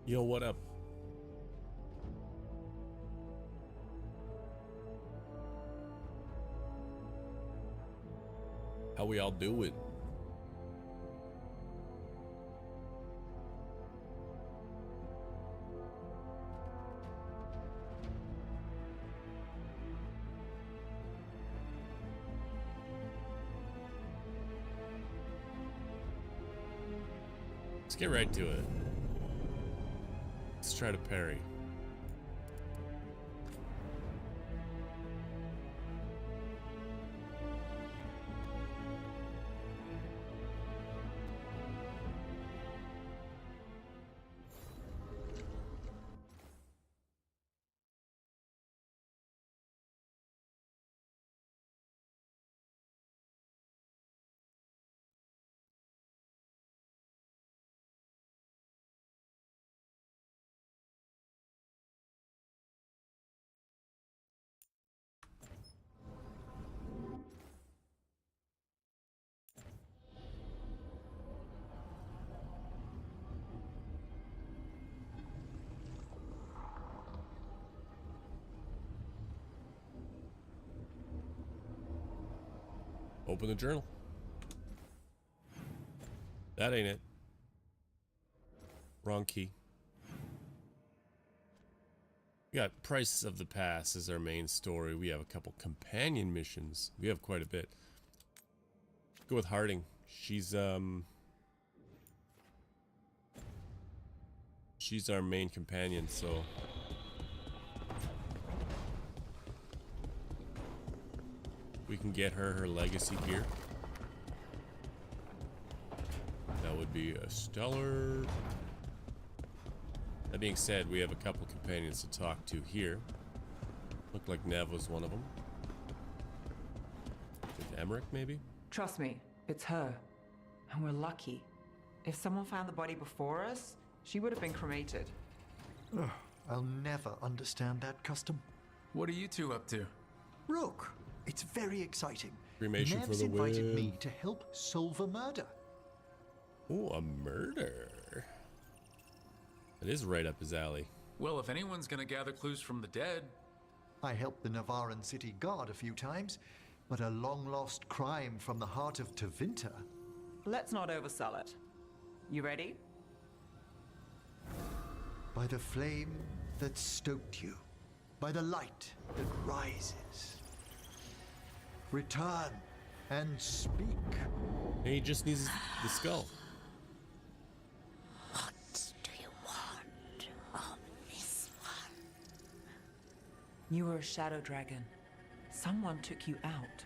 Yo, what up? How we all doing? Let's get right to it. Let's try to parry. Open the journal. That ain't it. Wrong key. We got Prices of the Past as our main story. We have a couple companion missions. We have quite a bit. Go with Harding. She's our main companion, so we can get her legacy gear. That would be a stellar. That being said, we have a couple companions to talk to here. Looked like Nev was one of them. With Emmerich, maybe? Trust me, it's her. And we're lucky. If someone found the body before us, she would have been cremated. Ugh, I'll never understand that custom. What are you two up to? Look, it's very exciting. Cremation Nev's for the invited win. me to help solve a murder. Oh, a murder. That is right up his alley. Well, if anyone's gonna gather clues from the dead, I helped the Navaran city guard a few times, but a long-lost crime from the heart of Tevinter. Let's not oversell it. You ready? By the flame that stoked you, by the light that rises. Return and speak. He just needs the skull. What do you want of this one? You were a shadow dragon. Someone took you out.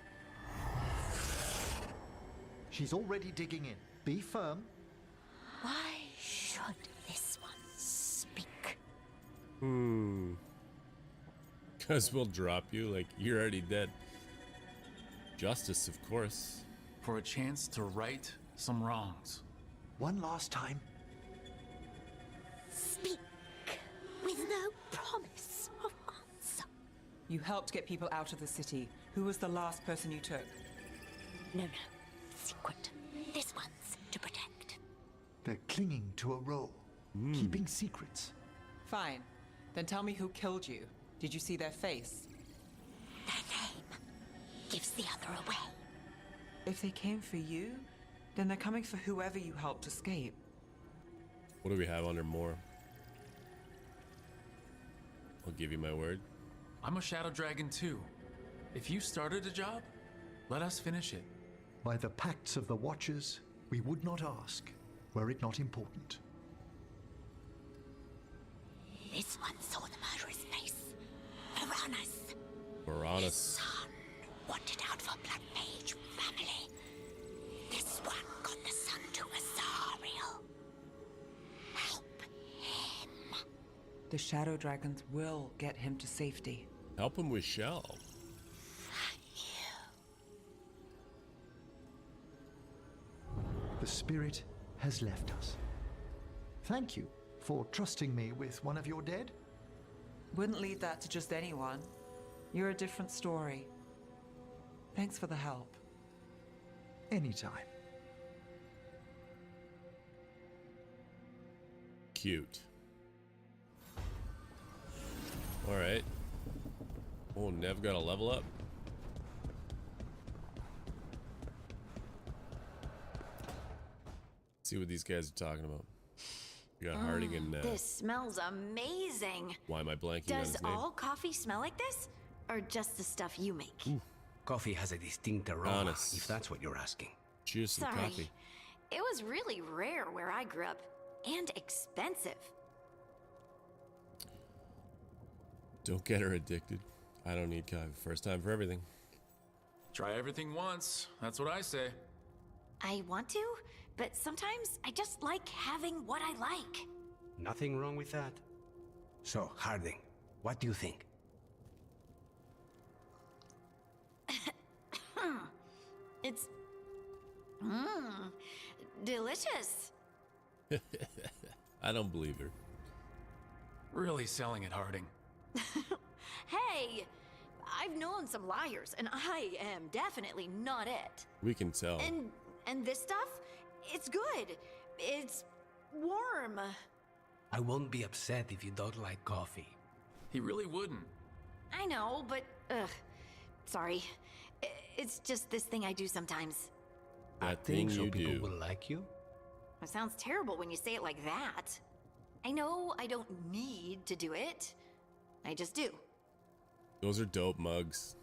She's already digging in. Be firm. Why should this one speak? Because we'll drop you, like, you're already dead. Justice, of course. for a chance to right some wrongs. One last time. Speak with no promise of answer. You helped get people out of the city. Who was the last person you took? No. Secret. This one's to protect. They're clinging to a role, keeping secrets. Fine. Then tell me who killed you. Did you see their face? Their name gives the other away. If they came for you, then they're coming for whoever you helped escape. What do we have under more? I'll give you my word. I'm a shadow dragon too. If you started a job, let us finish it. By the pacts of the Watchers, we would not ask, were it not important. This one saw the murderer's face. Uranus. Uranus. His son wanted out for blood mage family. This one got the son to Azariel. Help him. The shadow dragons will get him to safety. Help him with Shell. Thank you. The spirit has left us. Thank you for trusting me with one of your dead. Wouldn't leave that to just anyone. You're a different story. Thanks for the help. Anytime. Cute. Alright. Oh, Nev got a level up. See what these guys are talking about. We got Harding and This smells amazing. why am I blanking on Does his name? all coffee smell like this? Or just the stuff you make? Coffee has a distinct aroma, Honest. if that's what you're asking. Cheers to the Sorry. coffee. It was really rare where I grew up. And expensive. Don't get her addicted. I don't need coffee. First time for everything. Try everything once. That's what I say. I want to, but sometimes I just like having what I like. Nothing wrong with that. So, Harding, what do you think? It's... delicious. I don't believe her. Really selling it, Harding. Hey, I've known some liars, and I am definitely not it. We can tell. And this stuff, it's good. It's warm. I won't be upset if you don't like coffee. He really wouldn't. I know, but sorry. It's just this thing I do sometimes. That Think thing so you people do. will like you? It sounds terrible when you say it like that. I know I don't need to do it. I just do. Those are dope mugs.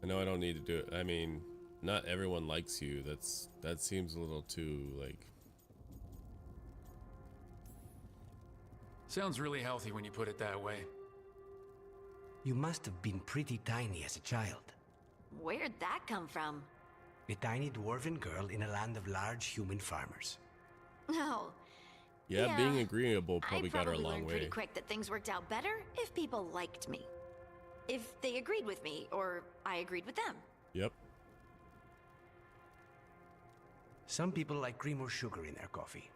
I know I don't need to do it. I mean, not everyone likes you. That seems a little too, like... Sounds really healthy when you put it that way. You must have been pretty tiny as a child. Where'd that come from? A tiny dwarven girl in a land of large human farmers. No. Yeah, being agreeable probably I got her a probably long learned way. pretty quick that things worked out better if people liked me. If they agreed with me, or I agreed with them. Yep. Some people like cream or sugar in their coffee.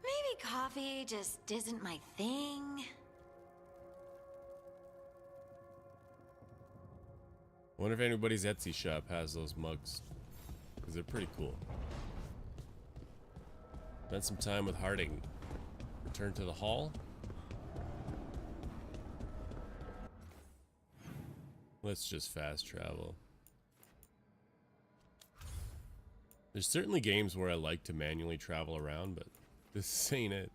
Maybe coffee just isn't my thing. I wonder if anybody's Etsy shop has those mugs. Because they're pretty cool. Spent some time with Harding. Return to the hall. Let's just fast travel. There's certainly games where I like to manually travel around, but this ain't it.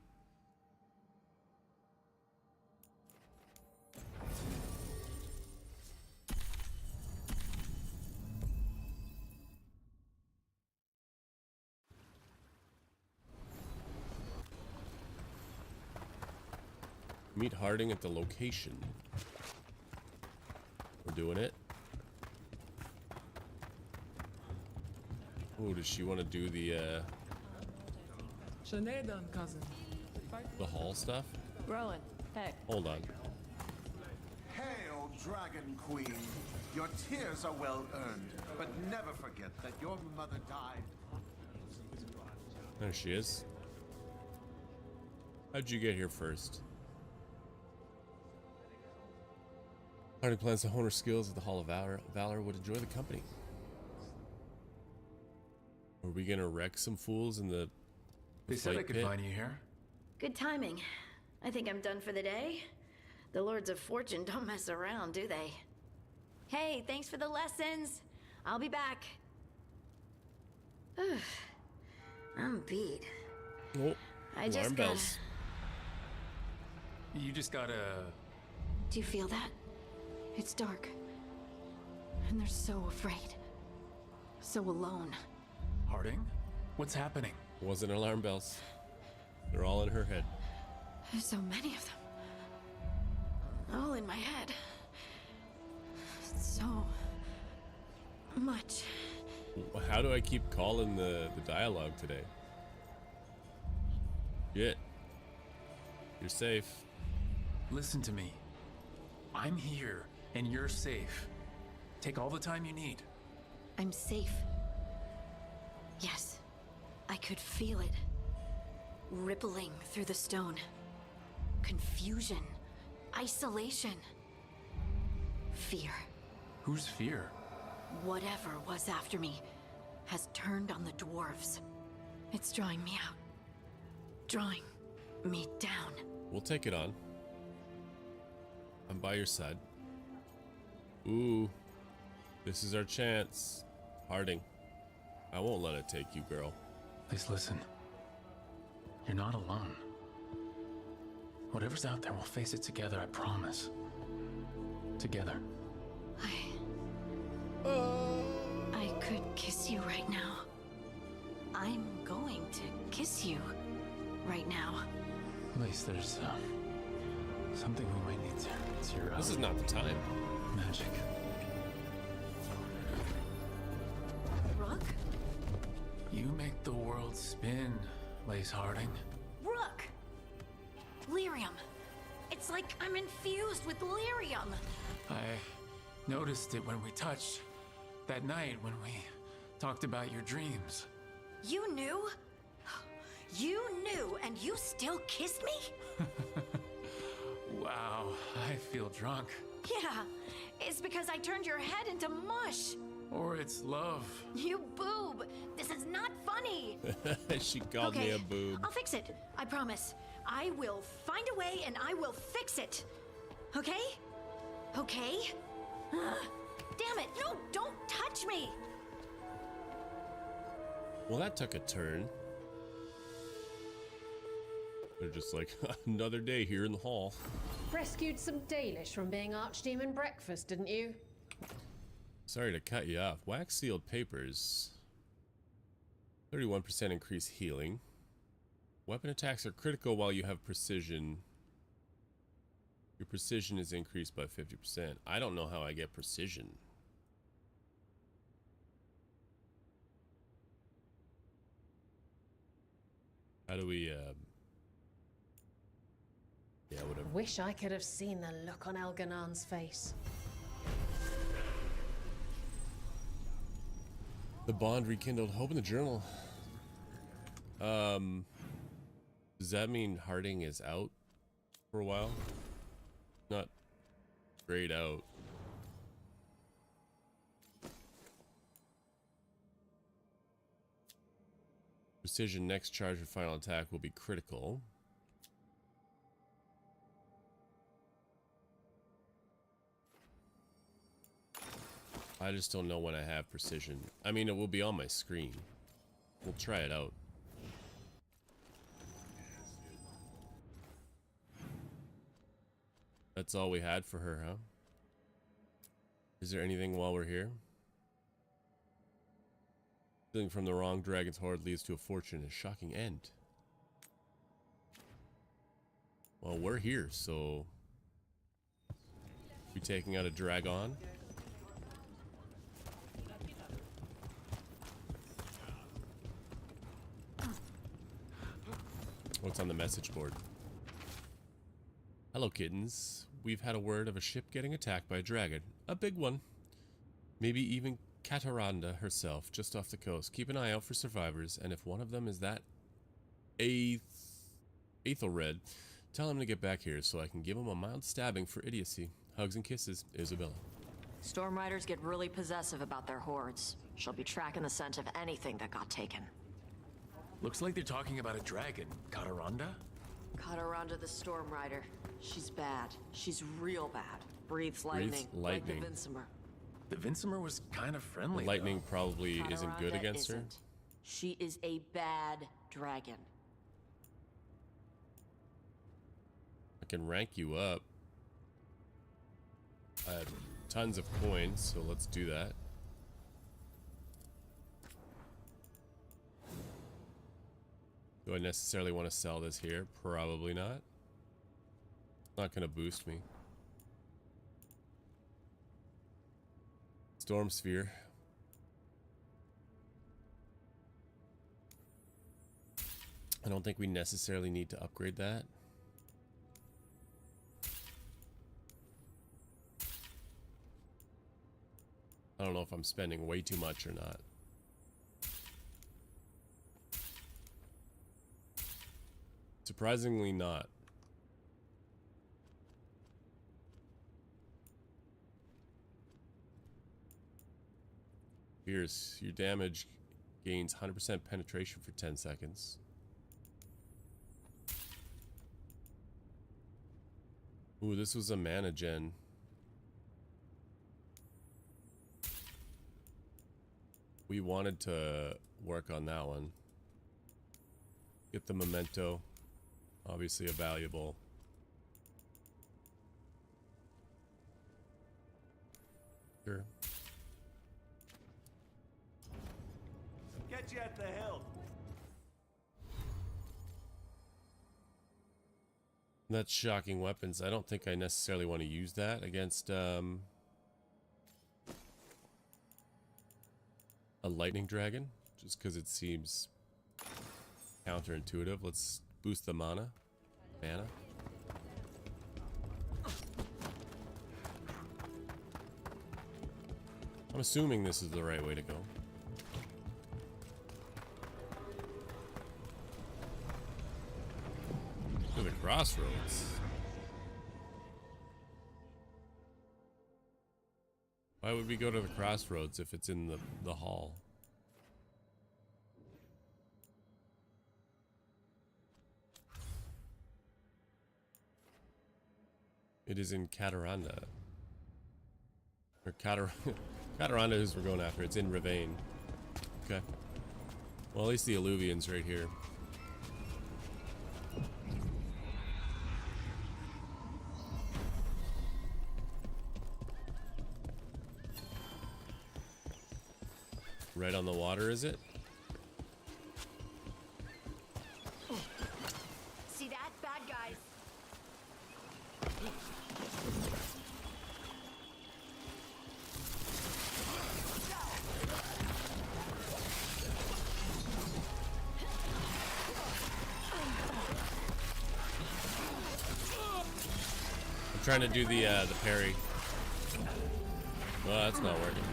Meet Harding at the location. We're doing it. Oh, does she want to do the Sinead done, cousin. hall stuff? Rowan, hey. Hold on. Hail, Dragon Queen. Your tears are well earned, but never forget that your mother died. There she is. How'd you get here first? Harding plans to hone her skills at the Hall of Valor would enjoy the company. Are we gonna wreck some fools in the They said I fight could pit? find you here. Good timing. I think I'm done for the day. The Lords of Fortune don't mess around, do they? Hey, thanks for the lessons. I'll be back. I'm beat. Oh, I just alarm gotta... bells. You just gotta... Do you feel that? It's dark. And they're so afraid. So alone. Harding? What's happening? Wasn't alarm bells. They're all in her head. There's so many of them. All in my head. So much. How do I keep calling the dialogue today? Shit. You're safe. Listen to me. I'm here, and you're safe. Take all the time you need. I'm safe. Yes. I could feel it. Rippling through the stone. Confusion. Isolation. Fear. Who's fear? Whatever was after me has turned on the dwarves. It's drawing me out. drawing me down. We'll take it on. I'm by your side. Ooh. This is our chance. Harding. I won't let it take you, girl. Please listen. You're not alone. Whatever's out there, we'll face it together, I promise. Together. I could kiss you right now. I'm going to kiss you right now. At least there's something we might need to. It's your This is not the time. magic. Rook? You make the world spin, Lace Harding. Rook! Lyrium. It's like I'm infused with lyrium. I noticed it when we touched that night when we talked about your dreams. You knew? You knew, and you still kissed me? Wow, I feel drunk. Yeah, it's because I turned your head into mush. Or it's love. You boob. This is not funny. She called me a boob. I'll fix it. I promise. I will find a way and I will fix it. Okay? Okay? Damn it. No, don't touch me. Well, that took a turn. They're just like, another day here in the hall. Rescued some Dalish from being Archdemon breakfast, didn't you? Sorry to cut you off. Wax sealed papers. 31% increase healing. Weapon attacks are critical while you have precision. Your precision is increased by 50%. I don't know how I get precision. How do we, yeah, whatever. Wish I could have seen the look on Elganan's face. The bond rekindled hope in the journal. Does that mean Harding is out for a while? Not straight out. Precision next charge or final attack will be critical. I just don't know when I have precision. I mean, it will be on my screen. We'll try it out. That's all we had for her, huh? Is there anything while we're here? Stealing from the wrong dragon's hoard leads to a fortune and a shocking end. Well, we're here, so... We taking out a dragon? What's on the message board? Hello, kittens. We've had a word of a ship getting attacked by a dragon. A big one. Maybe even Kataranda herself, just off the coast. Keep an eye out for survivors, and if one of them is that Aethelred, tell him to get back here so I can give him a mild stabbing for idiocy. Hugs and kisses, Isabella. Storm Riders get really possessive about their hordes. She'll be tracking the scent of anything that got taken. Looks like they're talking about a dragon. Kataranda? Kataranda the Storm Rider. She's bad. She's real bad. Breathes lightning. Like the Vincimer. The Vincimer was kind of friendly. Lightning probably isn't good Kataranda against her. isn't. She is a bad dragon. I can rank you up. I have tons of coins, so let's do that. Do I necessarily want to sell this here? Probably not. Not going to boost me. Storm Sphere. I don't think we necessarily need to upgrade that. I don't know if I'm spending way too much or not. Surprisingly not. Here's your damage gains 100% penetration for 10 seconds. Ooh, this was a mana gen. We wanted to work on that one. Get the memento. Obviously a valuable. Sure. Get you at the hill. That's shocking weapons. I don't think I necessarily want to use that against a lightning dragon, just because it seems counterintuitive. Let's boost the mana. I'm assuming this is the right way to go. To the crossroads. Why would we go to the crossroads if it's in the hall? It is in Cataranda. Or Cataranda is we're going after. It's in Ravane. Okay. Well, at least the Alluvian's right here. Right on the water, is it? See that? Bad guys. I'm trying to do the parry. Well, that's not working.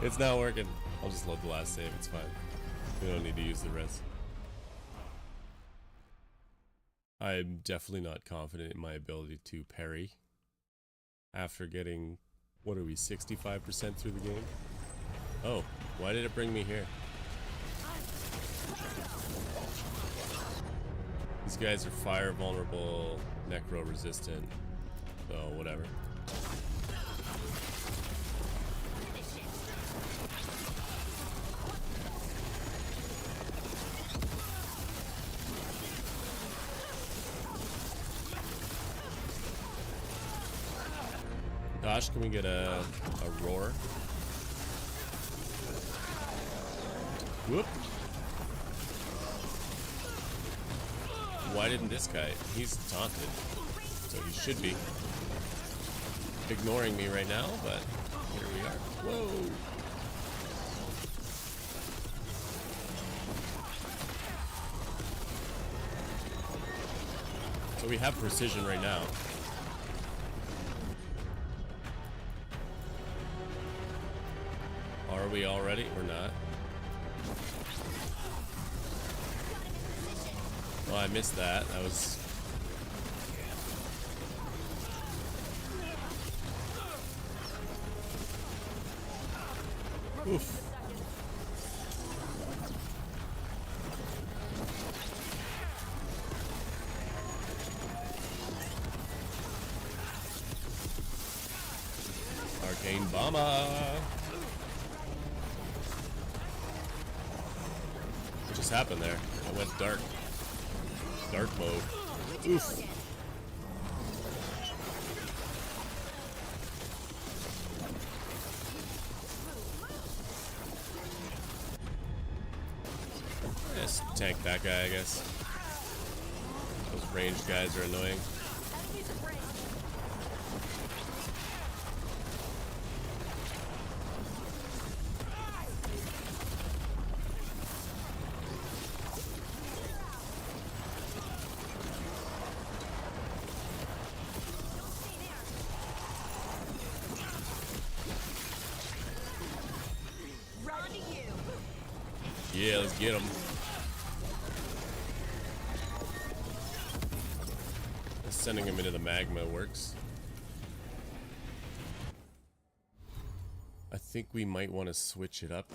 It's not working. I'll just load the last save. It's fine. We don't need to use the rest. I'm definitely not confident in my ability to parry. After getting, what are we, 65% through the game? Oh, why did it bring me here? These guys are fire vulnerable, necro resistant, so whatever. Gosh, can we get a roar? Whoop. Why didn't this guy? He's taunted, so he should be ignoring me right now, but here we are. Whoa! So we have precision right now. Are we already? We're not. Well, I missed that. That was... Oof. Arcane Bomber. What just happened there? I went dark. Dark mode. Oof. Just tank that guy, I guess. Those ranged guys are annoying. Yeah, let's get him. Sending him into the magma works. think we might want to switch it up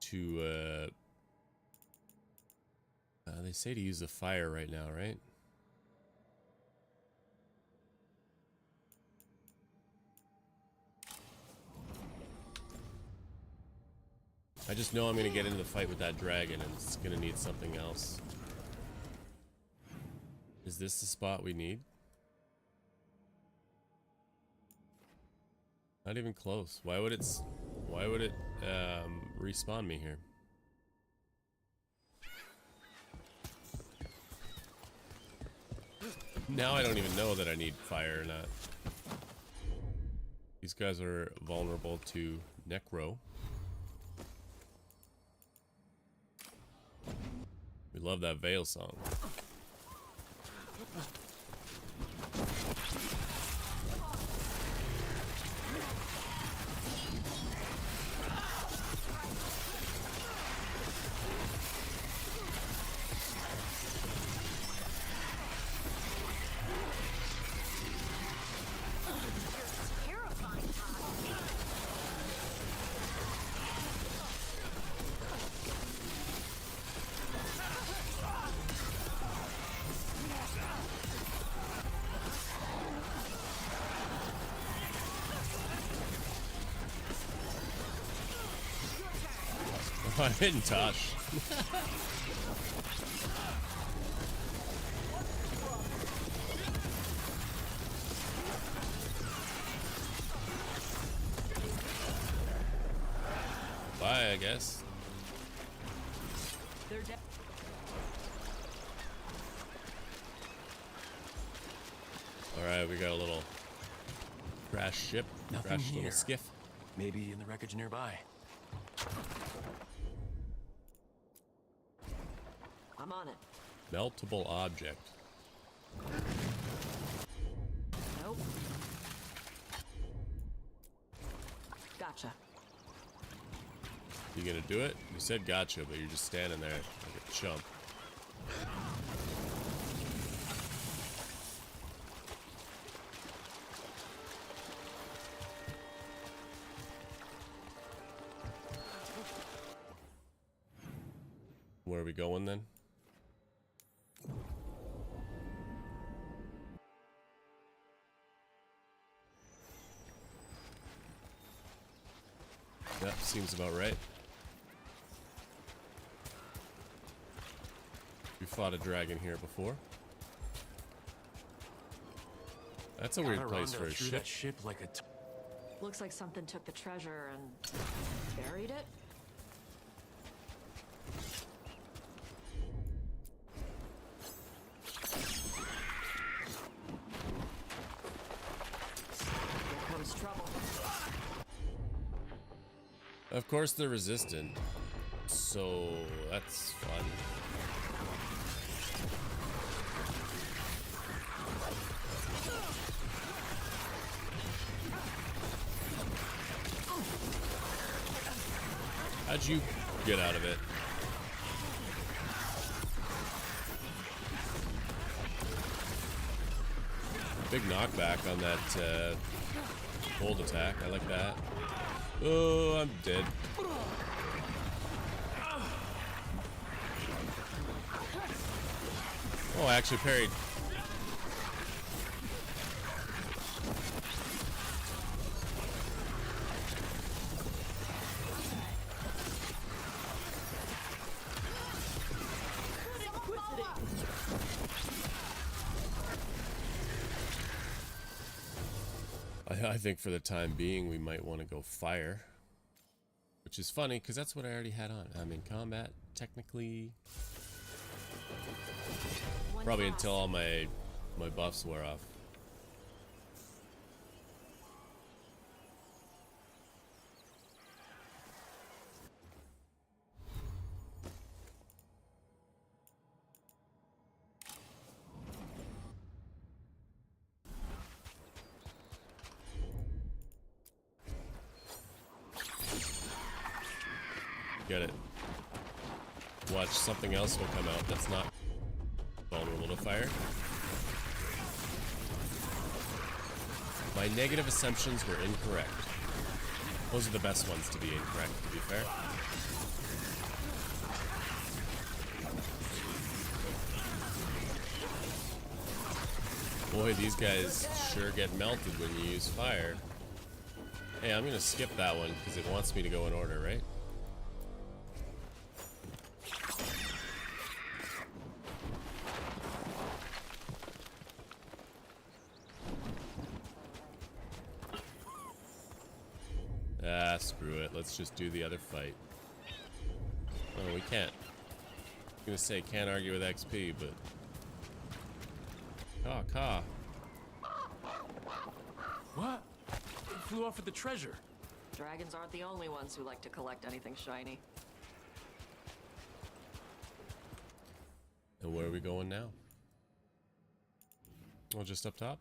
to they say to use the fire right now, right? I just know I'm gonna get into the fight with that dragon and it's gonna need something else. Is this the spot we need? Not even close. Why would it respawn me here? Now I don't even know that I need fire or not. These guys are vulnerable to necro. We love that Veil song. I didn't touch. Bye, I guess. Alright, we got a little crash ship. Nothing Crash here. little skiff. Maybe in the wreckage nearby. I'm on it. Meltable object. Nope. Gotcha. You gonna do it? You said gotcha, but you're just standing there like a chump. Where are we going then? That seems about right. We fought a dragon here before. That's a weird place for a ship. That ship like a Looks like something took the treasure and buried it. Here comes trouble. Of course they're resistant, so that's fun. How'd you get out of it? Big knockback on that cold attack. I like that. Oh, I'm dead. Oh, I actually parried. I think for the time being we might want to go fire, which is funny because that's what I already had on. I'm in combat technically, probably until all my buffs wear off. Get it. Watch, something else will come out that's not vulnerable to fire. My negative assumptions were incorrect. Those are the best ones to be incorrect, to be fair. Boy, these guys sure get melted when you use fire. Hey, I'm gonna skip that one because it wants me to go in order, right? Ah, screw it. Let's just do the other fight. Oh, we can't. I'm gonna say can't argue with XP, but... Caw. What? It flew off with the treasure. Dragons aren't the only ones who like to collect anything shiny. And where are we going now? Oh, just up top?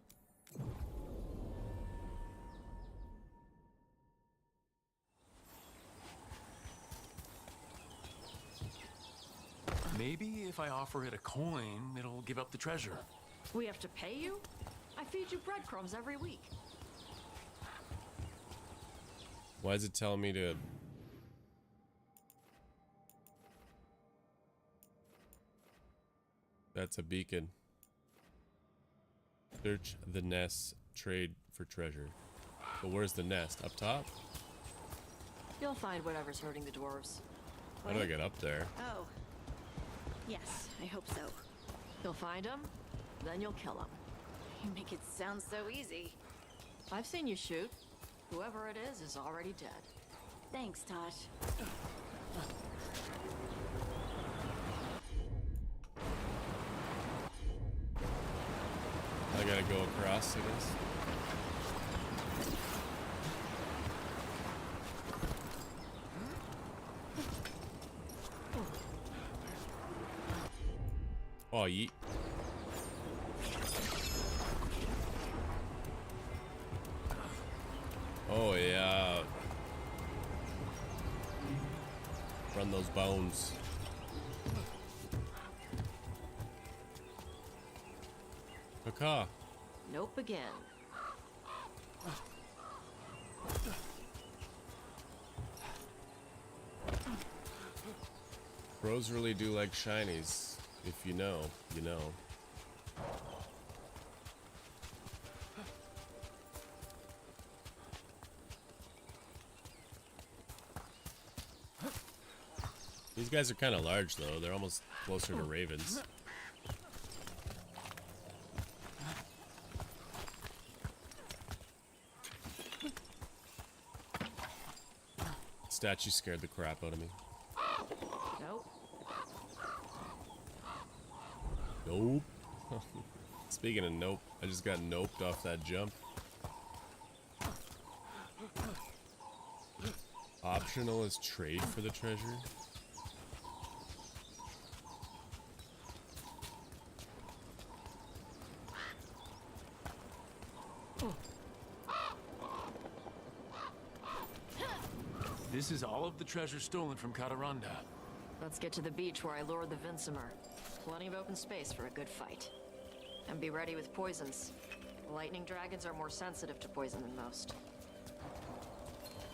Maybe if I offer it a coin, it'll give up the treasure. We have to pay you? I feed you breadcrumbs every week. Why is it telling me to... That's a beacon. Search the nest, trade for treasure. But where's the nest? Up top? You'll find whatever's hurting the dwarves. How do I get up there? Oh. Yes, I hope so. You'll find them, then you'll kill them. You make it sound so easy. I've seen you shoot. Whoever it is already dead. Thanks, Tosh. I gotta go across, I guess. Oh, yeet. Oh, yeah. Run those bones. Caw. Nope again. Pros really do like shinies. If you know, you know. These guys are kind of large, though. They're almost closer to ravens. Statue scared the crap out of me. Nope. Nope. Speaking of nope, I just got noped off that jump. Optional is trade for the treasure. This is all of the treasure stolen from Cataranda. Let's get to the beach where I lured the Vincimer. Plenty of open space for a good fight. And be ready with poisons. Lightning dragons are more sensitive to poison than most.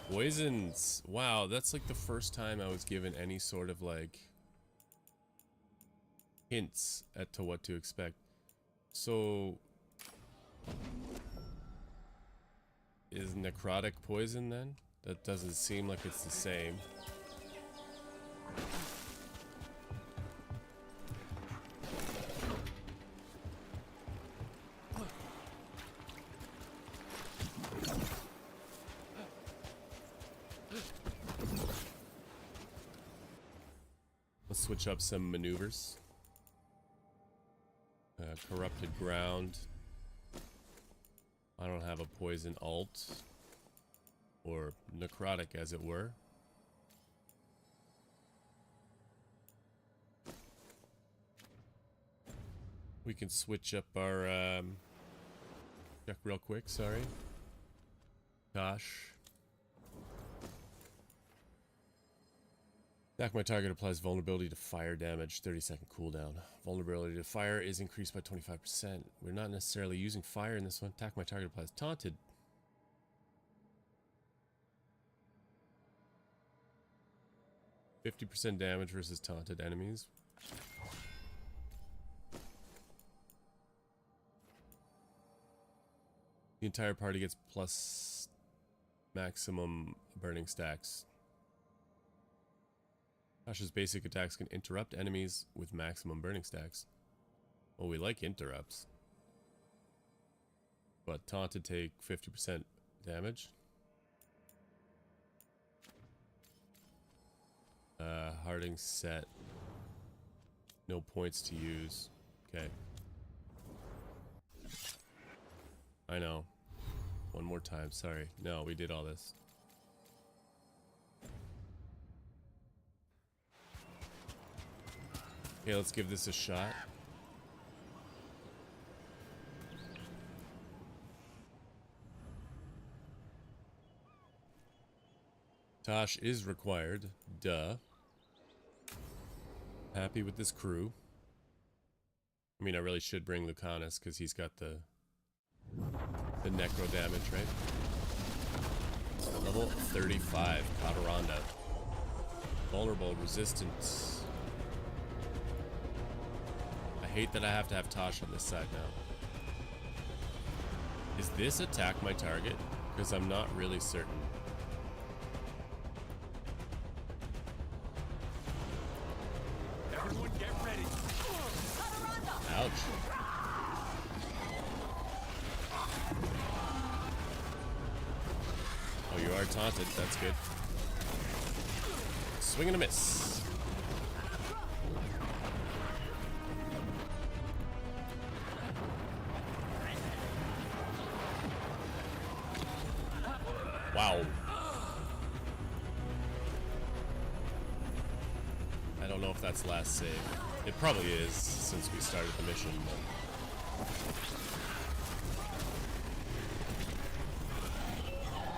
Poisons. Wow, that's like the first time I was given any sort of like hints as to what to expect. So is necrotic poison then? That doesn't seem like it's the same. Let's switch up some maneuvers. Corrupted ground. I don't have a poison alt. Or necrotic, as it were. We can switch up our, check real quick, sorry. Gosh. Attack my target applies vulnerability to fire damage, 30-second cooldown. Vulnerability to fire is increased by 25%. We're not necessarily using fire in this one. Attack my target applies taunted. 50% damage versus taunted enemies. The entire party gets plus maximum burning stacks. Tasha's basic attacks can interrupt enemies with maximum burning stacks. Well, we like interrupts. But taunted take 50% damage. Harding set. No points to use. Okay. I know. One more time, sorry. No, we did all this. Okay, let's give this a shot. Tosh is required. Duh. Happy with this crew. I mean, I really should bring Lucanus because he's got the necro damage, right? Level 35, Cataranda. Vulnerable, resistance. I hate that I have to have Tosh on this side now. Is this attack my target? Because I'm not really certain. Everyone get ready. Ouch. Oh, you are taunted. That's good. Swing and a miss. Wow. I don't know if that's last save. It probably is since we started the mission. But...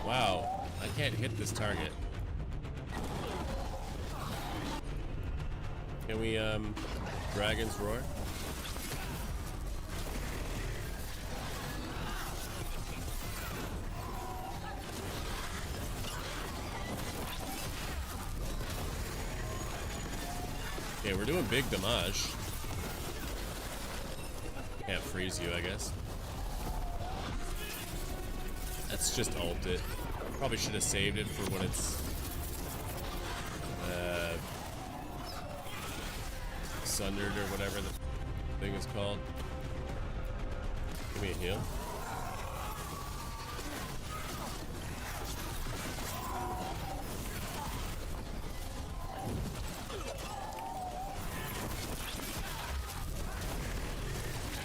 Wow, I can't hit this target. Can we, Dragon's Roar? Okay, we're doing big damage. Can't freeze you, I guess. That's just ulted. Probably should have saved it for when it's sundered or whatever the thing is called. Give me a heal.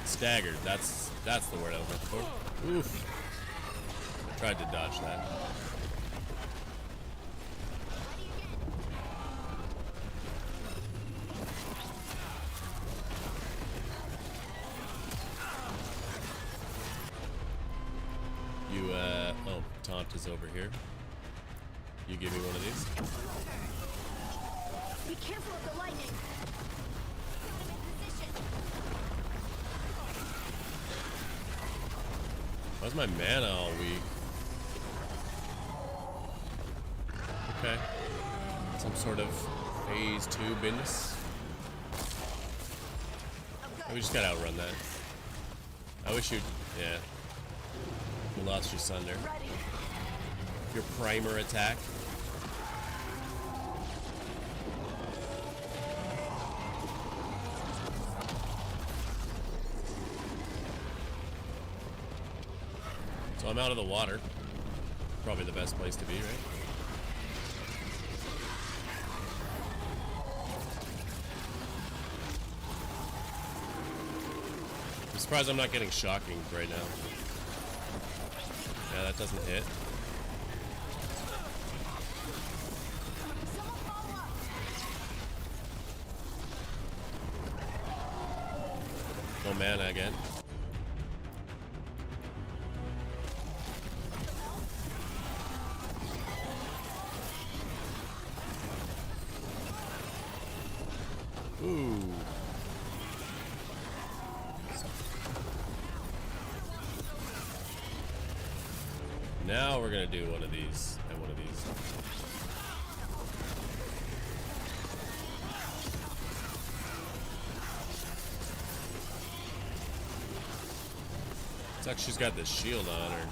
Staggered. That's the word I was looking for. Oof. I tried to dodge that. You oh, Taunt is over here. You give me one of these. Be careful of the lightning. Why's my mana all weak? Okay. Some sort of phase 2 business. We just gotta outrun that. I wish you'd... yeah. You lost your Sunder. Your primer attack. So I'm out of the water. Probably the best place to be, right? I'm surprised I'm not getting shocking right now. Yeah, that doesn't hit. No mana again. Ooh. Now we're gonna do one of these and one of these. It's like she's got this shield on her.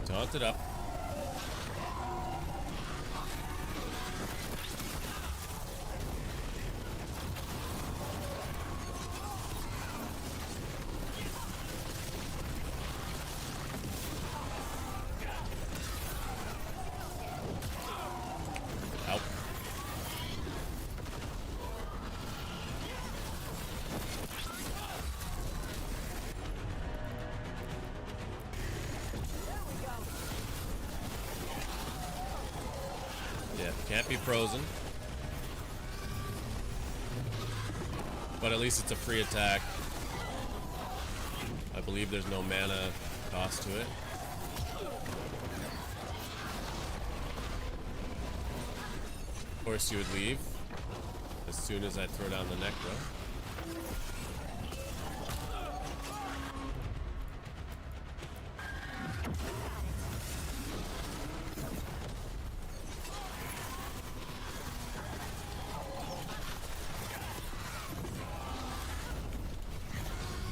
Taunt it up. Out. Yeah, can't be frozen. But at least it's a free attack. I believe there's no mana cost to it. Of course, you would leave as soon as I throw down the necro.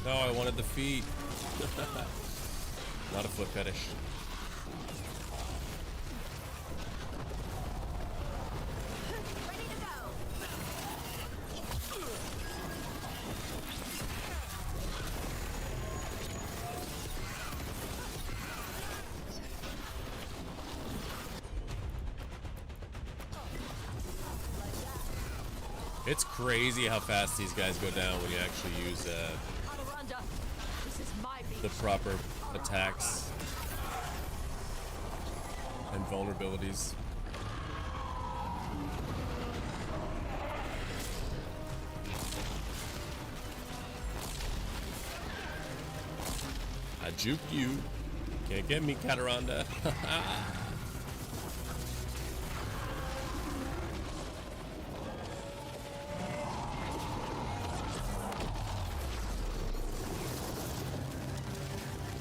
No, I wanted the feet. Not a foot fetish. It's crazy how fast these guys go down when you actually use the proper attacks and vulnerabilities. I juked you. Can't get me, Cataranda.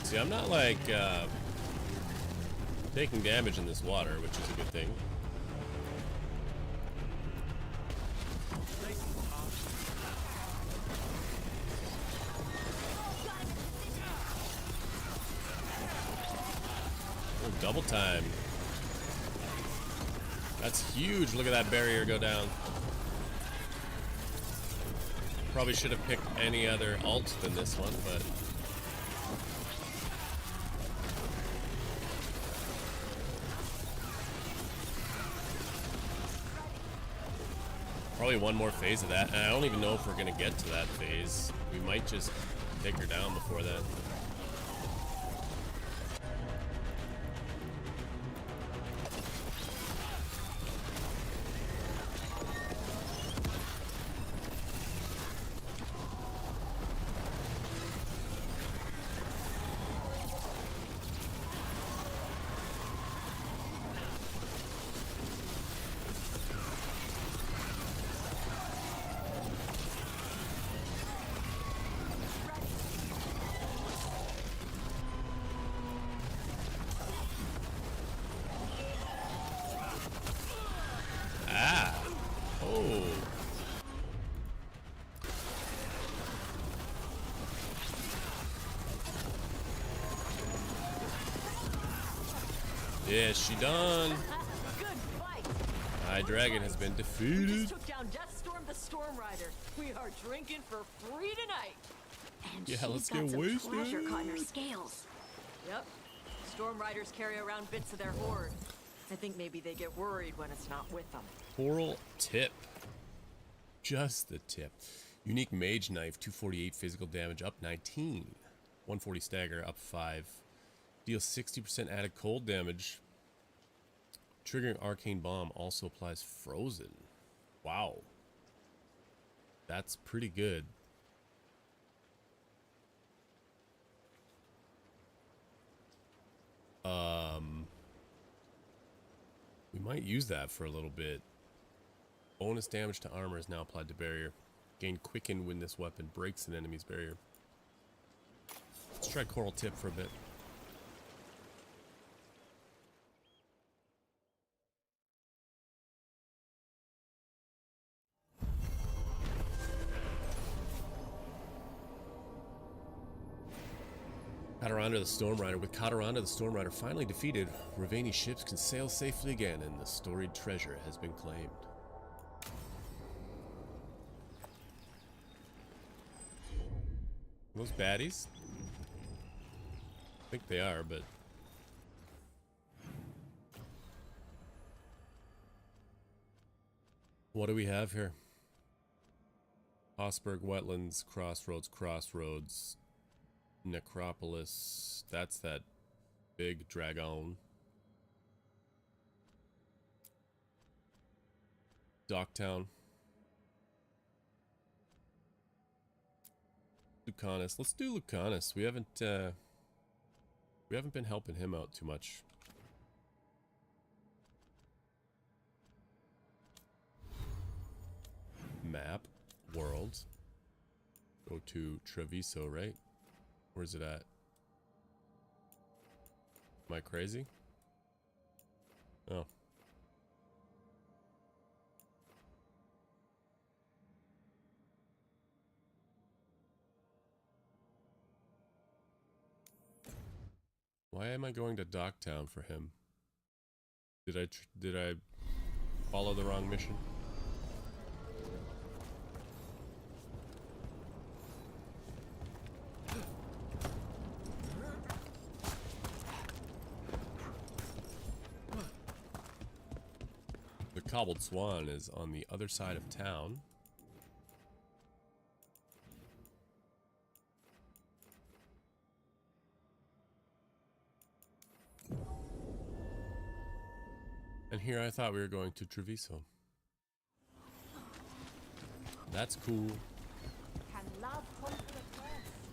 See, I'm not like taking damage in this water, which is a good thing. Oh, double time. That's huge. Look at that barrier go down. Probably should have picked any other alt than this one, but probably one more phase of that, and I don't even know if we're gonna get to that phase. We might just take her down before that. Yeah, she done. Good fight. High Dragon has been We defeated. just took down Deathstorm the Storm Rider. We are drinking for free tonight. And Yeah, she's let's got get some wasted. pleasure caught in her scales. Yep. Storm Riders carry around bits of their horde. I think maybe they get worried when it's not with them. Coral tip. Just the tip. Unique Mage Knife, 248 physical damage, up 19. 140 stagger, up 5. Deals 60% added cold damage. Triggering Arcane Bomb also applies frozen. Wow. That's pretty good. We might use that for a little bit. Bonus damage to armor is now applied to barrier. Gain quicken when this weapon breaks an enemy's barrier. Let's try Coral Tip for a bit. Cataranda the Stormrider. With Cataranda the Stormrider finally defeated, Ravani ships can sail safely again, and the storied treasure has been claimed. Those baddies? I think they are, but... What do we have here? Hossberg Wetlands, Crossroads, Necropolis. That's that big dragon. Docktown. Lucanus. Let's do Lucanus. We haven't been helping him out too much. Map. World. Go to Treviso, right? Where's it at? Am I crazy? Oh. Why am I going to Docktown for him? Did I follow the wrong mission? The Cobbled Swan is on the other side of town. And here I thought we were going to Treviso. That's cool.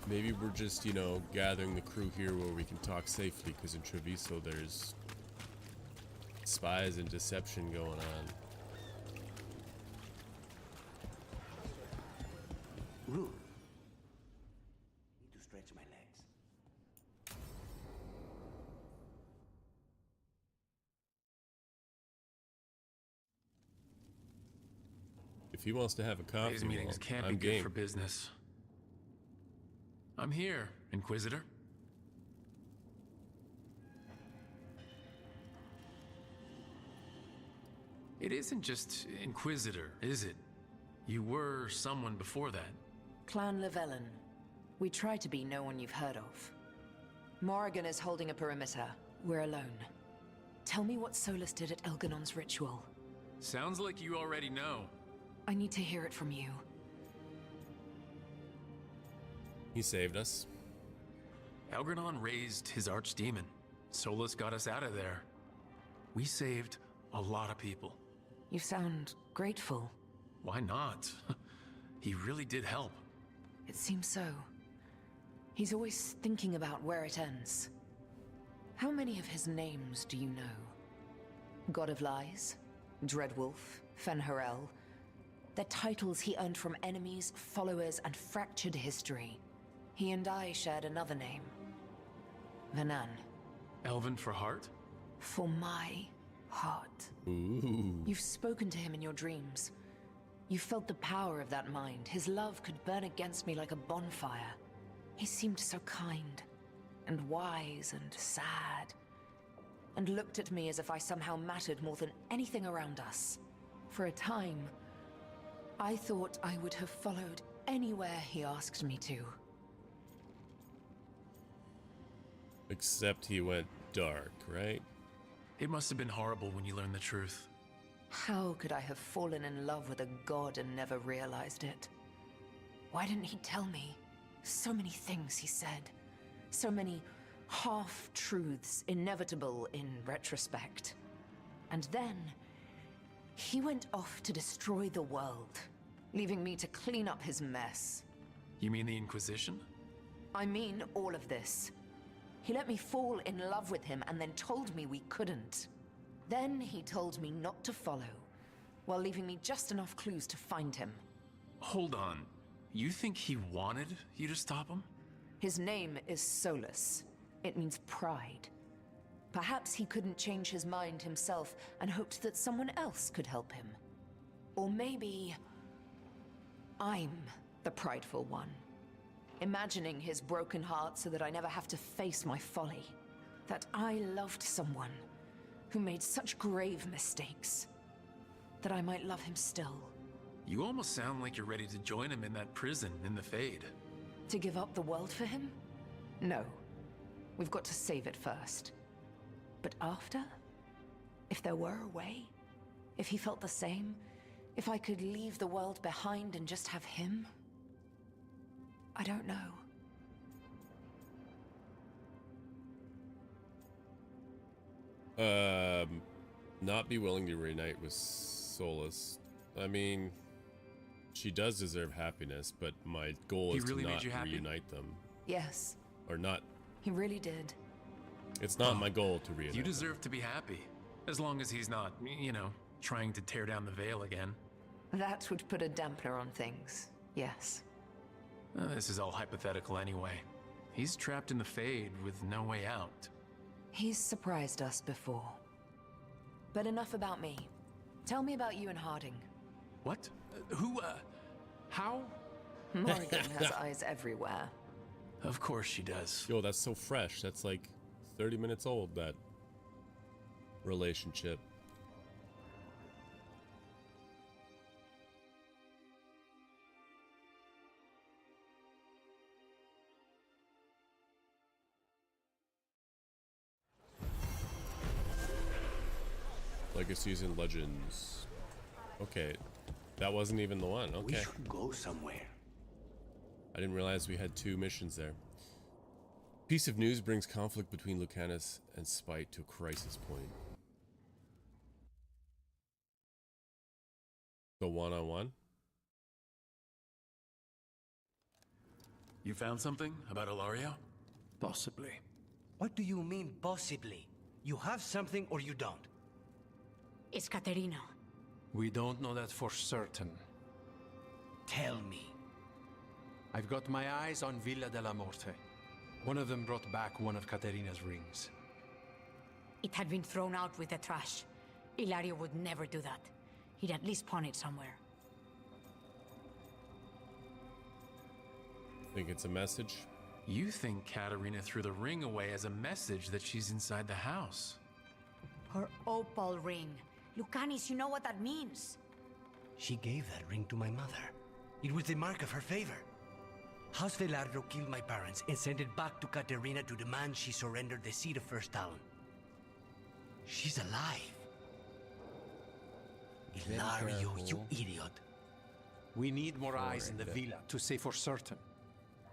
Maybe we're just, you know, gathering the crew here where we can talk safely, because in Treviso there's spies and deception going on. Rude. Need to stretch my legs. If he wants to have a coffee, These meetings can't I'm be good game. for business. I'm here, Inquisitor. It isn't just Inquisitor, is it? You were someone before that. Clan Llewellyn. We try to be no one you've heard of. Morrigan is holding a perimeter. We're alone. Tell me what Solus did at Elganon's ritual. Sounds like you already know. I need to hear it from you. He saved us. Elganon raised his archdemon. Solus got us out of there. We saved a lot of people. You sound grateful. Why not? He really did help. It seems so. He's always thinking about where it ends. How many of his names do you know? God of Lies, Dreadwolf, Fen'Harel. They're titles he earned from enemies, followers, and fractured history. He and I shared another name. Vanan. Elven for heart? For my heart. Ooh. You've spoken to him in your dreams. You felt the power of that mind. His love could burn against me like a bonfire. He seemed so kind, and wise, and sad, and looked at me as if I somehow mattered more than anything around us. For a time, I thought I would have followed anywhere he asked me to. Except he went dark, right? It must have been horrible when you learned the truth. How could I have fallen in love with a god and never realized it? Why didn't he tell me? So many things he said. So many half-truths, inevitable in retrospect. And then, he went off to destroy the world, leaving me to clean up his mess. You mean the Inquisition? I mean all of this. He let me fall in love with him and then told me we couldn't. Then he told me not to follow, while leaving me just enough clues to find him. Hold on. You think he wanted you to stop him? His name is Solus. It means pride. Perhaps he couldn't change his mind himself and hoped that someone else could help him. Or maybe I'm the prideful one. imagining his broken heart so that I never have to face my folly. That I loved someone who made such grave mistakes, that I might love him still. You almost sound like you're ready to join him in that prison in the Fade. To give up the world for him? No. We've got to save it first. But after? If there were a way? If he felt the same? If I could leave the world behind and just have him? I don't know. Not be willing to reunite with Solus. I mean, she does deserve happiness, but my goal is really to made not you happy? reunite them. Yes, Or not. he really did. It's not my goal to reunite You them. deserve to be happy. As long as he's not, you know, trying to tear down the veil again. That would put a dampener on things, yes. This is all hypothetical anyway. He's trapped in the Fade with no way out. He's surprised us before. But enough about me. Tell me about you and Harding. What? How? Morrigan has eyes everywhere. Of course she does. Yo, that's so fresh. That's like 30 minutes old, that relationship. Legacies and Legends. Okay, that wasn't even the one. We Okay. should go somewhere. I didn't realize we had 2 missions there. Piece of news brings conflict between Lucanus and Spite to a crisis point. So one-on-one? You found something about Ilario? Possibly. What do you mean, possibly? You have something or you don't? It's Katerina. We don't know that for certain. Tell me. I've got my eyes on Villa della Morte. One of them brought back one of Caterina's rings. It had been thrown out with the trash. Ilario would never do that. He'd at least pawn it somewhere. Think it's a message? You think Katerina threw the ring away as a message that she's inside the house. Her opal ring. Lucanis, you know what that means. She gave that ring to my mother. It was the mark of her favor. House Velardo killed my parents and sent it back to Caterina to demand she surrender the seat of First Talon. She's alive. Ilario, you idiot. We need more eyes in the villa to say for certain.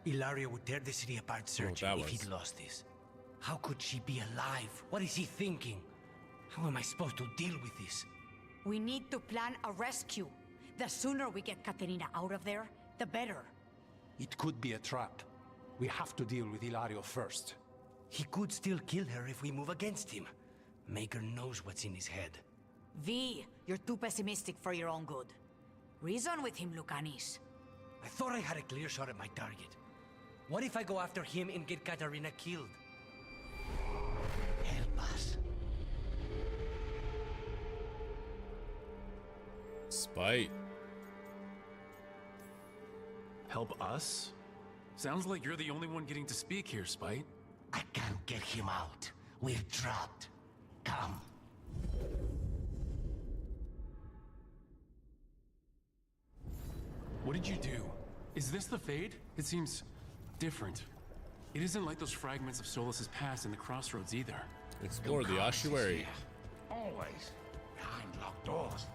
Ilario would tear the city apart searching that if was. he'd lost this. How could she be alive? What is he thinking? How am I supposed to deal with this? We need to plan a rescue. The sooner we get Caterina out of there, the better. It could be a trap. We have to deal with Ilario first. He could still kill her if we move against him. Maker knows what's in his head. V, you're too pessimistic for your own good. Reason with him, Lucanis. I thought I had a clear shot at my target. What if I go after him and get Caterina killed? Help us. Spite. Help us? Sounds like you're the only one getting to speak here, Spite. I can't get him out. We're trapped. Come. What did you do? Is this the Fade? It seems different. It isn't like those fragments of Solus's past in the crossroads either. Explore the ossuary. Always behind locked doors.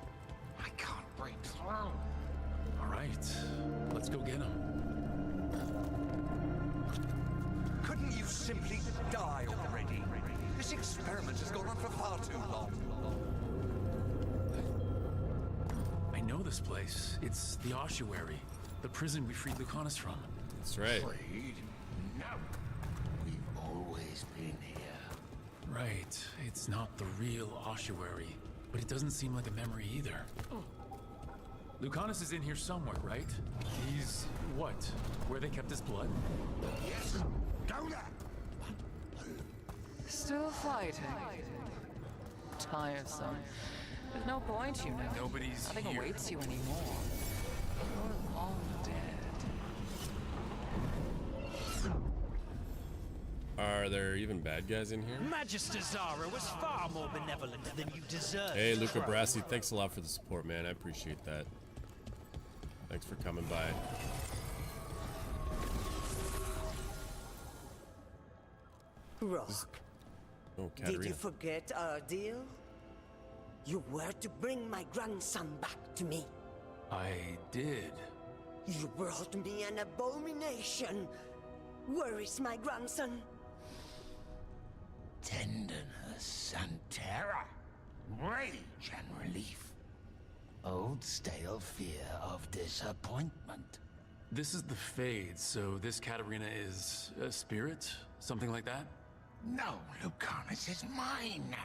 I can't break through. All right, let's go get him. Couldn't you simply die already? This experiment has gone on for far too long. I know this place. It's the ossuary, the prison we freed Lucanus from. That's right. Freed? No. We've always been here. Right, it's not the real ossuary, but it doesn't seem like a memory either. Lucanus is in here somewhere, right? He's what? Where they kept his blood? Yes. Go there. Still fighting. Tiresome. There's no point, you know. Nobody's Nothing here. awaits you anymore. You're long dead. Are there even bad guys in here? Magister Zara was far more benevolent than you deserve. Hey, Luca Brassi, thanks a lot for the support, man. I appreciate that. Thanks for coming by. Rock, Oh, did Katerina. you forget our deal? You were to bring my grandson back to me. I did. You brought me an abomination. Where is my grandson? Tenderness and terror, rage and relief. Old stale fear of disappointment. This is the Fade, so this Katerina is a spirit? Something like that? No, Lucanus is mine.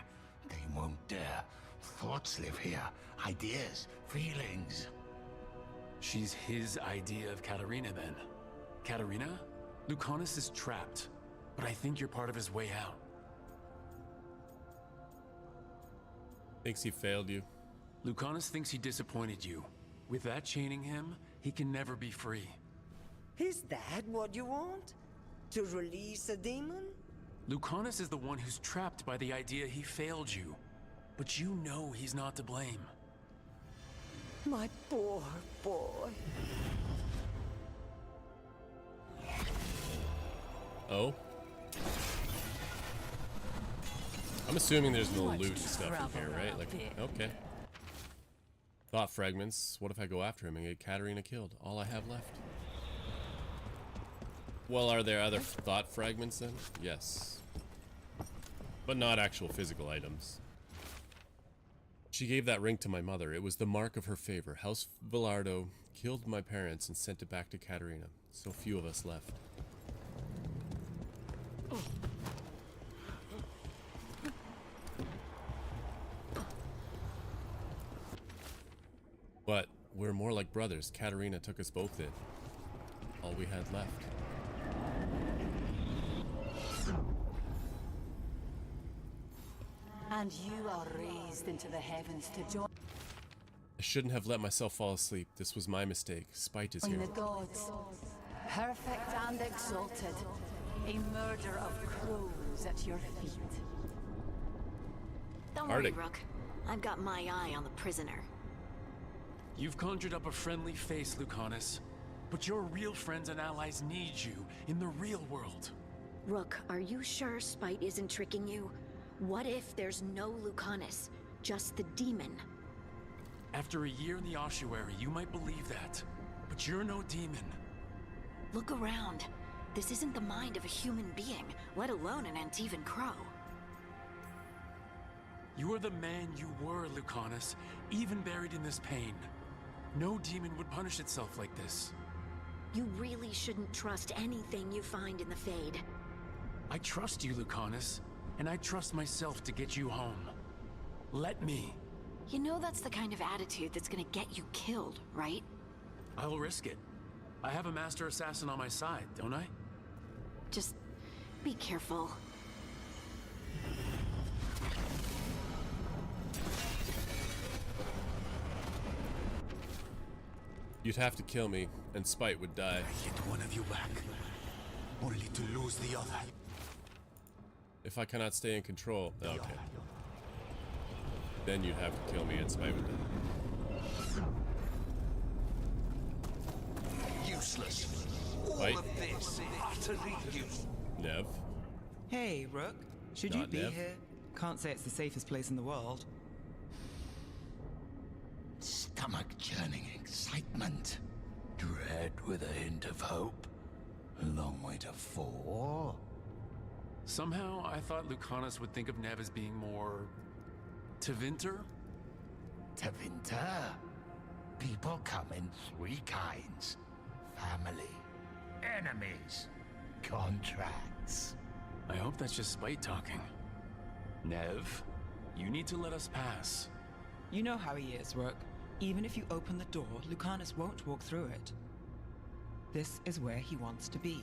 They won't dare. Thoughts live here. Ideas, feelings. She's his idea of Katerina, then. Katerina? Lucanus is trapped, but I think you're part of his way out. Thinks he failed you. Lucanus thinks he disappointed you. With that chaining him, he can never be free. Is that what you want? To release a demon? Lucanus is the one who's trapped by the idea he failed you. But you know he's not to blame. My poor boy. Oh? I'm assuming there's no loot and stuff in here, right? Like, okay. Thought fragments. What if I go after him and get Katerina killed? All I have left. Well, are there other thought fragments then? Yes. But not actual physical items. She gave that ring to my mother. It was the mark of her favor. House Villardo killed my parents and sent it back to Katerina. So few of us left. But we're more like brothers. Katerina took us both in. All we had left. And you are raised into the heavens to join I shouldn't have let myself fall asleep. This was my mistake. Spite is here. the gods, perfect and exalted, a murder of crows at your feet. Don't Parried. worry, Rook. I've got my eye on the prisoner. You've conjured up a friendly face, Lucanus. But your real friends and allies need you in the real world. Rook, are you sure Spite isn't tricking you? What if there's no Lucanus, just the demon? After a year in the ossuary, you might believe that. But you're no demon. Look around. This isn't the mind of a human being, let alone an Antivan crow. You are the man you were, Lucanus, even buried in this pain. No demon would punish itself like this. You really shouldn't trust anything you find in the Fade. I trust you, Lucanus, and I trust myself to get you home. Let me. You know that's the kind of attitude that's gonna get you killed, right? I'll risk it. I have a master assassin on my side, don't I? Just be careful. You'd have to kill me, and Spite would die. I hit one of you back, only to lose the other. If I cannot stay in control, okay. Then you'd have to kill me, and Spite would die. Useless. All Fight. of this, utterly useless. Nev. Hey, Rook. Should you Not be Nev. here? Can't say it's the safest place in the world. Stomach-churning excitement. Dread with a hint of hope. A long way to fall. Somehow, I thought Lucanus would think of Nev as being more... Tevinter? Tevinter. People come in three kinds. Family. Enemies. Contracts. I hope that's just Spite talking. Nev, you need to let us pass. You know how he is, Rook. Even if you open the door, Lucanus won't walk through it. This is where he wants to be.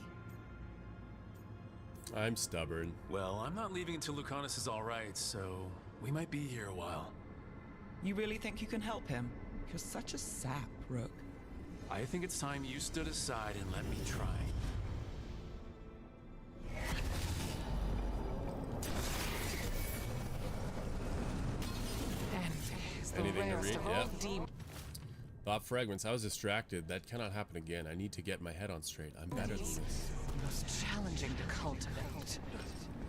I'm stubborn. Well, I'm not leaving until Lucanus is alright, so we might be here a while. You really think you can help him? You're such a sap, Rook. I think it's time you stood aside and let me try. Anything to rarest read? of Yeah. all demons. Thought fragments. I was distracted. That cannot happen again. I need to get my head on straight. I'm better than this. Most challenging to cultivate.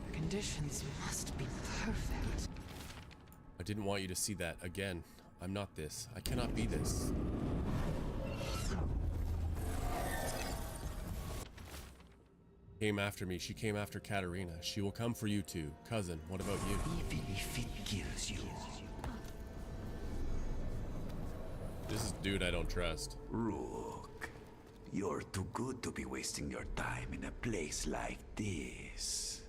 The conditions must be perfect. I didn't want you to see that again. I'm not this. I cannot be this. Came after me. She came after Katerina. She will come for you too. Cousin, what about you? Even if it kills you. This is a dude I don't trust. Rook, you're too good to be wasting your time in a place like this.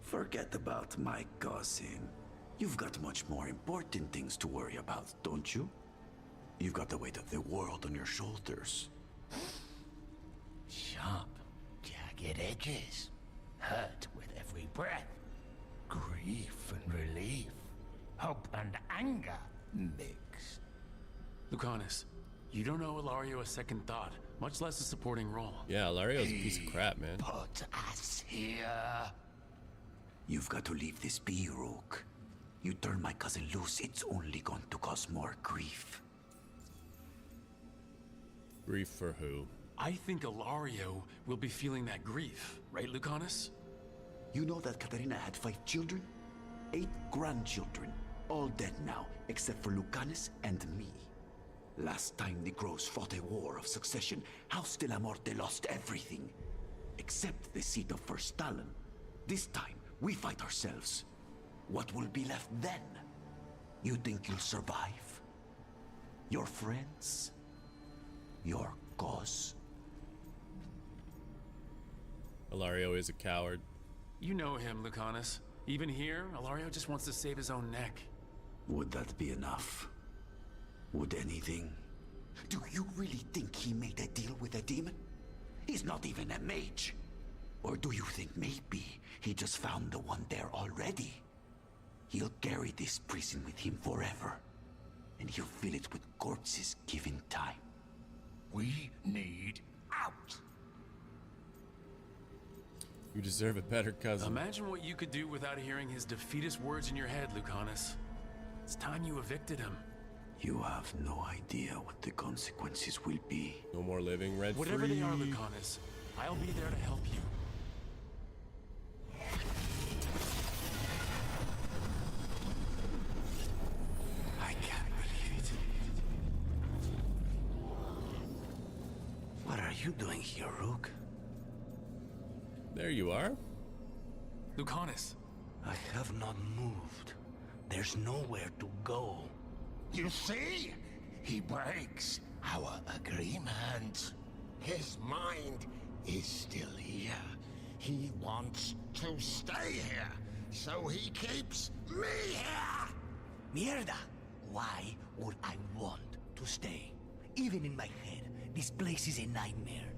Forget about my cousin. You've got much more important things to worry about, don't you? You've got the weight of the world on your shoulders. Sharp, jagged edges. Hurt with every breath. Grief and relief. Hope and anger mixed. Lucanus, you don't owe Ilario a second thought, much less a supporting role. Yeah, Ilario's a piece of crap, man. Put us here. You've got to leave this be, Rook. You turn my cousin loose, it's only going to cause more grief. Grief for who? I think Ilario will be feeling that grief, right, Lucanus? You know that Katerina had 5 children? 8 grandchildren, all dead now, except for Lucanus and me. Last time the Grows fought a war of succession, House de la Morte lost everything. Except the seat of First Talon. This time, we fight ourselves. What will be left then? You think you'll survive? Your friends? Your cause? Ilario is a coward. You know him, Lucanus. Even here, Ilario just wants to save his own neck. Would that be enough? Would anything? Do you really think he made a deal with a demon? He's not even a mage. Or do you think maybe he just found the one there already? He'll carry this prison with him forever. And he'll fill it with corpses given time. We need out. You deserve a better cousin. Imagine what you could do without hearing his defeatist words in your head, Lucanus. It's time you evicted him. You have no idea what the consequences will be. No more living rent-free. Whatever they are, Lucanus, I'll be there to help you. I can't believe it. What are you doing here, Rook? There you are. Lucanus. I have not moved. There's nowhere to go. You see? He breaks our agreement. His mind is still here. He wants to stay here, so he keeps me here! Mierda! Why would I want to stay? Even in my head, this place is a nightmare.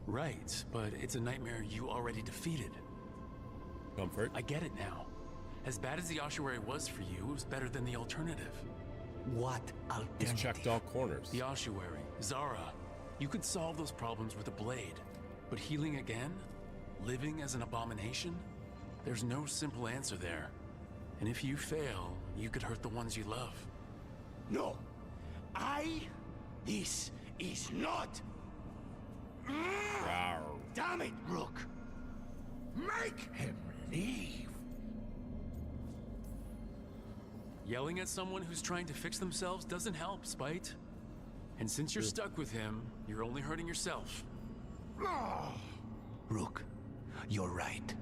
Right, but it's a nightmare you already defeated. Comfort. I get it now. As bad as the ossuary was for you, it was better than the alternative. What He's alternative? checked all corners. The ossuary, Zara. You could solve those problems with a blade. But healing again? Living as an abomination? There's no simple answer there. And if you fail, you could hurt the ones you love. No. This is not. Damn it, Rook. Make him leave. Yelling at someone who's trying to fix themselves doesn't help, Spite. And since you're stuck with him, you're only hurting yourself. Rook, you're right.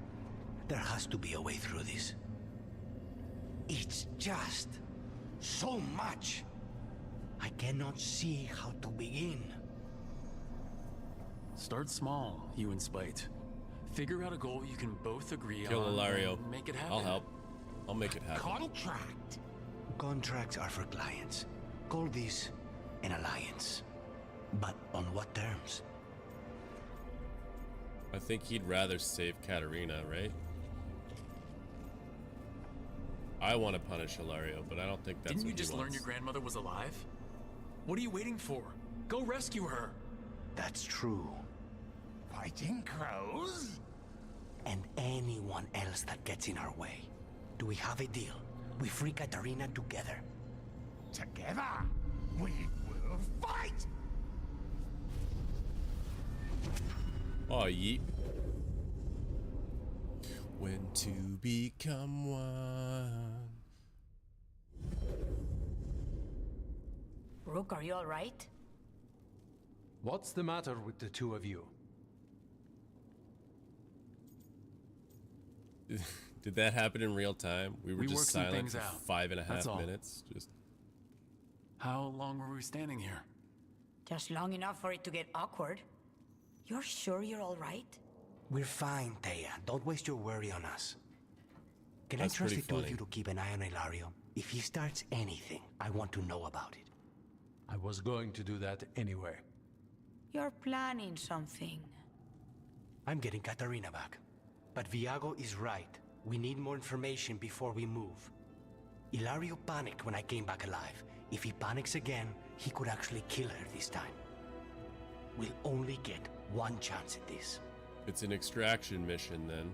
There has to be a way through this. It's just so much. I cannot see how to begin. Start small, you and Spite. Figure out a goal you can both agree Kill on. Ilario. And make it happen. I'll help. I'll make it happen. Contract. Contracts are for clients. Call this an alliance. But on what terms? I think he'd rather save Katerina, right? I want to punish Ilario, but I don't think that's Didn't you what he just learn wants. your grandmother was alive? What are you waiting for? Go rescue her. That's true. Fighting crows? And anyone else that gets in our way. Do we have a deal? We free Katarina together. Together, we will fight! Oh, yeet. When to become one. Rook, are you all right? What's the matter with the two of you? Did that happen in real time? We were We just worked some silent things for out. 5.5 That's all. minutes. Just How long were we standing here? Just long enough for it to get awkward. You're sure you're all right? We're fine, Thea. Don't waste your worry on us. Can That's I trust the pretty two of funny. you to keep an eye on Ilario? If he starts anything, I want to know about it. I was going to do that anyway. You're planning something. I'm getting Katarina back. But Viago is right. We need more information before we move. Ilario panicked when I came back alive. If he panics again, he could actually kill her this time. We'll only get one chance at this. it's an extraction mission then.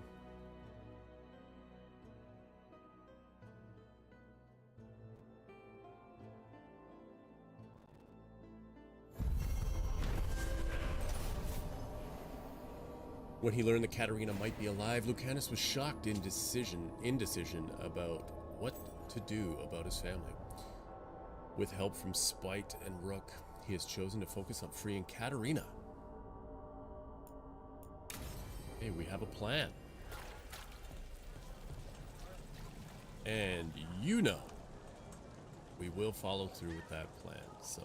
When he learned that Katarina might be alive, Lucanus was shocked indecision about what to do about his family. With help from Spite and Rook, he has chosen to focus on freeing Katarina. Hey, we have a plan. And you know, we will follow through with that plan, so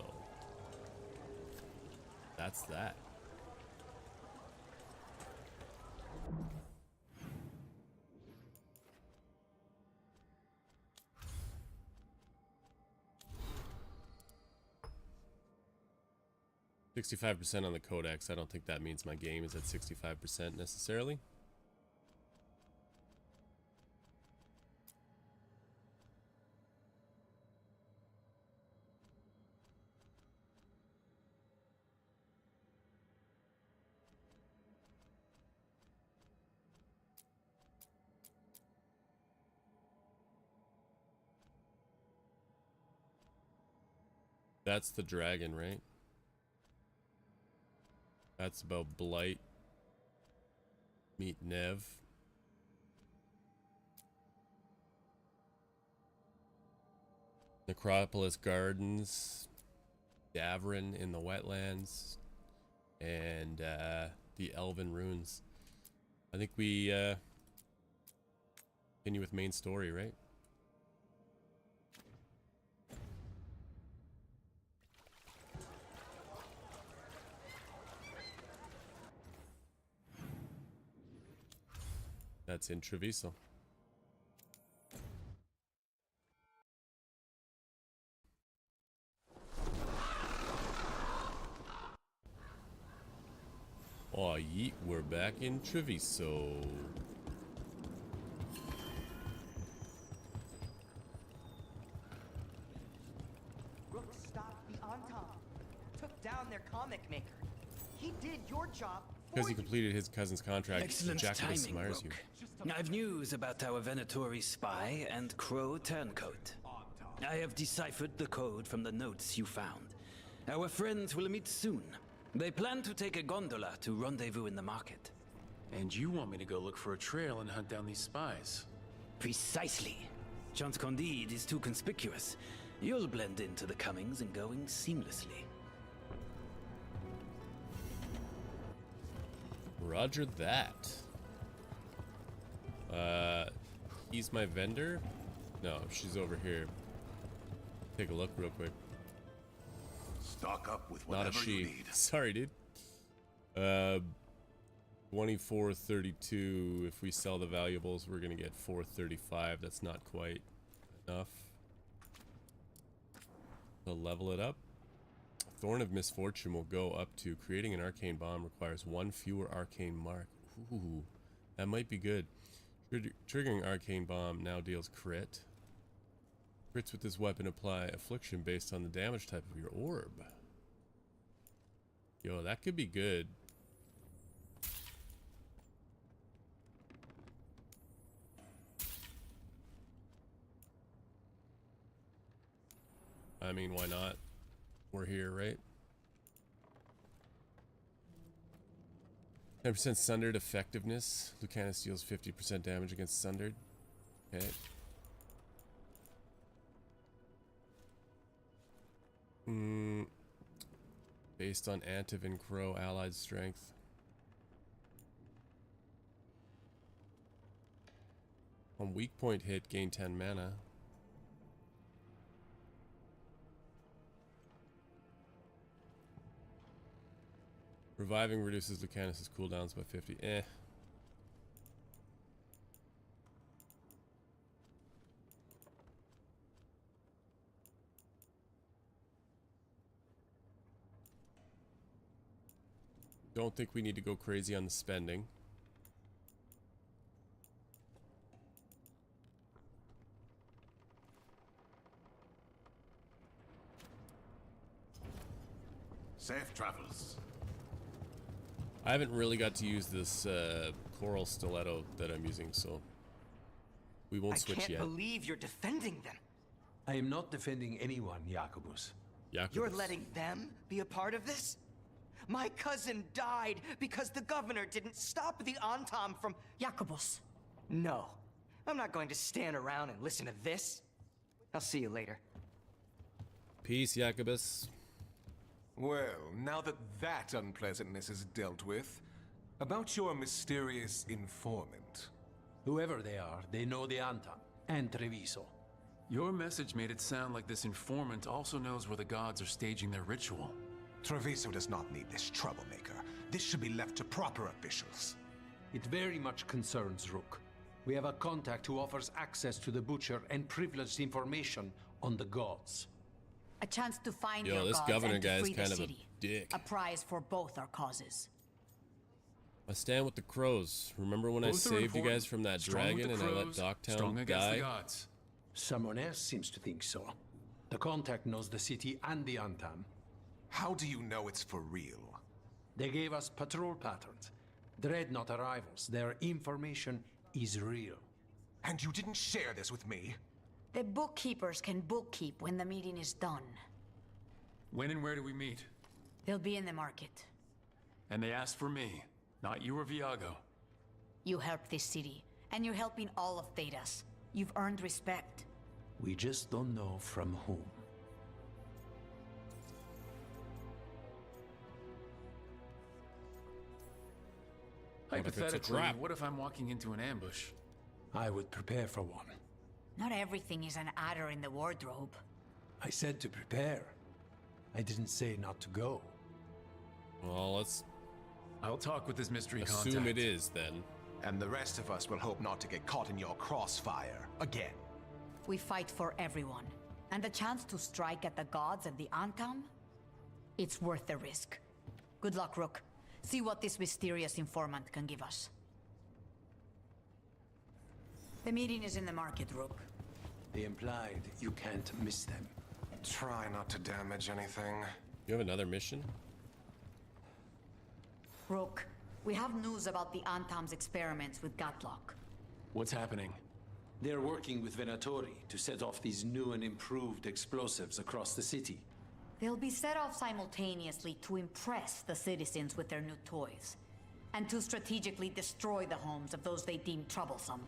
that's that. $65% on the codex. I don't think that means my game is at 65% necessarily. That's the dragon, right? That's about Blight. Meet Nev. Necropolis Gardens. Davrin in the wetlands. And the Elven Ruins. I think we continue with main story, right? That's in Treviso. Oh, yeet, we're back in Treviso. Rook stopped the Anton. Took down their comic maker. He did your job. Because he completed his cousin's contract, Excellent Jacobus timing, admires you. Rook. I've news about our Venatori spy and Crow turncoat. I have deciphered the code from the notes you found. Our friends will meet soon. They plan to take a gondola to rendezvous in the market. And you want me to go look for a trail and hunt down these spies? Precisely. Chance Candide is too conspicuous. You'll blend into the comings and goings seamlessly. Roger that. He's my vendor? No, she's over here. Take a look real quick. Stock up with Not a whatever she. you need. Sorry, dude. 2432. If we sell the valuables, we're gonna get 435. That's not quite enough to level it up. Thorn of Misfortune will go up to creating an arcane bomb requires one fewer arcane mark. Ooh, that might be good. Triggering arcane bomb now deals crit. Crits with this weapon apply affliction based on the damage type of your orb. Yo, that could be good. I mean, why not? We're here, right? 10% Sundered effectiveness. Lucanus deals 50% damage against Sundered. Okay. Based on Antiv and Crow allied strength. On weak point hit, gain 10 mana. Reviving reduces Lucanus' cooldowns by 50. Eh. Don't think we need to go crazy on the spending. Safe travels. I haven't really got to use this coral stiletto that I'm using, so we won't switch yet. I can't believe you're defending them. I am not defending anyone, Jacobus. You're letting them be a part of this? My cousin died because the governor didn't stop the Antam from... Jacobus. No. I'm not going to stand around and listen to this. I'll see you later. Peace, Jacobus. Well, now that that unpleasantness is dealt with, about your mysterious informant. Whoever they are, they know the Antam and Treviso. Your message made it sound like this informant also knows where the gods are staging their ritual. Treviso does not need this troublemaker. This should be left to proper officials. It very much concerns Rook. We have a contact who offers access to the Butcher and privileged information on the gods. A chance to find Yo, your this gods governor and to guy is free kind the of a city. dick. A prize for both our causes. I stand with the crows. Remember when I saved you guys from that dragon and I let Docktown die? Someone else seems to think so. The contact knows the city and the Antam. How do you know it's for real? They gave us patrol patterns. Dreadnought arrivals. Their information is real. And you didn't share this with me? The bookkeepers can bookkeep when the meeting is done. When and where do we meet? They'll be in the market. And they asked for me, not you or Viago. You helped this city, and you're helping all of Thedas. You've earned respect. We just don't know from whom. Hypothetically, what if I'm walking into an ambush? I would prepare for one. Not everything is an adder in the wardrobe. I said to prepare. I didn't say not to go. Well, let's... I'll talk with this mystery contact. Assume it is, then. And the rest of us will hope not to get caught in your crossfire again. We fight for everyone. And the chance to strike at the gods and the Antam? It's worth the risk. Good luck, Rook. See what this mysterious informant can give us. The meeting is in the market, Rook. They implied you can't miss them. Try not to damage anything. You have another mission? Rook, we have news about the Antam's experiments with Gatlock. What's happening? They're working with Venatori to set off these new and improved explosives across the city. They'll be set off simultaneously to impress the citizens with their new toys, and to strategically destroy the homes of those they deem troublesome.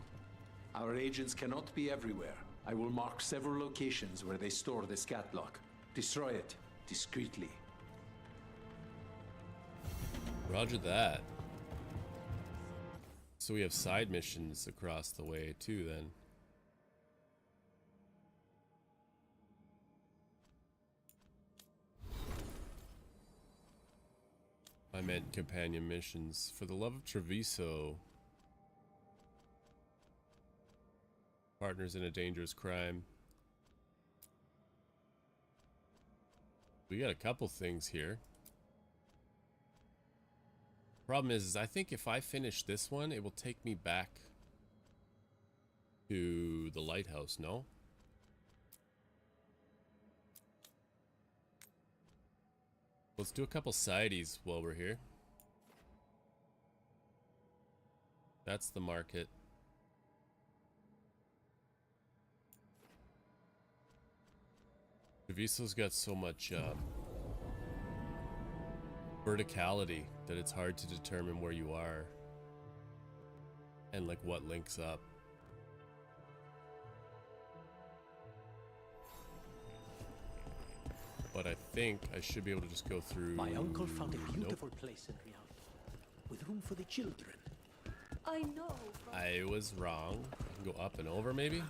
Our agents cannot be everywhere. I will mark several locations where they store the Scatlock. Destroy it discreetly. Roger that. So we have side missions across the way too, then. I meant companion missions. For the love of Treviso. Partners in a dangerous crime. We got a couple things here. Problem is I think if I finish this one, it will take me back to the lighthouse, no? Let's do a couple sideties while we're here. That's the market. Treviso's got so much verticality that it's hard to determine where you are and like what links up. But I think I should be able to just go through. My uncle found a beautiful place in Rialto, with room for the children. I know. I was wrong. I can go up and over maybe?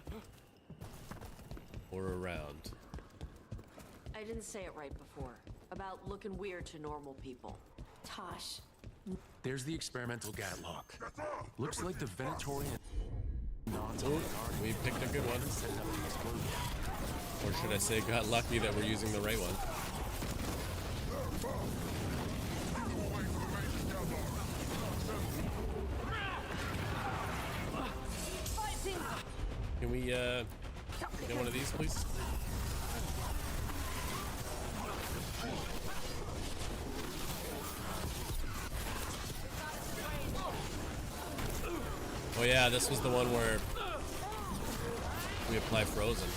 Or around. I didn't say it right before. About looking weird to normal people. Tosh. There's the experimental Gatlock. Looks like the Venatorian nods on Oh, the guard. we picked a good one. Set it up to explode. Or should I say got lucky that we're using the right one. Can we get one of these, please? Oh yeah, this was the one where we apply frozen.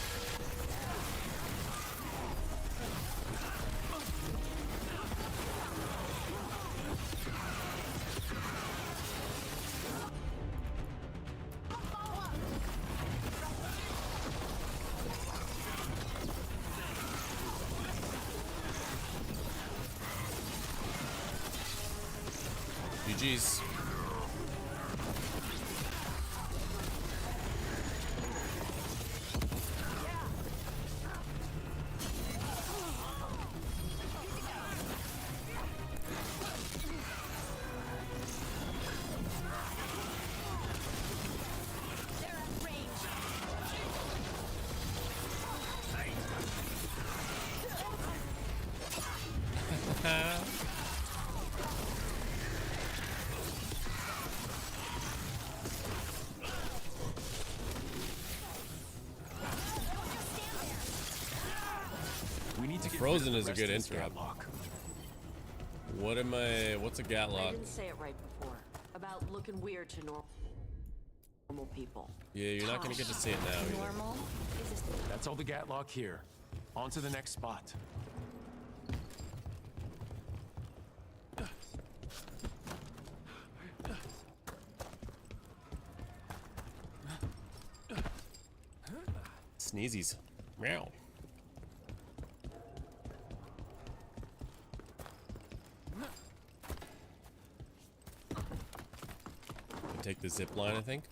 GG's. Frozen is a good interrupt. What am I? What's a I Gatlock? didn't say it right before. About looking weird to normal people. Yeah, you're not gonna get to say it now either. Normal? That's all the Gatlock here. On to the next spot. Sneezies. Meow. Take the zip line, I think.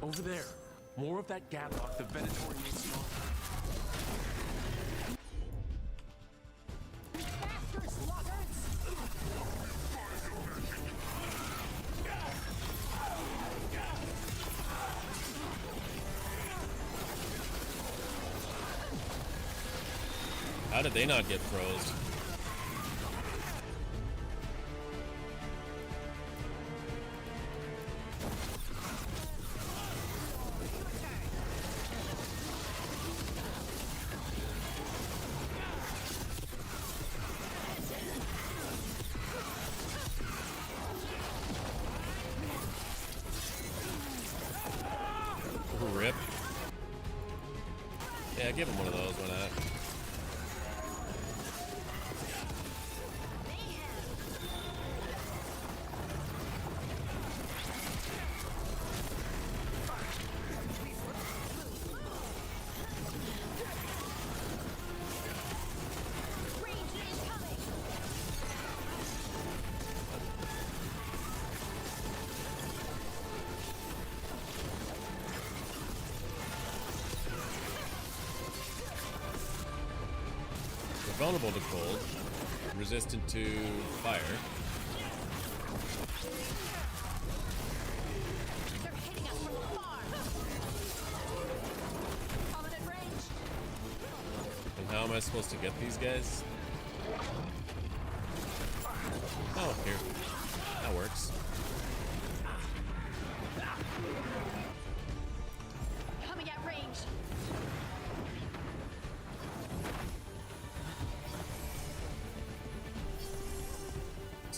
Over there. More of that Gatlock the Venatorian makes strong. How did they not get froze? Rip. Yeah, give him one of those, why not? Vulnerable to cold, resistant to fire. They're hitting us from afar. Coming at range. And how am I supposed to get these guys? Oh, here. That works. Coming at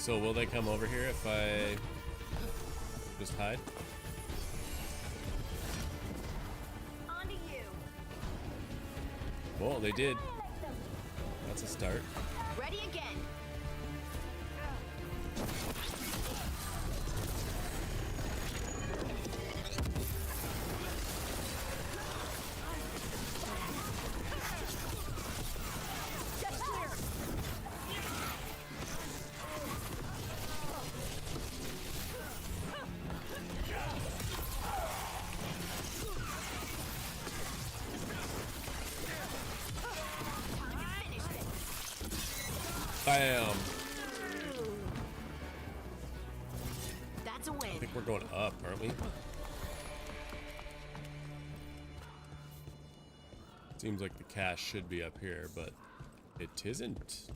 So will they come over here if I just hide? Onto you. Well, they did. That's a start. Ready again. Bam! That's a win. I think we're going up, aren't we? Seems like the cache should be up here, but it isn't.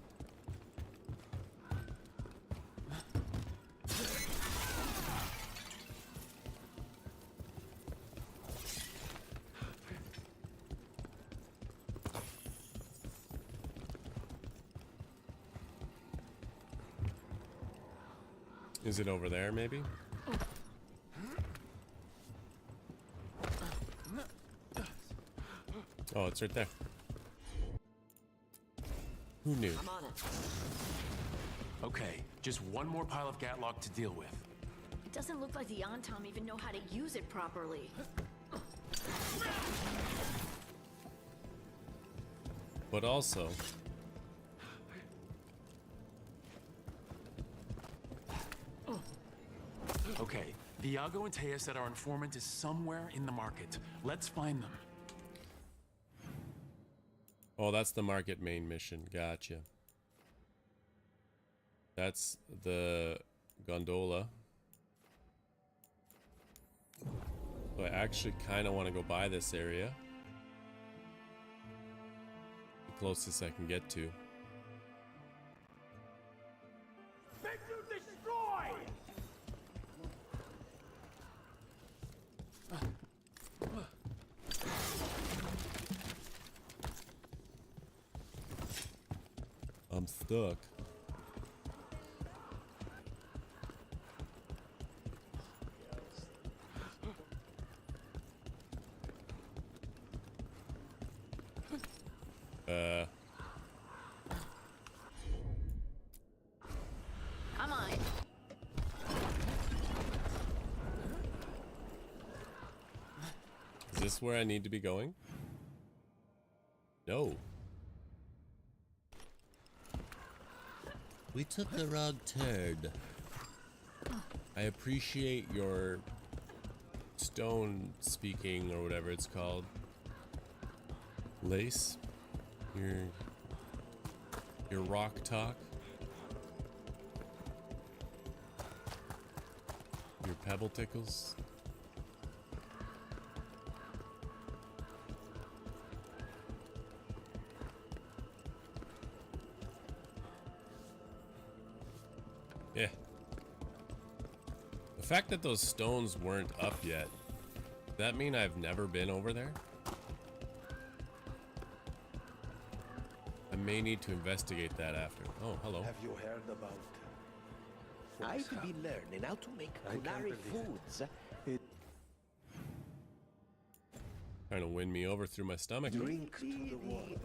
Is it over there, maybe? Oh, it's right there. Who knew? I'm on it. Okay, just one more pile of Gatlock to deal with. It doesn't look like the Antom even know how to use it properly. But also, Okay, Viago and Taya said our informant is somewhere in the market. Let's find them. oh, that's the market main mission. Gotcha. That's the gondola. So I actually kind of want to go by this area. The closest I can get to. I'm stuck. I'm on it. Is this where I need to be going? No. We took the wrong turn. I appreciate your stone speaking or whatever it's called. Lace. Your rock talk. Your pebble tickles. Yeah. The fact that those stones weren't up yet, does that mean I've never been over there? I may need to investigate that after. Oh, hello. Have you heard about? I could be learning how to make I can't culinary believe foods. Trying to win me over through my stomach. Drink to the water.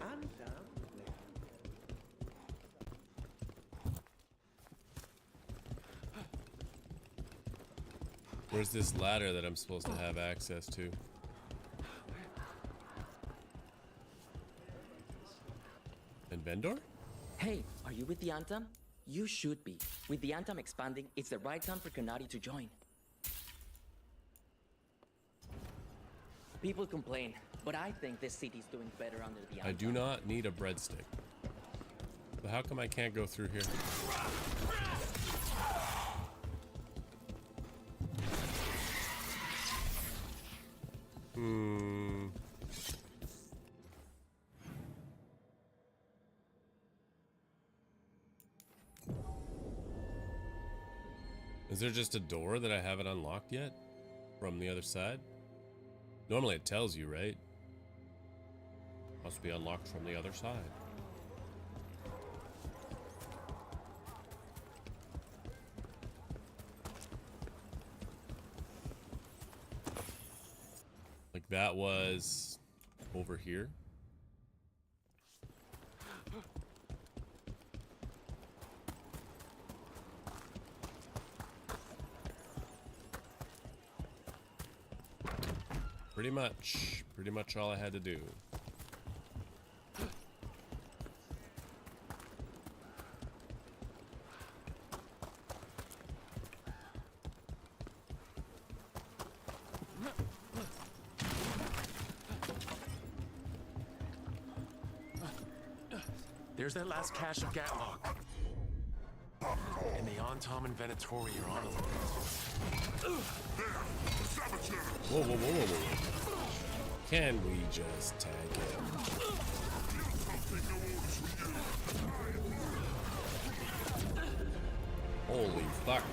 Where's this ladder that I'm supposed to have access to? And Vendor? Hey, are you with the Antam? You should be. With the Antam expanding, it's the right time for Gennady to join. People complain, but I think this city's doing better under the Antam. I do not need a breadstick. But how come I can't go through here? Is there just a door that I haven't unlocked yet? From the other side? Normally it tells you, right? Must be unlocked from the other side. Like that was over here. Pretty much all I had to do. There's that last cache of Gatlock. And the Antom and Venatori are on the Whoa, whoa, whoa, whoa, whoa. Can we just tag him? Holy fuck.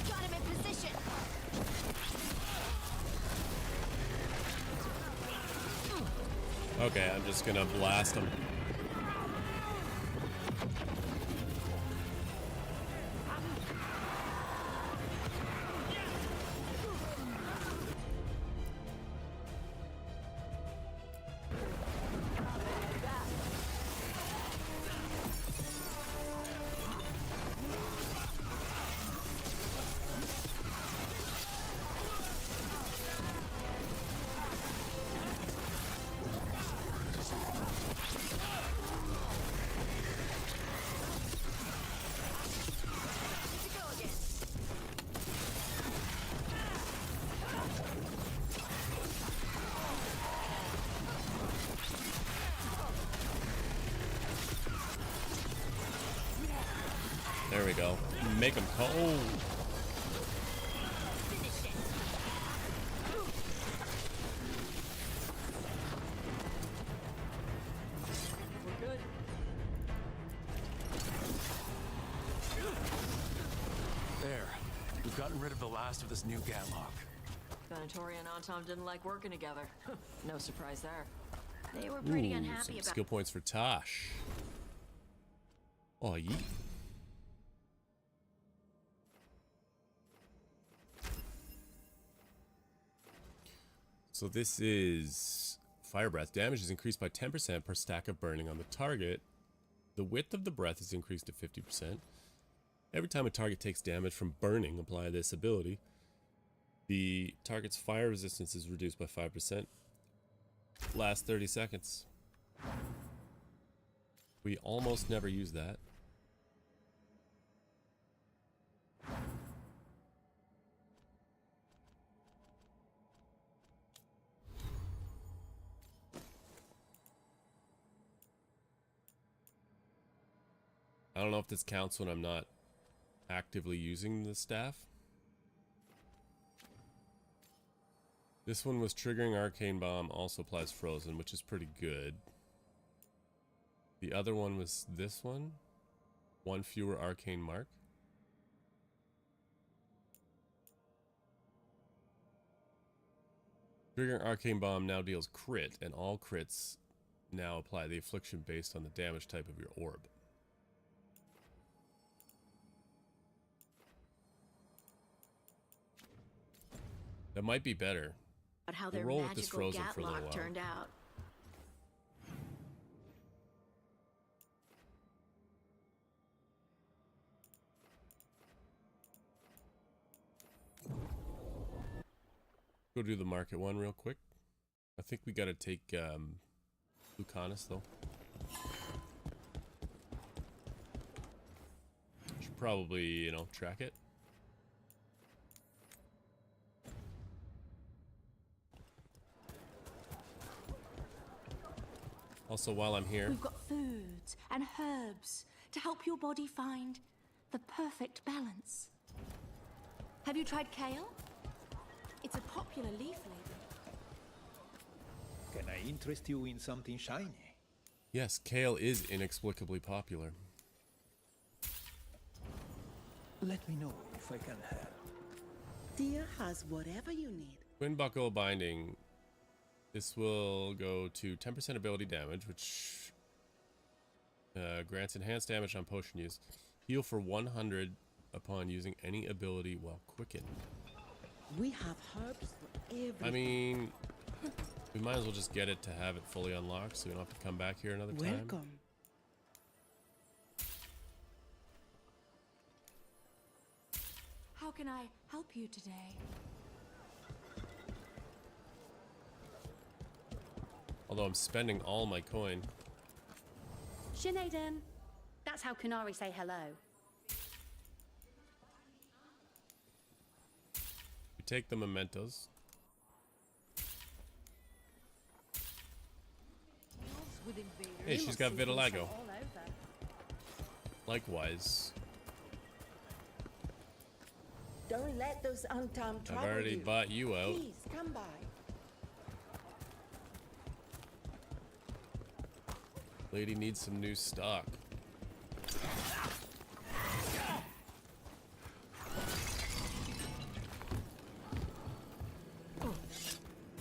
Got him in position. Okay, I'm just gonna blast him. There we go. Make him cold. We're good. There. We've gotten rid of the last of this new Gatlock. Venatori and Antom didn't like working together. No surprise there. They were pretty Ooh, unhappy some about skill points for Tosh. Oh, yeah. So this is Fire Breath. Damage is increased by 10% per stack of burning on the target. The width of the breath is increased to 50%. Every time a target takes damage from burning, apply this ability. The target's fire resistance is reduced by 5%. Last 30 seconds. We almost never use that. I don't know if this counts when I'm not actively using the staff. This one was triggering Arcane Bomb, also applies Frozen, which is pretty good. The other one was this one. One fewer Arcane Mark. Triggering Arcane Bomb now deals crit, and all crits now apply the affliction based on the damage type of your orb. That might be better. how We'll their roll with this magical Frozen for a little Gatlock while. turned out. Go do the market one real quick. I think we gotta take Lucanus though. Should probably, you know, track it. Also, while I'm here, We've got foods and herbs to help your body find the perfect balance. Have you tried kale? It's a popular leaf label. Can I interest you in something shiny? yes, kale is inexplicably popular. Let me know if I can help. Dear has whatever you need. Twin buckle binding. This will go to 10% ability damage, which grants enhanced damage on potion use. Heal for 100 upon using any ability while quickened. We have herbs for everything. I mean, we might as well just get it to have it fully unlocked so we don't have to come back here another time. Welcome. How can I help you today? Although I'm spending all my coin. Sinead, that's how Kunari say hello. We take the mementos. Hey, she's got vitiligo. Likewise. Don't let those untimed trouble I've already you. bought you out. Please, come by. Lady needs some new stock.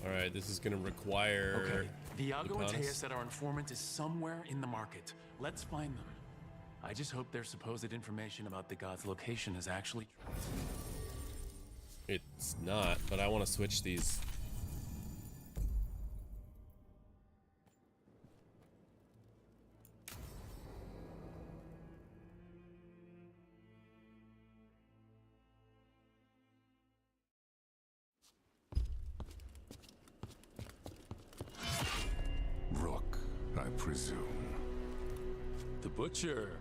Alright, this is gonna require... Okay, Viago and Lucanus. Taya said our informant is somewhere in the market. Let's find them. I just hope their supposed information about the god's location is actually true. It's not, but I want to switch these. Rook, I presume. The butcher.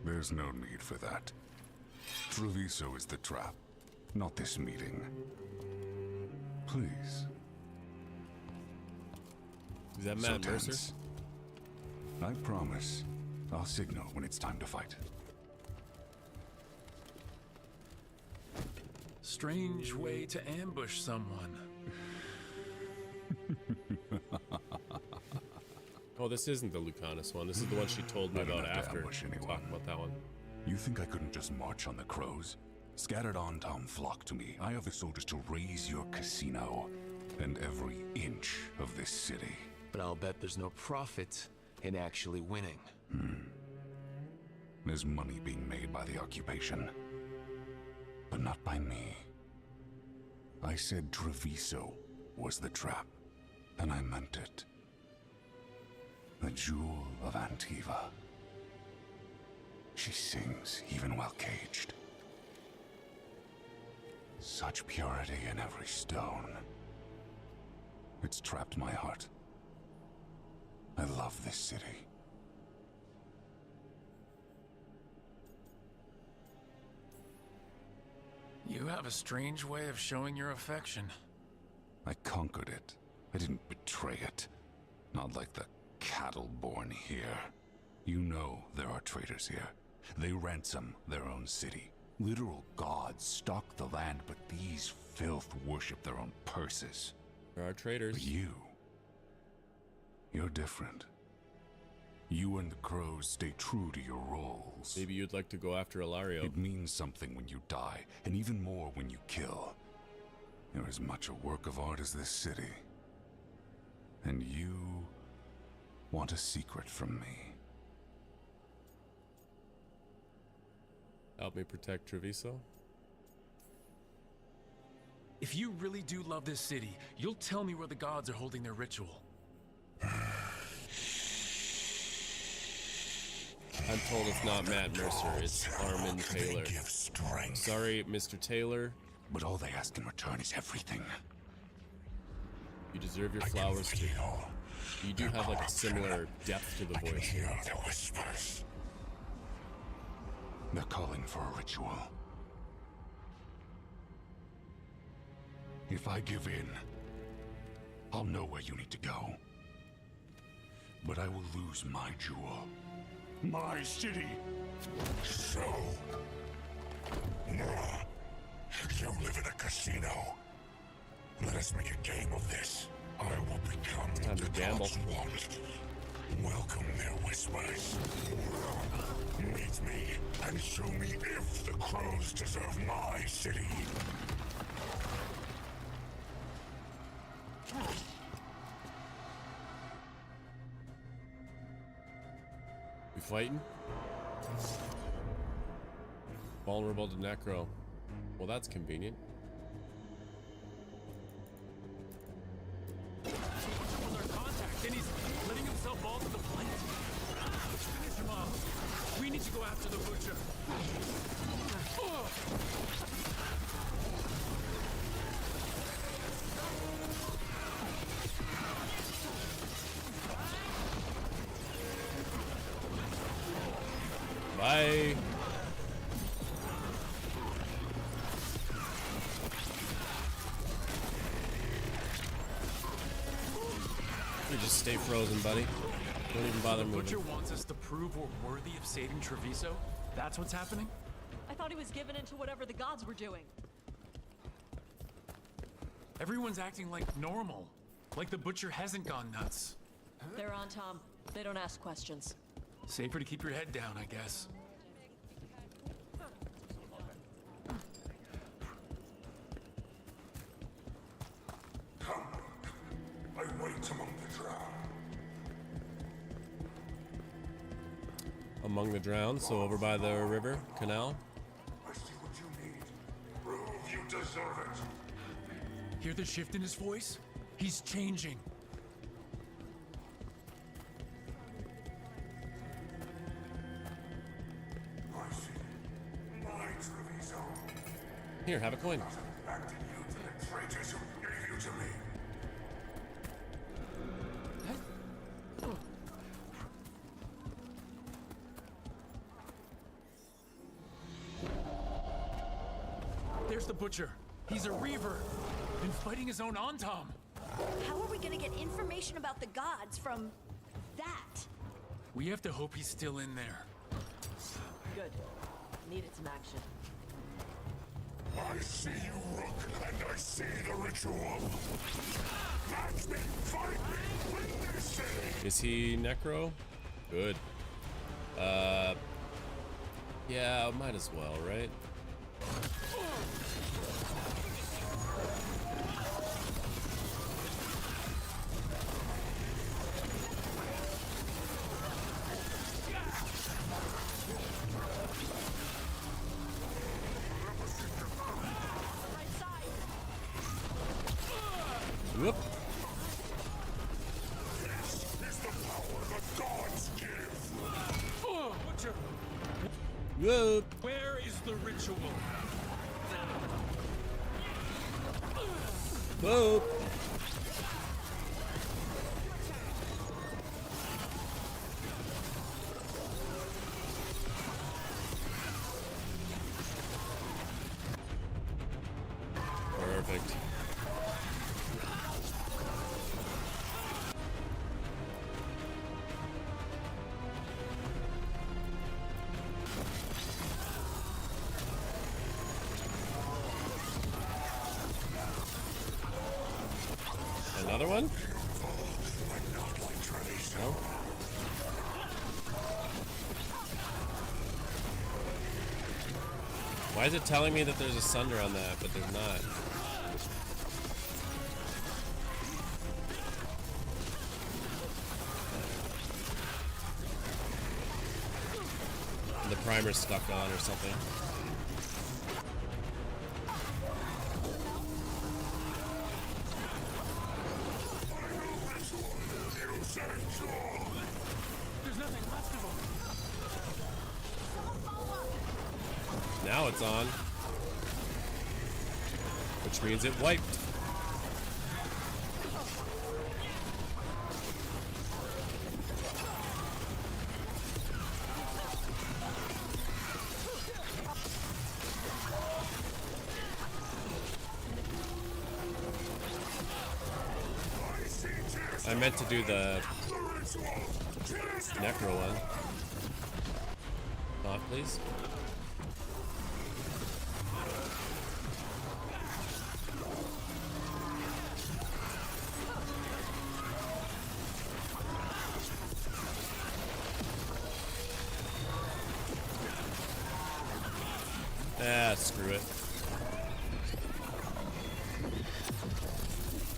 There's no need for that. Treviso is the trap, not this meeting. Please. Is that Matt So Mercer? tense. I promise. I'll signal when it's time to fight. Strange way to ambush someone. Oh, this isn't the Lucanus one. This is the one she told me I don't about have to after. ambush anyone. Talk about that one. You think I couldn't just march on the crows? Scattered on Tom flock to me. I have the soldiers to raise your casino and every inch of this city. But I'll bet there's no profit in actually winning. There's money being made by the occupation, but not by me. I said Treviso was the trap, and I meant it. The jewel of Antiva. She sings even while caged. Such purity in every stone. It's trapped my heart. I love this city. You have a strange way of showing your affection. I conquered it. I didn't betray it. Not like the cattle born here. You know there are traitors here. They ransom their own city. Literal gods stalk the land, but these filth worship their own purses. There are traitors. But you're different. You and the crows stay true to your roles. Maybe you'd like to go after Ilario. It means something when you die, and even more when you kill. You're as much a work of art as this city. And you want a secret from me. Help me protect Treviso? If you really do love this city, you'll tell me where the gods are holding their ritual. I'm told it's not Matt Mercer, it's Armin Taylor. Sorry, Mr. Taylor. But all they ask in return is everything. You deserve your flowers too. You do have like a similar depth to the voice. Hear the whispers. They're calling for a ritual. If I give in, I'll know where you need to go. But I will lose my jewel. My city! So, Nora, you live in a casino. Let us make a game of this. I will become Time to gamble. God's one. Welcome their whispers. Meet me And show me if the crows deserve my city. We fighting? Vulnerable to Necro. Well, that's convenient. With our contact, and he's letting himself fall to the plate. Let's finish him off. We need to go after the butcher. Bye. You just stay frozen, buddy. Don't even bother moving. The butcher wants us to prove we're worthy of saving Treviso? That's what's happening? I thought he was giving in to whatever the gods were doing. Everyone's acting like normal. Like the butcher hasn't gone nuts. They're on, Tom. They don't ask questions. Safer to keep your head down, I guess. Come, I wait among the drowned. Among the drowned, so over by the river, canal. I see what you need. Prove you deserve it. Hear the shift in his voice? He's changing. I see. My Treviso. Here, have a coin. Acted you to the traitors who gave you to me. There's the butcher. He's a reaver. Been fighting his own Antom. How are we gonna get information about the gods from that? We have to hope he's still in there. Good. Needed some action. I see you, Rook, and I see the ritual. Catch me, find me, win this city. Is he Necro? Good. Yeah, might as well, right? Whoop. This is the power the gods give. Oh, butcher. Whoop. Where is the ritual? Whoop. Perfect. Another one? No? Why is it telling me that there's a sunder on that, but there's not? The primer's stuck on or something. There's nothing left of him. Now it's on. Which means it wiped. I meant to do the Necro one. Off, please. Ah, screw it.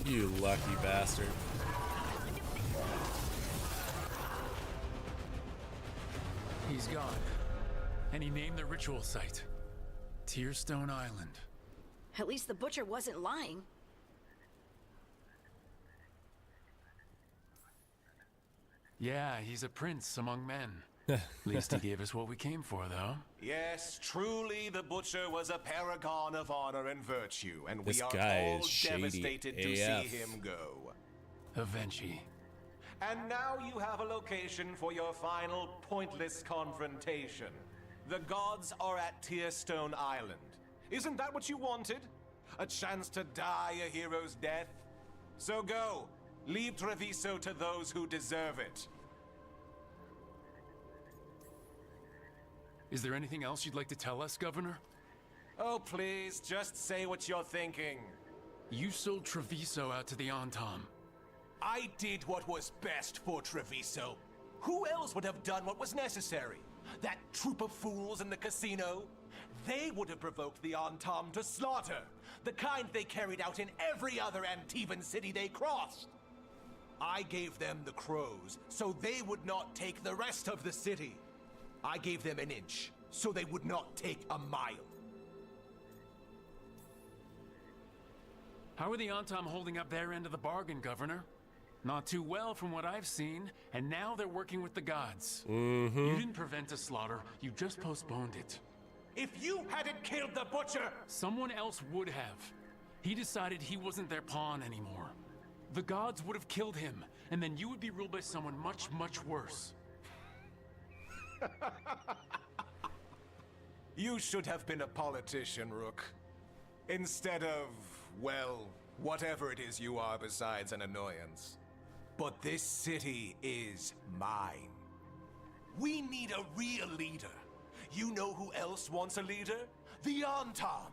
You lucky bastard. He's gone. And he named the ritual site Tearstone Island. At least the butcher wasn't lying. Yeah, he's a prince among men. At least he gave us what we came for, though. Yes, truly the Butcher was a paragon of honor and virtue, and This we are guy all is shady devastated to AF. see him go. Avenchi. And now you have a location for your final pointless confrontation. The gods are at Tearstone Island. Isn't that what you wanted? A chance to die a hero's death? So go. Leave Treviso to those who deserve it. Is there anything else you'd like to tell us, Governor? Oh, please, just say what you're thinking. You sold Treviso out to the Antam. I did what was best for Treviso. Who else would have done what was necessary? That troop of fools in the casino? They would have provoked the Antam to slaughter, the kind they carried out in every other Antivan city they crossed. I gave them the crows, so they would not take the rest of the city. I gave them an inch, so they would not take a mile. How are the Antam holding up their end of the bargain, Governor? Not too well from what I've seen, and now they're working with the gods. You didn't prevent a slaughter, you just postponed it. If you hadn't killed the Butcher! Someone else would have. He decided he wasn't their pawn anymore. The gods would have killed him, and then you would be ruled by someone much, much worse. You should have been a politician, Rook. Instead of, well, whatever it is you are besides an annoyance. But this city is mine. We need a real leader. You know who else wants a leader? The Antam.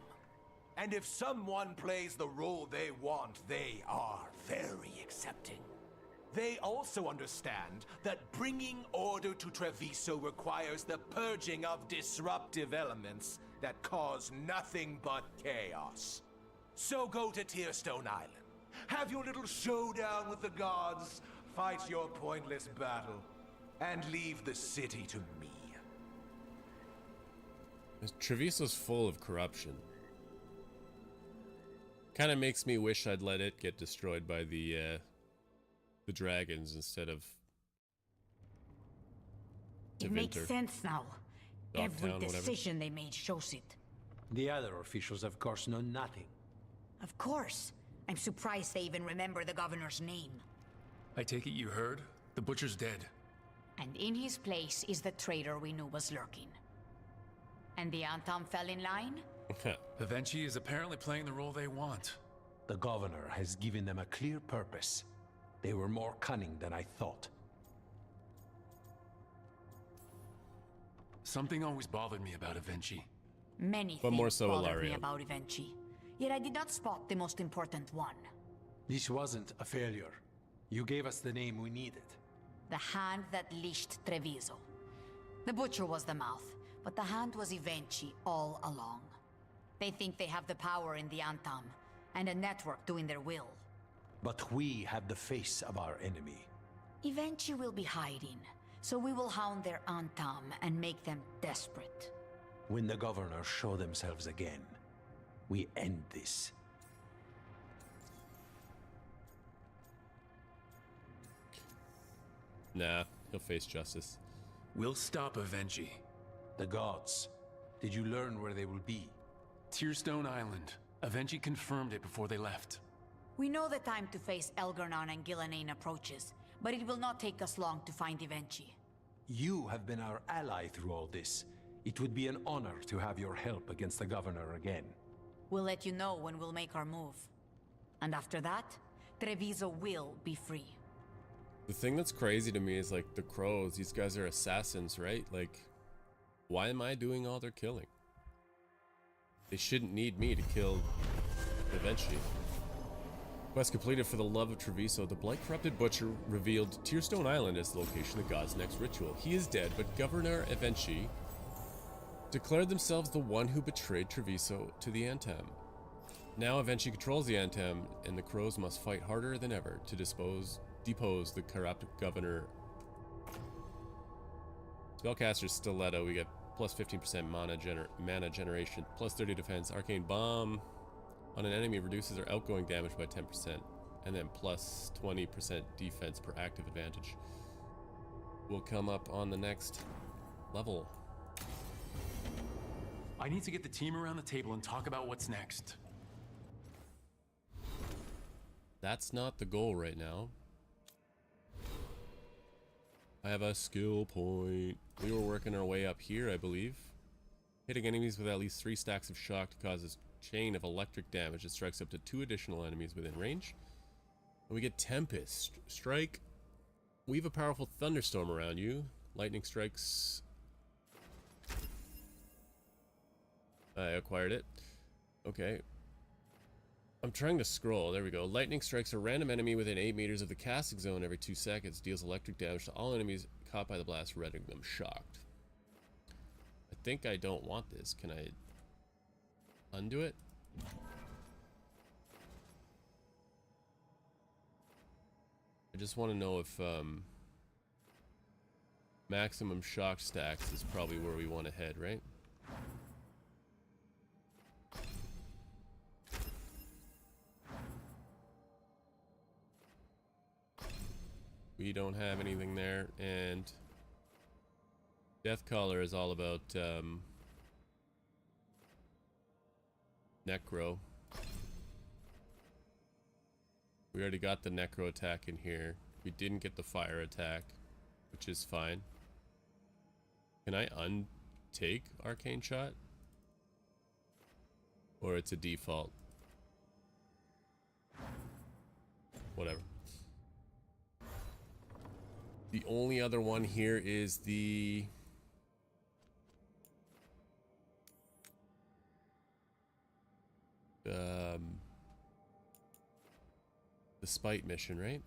And if someone plays the role they want, they are very accepting. They also understand that bringing order to Treviso requires the purging of disruptive elements that cause nothing but chaos. So go to Tearstone Island. Have your little showdown with the gods, fight your pointless battle, and leave the city to me. Treviso's full of corruption. Kind of makes me wish I'd let it get destroyed by the dragons instead of It makes sense now. Every Dogtown, whatever. decision they made shows it. The other officials, of course, know nothing. Of course. I'm surprised they even remember the governor's name. I take it you heard? The Butcher's dead. And in his place is the traitor we knew was lurking. And the Antam fell in line? Avenchi is apparently playing the role they want. The governor has given them a clear purpose. They were more cunning than I thought. Something always bothered me about Avenchi. Many But things more so bothered me Ilario. about Avenchi. Yet I did not spot the most important one. This wasn't a failure. You gave us the name we needed. The hand that leashed Treviso. The Butcher was the mouth, but the hand was Avenchi all along. They think they have the power in the Antam, and a network doing their will. But we have the face of our enemy. Avenchi will be hiding, so we will hound their Antam and make them desperate. When the governors show themselves again, we end this. Nah, he'll face justice. We'll stop Avenchi. The gods. Did you learn where they will be? Tearstone Island. Avenchi confirmed it before they left. We know the time to face Elgarnon and Gillenane approaches, but it will not take us long to find Avenchi. You have been our ally through all this. It would be an honor to have your help against the governor again. We'll let you know when we'll make our move. And after that, Treviso will be free. The thing that's crazy to me is like the crows. These guys are assassins, right? Like, why am I doing all their killing? They shouldn't need me to kill Avenchi. Quest completed for the love of Treviso. The blight-corrupted Butcher revealed Tearstone Island as the location of God's next ritual. He is dead, but Governor Avenchi declared themselves the one who betrayed Treviso to the Antam. Now Avenchi controls the Antam, and the Crows must fight harder than ever to depose the corrupt governor. Spellcaster Stiletto, we get plus 15% mana generation, plus 30 defense. Arcane Bomb on an enemy reduces their outgoing damage by 10%, and then plus 20% defense per active advantage. Will come up on the next level. I need to get the team around the table and talk about what's next. That's not the goal right now. I have a skill point. We were working our way up here, I believe. Hitting enemies with at least 3 stacks of shock to cause a chain of electric damage that strikes up to 2 additional enemies within range. And we get Tempest. Strike. Weave a powerful thunderstorm around you. Lightning strikes. I acquired it. Okay. I'm trying to scroll. There we go. Lightning strikes a random enemy within 8 meters of the casting zone every 2 seconds. Deals electric damage to all enemies caught by the blast, rendering them shocked. I think I don't want this. Can I undo it? I just want to know if maximum shock stacks is probably where we want to head, right? We don't have anything there, and Death Caller is all about Necro. We already got the Necro attack in here. We didn't get the fire attack, which is fine. Can I untake Arcane Shot? Or it's a default? Whatever. The only other one here is the spite mission, right?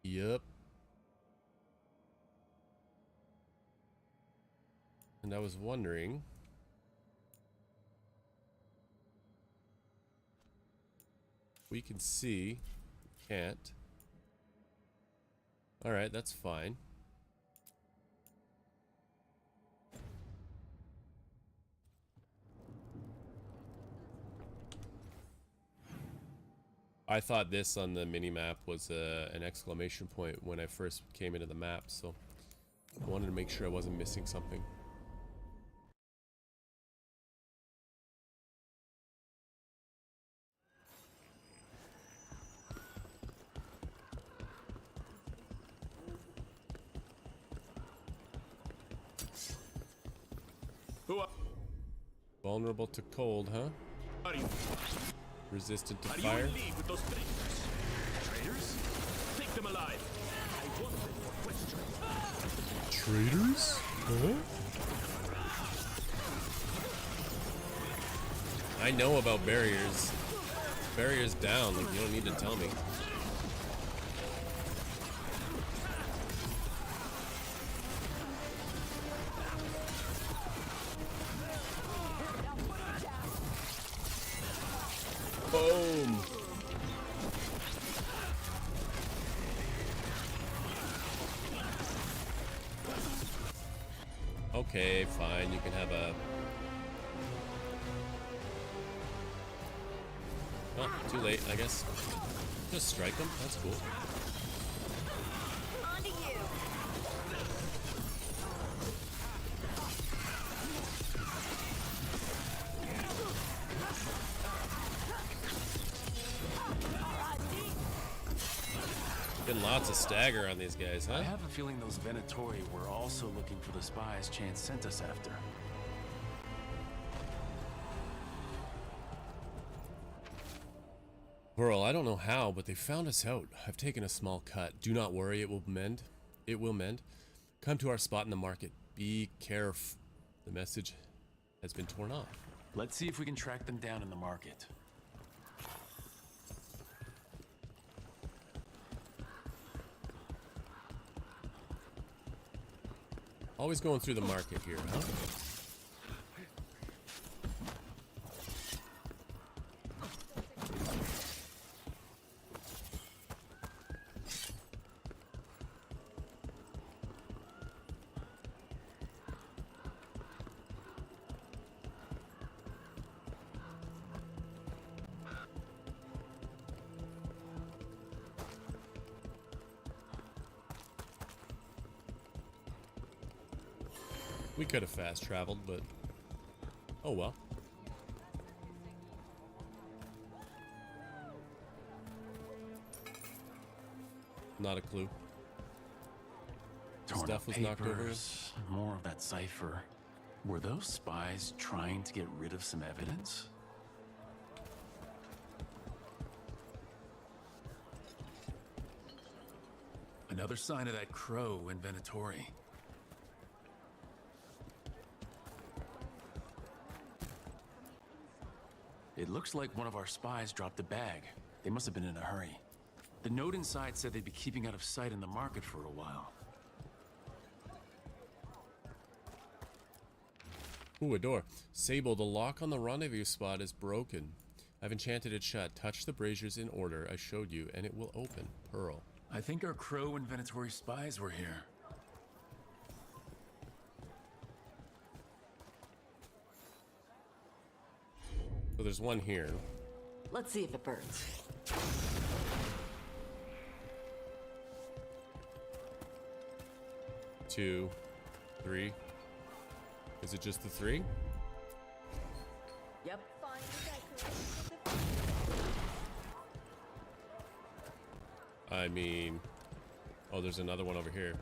Yep. And I was wondering, we can see. Can't. Alright, that's fine. I thought this on the mini-map was an exclamation point when I first came into the map, so I wanted to make sure I wasn't missing something. Vulnerable to cold, huh? Are you? Resistant to Are fire? you in league with those traitors? Traitors? Take them alive. I want them for questions. Traitors? Huh? I know about barriers. Barriers down, like you don't need to tell me. Boom. Okay, fine. You can have a... Oh, too late, I guess. Just strike them. That's cool. Getting lots of stagger on these guys, huh? I have a feeling those Venatori were also looking for the spies Chance sent us after. Pearl, I don't know how, but they found us out. I've taken a small cut. Do not worry, it will mend. It will mend. Come to our spot in the market. Be careful. The message has been torn off. Let's see if we can track them down in the market. Always going through the market here, huh? We could have fast traveled, but oh well. Not a clue. Torn Stuff up was knocked over. papers, more of that cipher. Were those spies trying to get rid of some evidence? Another sign of that crow in Venatori. It looks like one of our spies dropped the bag. They must have been in a hurry. The note inside said they'd be keeping out of sight in the market for a while. Ooh, a door. Sable, the lock on the rendezvous spot is broken. I've enchanted it shut. Touch the braziers in order I showed you, and it will open. Pearl. I think our crow and Venatori spies were here. So there's one here. Let's see if it burns. 2, 3. Is it just the 3? Yep. I mean, oh, there's another one over here.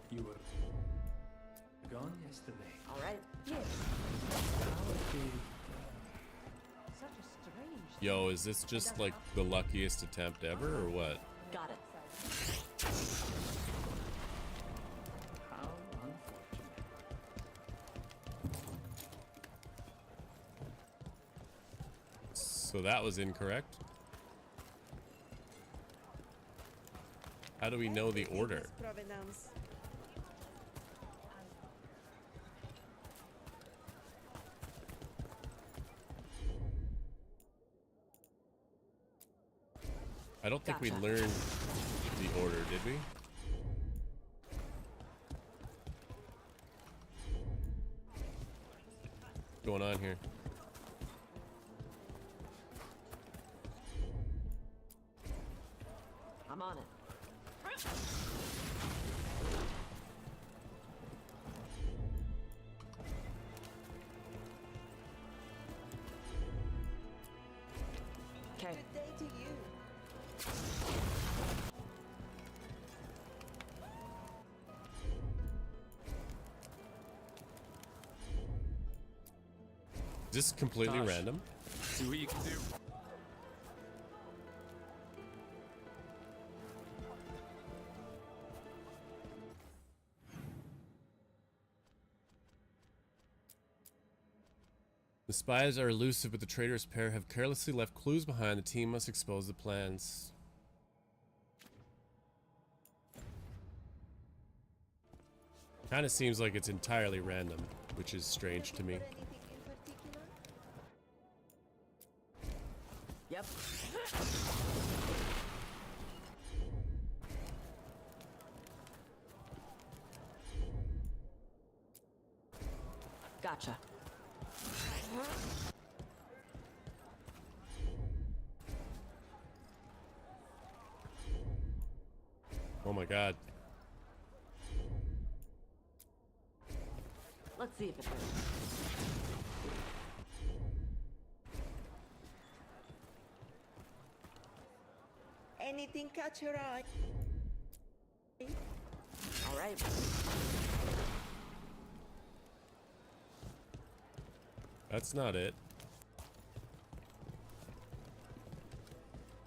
You were gone yesterday. All right. Yes. Yo, is this just like the luckiest attempt ever, or what? Got it. How unfortunate. So that was incorrect. How do we know the order? Provenance. I don't think we Gotcha. learned the order, did we? What's going on here? I'm on it. Okay. Good day to you. Is this completely Tosh, random? See what you can do. The spies are elusive, but the traitorous pair have carelessly left clues behind. The team must expose the plans. Kind of seems like it's entirely random, which is strange to me. Yep. Gotcha. Oh my god. Let's see if it burns. Anything catch your eye? All right. That's not it.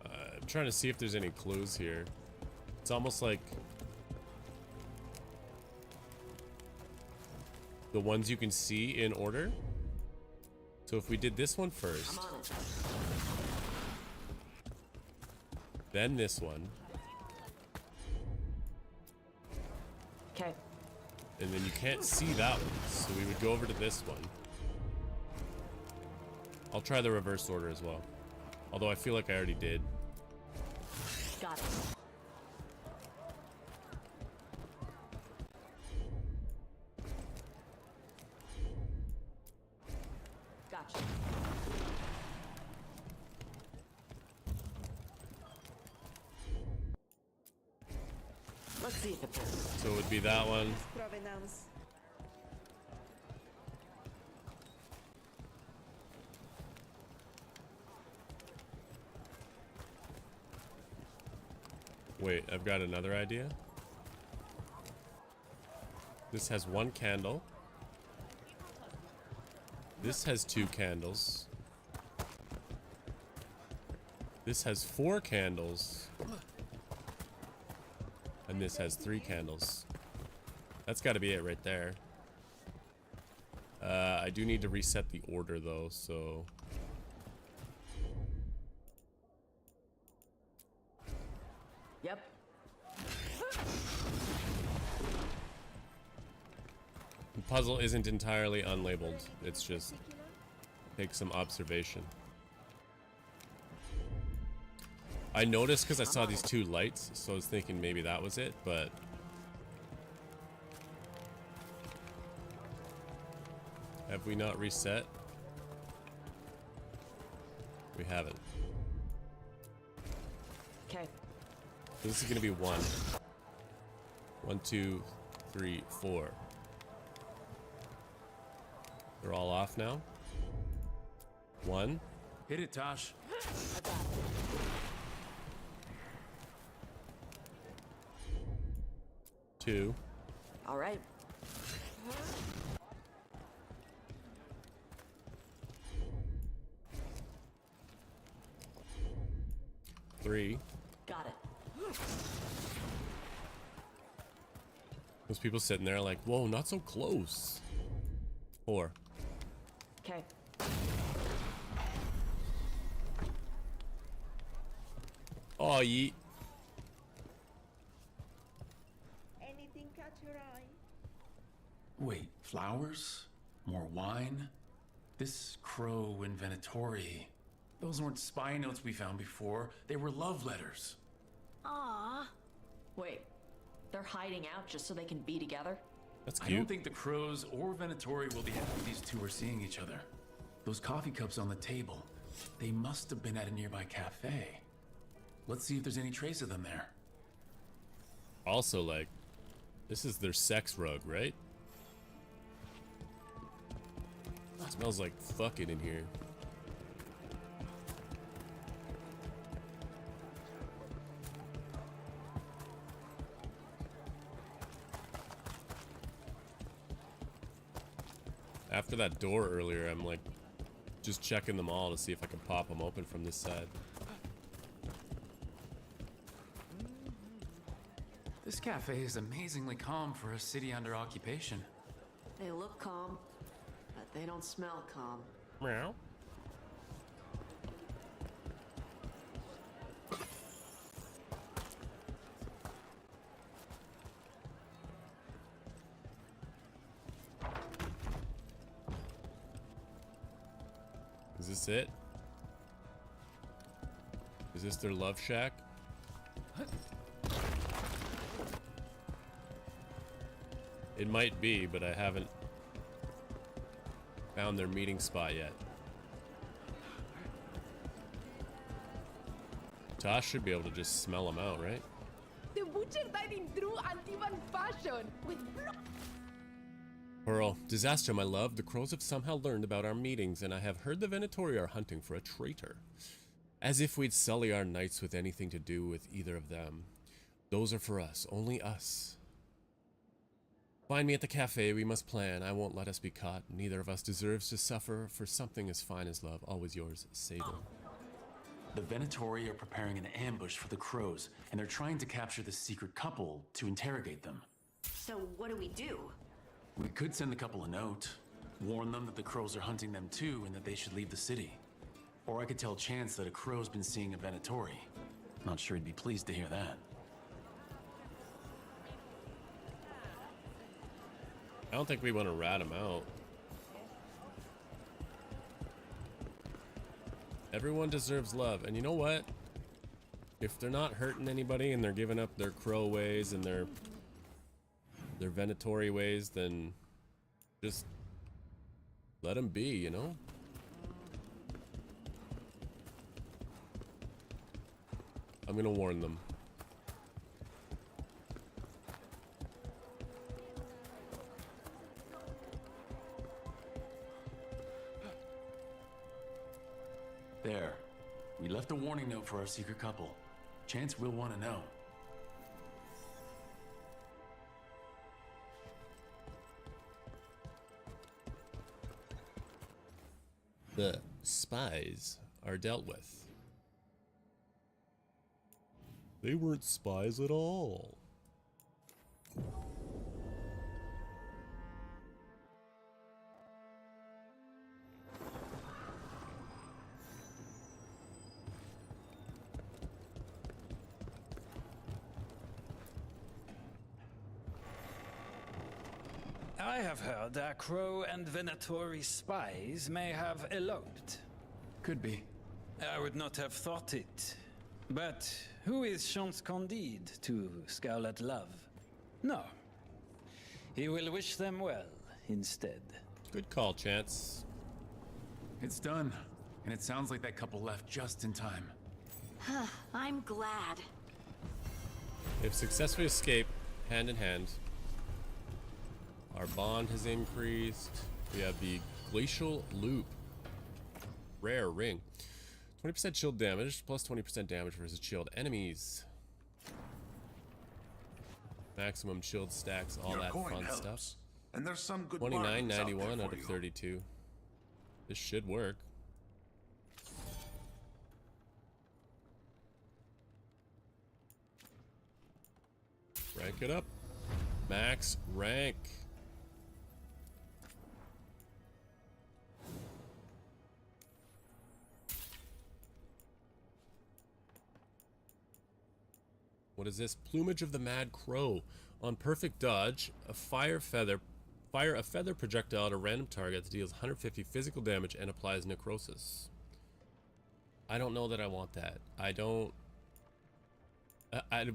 I'm trying to see if there's any clues here. It's almost like the ones you can see in order. So if we did this one first, I'm on it. then this one, Okay. and then you can't see that one. So we would go over to this one. I'll try the reverse order as well. Although I feel like I already did. Got it. Gotcha. Let's see if it works. So it would be that one. Provenance. Wait, I've got another idea. This has one candle. This has 2 candles. This has 4 candles. And this has 3 candles. That's got to be it right there. I do need to reset the order though, so... Yep. The puzzle isn't entirely unlabeled. It's just take some observation. I noticed because I saw these 2 lights, so I was thinking maybe that was it, but have we not reset? We haven't. Okay. So this is gonna be 1. 1, 2, 3, 4. They're all off now. 1. Hit it, Tosh. 2. All right. 3. Got it. Those people sitting there like, whoa, not so close. 4. Okay. Oh, yeet. Anything catch your eye? Wait, flowers? More wine? This crow and Venatori. Those weren't spy notes we found before. They were love letters. Ah. Wait, they're hiding out just so they can be together? That's I cute. don't think the crows or Venatori will be happy these 2 are seeing each other. Those coffee cups on the table, they must have been at a nearby cafe. Let's see if there's any trace of them there. Also, like, this is their sex rug, right? It smells like fucking in here. After that door earlier, I'm like just checking them all to see if I can pop them open from this side. This cafe is amazingly calm for a city under occupation. They look calm, but they don't smell calm. Meow. Is this it? Is this their love shack? It might be, but I haven't found their meeting spot yet. Tosh should be able to just smell them out, right? The butcher died in true Antivan fashion, with blood. Pearl, disaster, my love. The crows have somehow learned about our meetings, and I have heard the Venatori are hunting for a traitor. As if we'd sully our nights with anything to do with either of them. Those are for us, only us. Find me at the cafe, we must plan. I won't let us be caught. Neither of us deserves to suffer for something as fine as love. Always yours, Sable. The Venatori are preparing an ambush for the crows, and they're trying to capture the secret couple to interrogate them. So what do we do? We could send the couple a note, warn them that the crows are hunting them too and that they should leave the city. Or I could tell Chance that a crow's been seeing a Venatori. Not sure he'd be pleased to hear that. I don't think we want to rat them out. Everyone deserves love. And you know what? If they're not hurting anybody and they're giving up their crow ways and their Venatori ways, then just let them be, you know? I'm gonna warn them. There. We left a warning note for our secret couple. Chance will want to know. The spies are dealt with. They weren't spies at all. I have heard that Crow and Venatori spies may have eloped. Could be. I would not have thought it. But who is Chance Candide to scowl at love? No. He will wish them well instead. Good call, Chance. It's done. And it sounds like that couple left just in time. I'm glad. They've successfully escaped hand in hand. Our bond has increased. We have the Glacial Loop. Rare ring. 20% shield damage, plus 20% damage versus shield enemies. Maximum shield stacks, all that fun stuff. And there's some good 29.91 out of 32. This should work. Rank it up. Max rank. What is this? Plumage of the Mad Crow. On perfect dodge, fire a feather projectile at a random target that deals 150 physical damage and applies necrosis. I don't know that I want that. I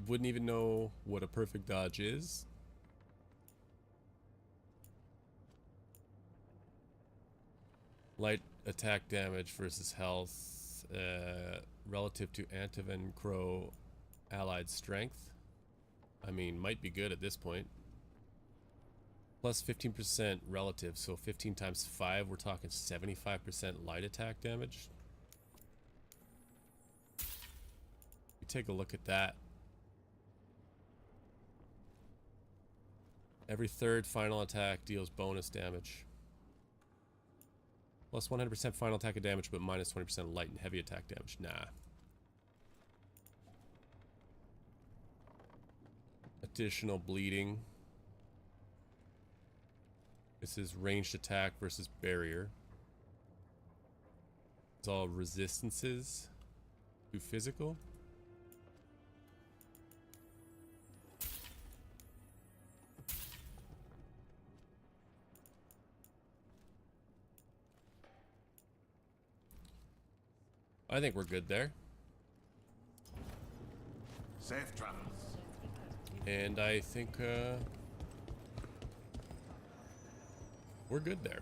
wouldn't even know what a perfect dodge is. Light attack damage versus health relative to Antivan Crow allied strength. I mean, might be good at this point. Plus 15% relative, so 15 times 5, we're talking 75% light attack damage. We take a look at that. Every third final attack deals bonus damage. Plus 100% final attack of damage, but minus 20% light and heavy attack damage. Nah. Additional bleeding. This is ranged attack versus barrier. It's all resistances to physical. I think we're good there. Safe travels. And I think we're good there.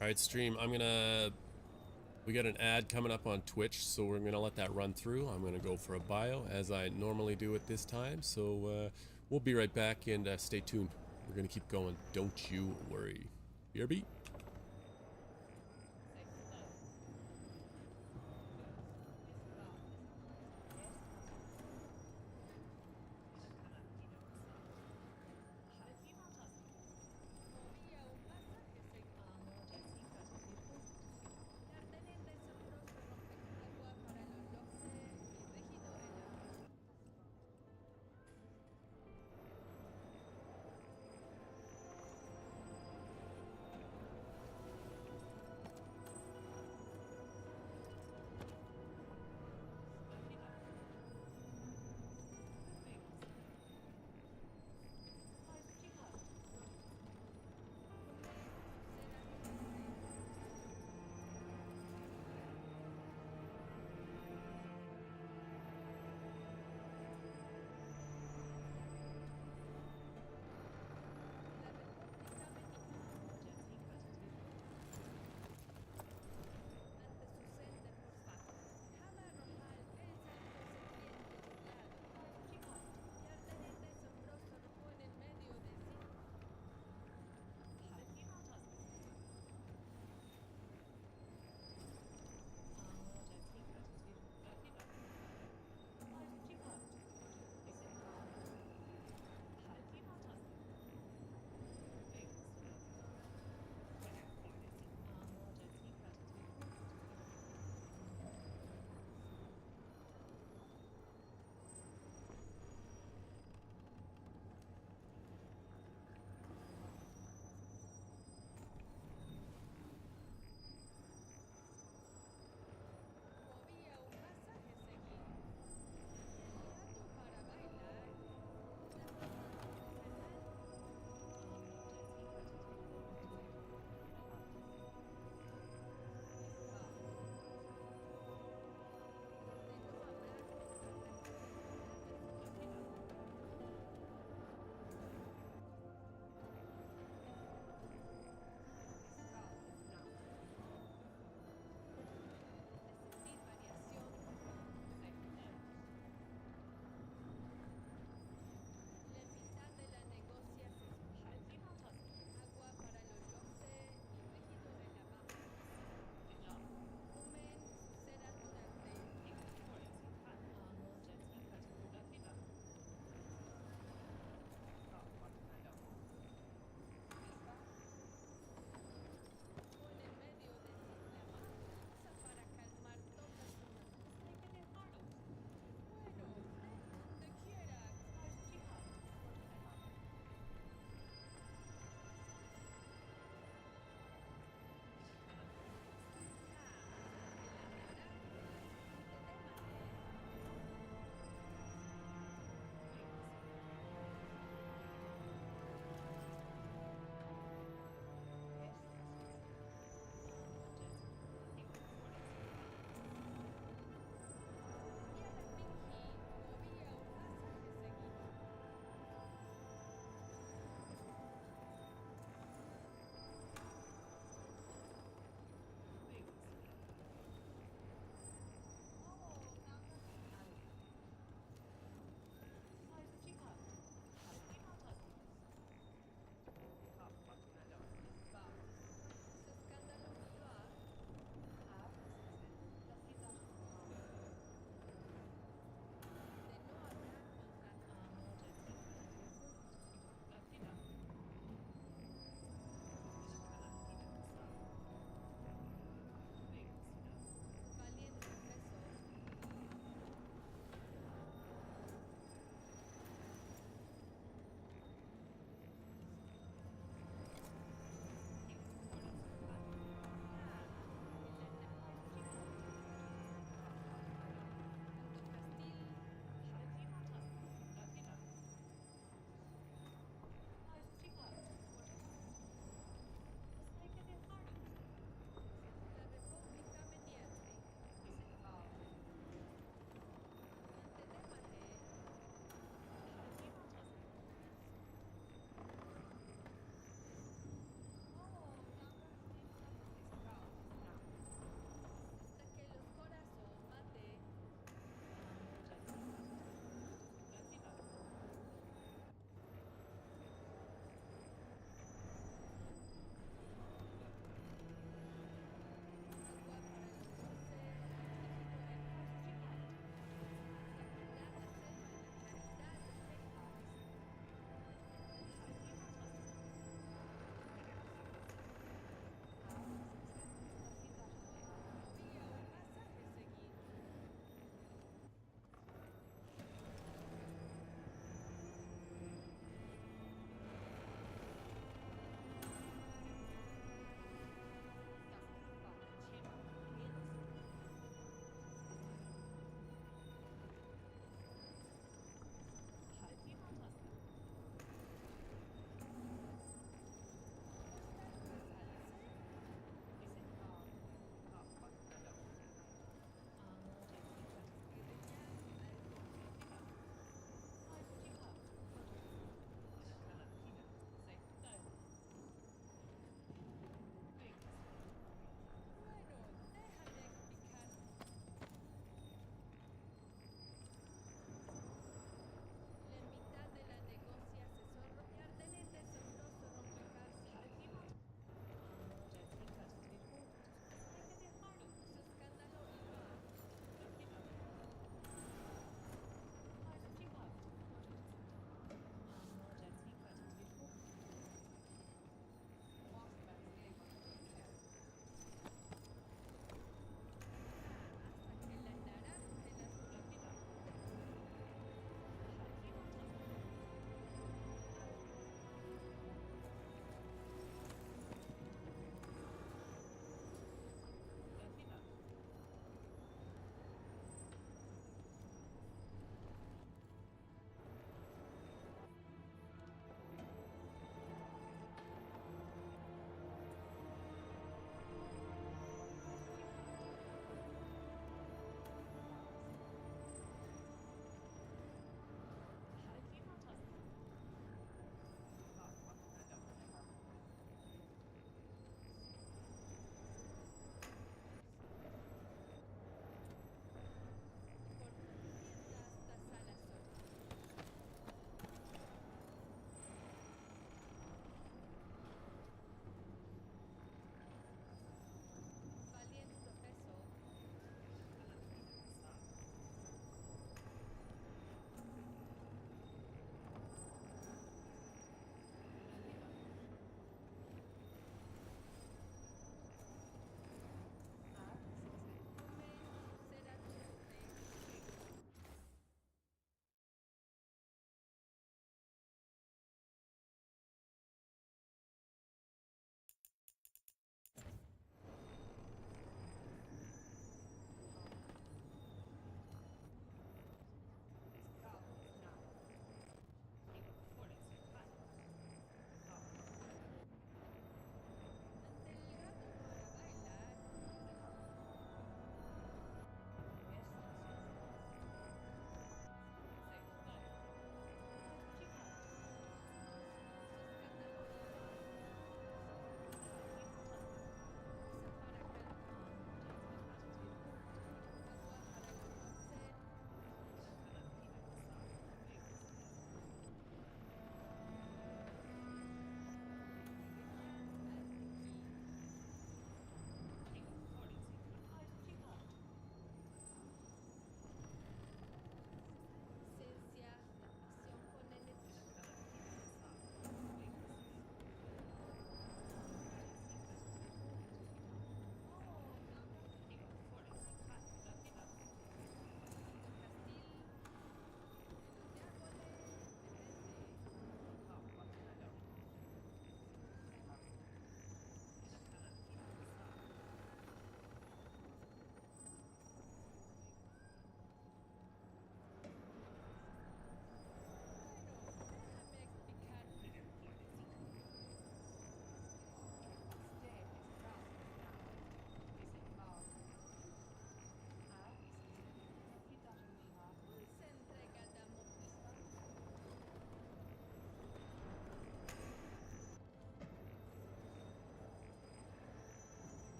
Alright, stream, we got an ad coming up on Twitch, so we're gonna let that run through. I'm gonna go for a bio, as I normally do at this time, so we'll be right back, and stay tuned. We're gonna keep going, don't you worry. BRB.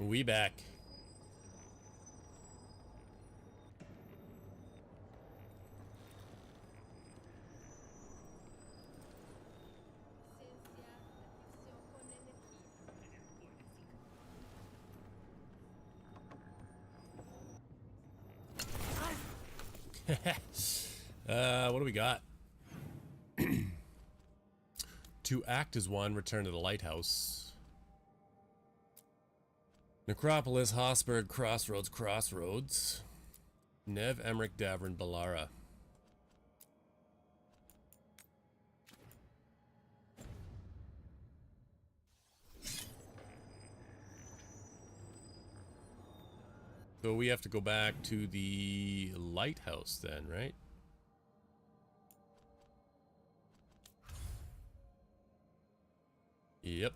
We back. What do we got? To act as one, return to the lighthouse. Necropolis, Hosberg, Crossroads. Nev, Emmerich, Davern, Balara. So we have to go back to the lighthouse then, right? Yep.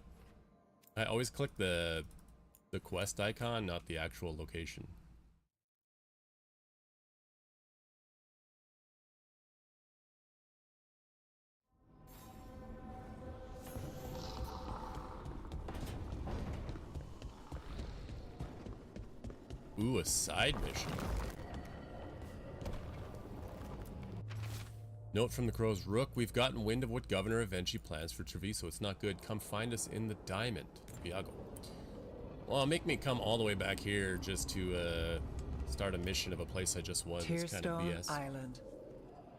I always click the quest icon, not the actual location. Ooh, a side mission. Note from the Crow's Rook, we've gotten wind of what Governor Avenchi plans for Treviso. It's not good. Come find us in the Diamond. Viago. Well, make me come all the way back here just to start a mission of a place I just was. It's kind of Tearstone BS. Island.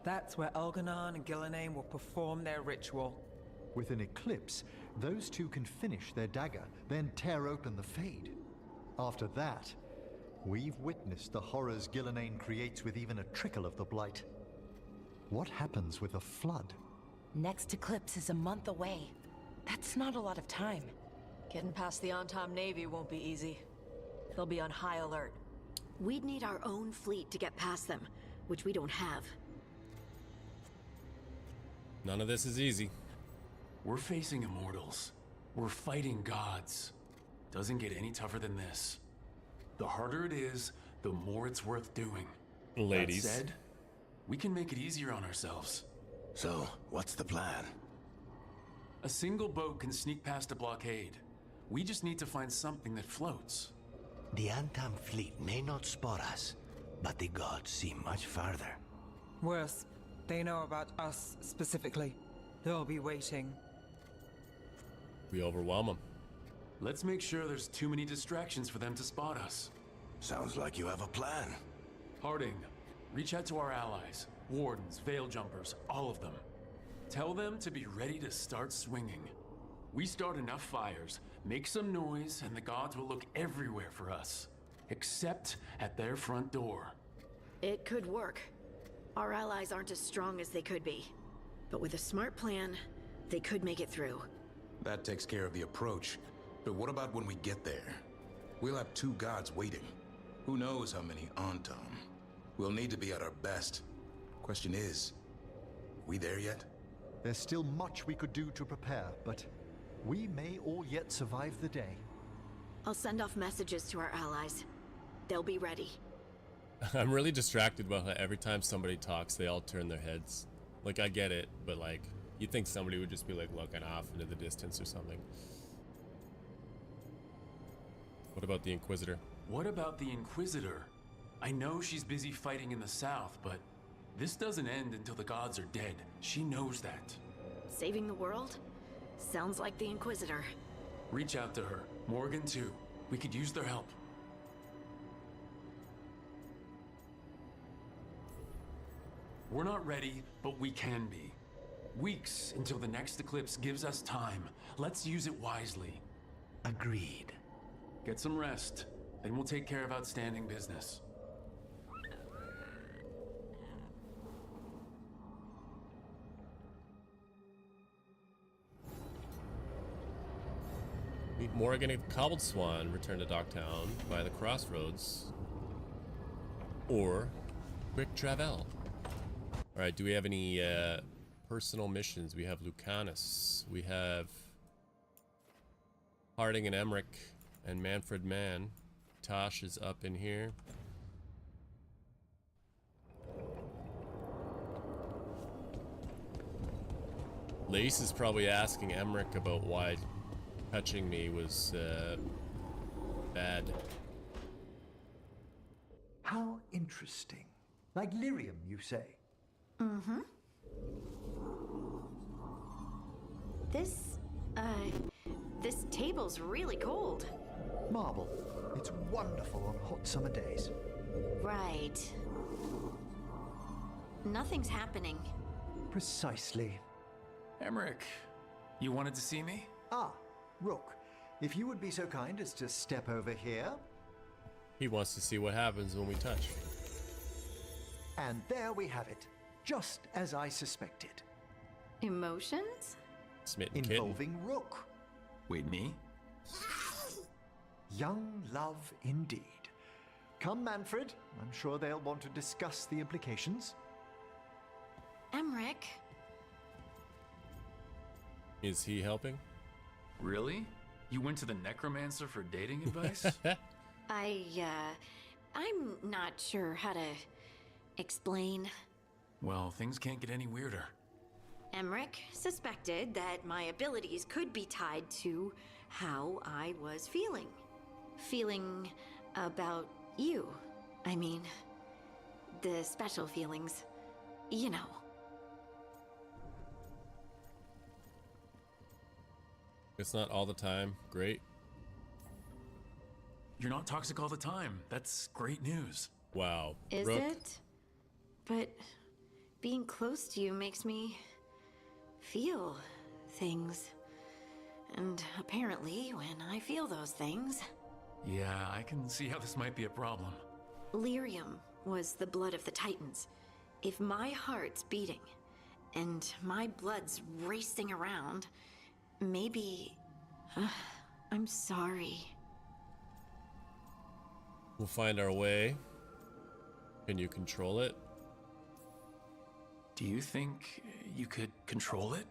That's where Elganon and Gillenane will perform their ritual. With an eclipse, those two can finish their dagger, then tear open the Fade. After that, we've witnessed the horrors Gillenane creates with even a trickle of the Blight. What happens with a flood? Next eclipse is a month away. That's not a lot of time. Getting past the Antom Navy won't be easy. They'll be on high alert. We'd need our own fleet to get past them, which we don't have. None of this is easy. We're facing immortals. We're fighting gods. Doesn't get any tougher than this. The harder it is, the more it's worth doing. Ladies. That said, we can make it easier on ourselves. So, what's the plan? A single boat can sneak past a blockade. We just need to find something that floats. The Antam fleet may not spot us, but the gods see much farther. Worse, they know about us specifically. They'll be waiting. We overwhelm them. Let's make sure there's too many distractions for them to spot us. Sounds like you have a plan. Harding, reach out to our allies. Wardens, Veil Jumpers, all of them. Tell them to be ready to start swinging. We start enough fires, make some noise, and the gods will look everywhere for us. Except at their front door. It could work. Our allies aren't as strong as they could be. But with a smart plan, they could make it through. That takes care of the approach. But what about when we get there? We'll have two gods waiting. Who knows how many Antom? We'll need to be at our best. Question is, we there yet? There's still much we could do to prepare, but we may all yet survive the day. I'll send off messages to our allies. They'll be ready. I'm really distracted by how every time somebody talks, they all turn their heads. Like, I get it, but like, you'd think somebody would just be like looking off into the distance or something. What about the Inquisitor? What about the Inquisitor? I know she's busy fighting in the south, but this doesn't end until the gods are dead. She knows that. Saving the world? Sounds like the Inquisitor. Reach out to her. Morgan too. We could use their help. We're not ready, but we can be. Weeks until the next eclipse gives us time. Let's use it wisely. Agreed. Get some rest, then we'll take care of outstanding business. Meet Morgan at Cobbled Swan, return to Docktown by the Crossroads, or Quick Travel. Alright, do we have any personal missions? We have Lucanus, we have Harding and Emmerich and Manfred Mann. Tosh is up in here. Lace is probably asking Emmerich about why touching me was Bad. How interesting. Like lyrium, you say? Mm-hmm. This table's really cold. Marble. It's wonderful on hot summer days. Right. Nothing's happening. Precisely. Emmerich, you wanted to see me? Ah, Rook. If you would be so kind as to step over here. He wants to see what happens when we touch. And there we have it. Just as I suspected. Emotions? Smitten involving Rook. Wait, me? Young love indeed. Come, Manfred. I'm sure they'll want to discuss the implications. Emmerich. Is he helping? Really? You went to the necromancer for dating advice? I'm not sure how to explain. Well, things can't get any weirder. Emmerich suspected that my abilities could be tied to how I was feeling. Feeling about you. I mean, the special feelings. You know. It's not all the time. Great. You're not toxic all the time. That's great news. Wow. Is Rook. it? But being close to you makes me feel things. And apparently, when I feel those things... Yeah, I can see how this might be a problem. Lyrium was the blood of the Titans. If my heart's beating, and my blood's racing around, maybe... I'm sorry. We'll find our way. Can you control it? Do you think you could control it?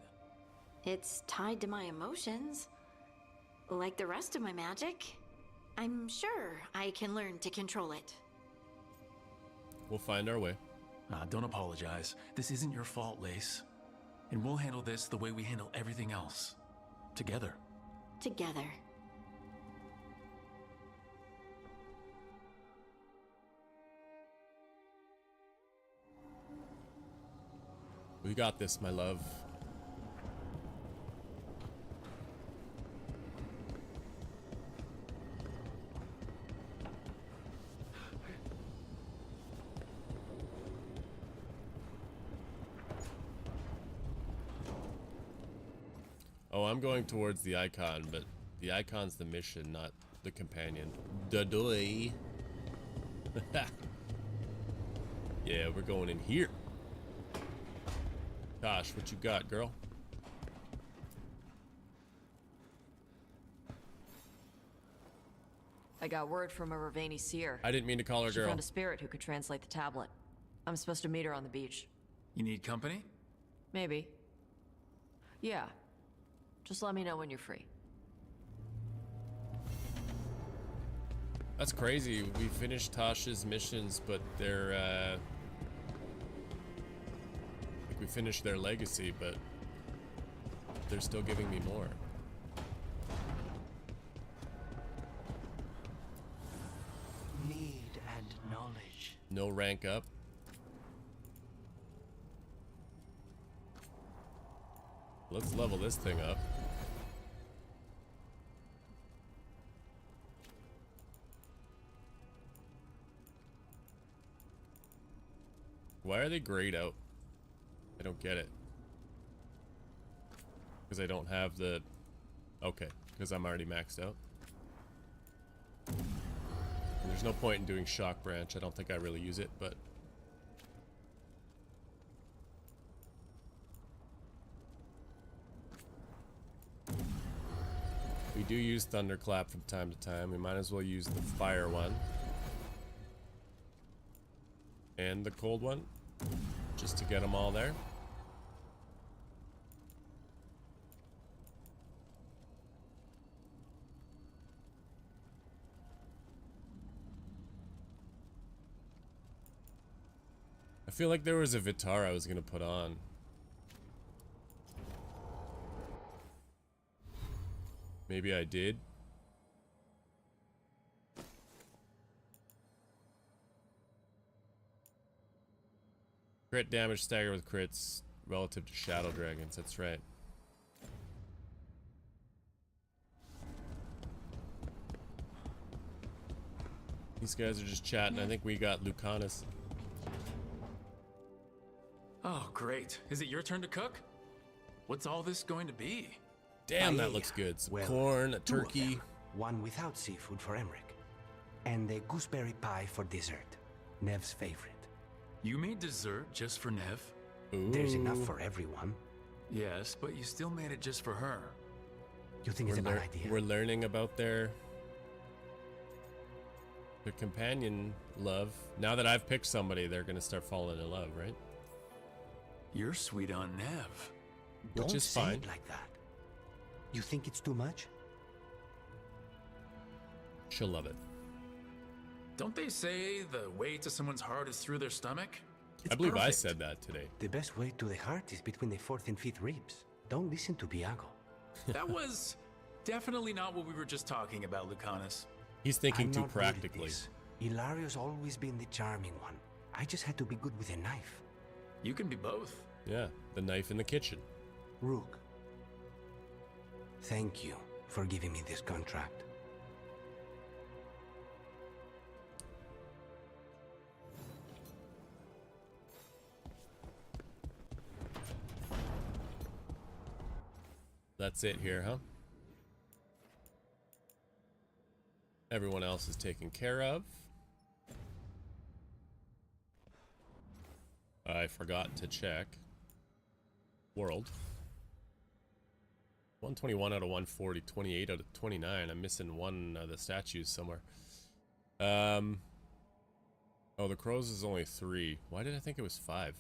It's tied to my emotions. Like the rest of my magic. I'm sure I can learn to control it. We'll find our way. Don't apologize. This isn't your fault, Lace. And we'll handle this the way we handle everything else. Together. Together. We got this, my love. Oh, I'm going towards the icon, but the icon's the mission, not the companion. Da-doy. Yeah, we're going in here. Gosh, what you got, girl? I got word from a Ravani seer. I didn't mean to call her She girl. found a spirit who could translate the tablet. I'm supposed to meet her on the beach. You need company? Maybe. Yeah. Just let me know when you're free. That's crazy. We finished Tasha's missions, but they're, like we finished their legacy, but they're still giving me more. Need and knowledge. No rank up. Let's level this thing up. Why are they grayed out? I don't get it. Because I don't have the... Okay, because I'm already maxed out. And there's no point in doing Shock Branch. I don't think I really use it, but... We do use Thunderclap from time to time. We might as well use the fire one. And the cold one. Just to get them all there. I feel like there was a Vitar I was gonna put on. Maybe I did. Crit damage stagger with crits relative to shadow dragons. That's right. These guys are just chatting. I think we got Lucanus. Oh, great. Is it your turn to cook? What's all this going to be? Damn, that looks good. Some corn, a turkey. One without seafood for Emmerich. And a gooseberry pie for dessert. Nev's favorite. You made dessert just for Nev? Ooh. There's enough for everyone. Yes, but you still made it just for her. You think it's a bad idea? We're learning about their companion love. Now that I've picked somebody, they're gonna start falling in love, right? You're sweet on Nev. Don't Which is say fine. it like that. You think it's too much? She'll love it. Don't they say the way to someone's heart is through their stomach? I believe I said that today. The best way to the heart is between the fourth and fifth ribs. Don't listen to Biago. That was definitely not what we were just talking about, Lucanus. He's thinking I'm too not good at practically. this. Hilario's always been the charming one. I just had to be good with a knife. You can be both. Yeah, the knife in the kitchen. Rook, thank you for giving me this contract. That's it here, huh? Everyone else is taken care of. I forgot to check. World. 121 out of 140, 28 out of 29. I'm missing one of the statues somewhere. Oh, the crows is only 3. Why did I think it was 5?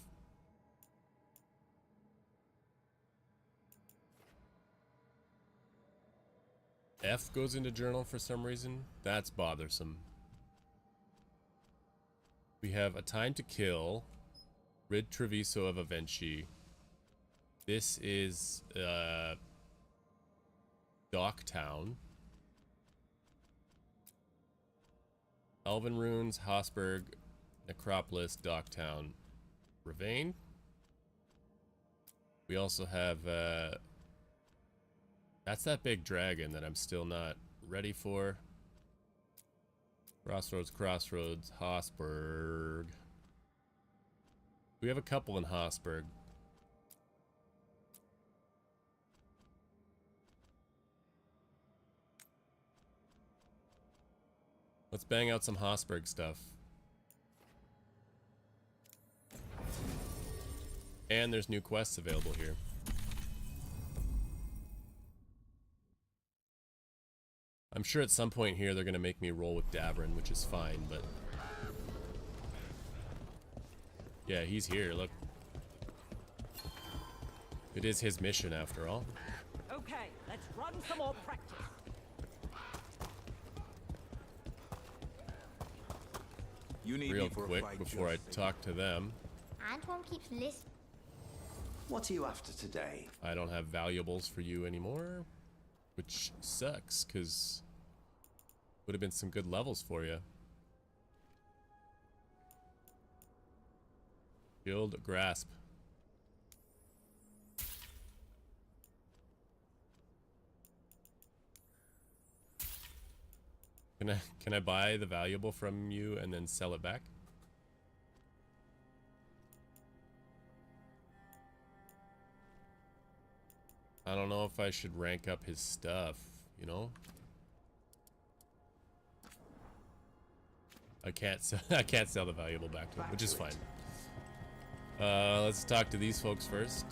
F goes into journal for some reason. That's bothersome. We have a time to kill. Rid Treviso of Avenchi. This is Docktown. Elven Runes, Hosberg, Necropolis, Docktown, Ravane. We also have that's that big dragon that I'm still not ready for. Crossroads, Hosberg. We have a couple in Hosberg. Let's bang out some Hosberg stuff. And there's new quests available here. I'm sure at some point here they're going to make me roll with Davrin, which is fine, but... Yeah, he's here, look. It is his mission after all. Okay, let's run some more practice. You need Real me for a quick fight, before I Josephine. talk to them. Antoine keeps listening. What are you after today? I don't have valuables for you anymore, which sucks, because would have been some good levels for you. Guild Grasp. Can I buy the valuable from you and then sell it back? I don't know if I should rank up his stuff, you know? I can't sell the valuable back to him, which is fine. Let's talk to these folks first.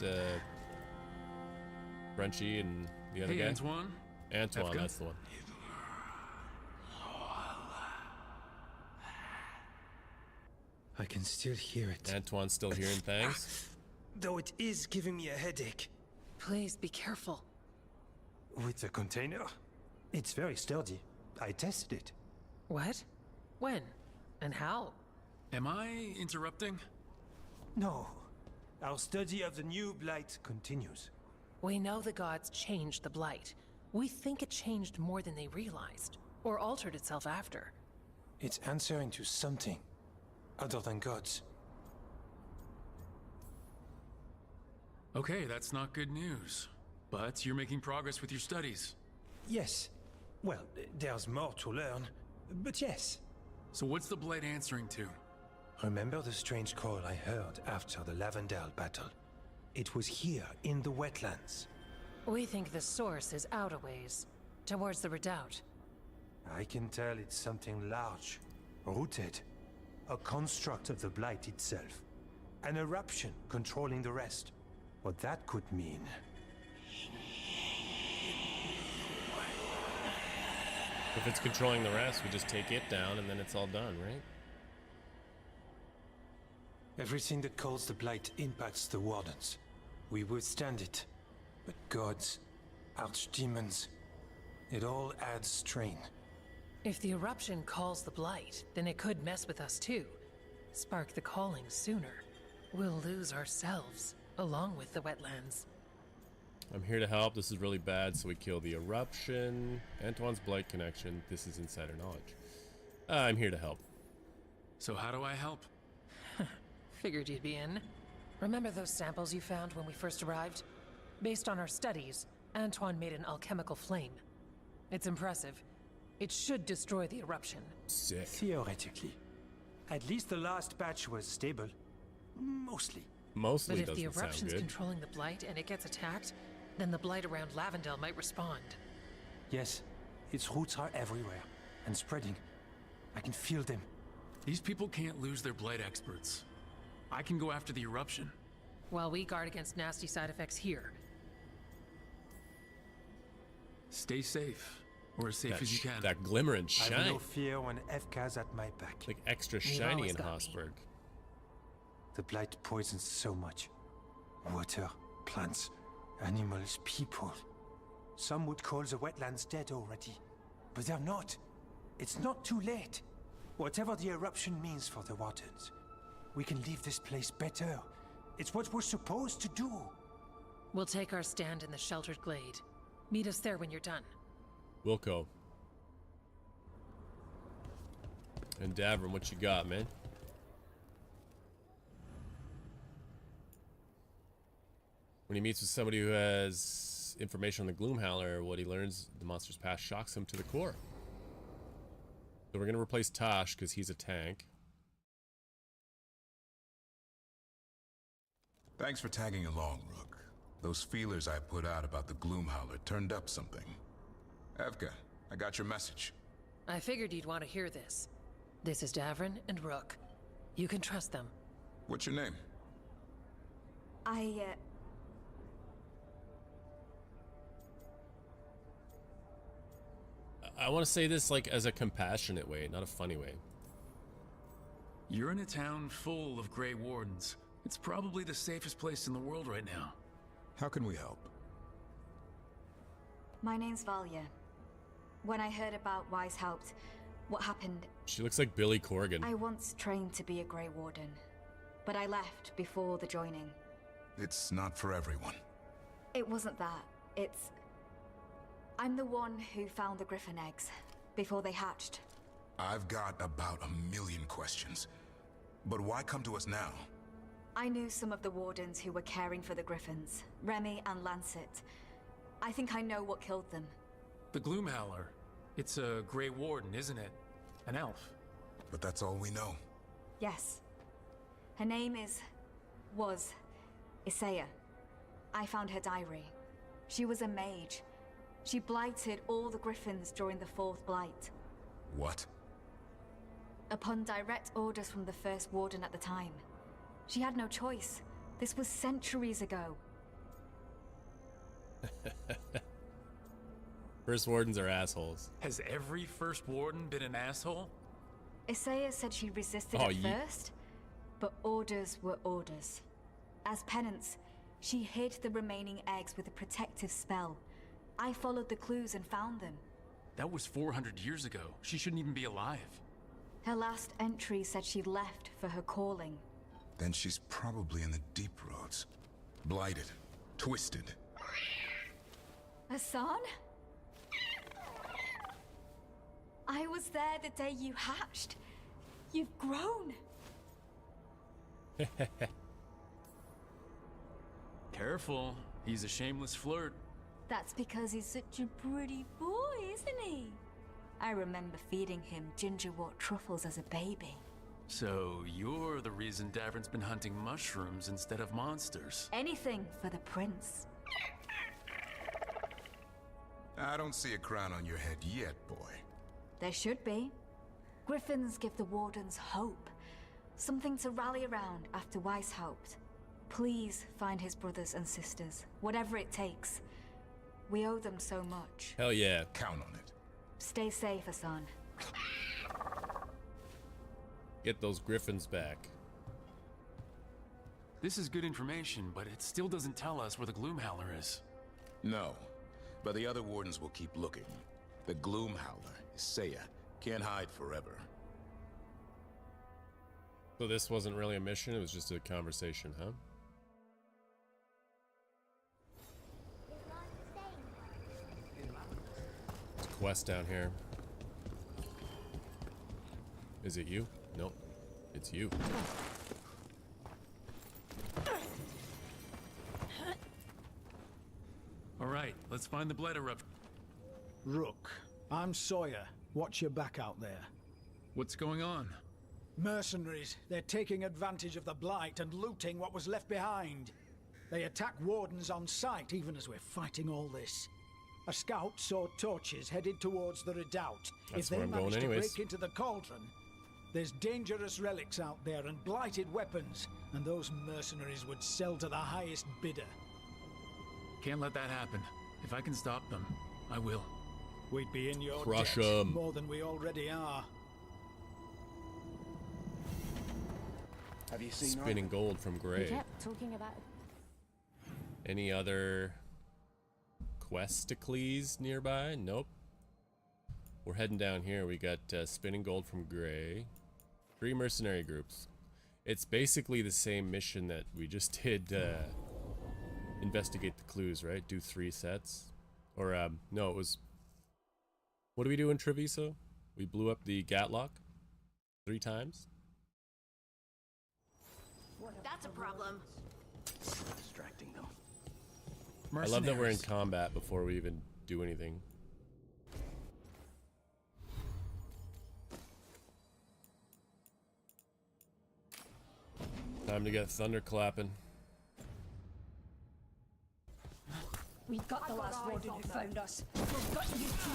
Frenchie and the other guy. Antoine. Antoine, that's the one. I can still hear it. Antoine's still hearing things. Though it is giving me a headache. Please be careful. With the container? It's very sturdy. I tested it. What? When? And how? Am I interrupting? No. Our study of the new blight continues. We know the gods changed the blight. We think it changed more than they realized, or altered itself after. It's answering to something other than gods. Okay, that's not good news. But you're making progress with your studies. Yes. Well, there's more to learn, but yes. So what's the Blade answering to? Remember the strange call I heard after the Lavendale battle? It was here, in the wetlands. We think the source is out a ways, towards the redoubt. I can tell it's something large, rooted. A construct of the Blight itself. An eruption controlling the rest. What that could mean... If it's controlling the rest, we just take it down and then it's all done, right? Everything that calls the Blight impacts the Wardens. We withstand it. But gods, archdemons, it all adds strain. If the eruption calls the Blight, then it could mess with us too. Spark the calling sooner. We'll lose ourselves, along with the wetlands. I'm here to help. This is really bad, so we kill the eruption. Antoine's Blight connection. This is insider knowledge. I'm here to help. So how do I help? Figured you'd be in. Remember those samples you found when we first arrived? Based on our studies, Antoine made an alchemical flame. It's impressive. It should destroy the eruption. Sick. Theoretically. At least the last batch was stable. Mostly. Mostly but if doesn't the sound eruption's good. controlling the Blight and it gets attacked, then the Blight around Lavendale might respond. Yes, its roots are everywhere, and spreading. I can feel them. These people can't lose their Blade experts. I can go after the eruption. While we guard against nasty side effects here. Stay safe. Or as safe That as you can. That glimmer and I shine. have no fear when FK's at my back. Like extra You've shiny always in got me. Hossberg. The Blight poisons so much. Water, plants, animals, people. Some would call the wetlands dead already. But they're not. It's not too late. Whatever the eruption means for the Wardens, we can leave this place better. It's what we're supposed to do. We'll take our stand in the sheltered glade. Meet us there when you're done. Wilco. And Davram, what you got, man? When he meets with somebody who has information on the Gloomhowler, what he learns, the monster's past shocks him to the core. So we're going to replace Tosh because he's a tank. Thanks for tagging along, Rook. Those feelers I put out about the Gloomhowler turned up something. Evka, I got your message. I figured you'd want to hear this. This is Davrin and Rook. You can trust them. What's your name? I want to say this like as a compassionate way, not a funny way. You're in a town full of Grey Wardens. It's probably the safest place in the world right now. How can we help? My name's Valia. When I heard about Wise Helped, what happened... She looks like Billy Corgan. I once trained to be a Grey Warden, but I left before the joining. It's not for everyone. It wasn't that. It's... I'm the one who found the Griffin eggs, before they hatched. I've got about 1,000,000 questions. But why come to us now? I knew some of the Wardens who were caring for the Griffins, Remy and Lancet. I think I know what killed them. The Gloomhowler. It's a Grey Warden, isn't it? An elf. But that's all we know. Yes. Her name was Isaiah. I found her diary. She was a mage. She blighted all the Griffins during the Fourth Blight. What? Upon direct orders from the First Warden at the time. She had no choice. This was centuries ago. First Wardens are assholes. Has every First Warden been an asshole? Isaiah said she resisted at first, but orders were orders. As penance, she hid the remaining eggs with a protective spell. I followed the clues and found them. That was 400 years ago. She shouldn't even be alive. Her last entry said she left for her calling. Then she's probably in the deep roads. Blighted. Twisted. Hassan? I was there the day you hatched. You've grown. Careful, he's a shameless flirt. That's because he's such a pretty boy, isn't he? I remember feeding him gingerwort truffles as a baby. So you're the reason Davern's been hunting mushrooms instead of monsters. Anything for the prince. I don't see a crown on your head yet, boy. There should be. Griffins give the Wardens hope. Something to rally around after Weishaupt. Please find his brothers and sisters, whatever it takes. We owe them so much. Hell yeah. Count on it. Stay safe, Hassan. Get those griffins back. This is good information, but it still doesn't tell us where the Gloomhowler is. No, but the other wardens will keep looking. The Gloomhowler is Seiya. Can't hide forever. So this wasn't really a mission, it was just a conversation, huh? There's a quest down here. Is it you? Nope. It's you. All right, let's find the Blood Eruption. Rook, I'm Sawyer. Watch your back out there. What's going on? Mercenaries. They're taking advantage of the Blight and looting what was left behind. They attack wardens on sight even as we're fighting all this. A scout saw torches headed towards the redoubt. That's if they where I'm going manage to anyways. break into the cauldron, there's dangerous relics out there and blighted weapons, and those mercenaries would sell to the highest bidder. Can't let that happen. If I can stop them, I will. We'd be in your Crush debt 'em. more than we already are. Have you seen Spinning gold from We Gray. kept talking about Any other questicles nearby? Nope. We're heading down here. We got spinning gold from Gray. 3 mercenary groups. It's basically the same mission that we just did. Investigate the clues, right? Do 3 sets. Or, no, it was... What did we do in Treviso? We blew up the Gatlock 3 times. That's a problem. Distracting them. I love that we're in combat before we even do anything. Time to get thunder clapping. We've got the last warden who found us. We've got you too.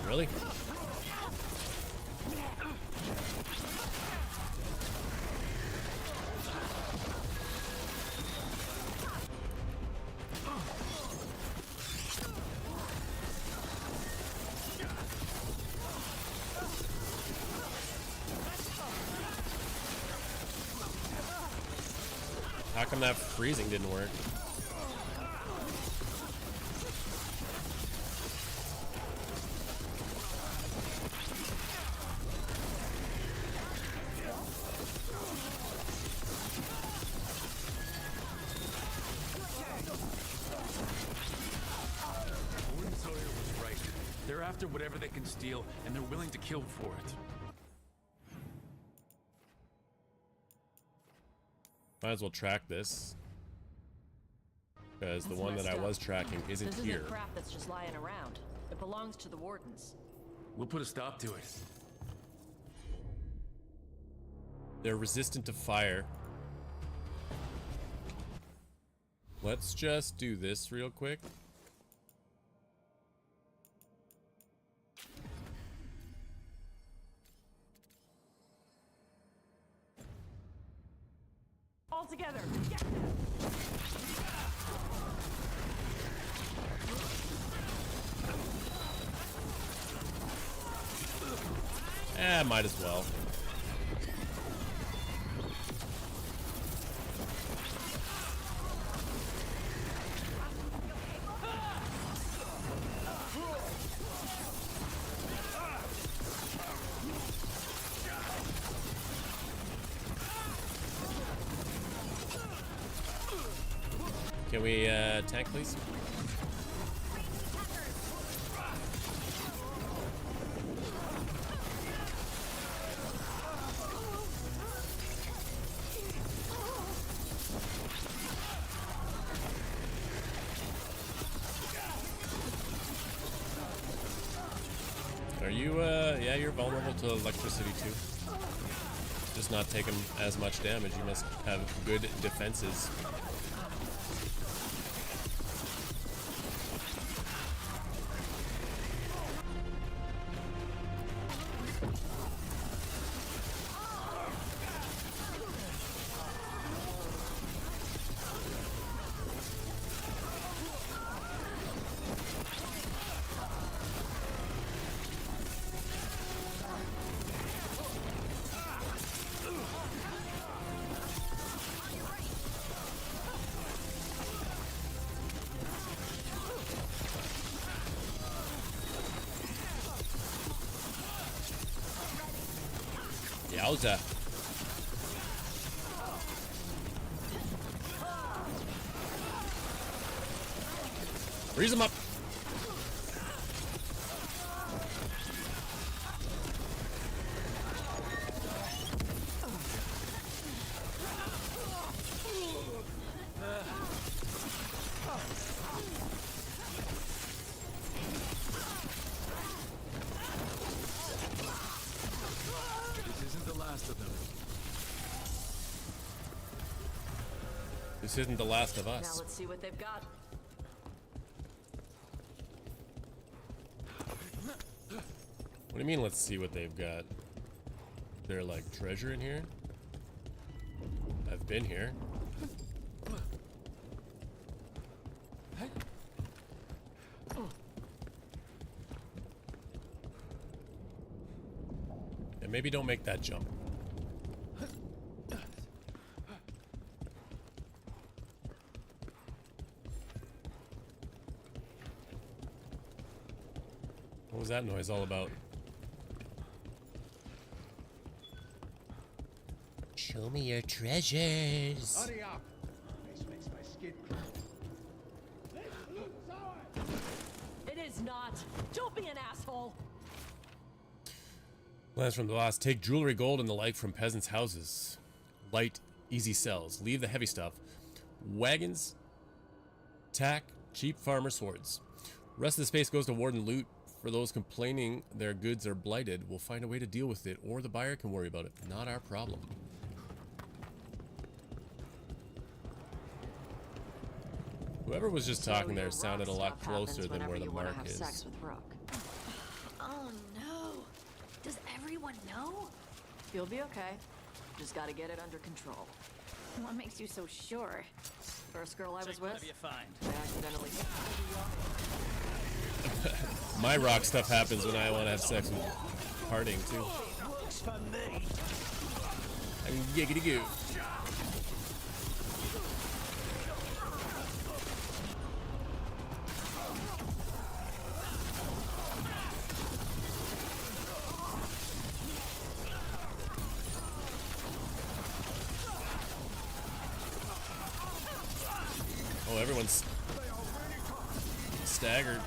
Really? How come that freezing didn't work? Warden Sawyer was right. They're after whatever they can steal, and they're willing to kill for it. Might as well track this. Because the That's one that I messed was up. tracking isn't This here. isn't crap that's just lying around. It belongs to the wardens. We'll put a stop to it. They're resistant to fire. Let's just do this real quick. All together. Might as well. Can we tank, please? you, yeah, you're vulnerable to electricity too. Just not taking as much damage. You must have good defenses. Yowza. Freeze him up. This isn't the last of Now us. let's see what they've got. What do you mean, let's see what they've got? They're like treasure in here? I've been here. And maybe don't make that jump. What was that noise all about? Show me your treasures. Hurry up! This makes my skin crawl. It is not. Don't be an asshole. Plans from the boss. Take jewelry, gold, and the like from peasants' houses. Light, easy sells. Leave the heavy stuff. Wagons, tack, cheap farmer swords. Rest of the space goes to warden loot. For those complaining their goods are blighted, we'll find a way to deal with it, or the buyer can worry about it. Not our problem. Whoever was just talking there sounded a lot closer than where the mark is. Sex with Rook. Oh no. Does everyone know? You'll be okay. Just gotta get it under control. What makes you so sure? First girl I was with, You find. I accidentally. My rock stuff happens when I want to have sex with Harding too. Works for me. I'm giggity goo. Oh, everyone's staggered.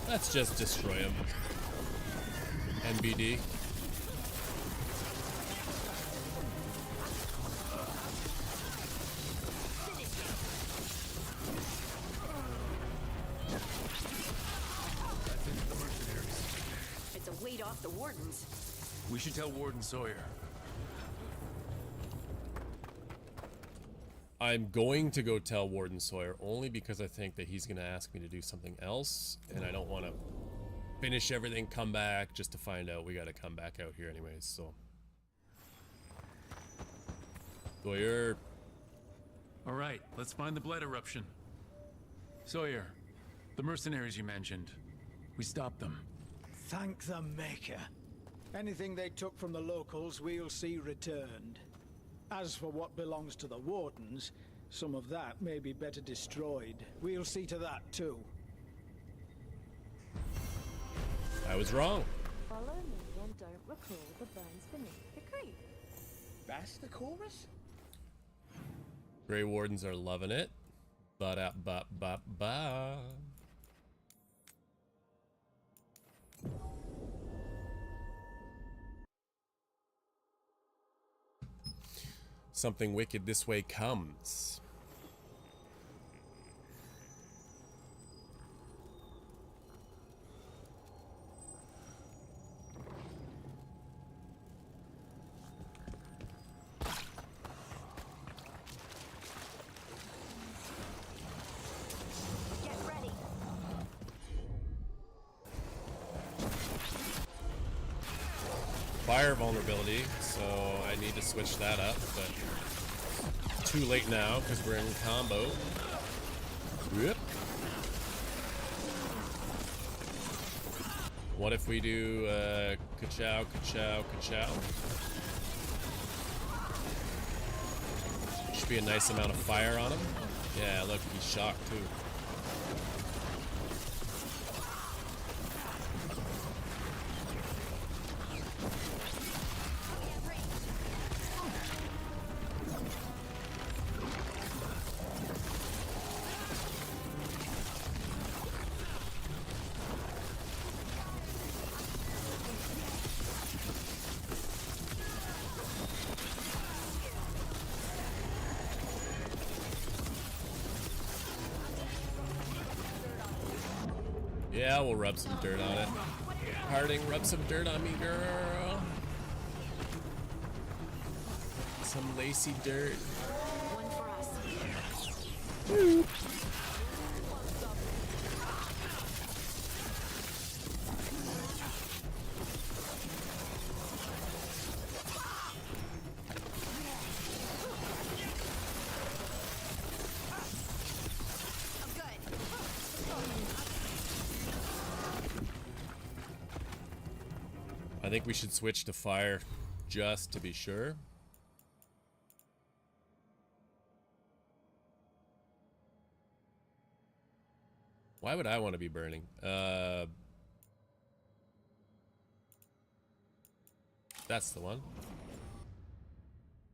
Let's just destroy him. NBD. It's a weight off the wardens. We should tell Warden Sawyer. I'm going to go tell Warden Sawyer only because I think that he's going to ask me to do something else, and I don't want to finish everything, come back, just to find out we got to come back out here anyways, so. Sawyer. All right, let's find the blight eruption. Sawyer, the mercenaries you mentioned, we stopped them. Thank the Maker. Anything they took from the locals, we'll see returned. As for what belongs to the Wardens, some of that may be better destroyed. We'll see to that too. I was wrong. Follow me and don't recall the bones beneath the creek. That's the chorus? Grey Wardens are loving it. Ba-da-ba-ba-ba. Something wicked this way comes. fire vulnerability, so I need to switch that up, but too late now because we're in combo. Whoop. What if we do ka-chow, ka-chow, ka-chow? Should be a nice amount of fire on him. Yeah, look, he's shocked too. Yeah, we'll rub some dirt on it. Harding, rub some dirt on me, girl. Some lacy dirt. Woo. I think we should switch to fire just to be sure. Why would I want to be burning? That's the one.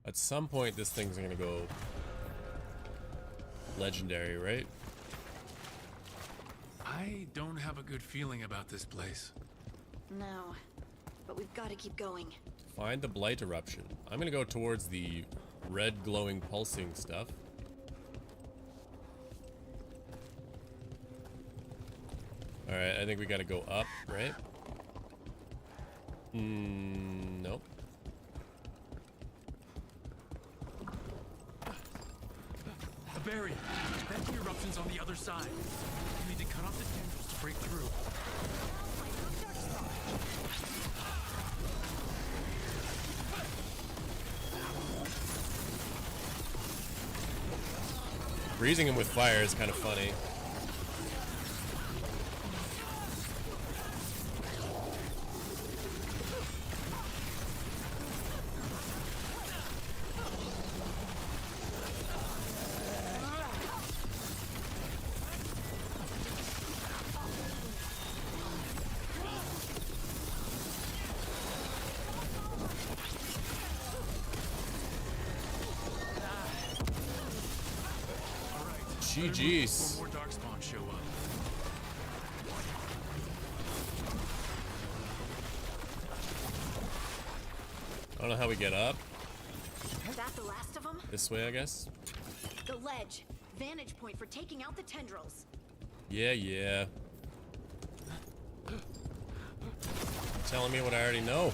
At some point this thing's gonna go legendary, right? I don't have a good feeling about this place. No, but we've got to keep going. Find the blight eruption. I'm gonna go towards the red glowing pulsing stuff. Alright, I think we gotta go up, right? Nope. Barry, that eruption's on the other side. You need to cut off the tendrils to break through. Freezing him with fire is kind of funny. GG's. More darkspawn show up. I don't know how we get up. Is that the last of them? This way, I guess. The ledge. Vantage point for taking out the tendrils. Yeah. Telling me what I already know.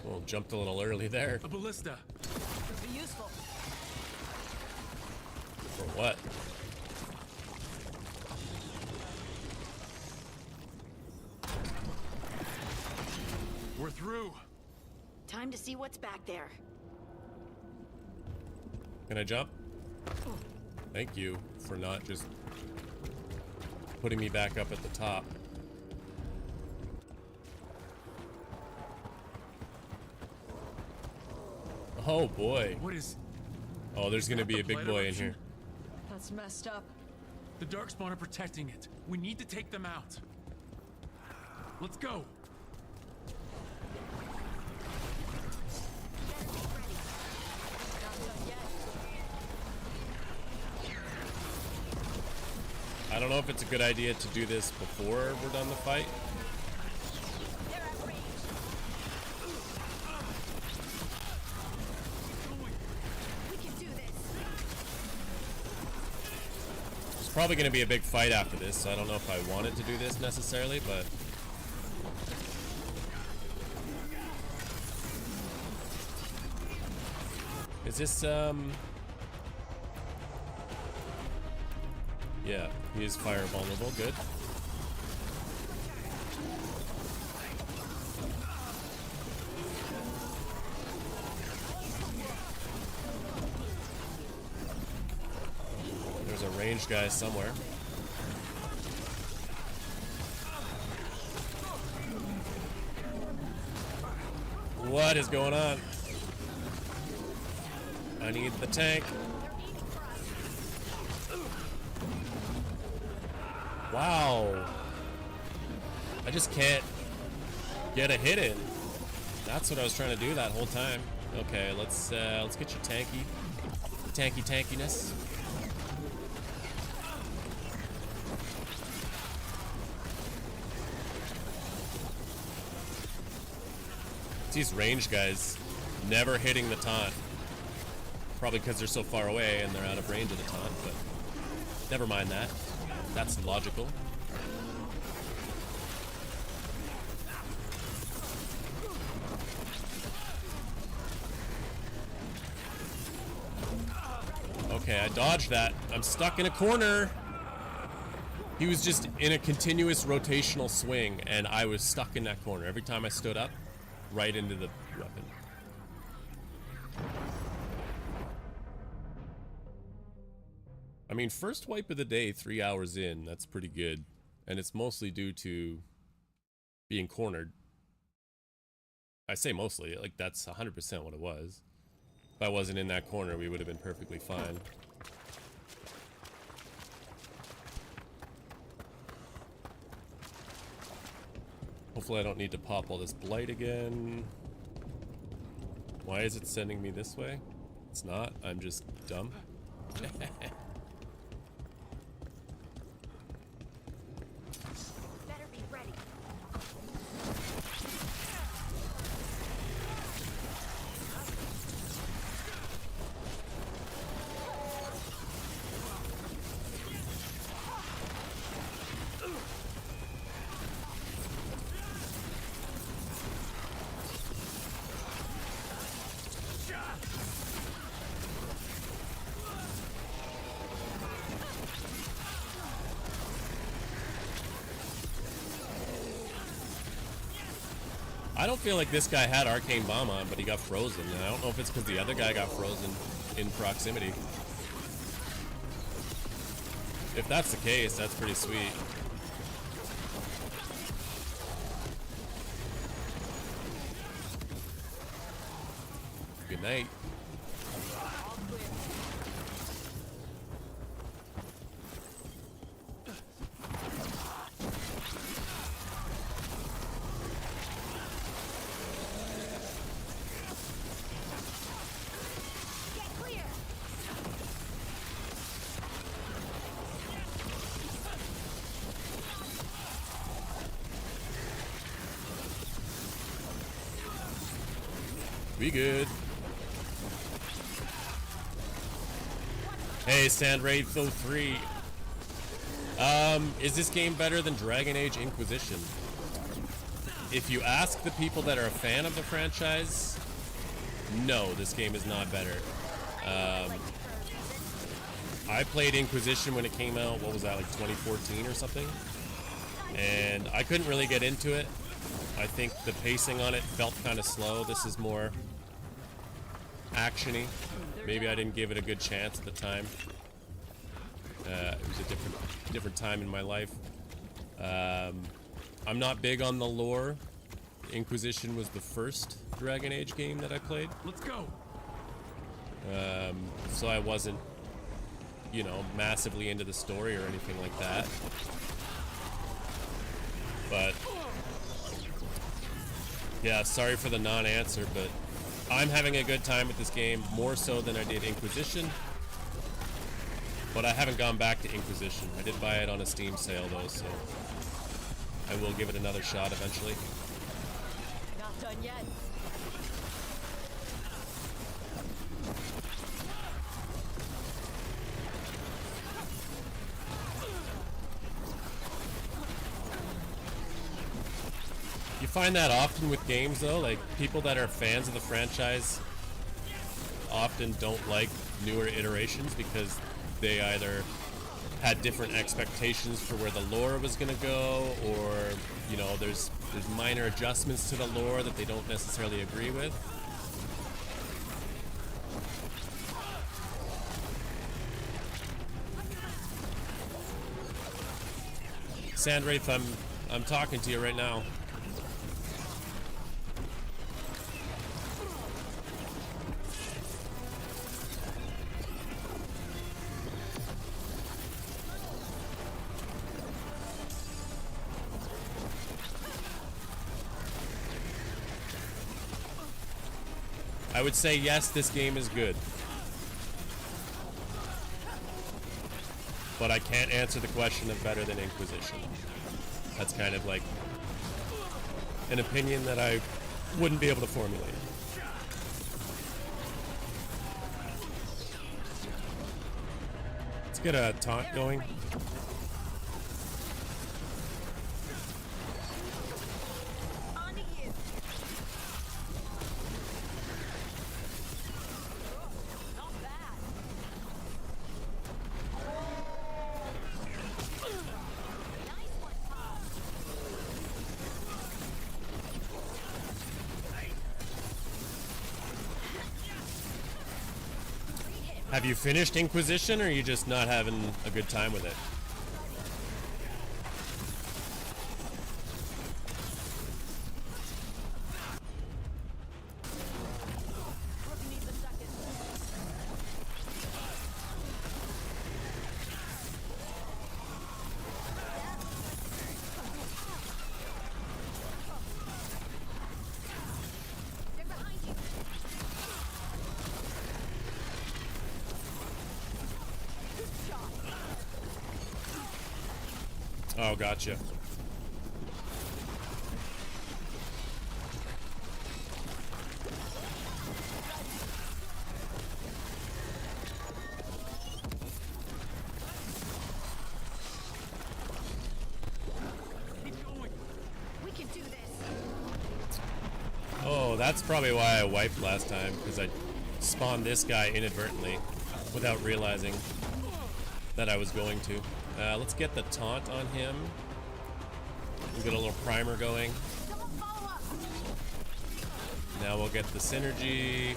Well, jumped a little early there. A ballista. Could be useful. For what? We're through. Time to see what's back there. Can I jump? Thank you for not just putting me back up at the top. Oh boy. What is... Oh, there's gonna be a big boy in here. That's messed up. The darkspawn are protecting it. We need to take them out. Let's go. I don't know if it's a good idea to do this before we're done the fight. There's probably going to be a big fight after this, so I don't know if I wanted to do this necessarily, but... Is this, Yeah, he is fire vulnerable, good. range guy somewhere. What is going on? I need the tank. Wow. I just can't get a hit in. That's what I was trying to do that whole time. Okay, let's get your tankiness. These range guys never hitting the taunt. Probably because they're so far away and they're out of range of the taunt, but never mind that. That's logical. Okay, I dodged that. I'm stuck in a corner. He was just in a continuous rotational swing, and I was stuck in that corner. Every time I stood up, right into the weapon. I mean, first wipe of the day, 3 hours in, that's pretty good. And it's mostly due to being cornered. I say mostly, like that's 100% what it was. If I wasn't in that corner, we would have been perfectly fine. Hopefully I don't need to pop all this blight again. Why is it sending me this way? It's not, I'm just dumb. Better be ready. I don't feel like this guy had Arcane Bomb on, but he got frozen. And I don't know if it's because the other guy got frozen in proximity. If that's the case, that's pretty sweet. Good night. We good. Hey, Sand Raid 03. Is this game better than Dragon Age Inquisition? If you ask the people that are a fan of the franchise, no, this game is not better. I played Inquisition when it came out, what was that, like 2014 or something? And I couldn't really get into it. I think the pacing on it felt kind of slow. This is more action-y. Maybe I didn't give it a good chance at the time. It was a different time in my life. I'm not big on the lore. Inquisition was the first Dragon Age game that I played. Let's go. So I wasn't, you know, massively into the story or anything like that. But yeah, sorry for the non-answer, but I'm having a good time with this game, more so than I did Inquisition. But I haven't gone back to Inquisition. I did buy it on a Steam sale though, so I will give it another shot eventually. Not done yet. You find that often with games though, like people that are fans of the franchise often don't like newer iterations because they either had different expectations for where the lore was going to go, or you know, there's minor adjustments to the lore that they don't necessarily agree with. Sandwraith, I'm talking to you right now. I would say yes, this game is good. But I can't answer the question of better than Inquisition. That's kind of like an opinion that I wouldn't be able to formulate. Let's get a taunt going. Have you finished Inquisition, or are you just not having a good time with it? Oh, gotcha. We can do this. Oh, that's probably why I wiped last time, because I spawned this guy inadvertently without realizing that I was going to. Let's get the taunt on him. We'll get a little primer going. Now we'll get the synergy.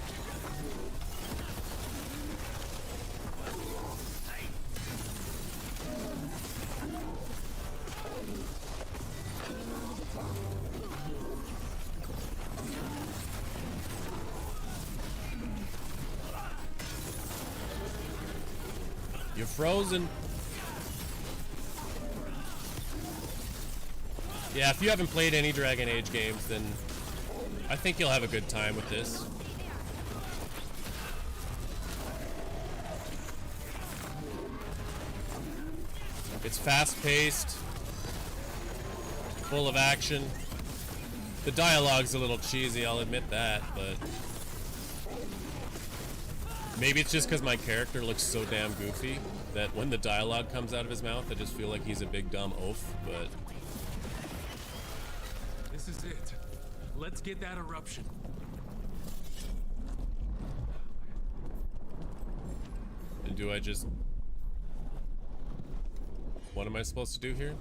You're frozen. Yeah, if you haven't played any Dragon Age games, then I think you'll have a good time with this. It's fast-paced, full of action. The dialogue's a little cheesy, I'll admit that, but maybe it's just because my character looks so damn goofy that when the dialogue comes out of his mouth, I just feel like he's a big dumb oaf, but This is it. Let's get that eruption. and do I just... What am I supposed to do here?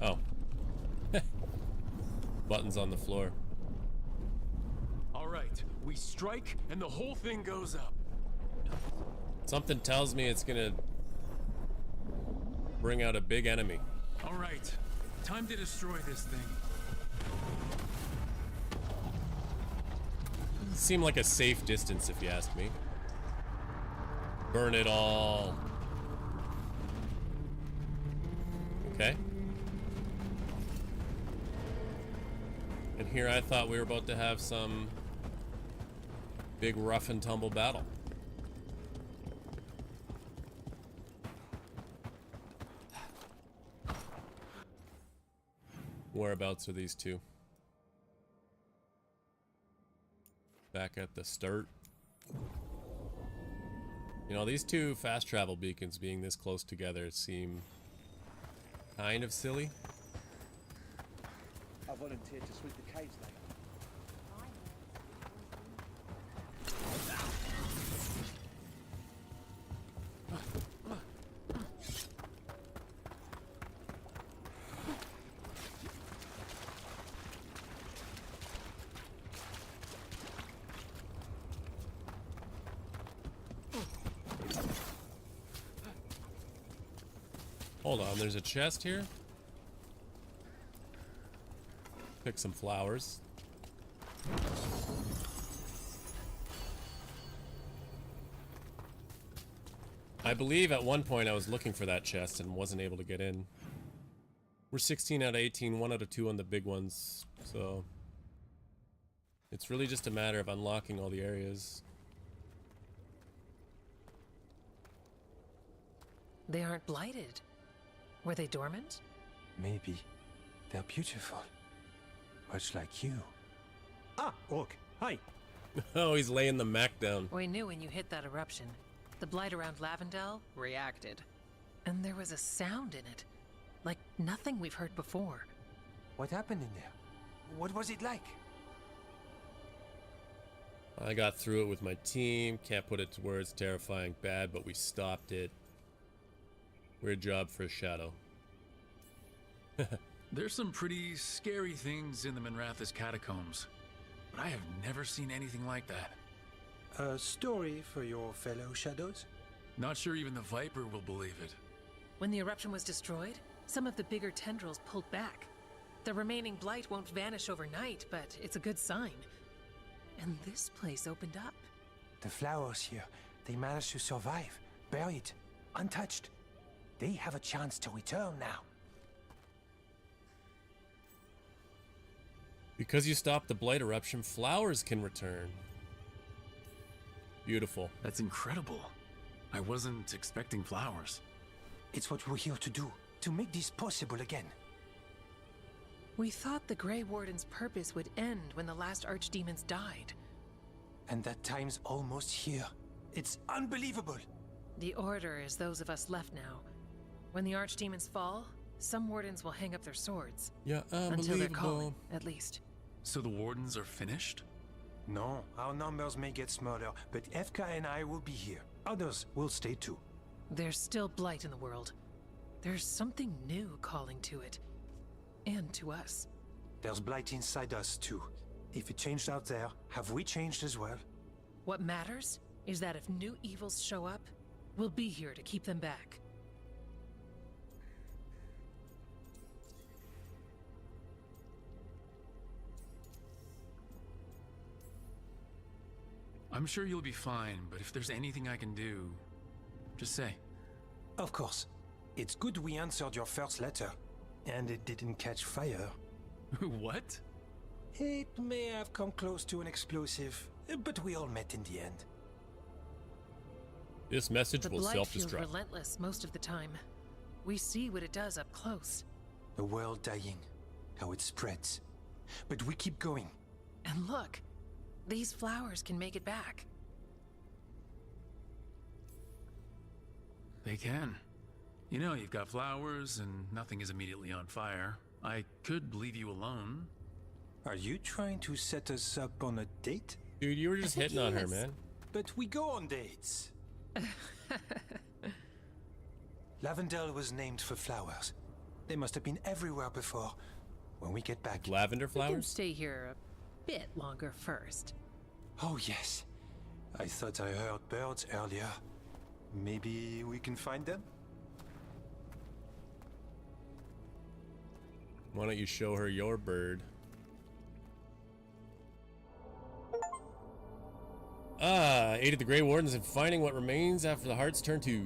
Oh. Buttons on the floor. All right, we strike and the whole thing goes up. Something tells me it's gonna bring out a big enemy. All right, time to destroy this thing. Seemed like a safe distance if you ask me. Burn it all. Okay. And here I thought we were about to have some big rough and tumble battle. Whereabouts are these two? Back at the start. You know, these two fast travel beacons being this close together seem kind of silly. I volunteered to sweep the caves later. Hold on, there's a chest here? Pick some flowers. I believe at one point I was looking for that chest and wasn't able to get in. We're 16 out of 18, 1 out of 2 on the big ones, so it's really just a matter of unlocking all the areas. They aren't blighted. Were they dormant? Maybe. They're beautiful. Much like you. Ah, Rook. Hi. Oh, he's laying the Mac down. We knew when you hit that eruption. The blight around Lavendel reacted. And there was a sound in it. Like nothing we've heard before. What happened in there? What was it like? I got through it with my team. Can't put it to words. Terrifying, bad, but we stopped it. Weird job for a shadow. There's some pretty scary things in the Minrathous catacombs, but I have never seen anything like that. A story for your fellow shadows? Not sure even the Viper will believe it. When the eruption was destroyed, some of the bigger tendrils pulled back. The remaining blight won't vanish overnight, but it's a good sign. And this place opened up. The flowers here, they managed to survive, buried, untouched. They have a chance to return now. Because you stopped the blight eruption, flowers can return. Beautiful. That's incredible. I wasn't expecting flowers. It's what we're here to do, to make this possible again. We thought the Grey Warden's purpose would end when the last archdemons died. And that time's almost here. It's unbelievable. The Order is those of us left now. When the archdemons fall, some wardens will hang up their swords. Yeah, until they're unbelievable. calling, at least. So the Wardens are finished? No, our numbers may get smaller, but FK and I will be here. Others will stay too. There's still blight in the world. There's something new calling to it. And to us. There's blight inside us too. If it changed out there, have we changed as well? What matters is that if new evils show up, we'll be here to keep them back. I'm sure you'll be fine, but if there's anything I can do, just say. Of course. It's good we answered your first letter. And it didn't catch fire. What? It may have come close to an explosive, but we all met in the end. This message The will blight feels self-destruct. relentless most of the time. We see what it does up close. The world dying, how it spreads. But we keep going. And look, these flowers can make it back. They can. You know, you've got flowers and nothing is immediately on fire. I could leave you alone. Are you trying to set us up on a date? Dude, you were just hitting on her, man. But we go on dates. Lavendel was named for flowers. They must have been everywhere before. When we get back... Lavender We can flowers? stay here a bit longer first. Oh, yes. I thought I heard birds earlier. Maybe we can find them? Why don't you show her your bird? Aided the Grey Wardens in finding what remains after the Heart's turn to.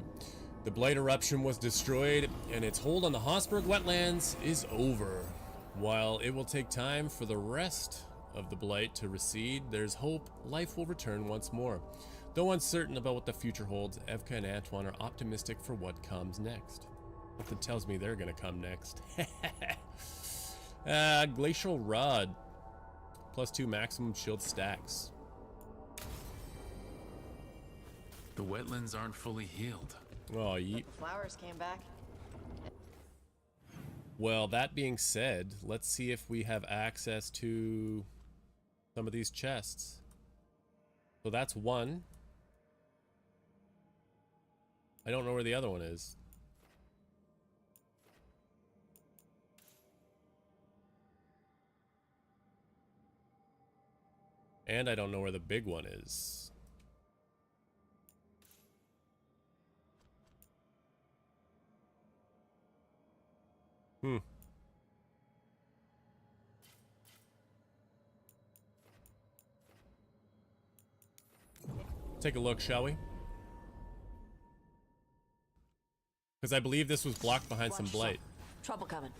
The blight eruption was destroyed, and its hold on the Hossberg wetlands is over. While it will take time for the rest of the blight to recede, there's hope life will return once more. Though uncertain about what the future holds, Evka and Antoine are optimistic for what comes next. Something tells me they're gonna come next. Glacial Rod. +2 maximum shield stacks. The wetlands aren't fully healed. Oh, The flowers came back. Well, that being said, let's see if we have access to some of these chests. So that's one. I don't know where the other one is. And I don't know where the big one is. Take a look, shall we? Because I believe this was blocked behind some blight. Trouble coming.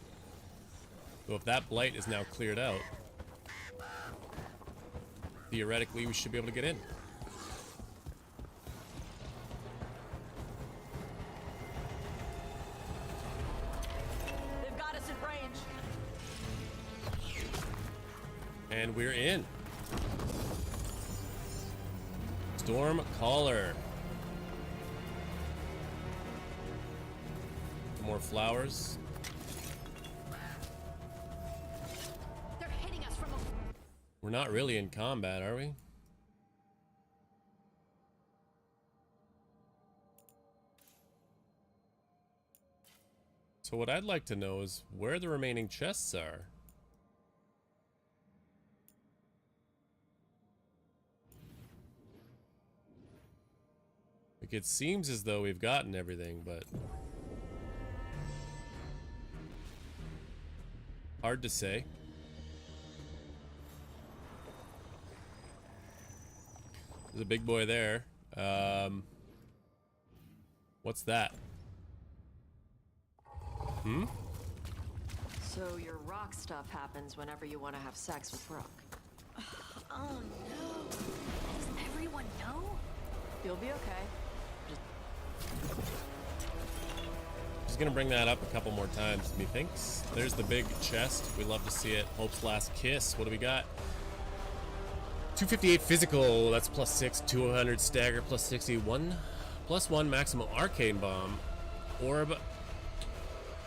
So if that blight is now cleared out, theoretically we should be able to get in. They've got us in range. And we're in. Storm Caller. More flowers. They're hitting us from a... We're not really in combat, are we? So what I'd like to know is where the remaining chests are. Like, it seems as though we've gotten everything, but hard to say. There's a big boy there. What's that? Hmm? So your rock stuff happens whenever you want to have sex with Rook. Oh no. Does everyone know? You'll be okay. She's gonna bring that up a couple more times, methinks. There's the big chest. We love to see it. Hope's Last Kiss. What do we got? 258 physical. That's +6. 200 stagger. +61. +1 maximum arcane bomb. Orb.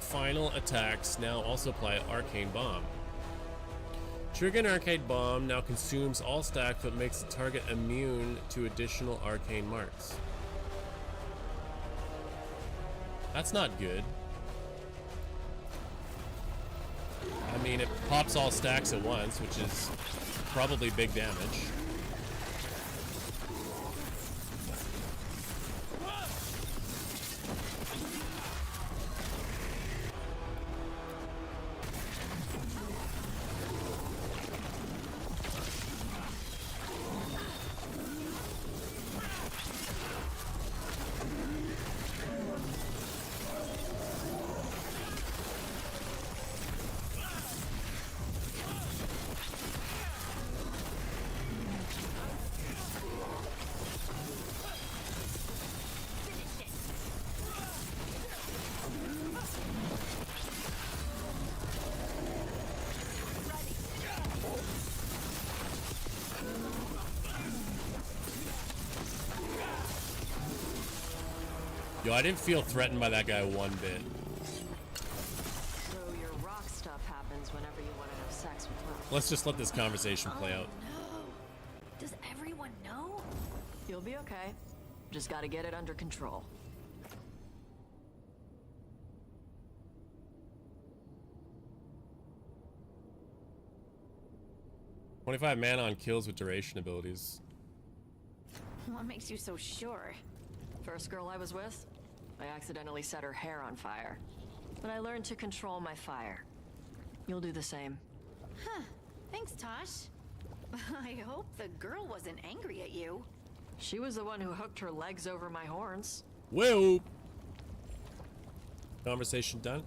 Final attacks now also apply arcane bomb. Trigger an arcane bomb now consumes all stacks but makes the target immune to additional arcane marks. That's not good. I mean, it pops all stacks at once, which is probably big damage. Yo, I didn't feel threatened by that guy one bit. So your rock stuff happens whenever you want to have sex with Rook. Let's just let this conversation play out. No. Does everyone know? You'll be okay. Just gotta get it under control. $25 mana on kills with duration abilities. What makes you so sure? First girl I was with, I accidentally set her hair on fire. But I learned to control my fire. You'll do the same. Huh. Thanks, Tosh. I hope the girl wasn't angry at you. She was the one who hooked her legs over my horns. Whoa! Conversation done.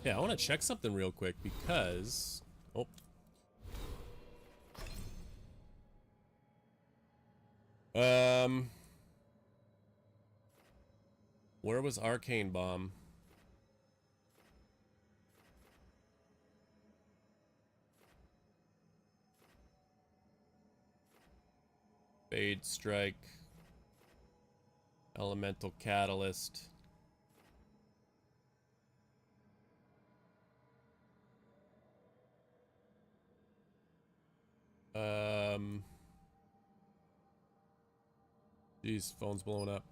Yeah, I want to check something real quick because... Oh. Where was Arcane Bomb? Fade Strike. Elemental Catalyst. Jeez, phone's blowing up.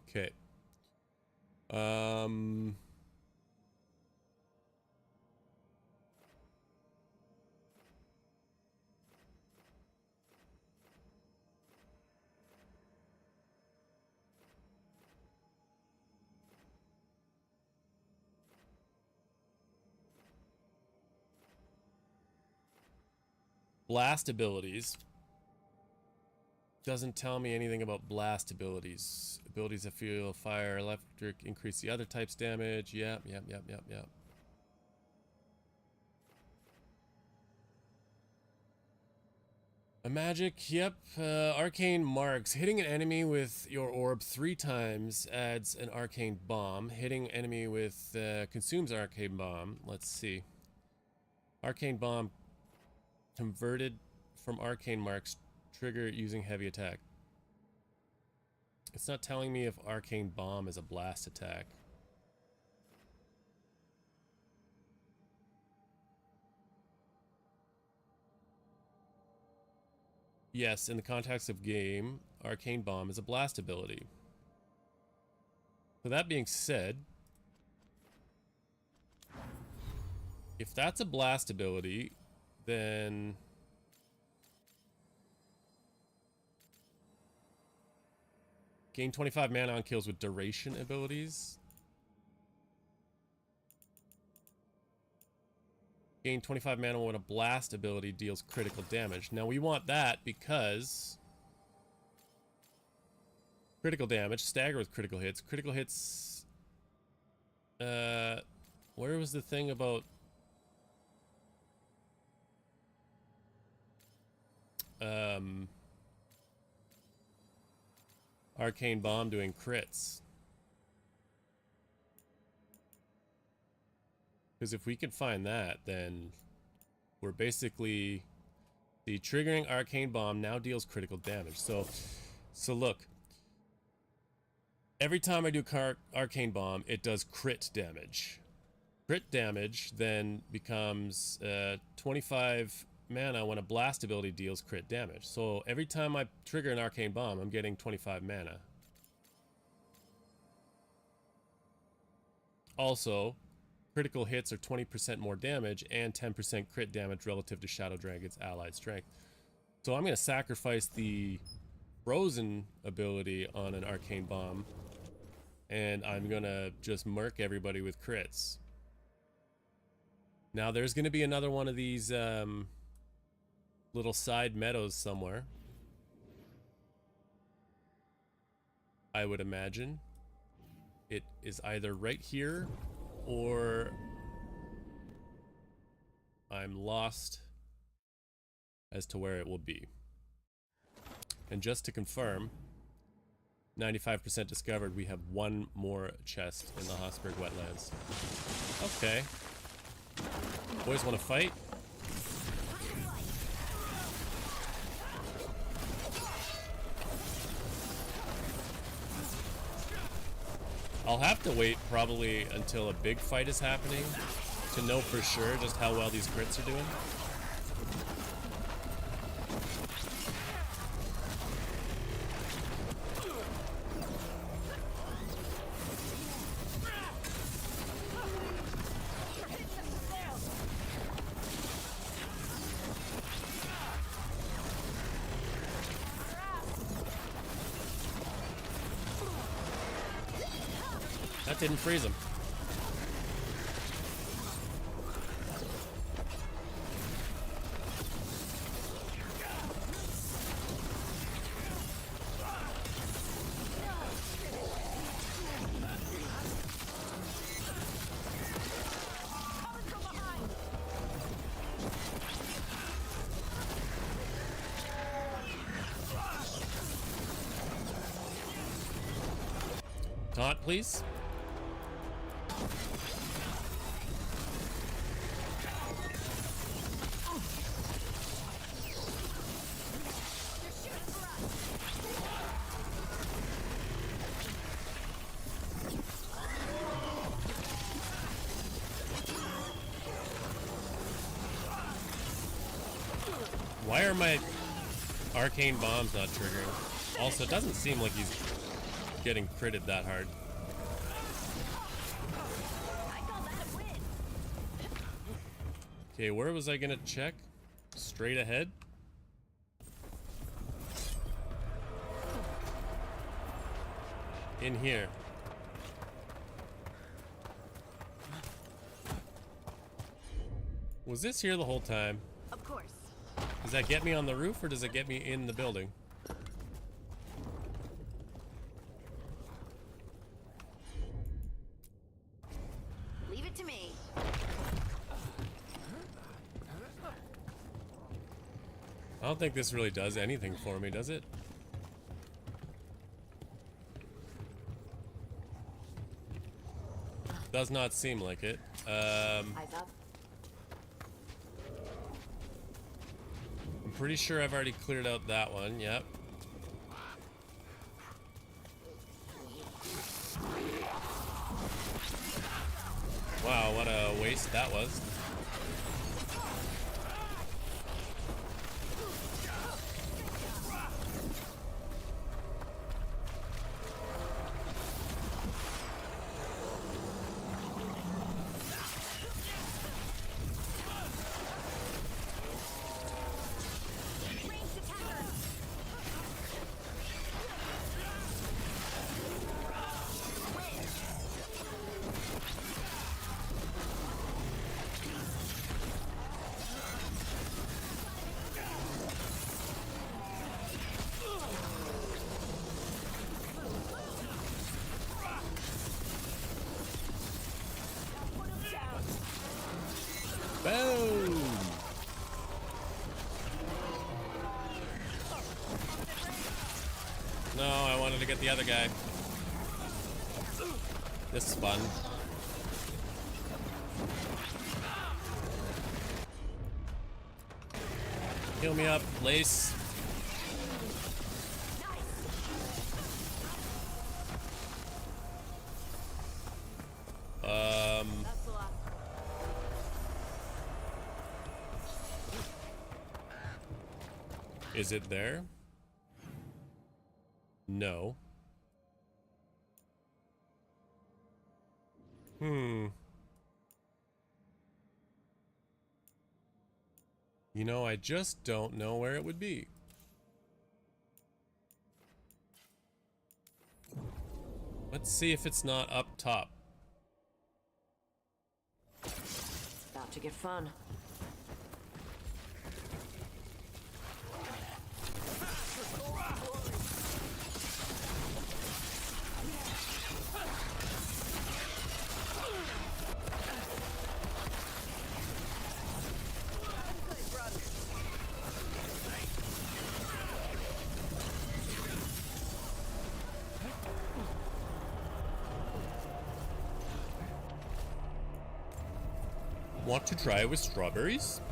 Okay. blast abilities. Doesn't tell me anything about blast abilities. Abilities that feel fire, electric, increase the other type's damage. Yep. A magic, yep. Arcane marks. Hitting an enemy with your orb 3 times adds an arcane bomb. Hitting enemy with consumes arcane bomb. Let's see. Arcane bomb converted from arcane marks. Trigger using heavy attack. It's not telling me if arcane bomb is a blast attack. Yes, in the context of game, arcane bomb is a blast ability. So that being said, if that's a blast ability, then gain 25 mana on kills with duration abilities. Gain 25 mana when a blast ability deals critical damage. Now we want that because critical damage, stagger with critical hits. Critical hits, where was the thing about arcane bomb doing crits? Because if we can find that, then we're basically the triggering arcane bomb now deals critical damage. So look, every time I do arcane bomb, it does crit damage. Crit damage then becomes 25 mana when a blast ability deals crit damage. So every time I trigger an arcane bomb, I'm getting 25 mana. Also, critical hits are 20% more damage and 10% crit damage relative to Shadow Dragon's allied strength. So I'm going to sacrifice the frozen ability on an arcane bomb, and I'm going to just murk everybody with crits. Now there's going to be another one of these little side meadows somewhere, I would imagine. It is either right here or I'm lost as to where it will be. And just to confirm, 95% discovered, we have one more chest in the Hossberg wetlands. Okay. Boys want to fight? I'll have to wait probably until a big fight is happening to know for sure just how well these crits are doing. That didn't freeze him. Taunt, please. Why are my arcane bombs not triggering? Also, it doesn't seem like he's getting critted that hard. Okay, where was I gonna check? Straight ahead? In here. Was this here the whole time? Of course. Does that get me on the roof or does it get me in the building? Leave it to me. I don't think this really does anything for me, does it? Does not seem like it. Eyes up. I'm pretty sure I've already cleared out that one. Yep. Wow, what a waste that was. Boom! No, I wanted to get the other guy. This is fun. Heal me up, Lace. Is it there? No. You know, I just don't know where it would be. Let's see if it's not up top. About to get fun. Want to try it with strawberries?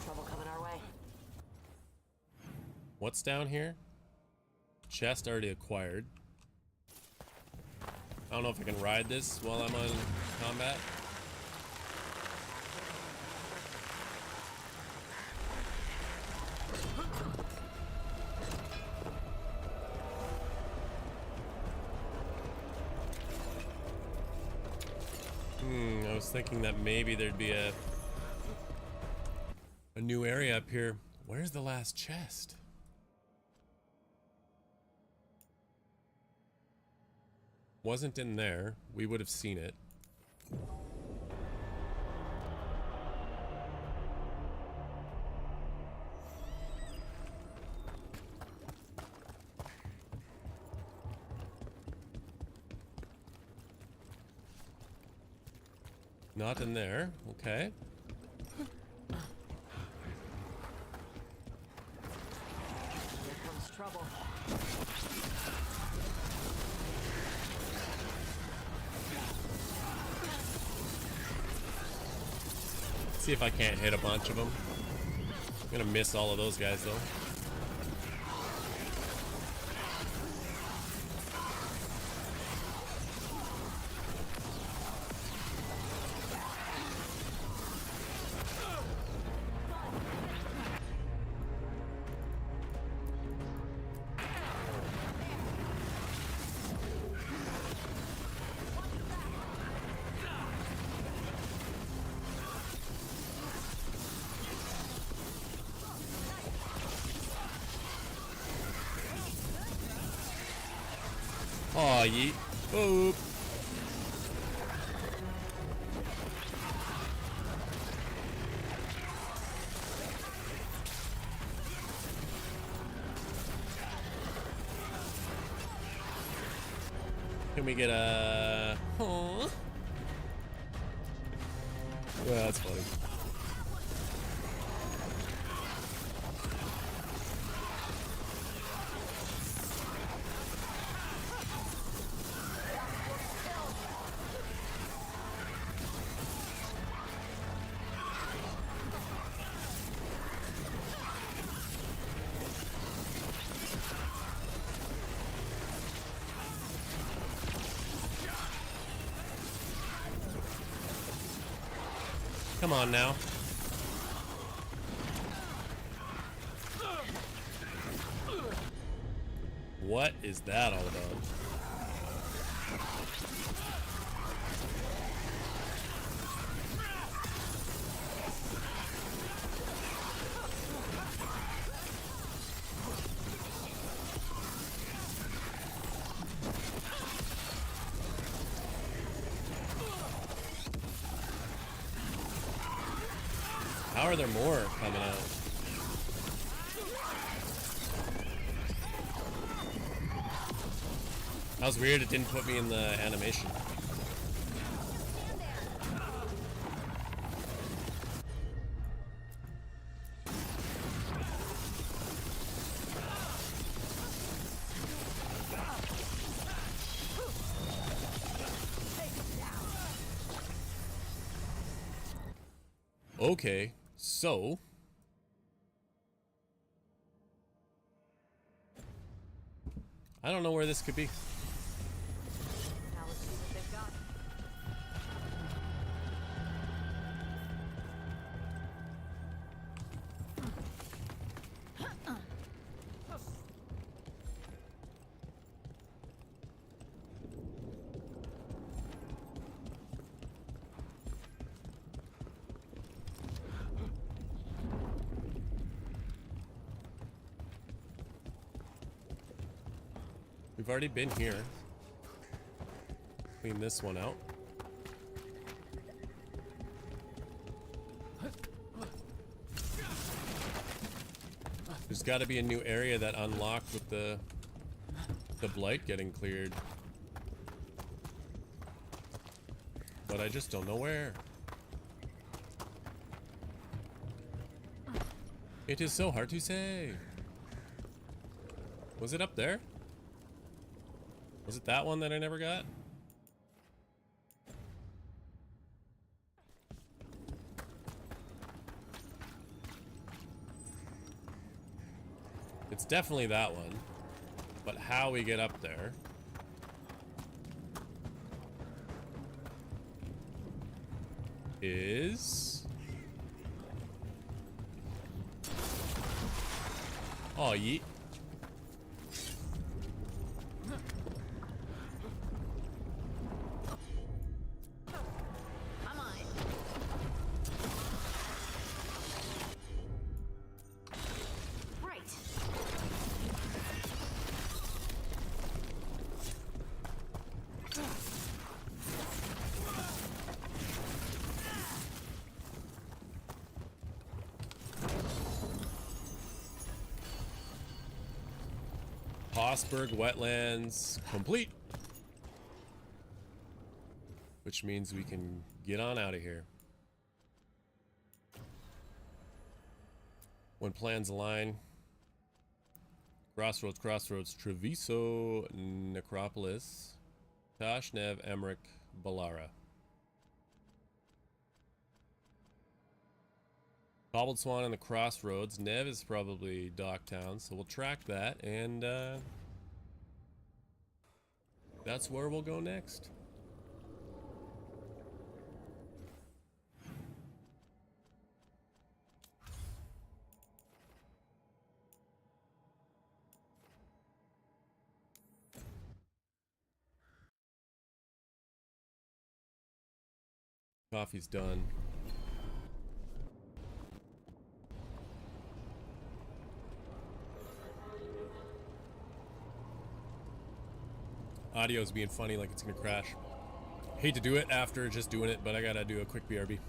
Trouble coming our way. What's down here? Chest already acquired. I don't know if I can ride this while I'm on combat. I was thinking that maybe there'd be a new area up here. Where's the last chest? Wasn't in there. We would have seen it. Not in there. Okay. Here comes trouble. See if I can't hit a bunch of them. I'm gonna miss all of those guys though. yeet. Boop. Can we get a... Aww. Well, that's funny. Come on now. What is that all about? How are there more coming out? That was weird, it didn't put me in the animation. Okay, so I don't know where this could be. Now let's see what they've got. We've already been here. Clean this one out. There's got to be a new area that unlocked with the blight getting cleared. But I just don't know where. It is so hard to say. Was it up there? Was it that one that I never got? It's definitely that one. But how we get up there is... Oh, yeet. Hossberg wetlands complete. Which means we can get on out of here. When plans align. Crossroads, Treviso, Necropolis, Tosh, Nev, Emmerich, Balara. Cobbled Swan and the Crossroads. Nev is probably Docktown, so we'll track that, and that's where we'll go next. Coffee's done. Audio's being funny like it's gonna crash. Hate to do it after just doing it, but I gotta do a quick BRB.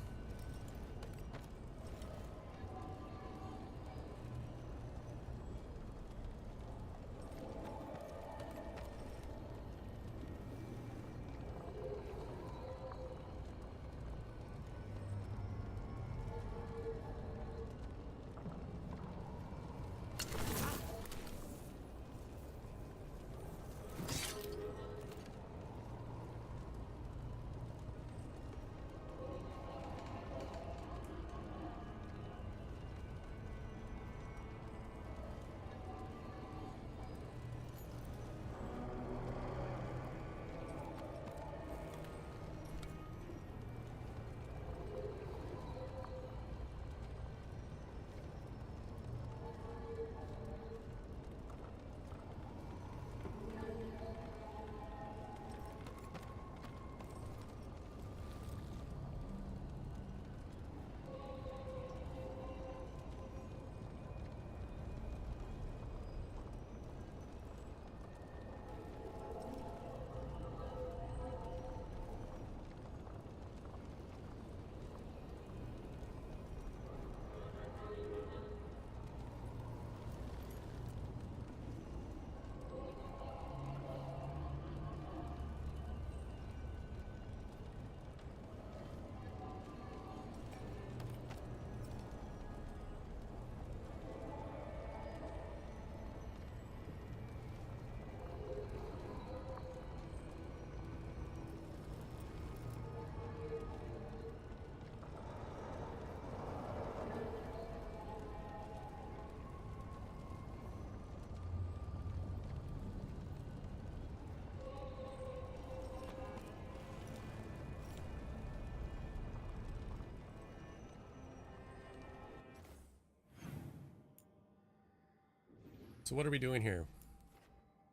So what are we doing here?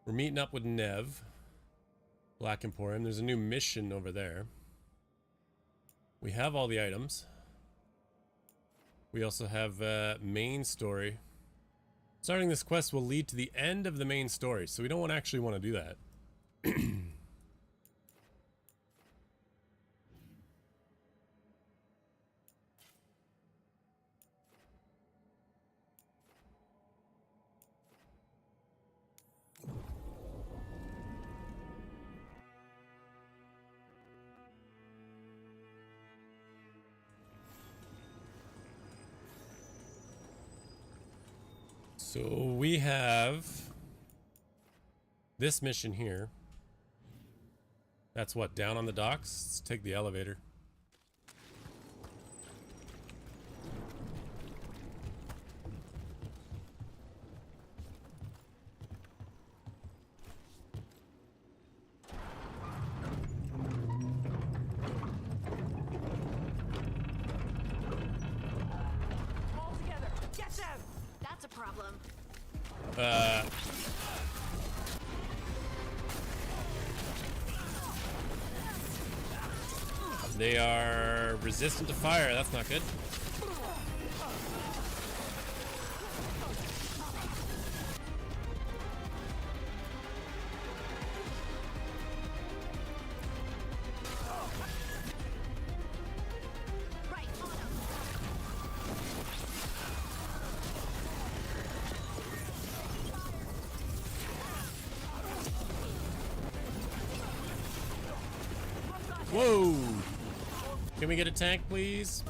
We're meeting up with Nev. Black Emporium. There's a new mission over there. We have all the items. We also have main story. Starting this quest will lead to the end of the main story, so we don't actually want to do that. So we have this mission here. That's what, down on the docks? Let's take the elevator. All together. Get them. That's a problem. They are resistant to fire. That's not good. Whoa! Can we get a tank, please?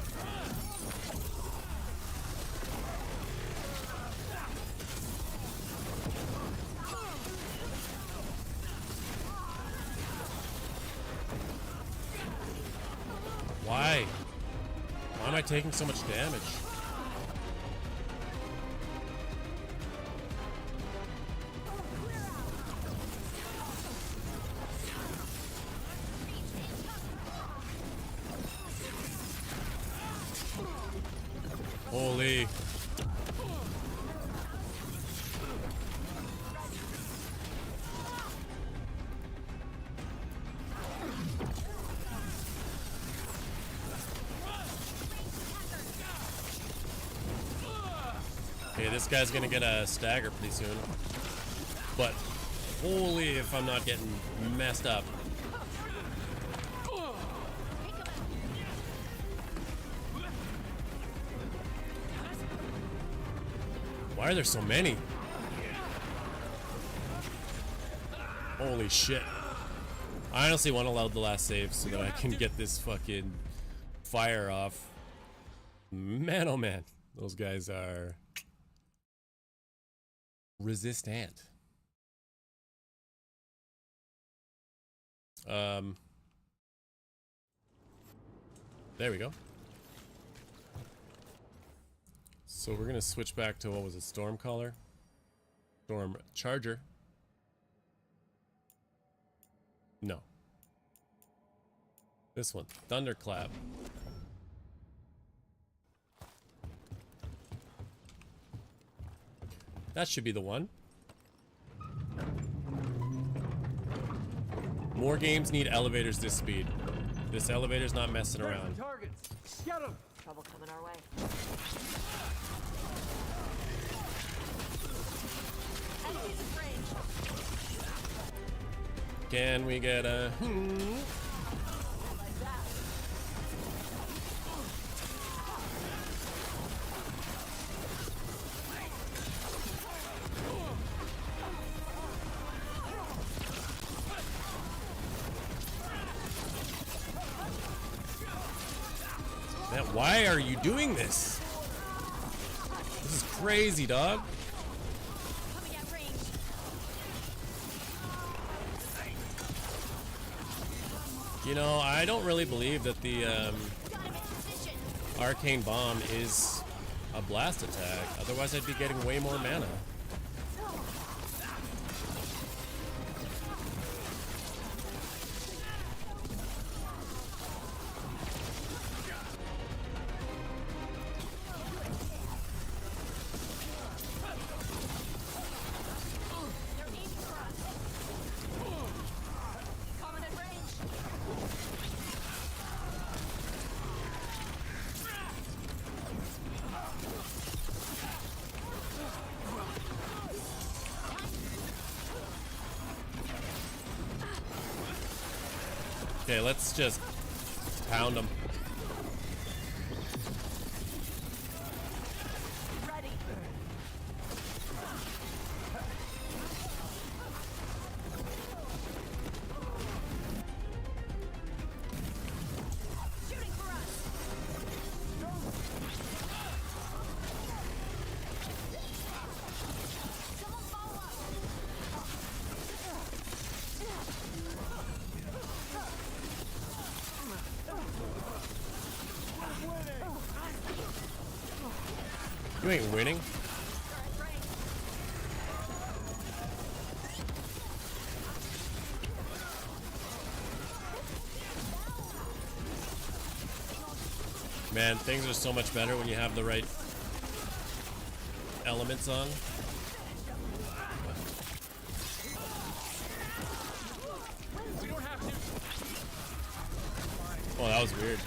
Why? Why am I taking so much damage? Holy. Okay, this guy's gonna get a stagger pretty soon. But Holy, if I'm not getting messed up. Why are there so many? Holy shit. I honestly want to load the last save so that I can get this fucking fire off. Man, oh man. Those guys are resistant. There we go. So we're gonna switch back to, what was it, Stormcaller? Storm Charger. No. This one, Thunderclap. That should be the one. More games need elevators this speed. This elevator's not messing around. Targets. Get 'em. Trouble coming our way. Enemies in range. Can we get a... Man, why are you doing this? This is crazy, dog. You know, I don't really believe that the arcane bomb is a blast attack. Otherwise, I'd be getting way more mana. Okay, let's just pound them. You ain't winning. Man, things are so much better when you have the right elements on. Oh, that was weird.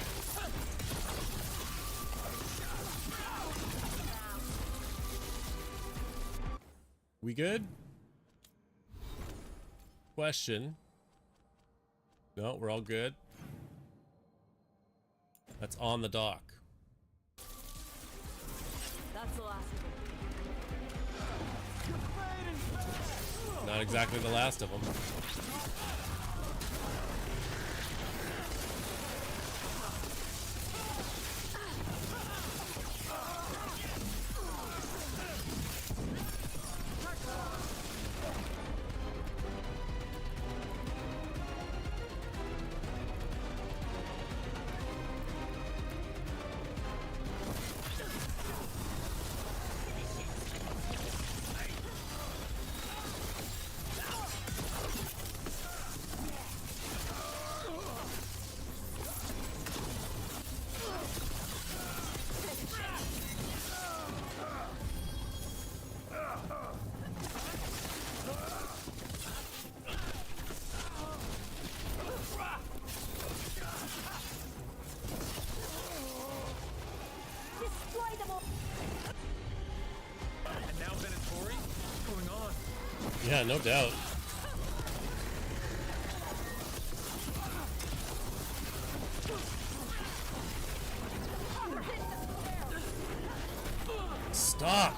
We good? Question. No, we're all good. That's on the dock. That's the last of them. Not exactly the last of them. And now Venatori? What's going on? Yeah, no doubt. Stop!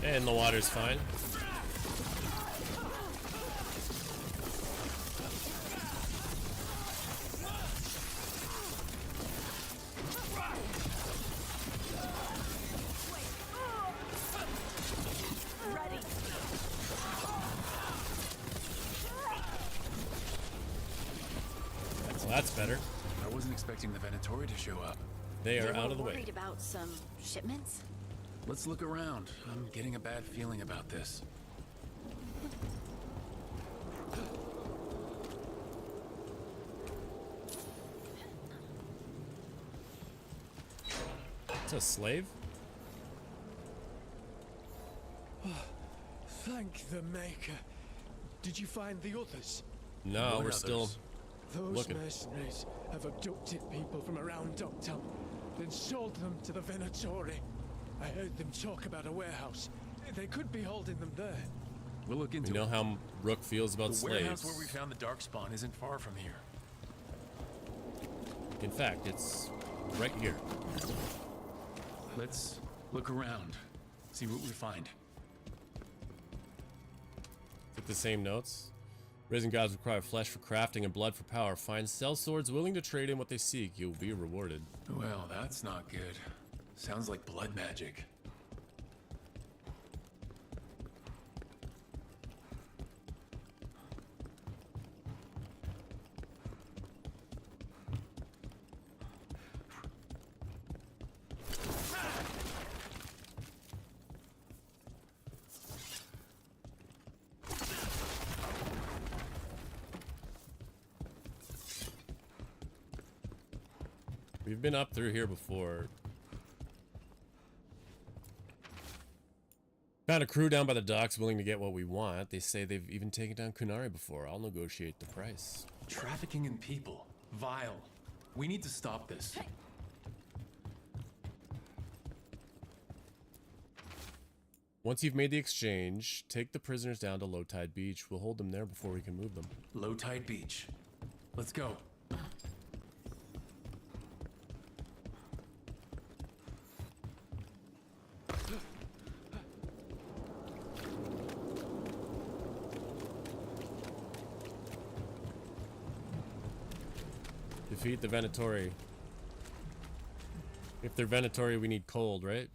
And the water's fine. So that's better. I wasn't expecting the Venatori to show up. They are out of the way. Worried about some shipments? Let's look around. I'm getting a bad feeling about this. It's a slave? Thank the Maker. Did you find the others? No, we're still Those looking. mercenaries have abducted people from around Ducktown, then sold them to the Venatori. I heard them talk about a warehouse. They could be holding them there. We'll look into We know how Rook feels about the slaves. warehouse where we found the Darkspawn isn't far from here. In fact, it's right here. Let's look around, see what we find. Take the same notes. Risen gods require flesh for crafting and blood for power. Find sell swords willing to trade in what they seek. You'll be rewarded. Well, that's not good. Sounds like blood magic. We've been up through here before. Found a crew down by the docks willing to get what we want. They say they've even taken down Kunari before. I'll negotiate the price. Trafficking in people. Vile. We need to stop this. Once you've made the exchange, take the prisoners down to Low Tide Beach. We'll hold them there before we can move them. Low Tide Beach. Let's go. Defeat the Venatori. If they're Venatori, we need cold, right?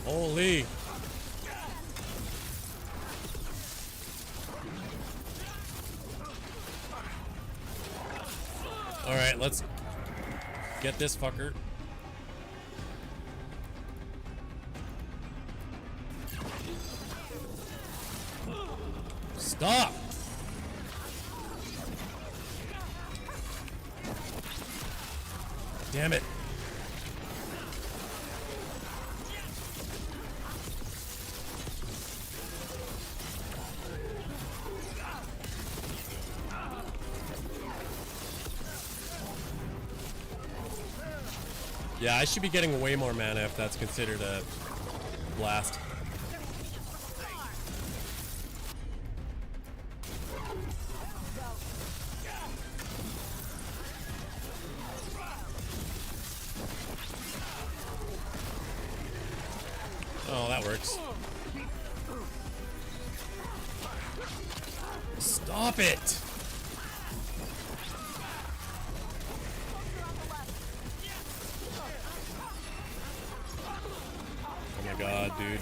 Holy. All right, let's get this fucker. Stop. Damn it. Yeah, I should be getting way more mana if that's considered a blast. Oh, that works. Stop it! Oh my god, dude.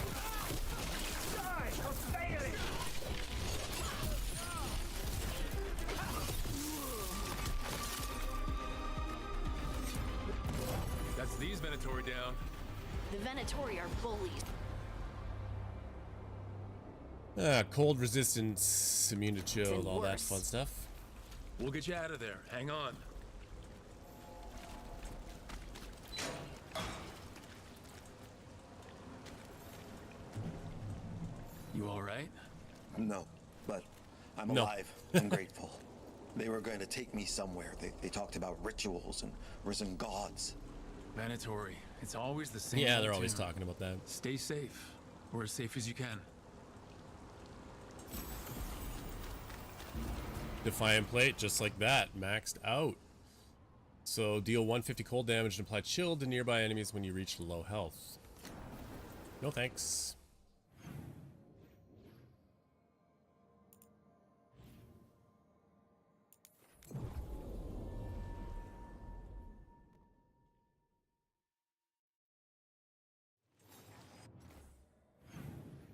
That's these Venatori down. The Venatori are bullies. Cold resistance, immune to chill, all that fun stuff. We'll get you out of there. Hang on. You all right? No, but I'm No. alive. I'm grateful. They were going to take me somewhere. They talked about rituals and risen gods. Venatori. It's always the same. Yeah, old they're always tune. talking about that. Stay safe, or as safe as you can. Defiant plate, just like that, maxed out. So deal 150 cold damage and apply chill to nearby enemies when you reach low health. No thanks.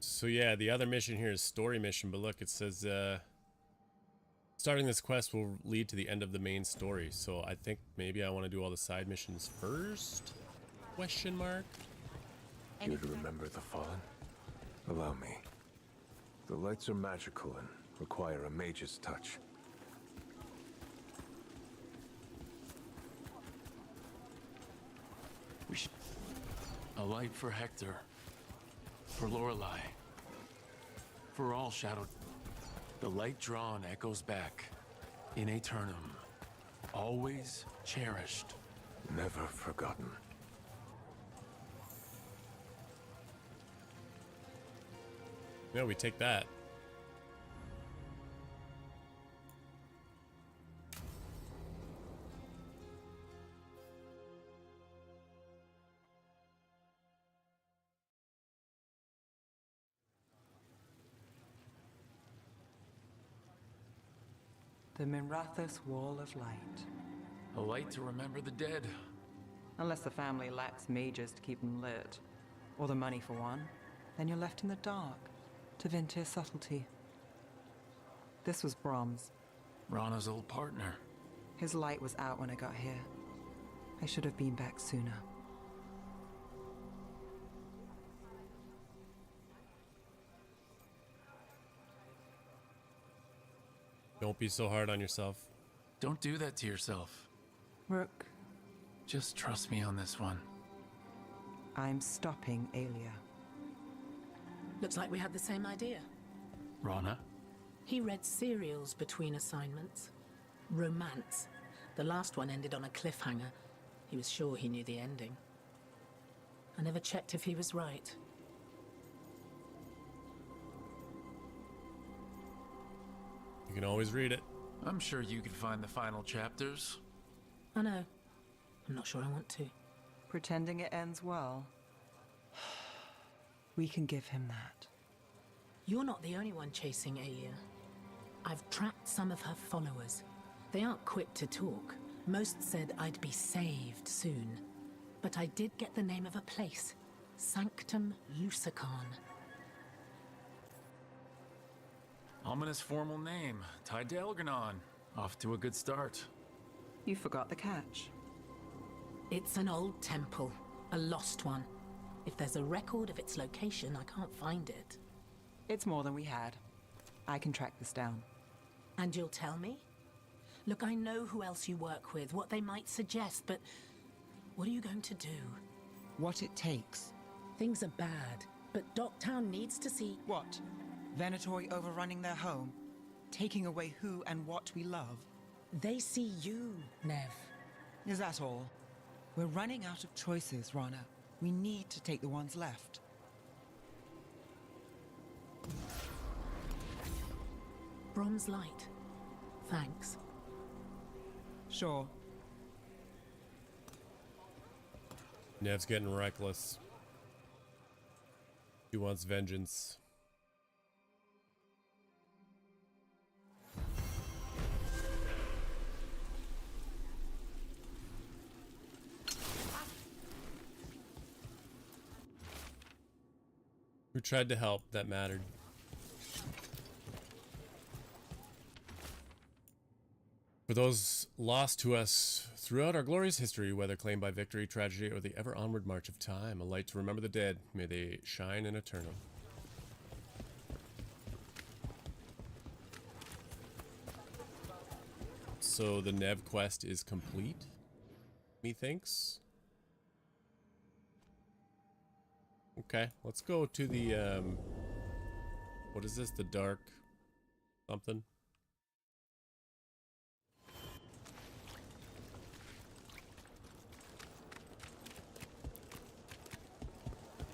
So yeah, the other mission here is story mission, but look, it says starting this quest will lead to the end of the main story. So I think maybe I want to do all the side missions first? Question mark? You to remember the fallen? Allow me. The lights are magical and require a mage's touch. A light for Hector. For Lorelei. For all shadowed. The light drawn echoes back. In Aeternum. Always cherished. Never forgotten. Yeah, we take that. The Mirathos Wall of Light. A light to remember the dead. Unless the family lacks mages to keep them lit, or the money for one, then you're left in the dark to Vintir's subtlety. This was Brahms. Rana's old partner. His light was out when I got here. I should have been back sooner. Don't be so hard on yourself. Don't do that to yourself. Rook. Just trust me on this one. I'm stopping Aelia. Looks like we had the same idea. Rana? He read serials between assignments. Romance. The last one ended on a cliffhanger. He was sure he knew the ending. I never checked if he was right. You can always read it. I'm sure you could find the final chapters. I know. I'm not sure I want to. Pretending it ends well. We can give him that. You're not the only one chasing Aelia. I've tracked some of her followers. They aren't quick to talk. Most said I'd be saved soon. But I did get the name of a place. Sanctum Lucican. Ominous formal name. Tied to Elgarnon. Off to a good start. You forgot the catch. It's an old temple. A lost one. If there's a record of its location, I can't find it. It's more than we had. I can track this down. And you'll tell me? Look, I know who else you work with, what they might suggest, but what are you going to do? What it takes. Things are bad, but Docktown needs to see... What? Venatori overrunning their home? Taking away who and what we love? They see you, Nev. Is that all? We're running out of choices, Rana. We need to take the ones left. Brom's light. Thanks. Sure. Nev's getting reckless. He wants vengeance. Who tried to help that mattered? For those lost to us throughout our glorious history, whether claimed by victory, tragedy, or the ever onward march of time, a light to remember the dead, may they shine in eternal. So the Nev quest is complete, methinks. Okay, let's go to the, what is this? The dark something?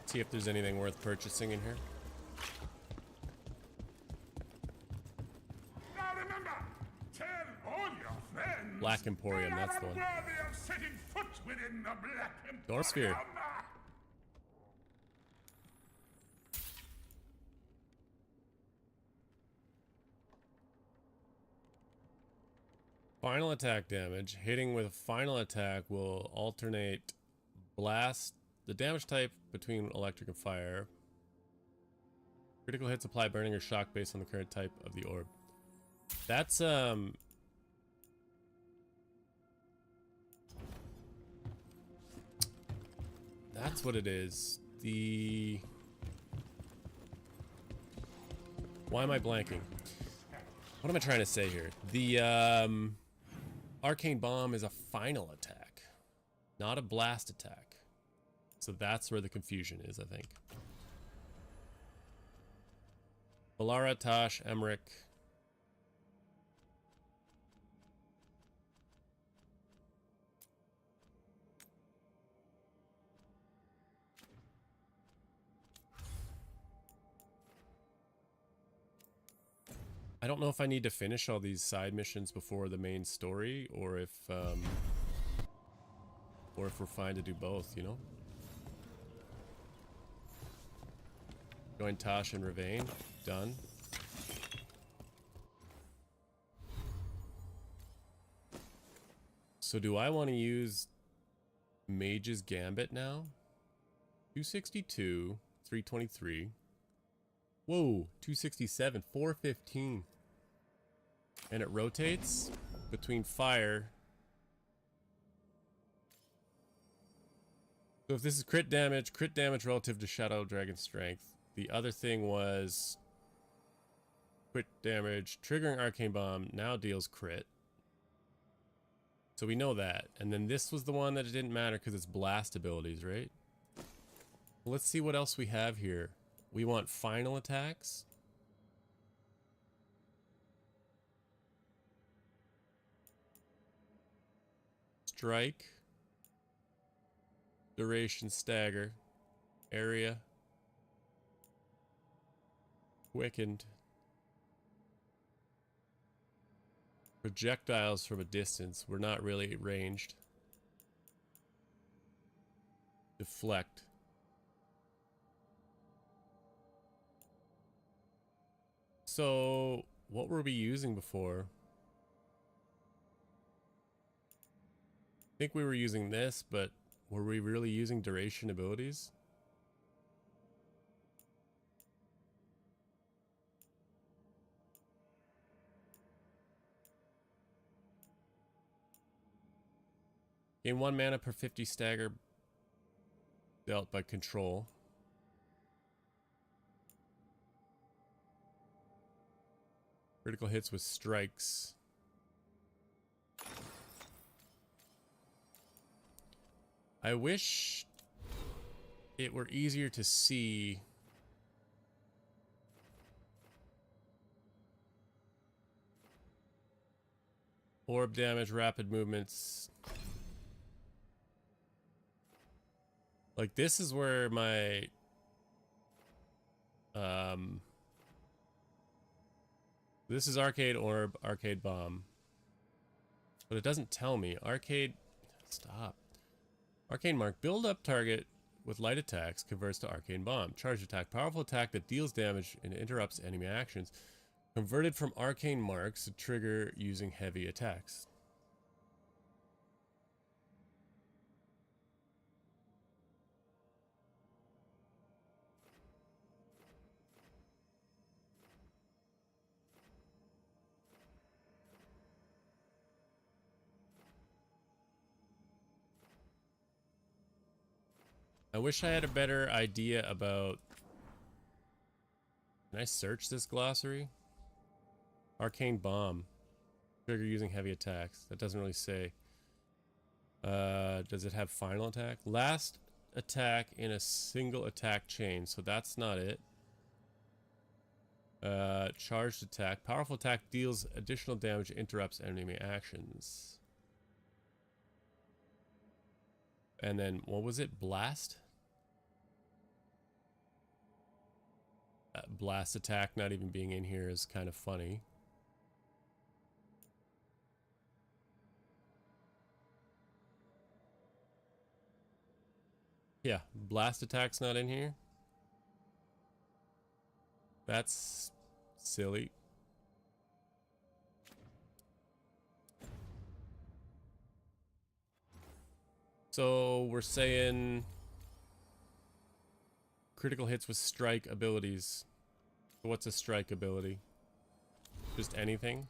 See if there's anything worth purchasing in here. Now remember, tell all your friends. Black Emporium, that's the one. Worthy of setting foot within the Black Emporium. Dorsphere. Final attack damage. Hitting with a final attack will alternate blast, the damage type between electric and fire. Critical hits apply burning or shock based on the current type of the orb. That's what it is. Why am I blanking? What am I trying to say here? The Arcane Bomb is a final attack, not a blast attack. So that's where the confusion is, I think. Balara, Tosh, Emmerich. I don't know if I need to finish all these side missions before the main story, or if we're fine to do both, you know? Join Tosh and Ravane. Done. So do I want to use Mage's Gambit now? 262, 323. Whoa, 267, 415. And it rotates between fire. So if this is crit damage relative to Shadow Dragon Strength. The other thing was crit damage, triggering Arcane Bomb now deals crit. So we know that. And then this was the one that it didn't matter because it's blast abilities, right? Let's see what else we have here. We want final attacks. Strike. Duration stagger. Area. Quickened. Projectiles from a distance. We're not really ranged. Deflect. So, what were we using before? I think we were using this, but were we really using duration abilities? Gain 1 mana per 50 stagger dealt by control. Critical hits with strikes. I wish it were easier to see orb damage, rapid movements. Like, this is where my... This is Arcade Orb, Arcade Bomb. But it doesn't tell me. Arcade... Stop. Arcane Mark. Build up target with light attacks converts to Arcane Bomb. Charge attack. Powerful attack that deals damage and interrupts enemy actions. Converted from Arcane Marks to trigger using heavy attacks. I wish I had a better idea about... Can I search this glossary? Arcane Bomb. Trigger using heavy attacks. That doesn't really say. Does it have final attack? Last attack in a single attack chain. So that's not it. Charged attack. Powerful attack deals additional damage, interrupts enemy actions. And then, what was it? Blast? Blast attack not even being in here is kind of funny. Yeah, blast attack's not in here. That's silly. So we're saying critical hits with strike abilities. What's a strike ability? Just anything?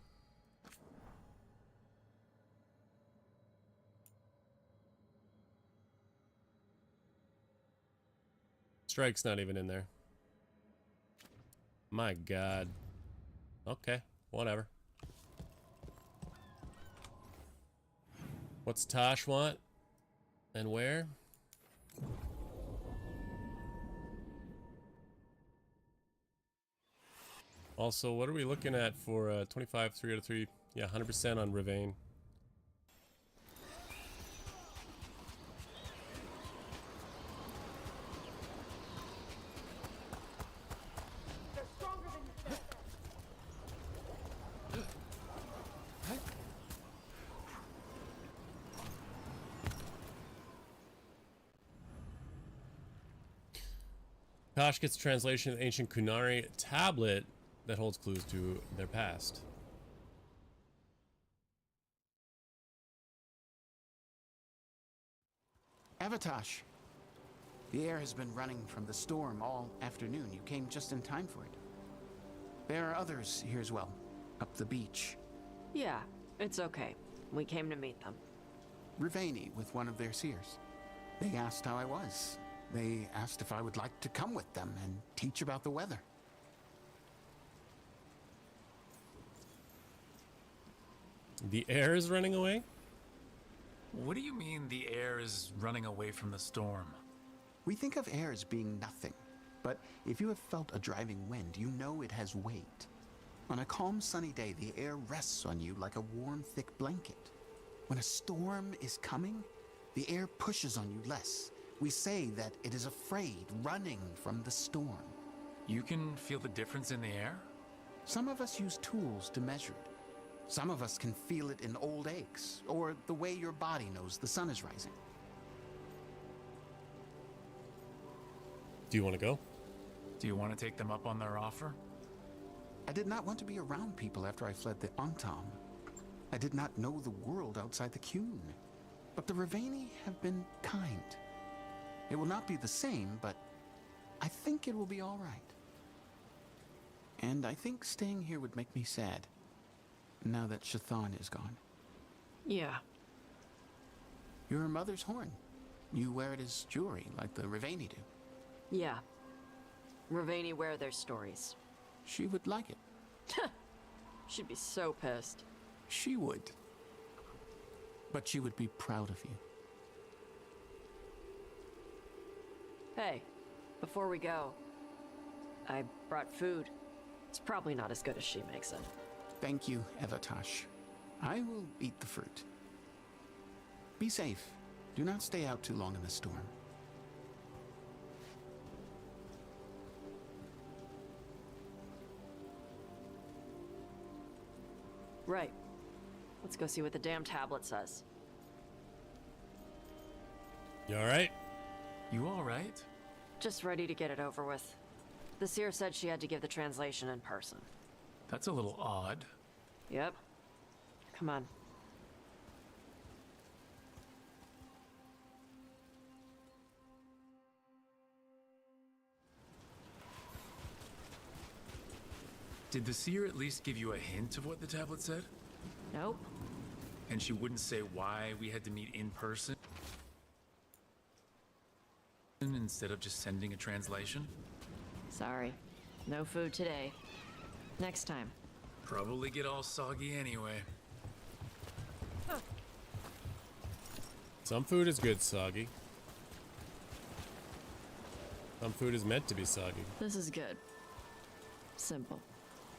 Strike's not even in there. My God. Okay, whatever. What's Tosh want? And where? Also, what are we looking at for 25, 3 out of 3? Yeah, 100% on Ravane. Tosh gets a translation of the ancient Kunari tablet that holds clues to their past. Avatosh, the air has been running from the storm all afternoon. You came just in time for it. There are others here as well, up the beach. Yeah, it's okay. We came to meet them. Rivani with one of their seers. They asked how I was. They asked if I would like to come with them and teach about the weather. The air is running away? What do you mean the air is running away from the storm? We think of air as being nothing, but if you have felt a driving wind, you know it has weight. On a calm, sunny day, the air rests on you like a warm, thick blanket. When a storm is coming, the air pushes on you less. We say that it is afraid, running from the storm. You can feel the difference in the air? Some of us use tools to measure it. Some of us can feel it in old aches, or the way your body knows the sun is rising. Do you want to go? Do you want to take them up on their offer? I did not want to be around people after I fled the Antam. I did not know the world outside the Qun. But the Rivani have been kind. It will not be the same, but I think it will be all right. And I think staying here would make me sad, now that Shathan is gone. Yeah. Your mother's horn. You wear it as jewelry, like the Rivani do. Yeah. Ravani wear their stories. She would like it. She'd be so pissed. She would. But she would be proud of you. Hey, before we go, I brought food. It's probably not as good as she makes it. Thank you, Avatosh. I will eat the fruit. Be safe. Do not stay out too long in the storm. Right. Let's go see what the damn tablet says. You alright? You alright? Just ready to get it over with. The seer said she had to give the translation in person. That's a little odd. Yep. Come on. Did the seer at least give you a hint of what the tablet said? Nope. And she wouldn't say why we had to meet in person? Instead of just sending a translation? Sorry. No food today. Next time. Probably get all soggy anyway. Some food is good soggy. Some food is meant to be soggy. This is good. Simple.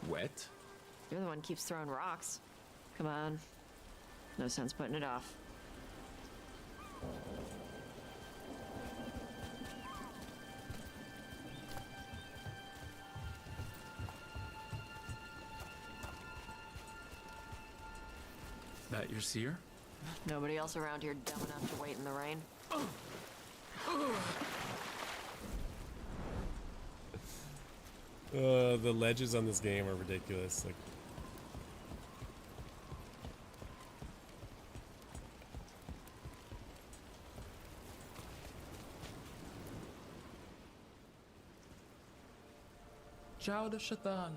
Wet? You're the one who keeps throwing rocks. Come on. No sense putting it off. That your seer? Nobody else around here dumb enough to wait in the rain? The ledges on this game are ridiculous. Like, Child of Shaitan,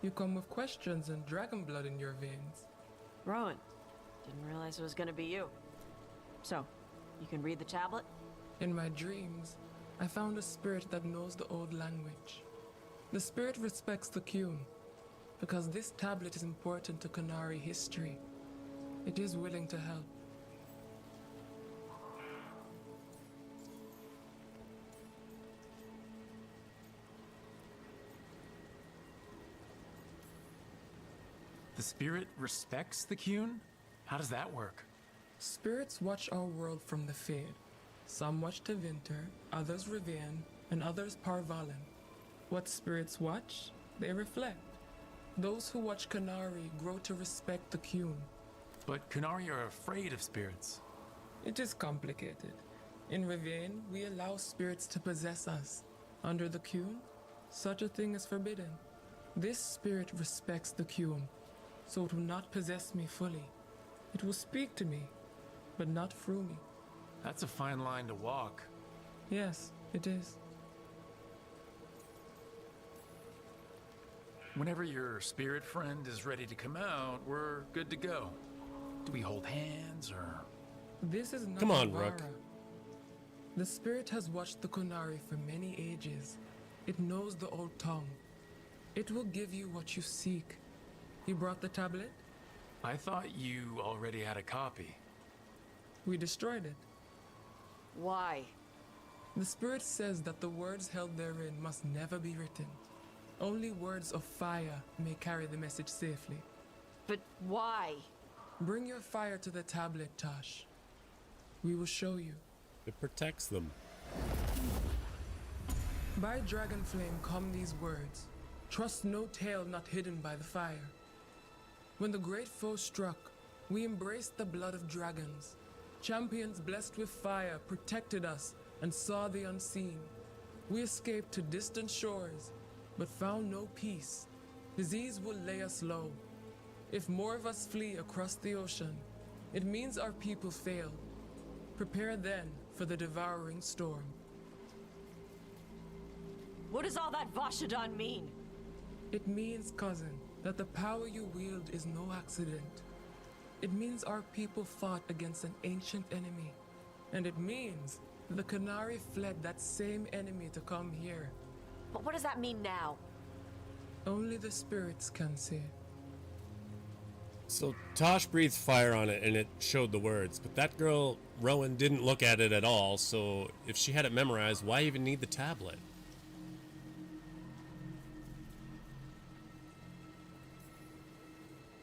you come with questions and dragon blood in your veins. Rowan, didn't realize it was gonna be you. So, you can read the tablet? In my dreams, I found a spirit that knows the old language. The spirit respects the Qun, because this tablet is important to Qunari history. It is willing to help. The spirit respects the Qun? How does that work? Spirits watch our world from the Fade. Some watch Tevinter, others Rivian, and others Parvalen. What spirits watch, they reflect. Those who watch Qunari grow to respect the Qun. But Qunari are afraid of spirits. It is complicated. In Rivian, we allow spirits to possess us. Under the Qun, such a thing is forbidden. This spirit respects the Qun, so it will not possess me fully. It will speak to me, but not through me. That's a fine line to walk. Yes, it is. Whenever your spirit friend is ready to come out, we're good to go. Do we hold hands, or...? This is not Come on, Navara. Rook. The spirit has watched the Qunari for many ages. It knows the old tongue. It will give you what you seek. You brought the tablet? I thought you already had a copy. We destroyed it. Why? The spirit says that the words held therein must never be written. Only words of fire may carry the message safely. But why? Bring your fire to the tablet, Tosh. We will show you. it protects them. By dragon flame come these words. Trust no tale not hidden by the fire. When the great foe struck, we embraced the blood of dragons. Champions blessed with fire protected us and saw the unseen. We escaped to distant shores, but found no peace. Disease will lay us low. If more of us flee across the ocean, it means our people failed. Prepare then for the devouring storm. What does all that Vashadan mean? It means, cousin, that the power you wield is no accident. It means our people fought against an ancient enemy. And it means the Qunari fled that same enemy to come here. But what does that mean now? Only the spirits can say. So Tosh breathed fire on it and it showed the words, but that girl, Rowan, didn't look at it at all, so if she had it memorized, why even need the tablet?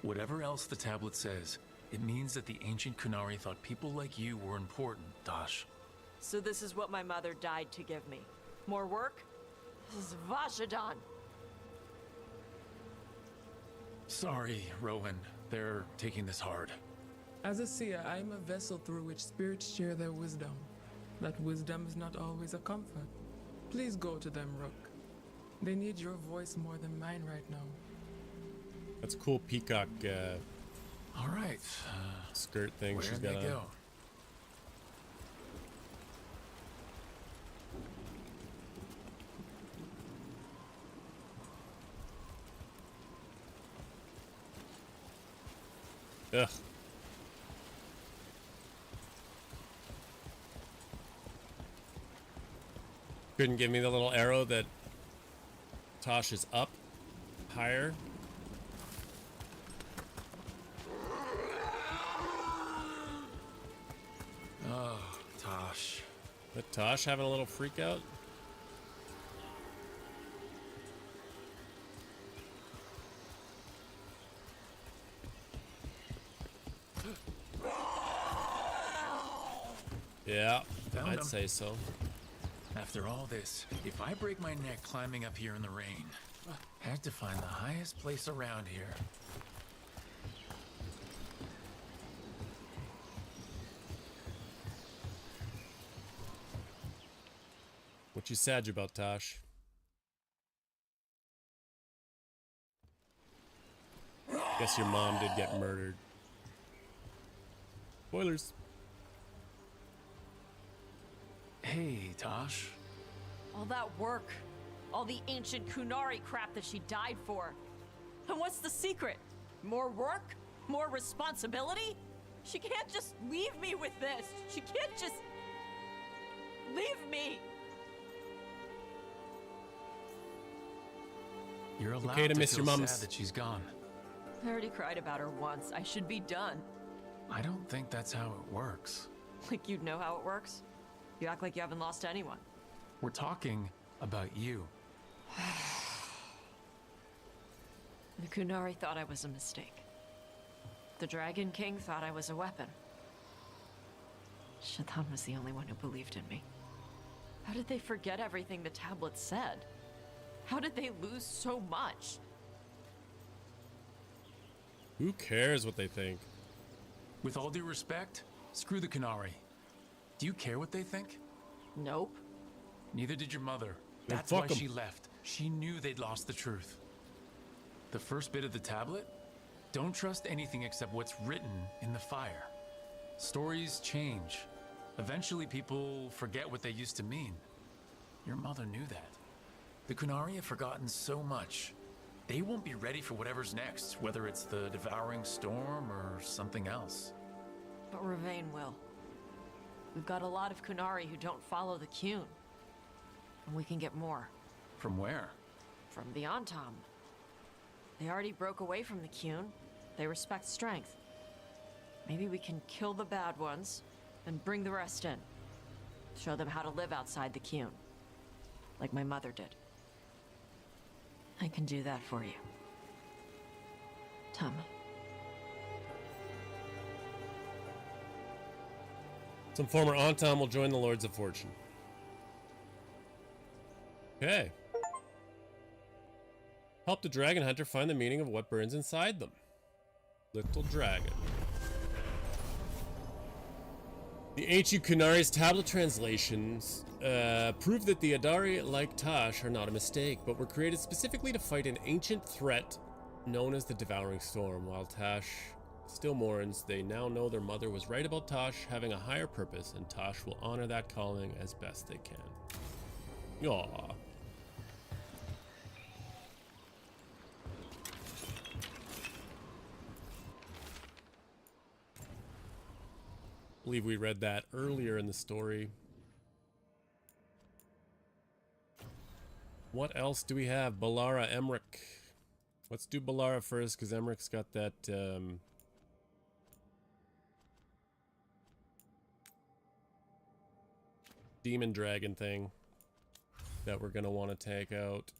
Whatever else the tablet says, it means that the ancient Qunari thought people like you were important, Tosh. So this is what my mother died to give me. More work? This is Vashadan. Sorry, Rowan. they're taking this hard. As a seer, I am a vessel through which spirits share their wisdom. That wisdom is not always a comfort. Please go to them, Rook. They need your voice more than mine right now. That's a cool peacock All right. skirt thing Where'd she's they got go? on. Ugh. Couldn't give me the little arrow that Tosh is up higher. Oh, Tosh. But Tosh having a little freak out? Yeah, Found I'd him. say so. After all this, if I break my neck climbing up here in the rain, I have to find the highest place around here. What you sad about, Tosh? Guess your mom did get murdered. Spoilers. Hey, Tosh. All that work, all the ancient Kunari crap that she died for. And what's the secret? More work? More responsibility? She can't just leave me with this. She can't just leave me. You're allowed okay to miss feel your mom's. sad that she's gone. I already cried about her once. I should be done. I don't think that's how it works. Like you'd know how it works? You act like you haven't lost anyone. We're talking about you. The Kunari thought I was a mistake. The Dragon King thought I was a weapon. Shaitan was the only one who believed in me. How did they forget everything the tablets said? How did they lose so much? Who cares what they think? With all due respect, screw the Kunari. Do you care what they think? Nope. Neither did your mother. Then That's fuck why 'em. she left. She knew they'd lost the truth. The first bit of the tablet? Don't trust anything except what's written in the fire. Stories change. Eventually people forget what they used to mean. Your mother knew that. The Kunari have forgotten so much. They won't be ready for whatever's next, whether it's the devouring storm or something else. But Ravain will. We've got a lot of Kunari who don't follow the Qun. And we can get more. From where? From the Antam. They already broke away from the Qun. They respect strength. Maybe we can kill the bad ones and bring the rest in. Show them how to live outside the Qun. Like my mother did. I can do that for you. Tama. Some former Antam will join the Lords of Fortune. Okay. Help the dragon hunter find the meaning of what burns inside them. Little dragon. The ancient Kunari's tablet translations prove that the Adari, like Tosh, are not a mistake, but were created specifically to fight an ancient threat known as the Devouring Storm. While Tosh still mourns, they now know their mother was right about Tosh having a higher purpose, and Tosh will honor that calling as best they can. Aww. I believe we read that earlier in the story. What else do we have? Balara, Emmerich. Let's do Balara first, because Emmerich's got that demon dragon thing that we're gonna want to take out.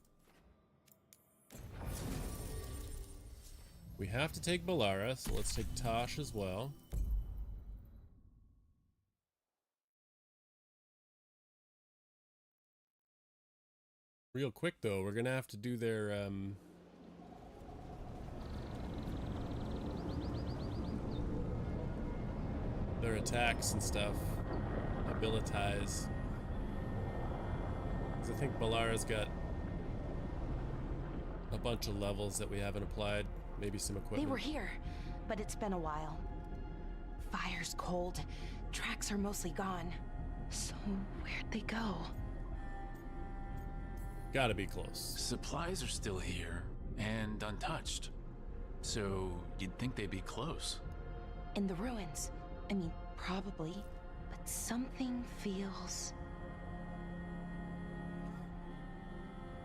We have to take Balara, so let's take Tosh as well. Real quick though, we're gonna have to do their their attacks and stuff. Abilitize. Because I think Balara's got a bunch of levels that we haven't applied. Maybe some equipment. They were here, but it's been a while. Fire's cold. Tracks are mostly gone. So where'd they go? Gotta be close. Supplies are still here and untouched. So you'd think they'd be close. In the ruins. I mean, probably. But something feels...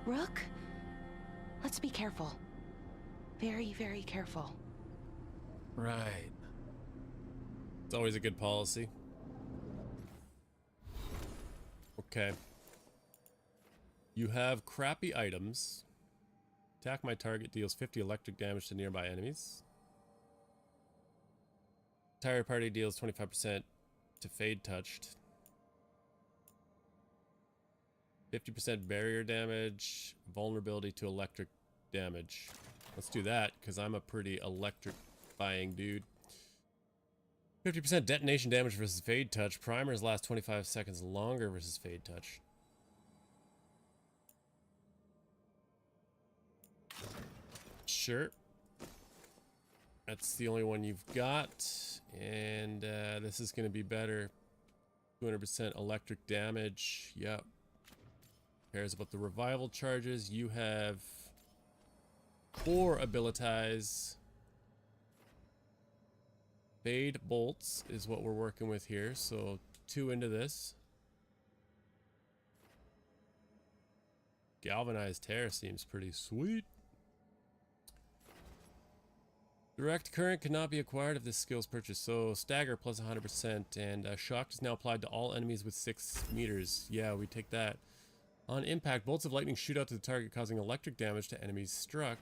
Rook? Let's be careful. Very, very careful. Right. It's always a good policy. Okay. You have crappy items. Attack my target deals 50 electric damage to nearby enemies. Entire party deals 25% to fade touched. 50% barrier damage, vulnerability to electric damage. Let's do that, because I'm a pretty electrifying dude. 50% detonation damage versus fade touch. Primers last 25 seconds longer versus fade touch. Sure. That's the only one you've got. And this is going to be better. 200% electric damage. Yep. Cares about the revival charges. You have 4 abilitize. Fade bolts is what we're working with here. So 2 into this. Galvanized tear seems pretty sweet. Direct current cannot be acquired if this skill is purchased. So stagger plus 100%, and shock is now applied to all enemies with 6 meters. Yeah, we take that. On impact, bolts of lightning shoot out to the target, causing electric damage to enemies struck.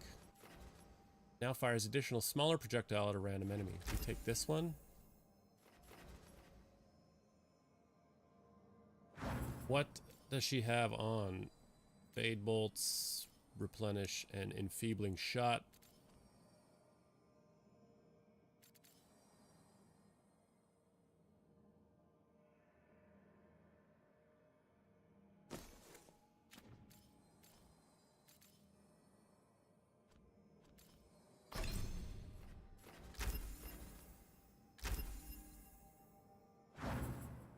Now fires additional smaller projectile at a random enemy. We take this one. What does she have on? Fade bolts, replenish, and enfeebling shot.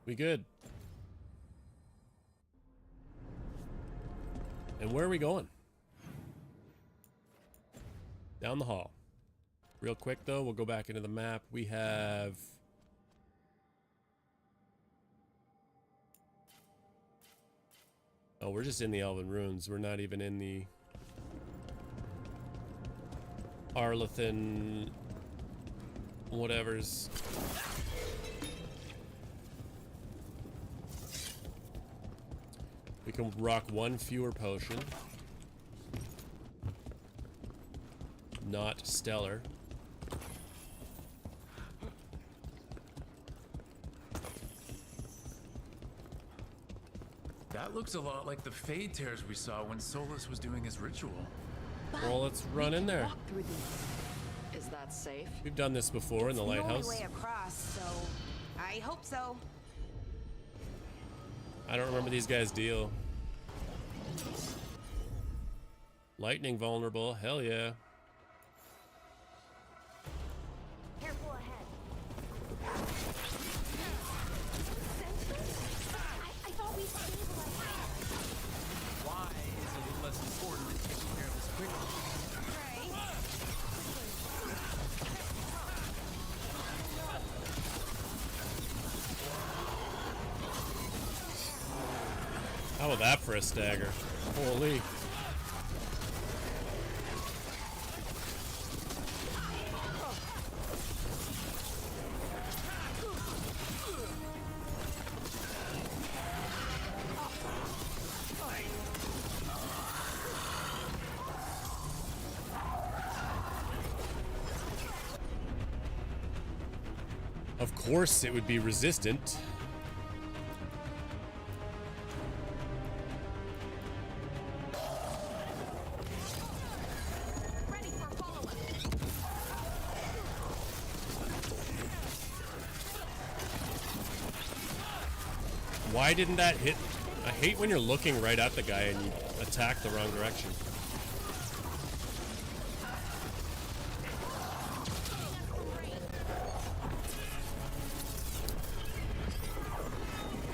We good. And where are we going? Down the hall. Real quick though, we'll go back into the map. We have... Oh, we're just in the Elven Ruins. We're not even in the... Arlathan... whatever's... We can rock 1 fewer potion. Not stellar. That looks a lot like the fade tears we saw when Solus was doing his ritual. Well, let's run in there. Is that safe? We've done this before in the lighthouse. Only way across, so I hope so. I don't remember these guys' deal. Lightning vulnerable, hell yeah. Careful ahead. I thought we stabilized. Why is a little less important than taking care of this quickly? How about that for a stagger? Holy. Of course it would be resistant. Why didn't that hit? I hate when you're looking right at the guy and you attack the wrong direction.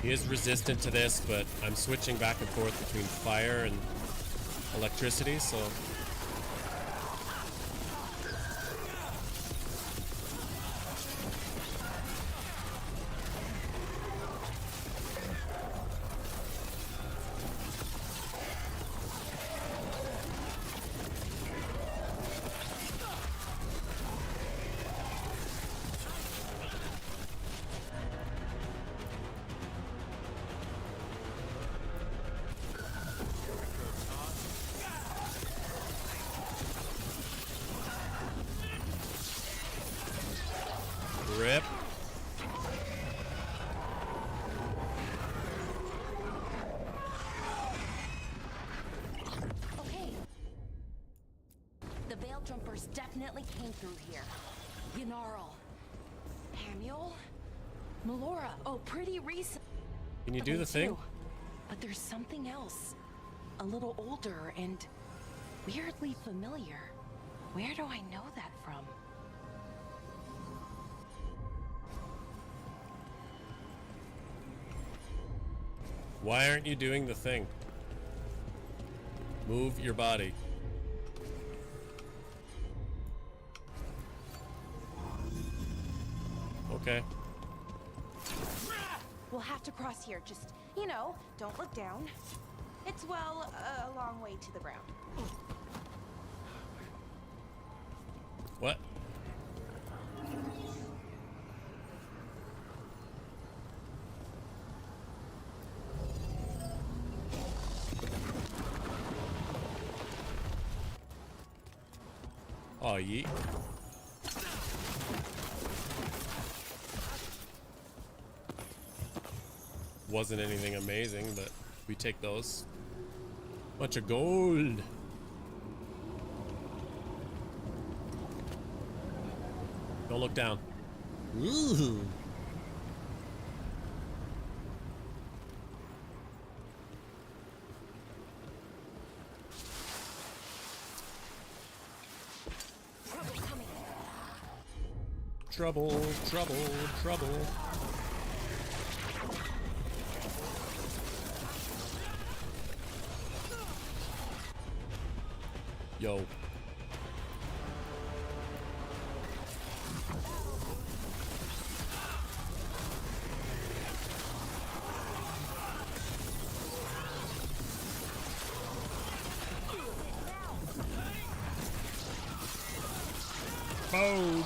He is resistant to this, but I'm switching back and forth between fire and electricity, so... Rip. Okay. The Veil Jumpers definitely came through here. Ynarl. Hamuel? Melora. Oh, pretty recent. Can you do the thing? But there's something else. A little older and weirdly familiar. Where do I know that from? Why aren't you doing the thing? Move your body. Okay. We'll have to cross here. Just, you know, don't look down. It's, well, a long way to the ground. What? Oh, yeet. Wasn't anything amazing, but we take those. Bunch of gold. Don't look down. Ooh. Trouble, trouble, trouble. Yo. Boom.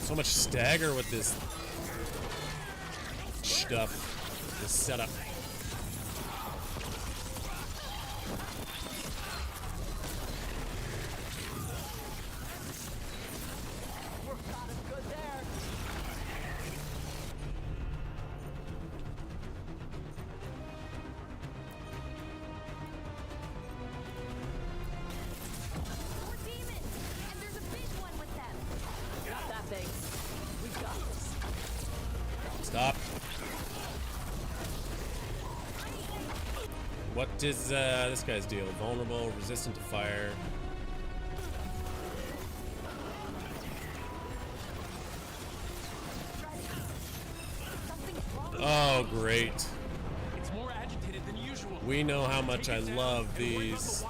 So much stagger with this stuff, this setup. Stop. What is this guy's deal? Vulnerable, resistant to fire. Oh, great. It's more agitated than usual. We know how much I love these.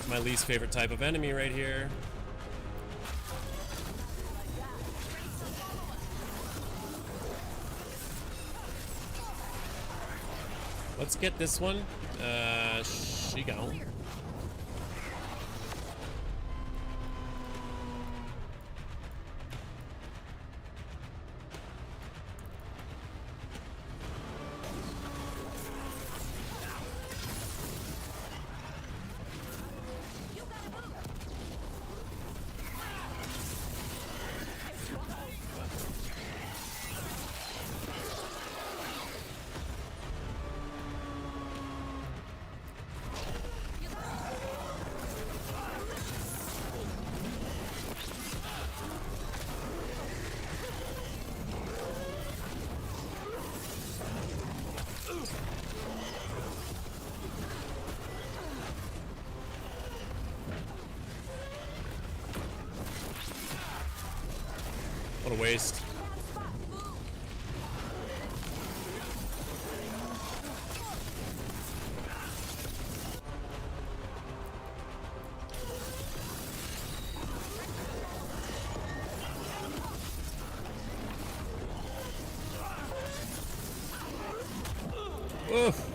My least favorite type of enemy right here. Let's get this one. She gone. waste. Oof.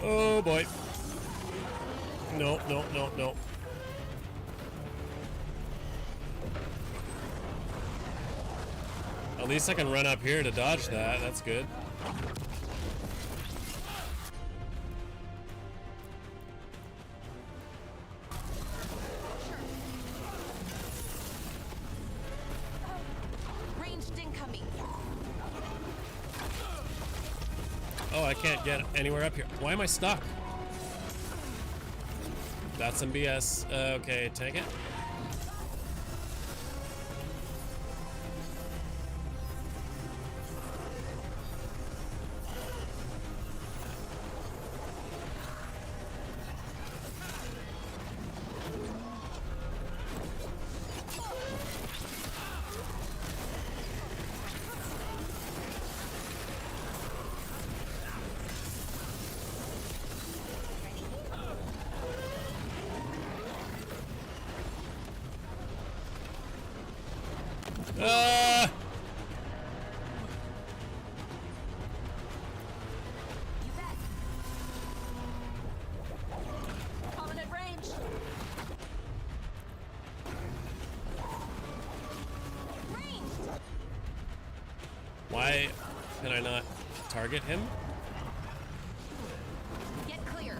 Oh boy. No, no, no, no. At least I can run up here to dodge that. That's good. Ranged incoming. Oh, I can't get anywhere up here. Why am I stuck? That's some BS. Okay, take it. Coming at range. Why can I not target him? Get clear.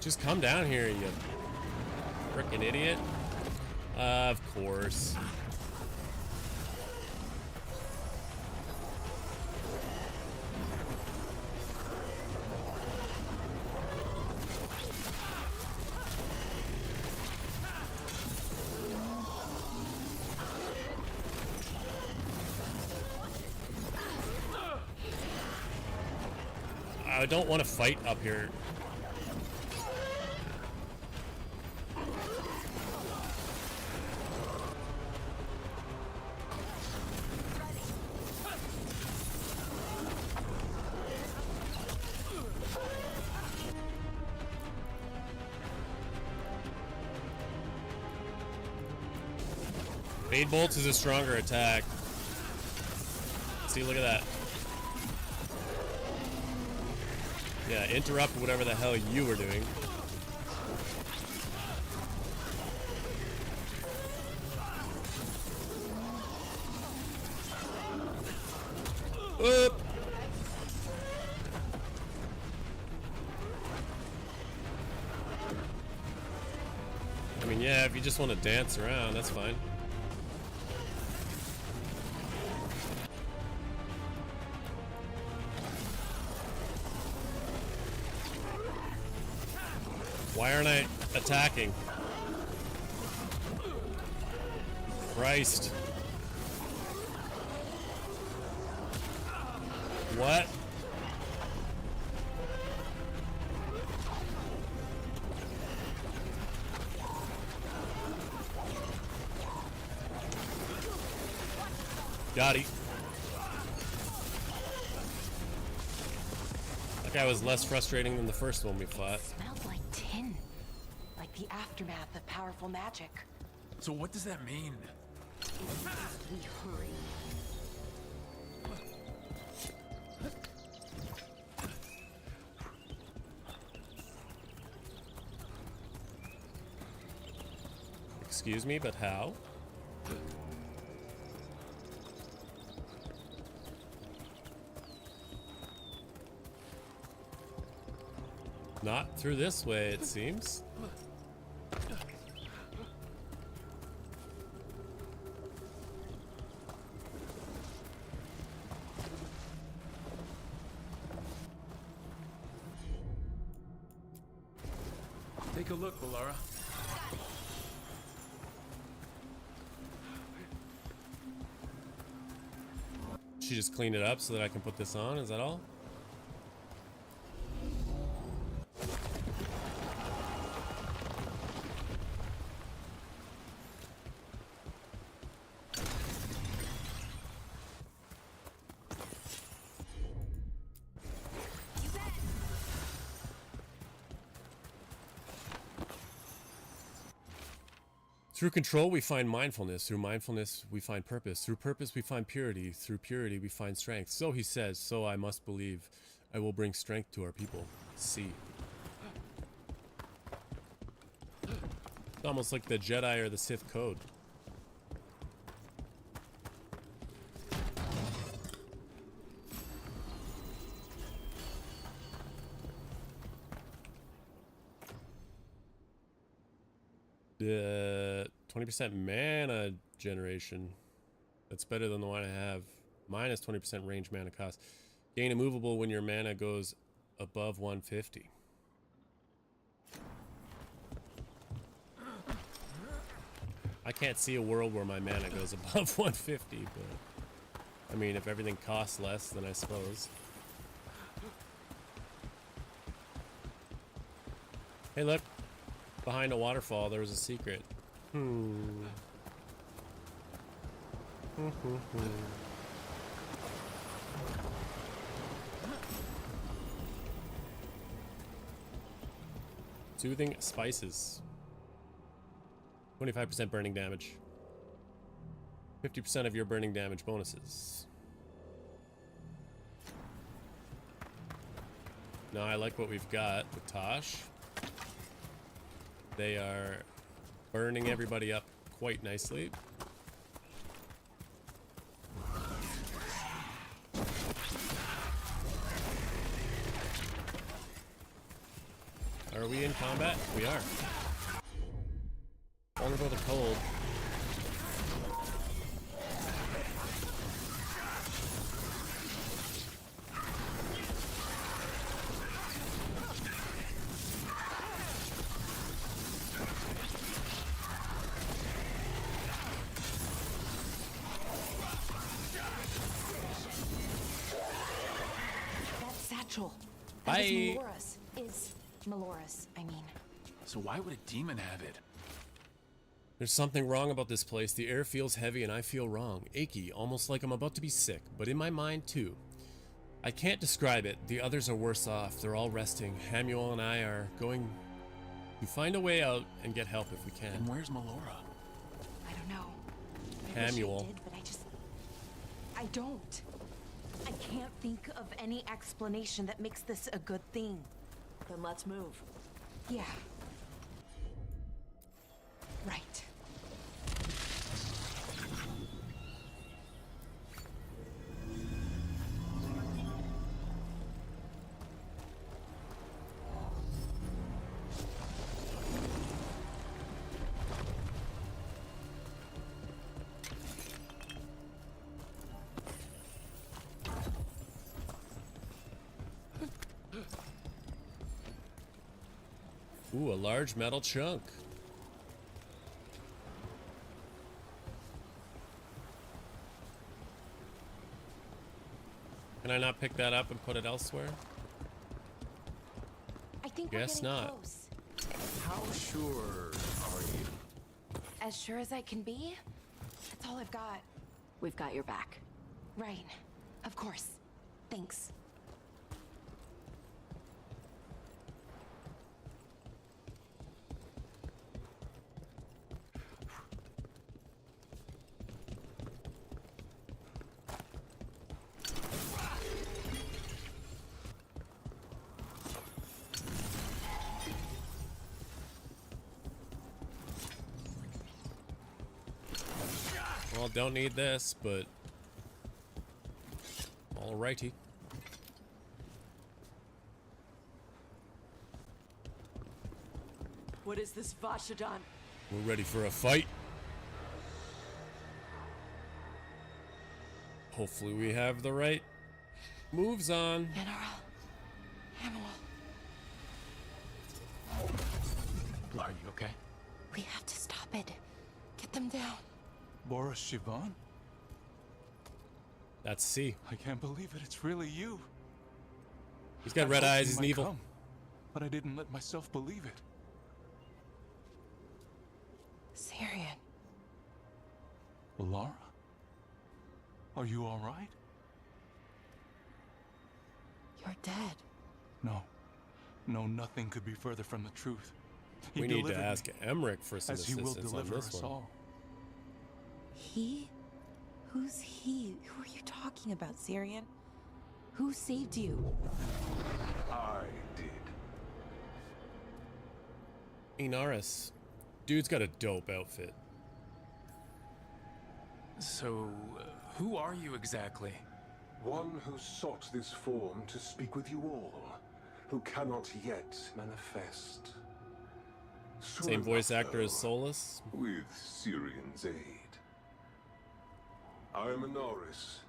Just come down here, you frickin' idiot. Of course. I don't want to fight up here. Fade Bolts is a stronger attack. See, look at that. Yeah, interrupt whatever the hell you were doing. Oop. I mean, yeah, if you just want to dance around, that's fine. Why aren't I attacking? Christ. What? Got it. That guy was less frustrating than the first one we fought. Smelled like tin. Like the aftermath of powerful magic. So what does that mean? We hurry. Excuse me, but how? Not through this way, it seems. Take a look, Balara. She just cleaned it up so that I can put this on. Is that all? Through control, we find mindfulness. Through mindfulness, we find purpose. Through purpose, we find purity. Through purity, we find strength. So he says, so I must believe. I will bring strength to our people. See. It's almost like the Jedi or the Sith code. The 20% mana generation. That's better than the one I have. Minus 20% range mana cost. Gain immovable when your mana goes above 150. I can't see a world where my mana goes above 150, but I mean, if everything costs less, then I suppose. Hey, look. Behind a waterfall, there was a secret. Soothing spices. 25% burning damage. 50% of your burning damage bonuses. Now I like what we've got with Tosh. They are burning everybody up quite nicely. Are we in combat? We are. Vulnerable to cold. That is Melora's. Is Melora's, I mean. So why would a demon have it? There's something wrong about this place. The air feels heavy and I feel wrong. Achy, almost like I'm about to be sick, but in my mind too. I can't describe it. The others are worse off. They're all resting. Hamuel and I are going to find a way out and get help if we can. And where's Melora? I don't know. Hamuel. I wish I did, but I don't. I can't think of any explanation that makes this a good thing. Then let's move. Yeah. Right. Ooh, a large metal chunk. Can I not pick that up and put it elsewhere? I think Guess we're getting not. close. How sure are you? As sure as I can be. That's all I've got. We've got your back. Right. Of course. Thanks. Well, don't need this, but alrighty. What is this Vashadan? We're ready for a fight. Hopefully we have the right moves on. Are you okay? We have to stop it. Get them down. Boris Sivan? That's C. I can't believe it. It's really you. He's got I red hoped eyes. you He's might evil. come, but I didn't let myself believe it. Syrian. Laura? Are you all right? You're dead. No. No, nothing could be further from the truth. He We need to delivered me, ask Emmerich for some as he will assistance on deliver this us one. all. He? Who's he? Who are you talking about, Syrian? Who saved you? I did. Inaris. Dude's got a dope outfit. So, who are you exactly? One who sought this form to speak with you all, who cannot yet manifest. Soon Same voice enough, actor as though, Solus. with Syrian's aid. I am Inaris.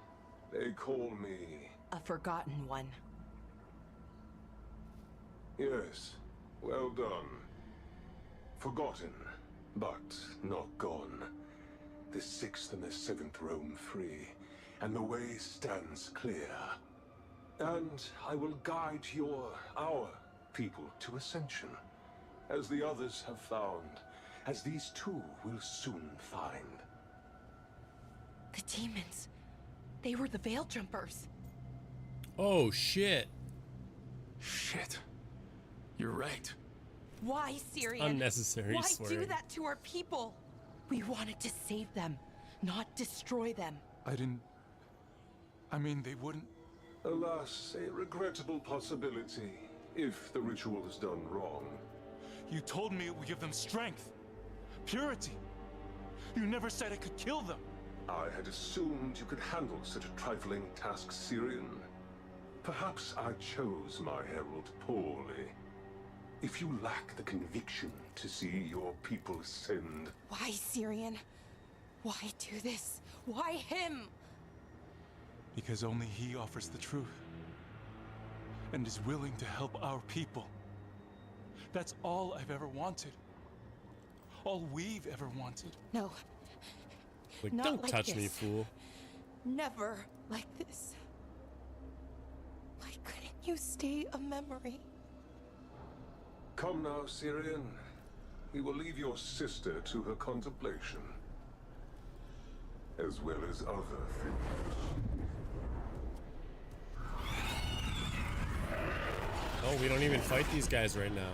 They call me... A forgotten one. Yes, well done. Forgotten, but not gone. The 6th and the 7th roam free, and the way stands clear. And I will guide our people to ascension, as the others have found, as these two will soon find. The demons. They were the Veil Jumpers. Oh, shit. Shit. You're right. Why, Syrian? Unnecessary Why swearing. do that to our people? We wanted to save them, not destroy them. I mean, they wouldn't... Alas, a regrettable possibility, if the ritual is done wrong. You told me it would give them strength, purity. You never said it could kill them. I had assumed you could handle such a trifling task, Syrian. Perhaps I chose my herald poorly. If you lack the conviction to see your people ascend... Why, Syrian? Why do this? Why him? Because only he offers the truth. And is willing to help our people. That's all I've ever wanted. All we've ever wanted. No. Like, Not don't like touch me, this. fool. Never like this. Why couldn't you stay a memory? Come now, Syrian. We will leave your sister to her contemplation. As well as other things. Oh, we don't even fight these guys right now.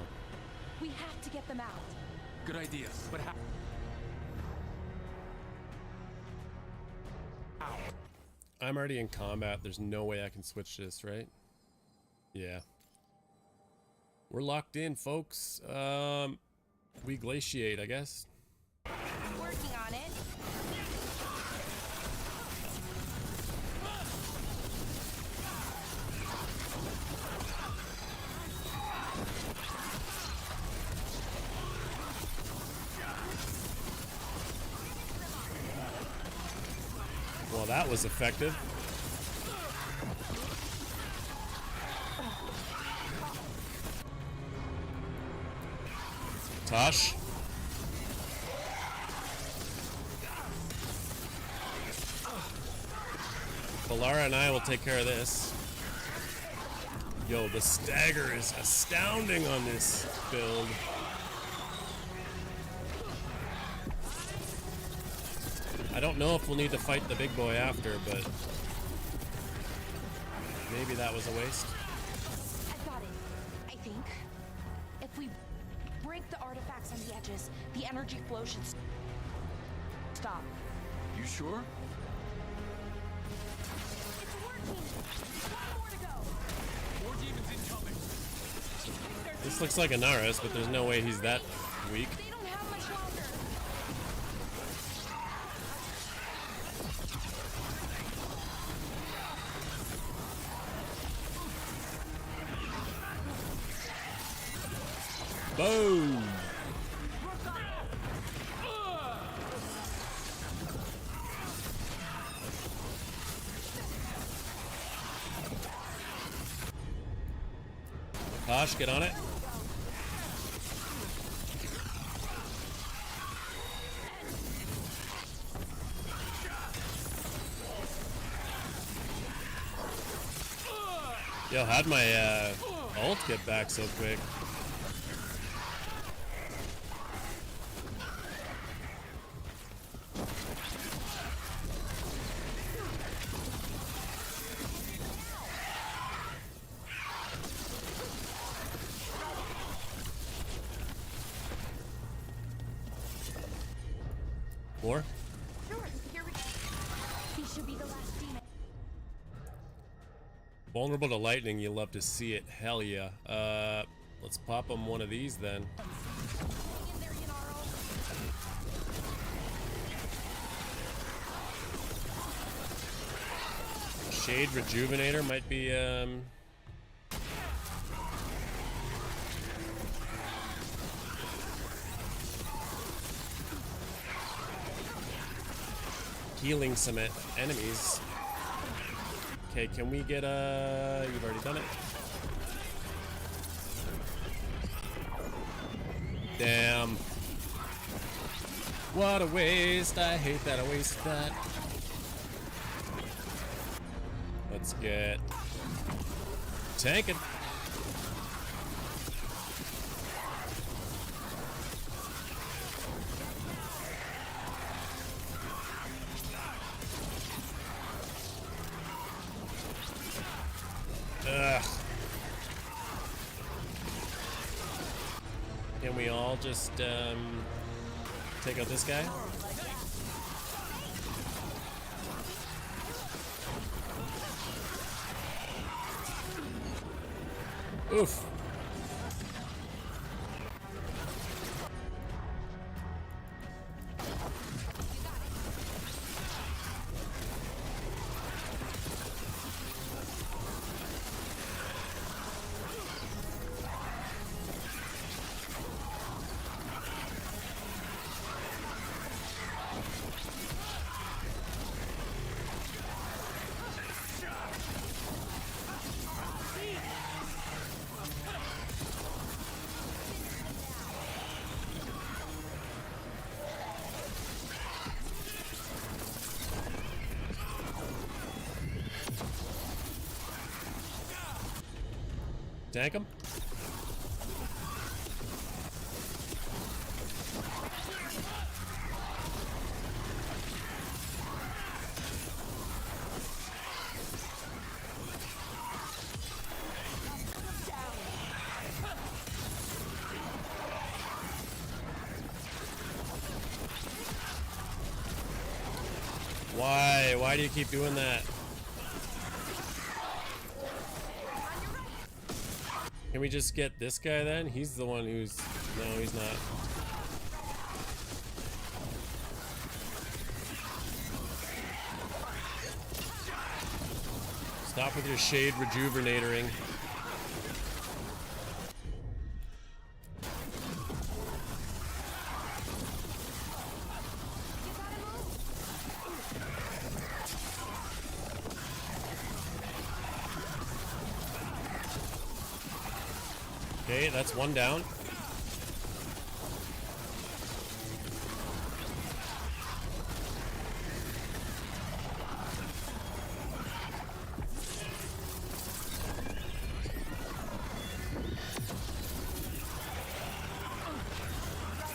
We have to get them out. Good idea, but how? I'm already in combat. There's no way I can switch this, right? Yeah. We're locked in, folks. We glaciate, I guess. Working on it. Well, that was effective. Tosh. Valara and I will take care of this. Yo, the stagger is astounding on this build. I don't know if we'll need to fight the big boy after, but maybe that was a waste. I got it. I think. If we break the artifacts on the edges, the energy flow should stop. You sure? It's working! One more to go! More demons incoming. This looks like Inaris, but there's no way he's that weak. They don't have much longer! Boom! Tosh, get on it. Yo, how'd my ult get back so quick? More? Sure, here we go. He should be the last demon. Vulnerable to lightning, you love to see it. Hell yeah. Let's pop him one of these then. Shade Rejuvenator might be, healing some enemies. Okay, can we get you've already done it. Damn. What a waste. I hate that I wasted that. Let's get tanking. Ugh. Can we all just take out this guy? Oof. Tank him. Why? Why do you keep doing that? Can we just get this guy then? He's the one who's... No, he's not. Stop with your shade rejuvenatoring. Okay, that's one down.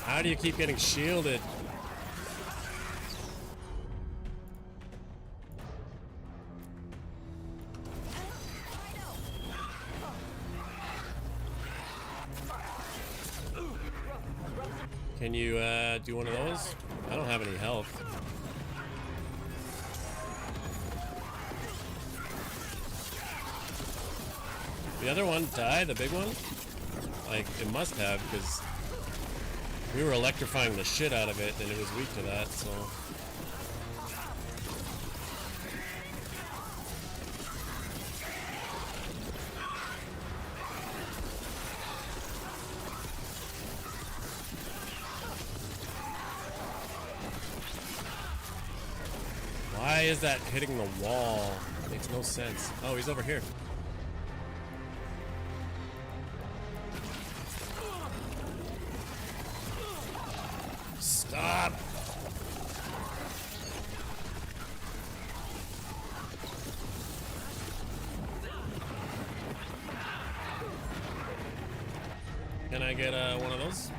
How do you keep getting shielded? Can you do one of those? I don't have any health. The other one died, the big one? Like, it must have, because we were electrifying the shit out of it and it was weak to that, so... Why is that hitting the wall? It makes no sense. Oh, he's over here. Stop! Can I get one of those?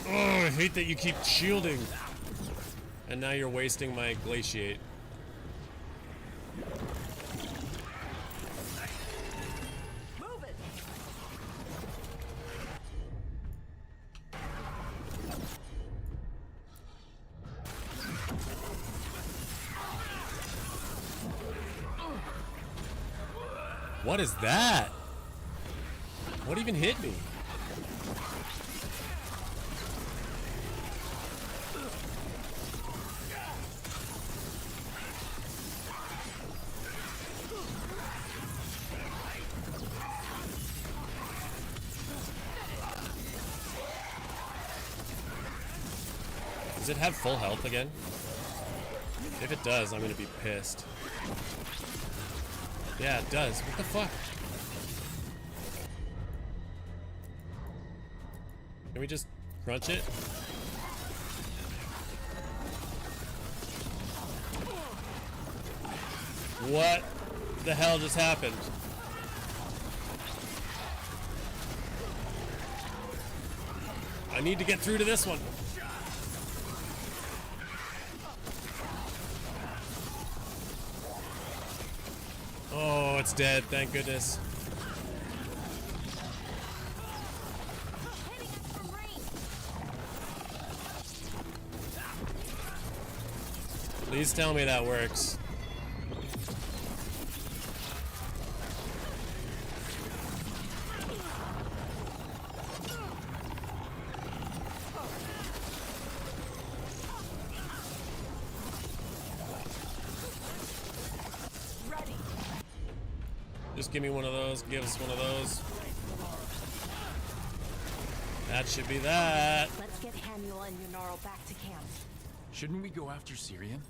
Oh, I hate that you keep shielding. And now you're wasting my glaciate. Move it. What is that? What even hit me? Does it have full health again? If it does, I'm gonna be pissed. Yeah, it does. What the fuck? Can we just crunch it? What the hell just happened? I need to get through to this one. Oh, it's dead. Thank goodness. Please tell me that works. Just give me one of those. Give us one of those. That should be that. Let's get Hamuel and Yunaro back to camp. Shouldn't we go after Syrian?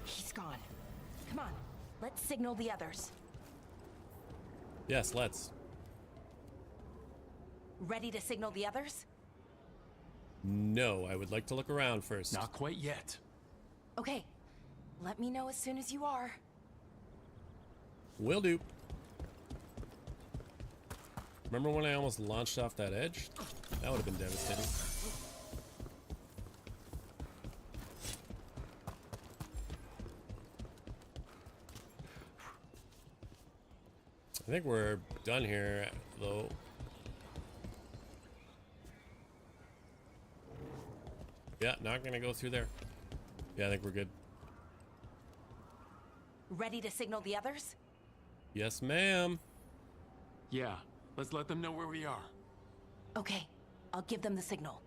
He's gone. Come on, let's signal the others. Yes, let's. Ready to signal the others? No, I would like to look around first. Not quite yet. Okay, let me know as soon as you are. Will do. Remember when I almost launched off that edge? That would have been devastating. I think we're done here, though. Yeah, not gonna go through there. Yeah, I think we're good. Ready to signal the others? Yes, ma'am. Yeah, let's let them know where we are. Okay, I'll give them the signal.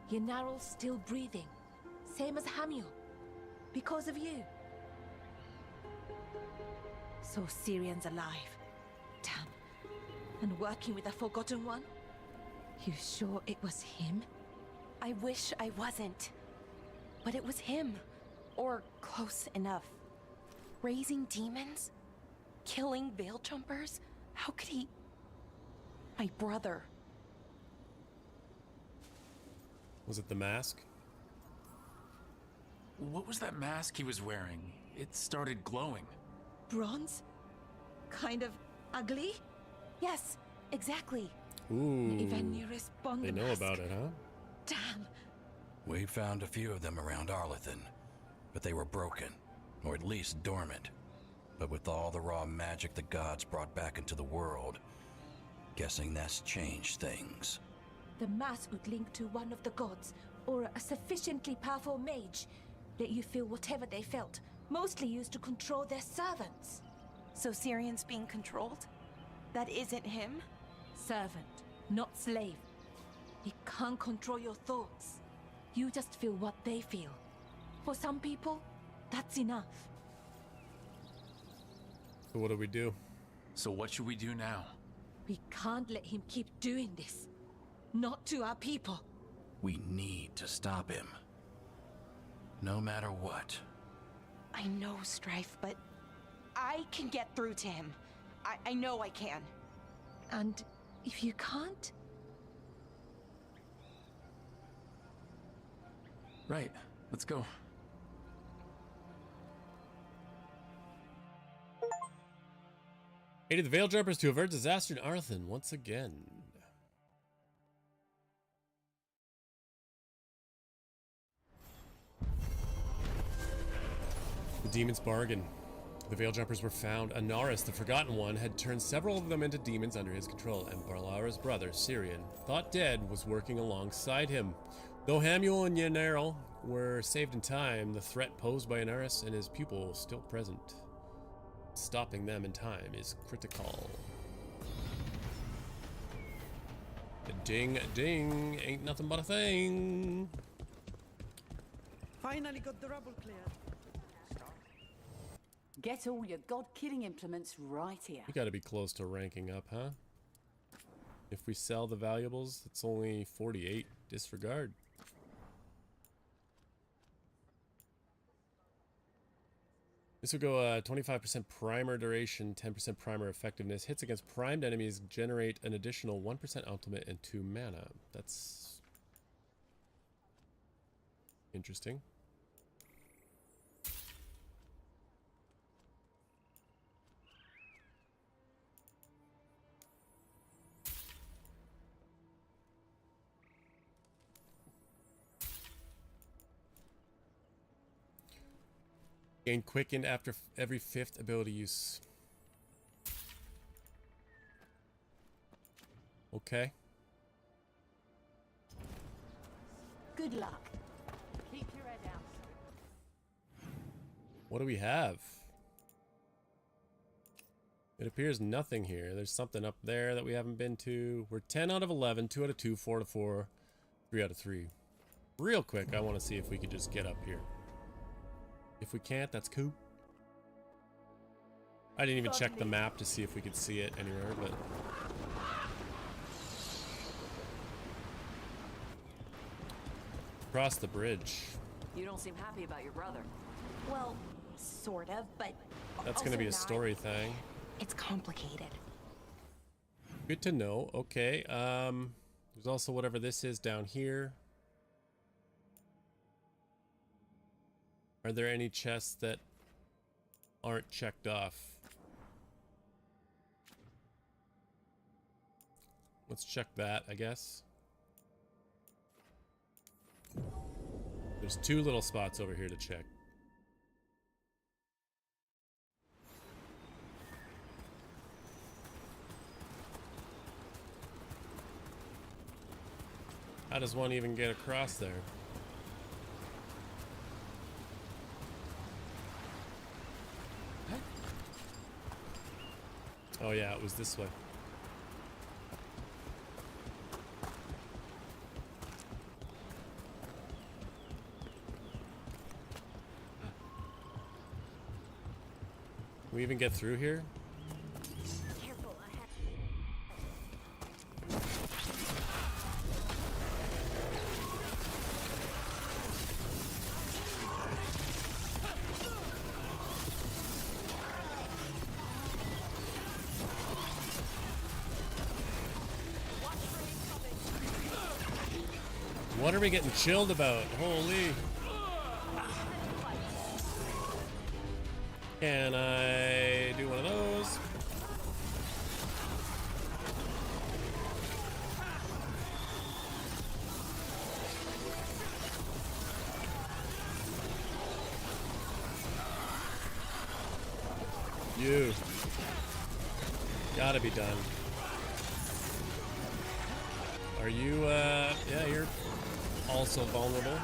Yunaro's still breathing, same as Hamuel, because of you. So Syrian's alive. Damn. And working with the Forgotten One? You sure it was him? I wish I wasn't. But it was him. Or close enough. Raising demons? Killing veil jumpers? How could he... My brother. Was it the mask? What was that mask he was wearing? It started glowing. Bronze? Kind of ugly? Yes, exactly. Ooh. They know about it, huh? Damn. We found a few of them around Arlethan, but they were broken, or at least dormant. But with all the raw magic the gods brought back into the world, guessing that's changed things. The mask would link to one of the gods, or a sufficiently powerful mage. Let you feel whatever they felt, mostly used to control their servants. So Syrian's being controlled? That isn't him? Servant, not slave. He can't control your thoughts. You just feel what they feel. For some people, that's enough. So what do we do? So what should we do now? We can't let him keep doing this. not to our people. We need to stop him. No matter what. I know, Strife, but I can get through to him. I know I can. And if you can't? Right, let's go. Aided the Veil Jumpers to avert disaster in Arthen once again. The Demon's Bargain. The Veil Jumpers were found. Anaris, the Forgotten One, had turned several of them into demons under his control, and Barlara's brother, Syrian, thought dead, was working alongside him. Though Hamuel and Yenarel were saved in time, the threat posed by Anaris and his pupil was still present. Stopping them in time is critical. Ding, ding, ain't nothing but a thing. Finally got the rubble cleared. Get all your god-killing implements right here. We gotta be close to ranking up, huh? If we sell the valuables, it's only 48. Disregard. This would go 25% primer duration, 10% primer effectiveness. Hits against primed enemies generate an additional 1% ultimate and 2 mana. That's interesting. Gain quickened after every 5th ability use. Okay. Good luck. Keep your head out. What do we have? It appears nothing here. There's something up there that we haven't been to. We're 10 out of 11, 2 out of 2, 4 out of 4, 3 out of 3. Real quick, I want to see if we could just get up here. If we can't, that's cool. I didn't even check the map to see if we could see it anywhere, but... Cross the bridge. You don't seem happy about your brother. Well, sort of, but That's gonna be a story thing. It's complicated. Good to know. Okay, there's also whatever this is down here. Are there any chests that aren't checked off? Let's check that, I guess. There's 2 little spots over here to check. How does one even get across there? Oh yeah, it was this way. Can we even get through here? Careful, What are we getting chilled about? Holy. Can I do one of those? You. Gotta be done. Are you, yeah, you're also vulnerable.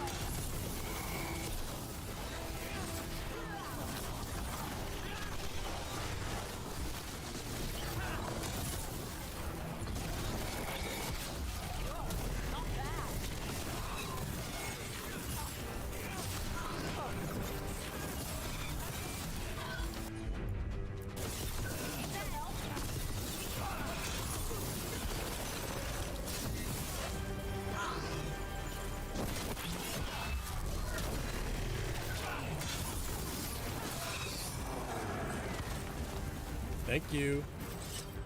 Thank you.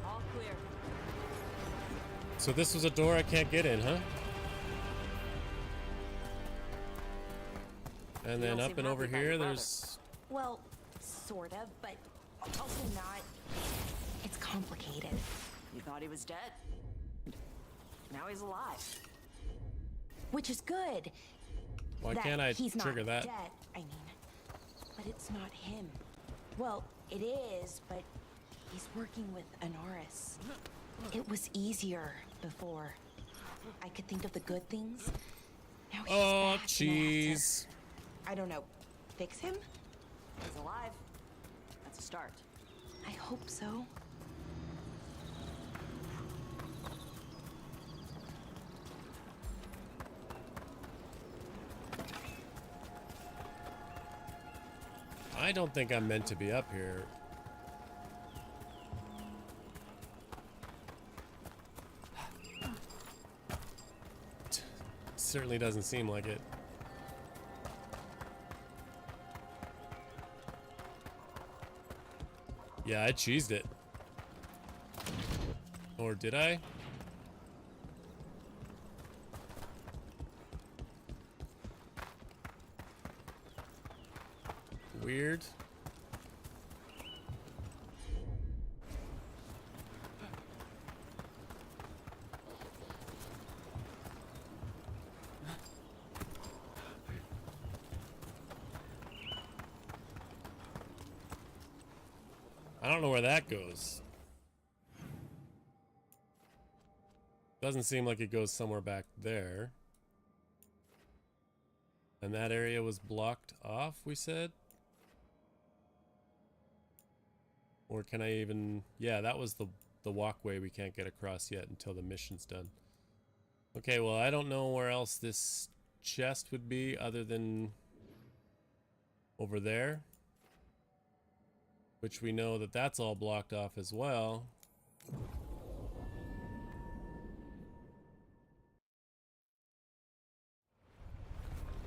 All clear. So this was a door I can't get in, huh? And then up and over here, there's... Well, sort of, but also not. It's complicated. You thought he was dead. Now he's alive. Which is good. Why that can't I he's trigger not that? Dead, I mean. But it's not him. Well, it is, but he's working with Anaris. It was easier before. I could think of the good things. Now he's Oh, back and I have to, jeez. I don't know, fix him? He's alive. That's a start. I hope so. I don't think I'm meant to be up here. Certainly doesn't seem like it. Yeah, I cheesed it. Or did I? Weird. I don't know where that goes. Doesn't seem like it goes somewhere back there. And that area was blocked off, we said? Or can I even... Yeah, that was the walkway we can't get across yet until the mission's done. Okay, well, I don't know where else this chest would be other than over there. Which we know that that's all blocked off as well.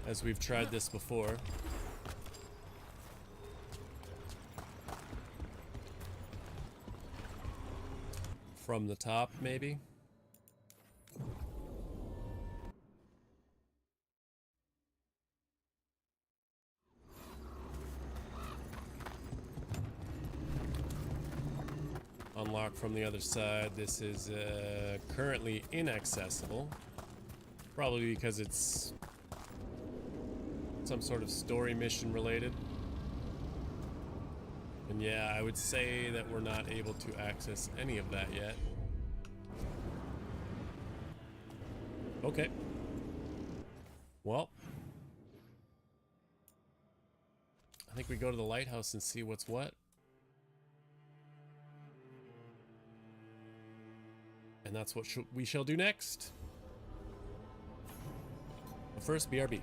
As we've tried this before. From the top, maybe? Unlock from the other side. This is currently inaccessible. Probably because it's some sort of story mission related. And yeah, I would say that we're not able to access any of that yet. Okay. Well, I think we go to the lighthouse and see what's what. And that's what we shall do next. But first, BRB.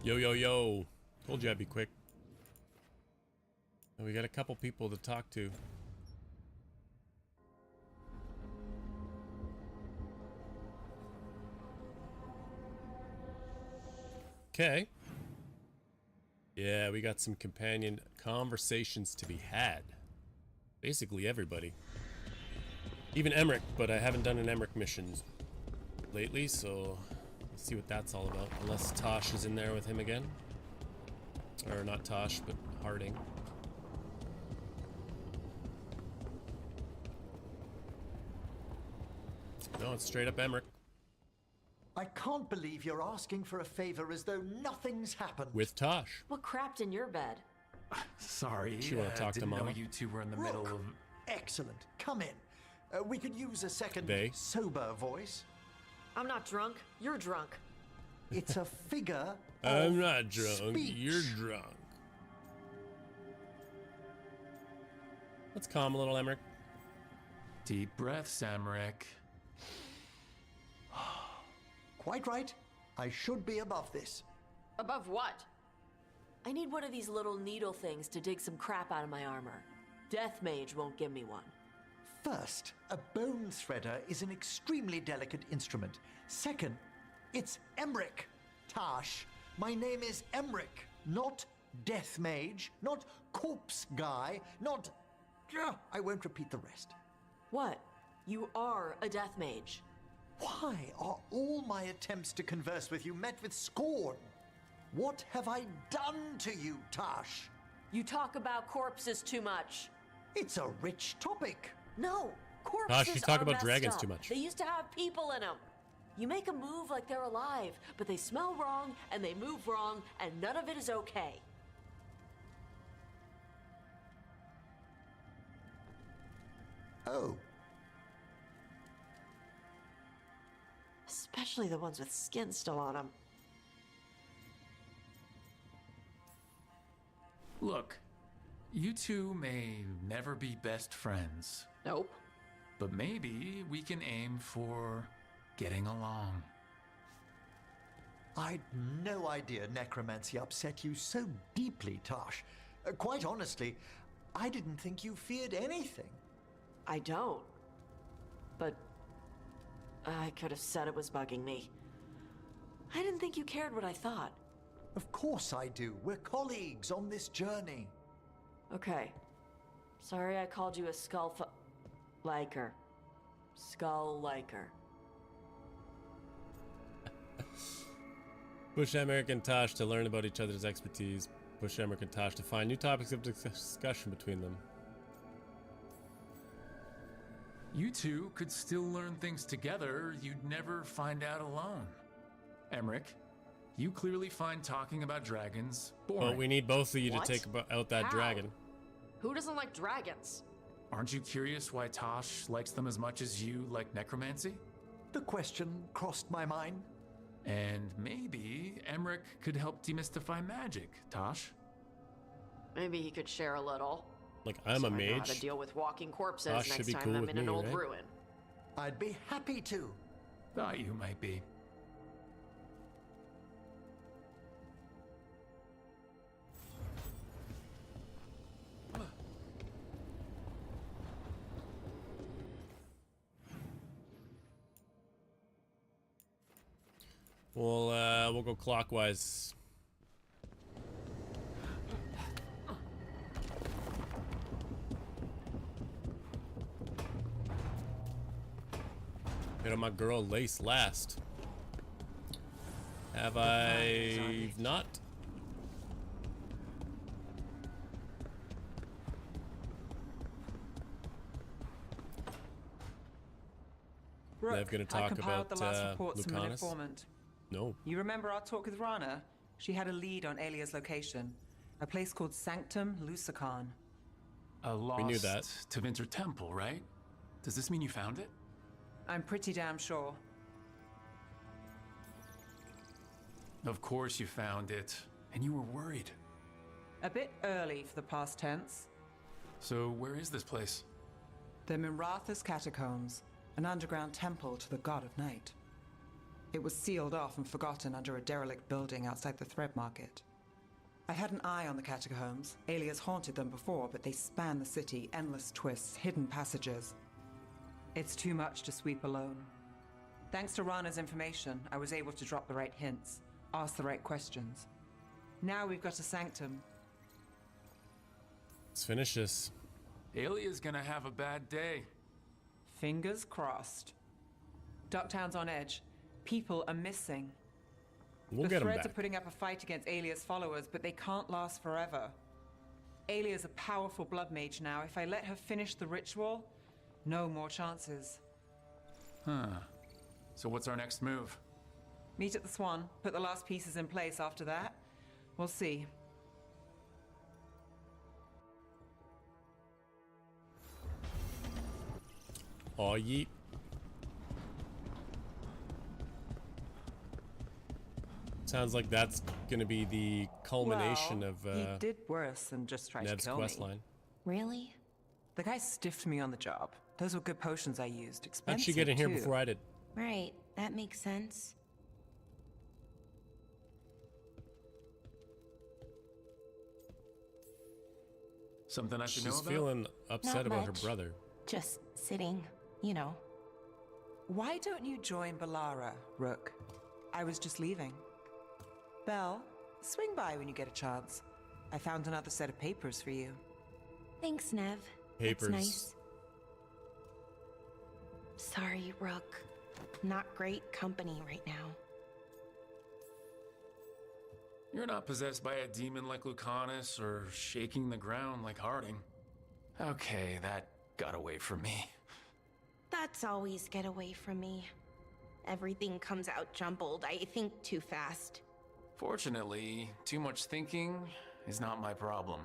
Yo, yo, yo. Told you I'd be quick. And we got a couple people to talk to. Okay. Yeah, we got some companion conversations to be had. Basically everybody. Even Emmerich, but I haven't done an Emmerich mission lately, so let's see what that's all about. Unless Tosh is in there with him again. Or not Tosh, but Harding. No, it's straight up Emmerich. I can't believe you're asking for a favor as though nothing's happened. With Tosh. What crapped in your bed? Sorry, She wanna talk to didn't know Mama? you two were in the middle of... Excellent. Come in. We could use a second They? sober voice. I'm not drunk. You're drunk. It's a figure I'm not drunk. speech. You're drunk. Let's calm a little, Emmerich. Deep breaths, Emmerich. Quite right. I should be above this. Above what? I need one of these little needle things to dig some crap out of my armor. Death Mage won't give me one. First, a bone threader is an extremely delicate instrument. Second, it's Emmerich. Tash, my name is Emmerich, not Death Mage, not Corpse Guy, not... I won't repeat the rest. What? You are a Death Mage. Why are all my attempts to converse with you met with scorn? What have I done to you, Tash? You talk about corpses too much. It's a rich topic. No, corpses Tash, you talk are about messed dragons up. too much. They used to have people in them. You make a move like they're alive, but they smell wrong and they move wrong, and none of it is okay. Oh. Especially the ones with skin still on them. Look, you two may never be best friends. Nope. But maybe we can aim for getting along. I'd no idea necromancy upset you so deeply, Tash. Quite honestly, I didn't think you feared anything. I don't. But I could have said it was bugging me. I didn't think you cared what I thought. Of course I do. We're colleagues on this journey. Okay. Sorry I called you a liker. Skull liker. Push Emmerich and Tosh to learn about each other's expertise. Push Emmerich and Tosh to find new topics of discussion between them. You two could still learn things together you'd never find out alone. Emmerich, you clearly find talking about dragons boring. Well, we need both of you What? to take out that How? dragon. Who doesn't like dragons? Aren't you curious why Tosh likes them as much as you like necromancy? The question crossed my mind. And maybe Emmerich could help demystify magic, Tosh. Maybe he could share a little. Like, I'm so a I know how mage. to deal with walking corpses Tosh should next be time cool I'm with in an me, old right? ruin. I'd be happy to. Thought you might be. We'll go clockwise. Hit on my girl Lace last. Have I not? Brooke, They're gonna I talk compiled about the last reports from an Lucanus? informant. No. You remember our talk with Rana? She had a lead on Alia's location. A place called Sanctum Lucican. A lost knew that. Tevinter Temple, right? Does this mean you found it? I'm pretty damn sure. Of course you found it. And you were worried. A bit early for the past tense. So where is this place? The Miratha's Catacombs, an underground temple to the god of night. It was sealed off and forgotten under a derelict building outside the Thread Market. I had an eye on the catacombs. Alias haunted them before, but they span the city, endless twists, hidden passages. It's too much to sweep alone. Thanks to Rana's information, I was able to drop the right hints, ask the right questions. Now we've got a sanctum. Let's finish this. Alia's gonna have a bad day. Fingers crossed. Ducktown's on edge. People are missing. We'll the get 'em Threads back. are putting up a fight against Alia's followers, but they can't last forever. Alia's a powerful blood mage now. If I let her finish the ritual, no more chances. Huh. So what's our next move? Meet at the Swan, put the last pieces in place after that. We'll see. Aw, yeet. Sounds like that's gonna be the culmination Well, of he did worse than just try Nev's to kill quest me. line. Really? The guy stiffed me on the job. Those were good potions I used. Expensive, How'd she get in here too. before I did? Right, that makes sense. Something I should know She's about? feeling upset Not about much. her brother. Just sitting, you know. Why don't you join Balara, Rook? I was just leaving. Belle, swing by when you get a chance. I found another set of papers for you. Thanks, Nev. Papers. That's nice. Sorry, Rook. Not great company right now. You're not possessed by a demon like Lucanus or shaking the ground like Harding. Okay, that got away from me. That's always get away from me. Everything comes out jumbled. I think too fast. Fortunately, too much thinking is not my problem.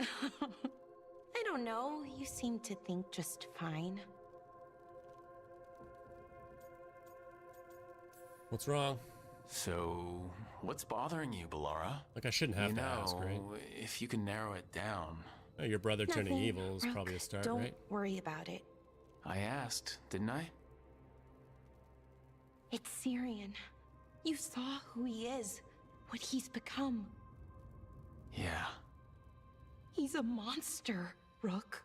I don't know. You seem to think just fine. What's wrong? So, what's bothering you, Balara? Like I shouldn't have you to know, ask, right? If you can narrow it down. Oh, your brother turning Nothing, evil is Rook. probably a start, Don't right? worry about it. I asked, didn't I? It's Syrian. You saw who he is, what he's become. Yeah. He's a monster, Rook.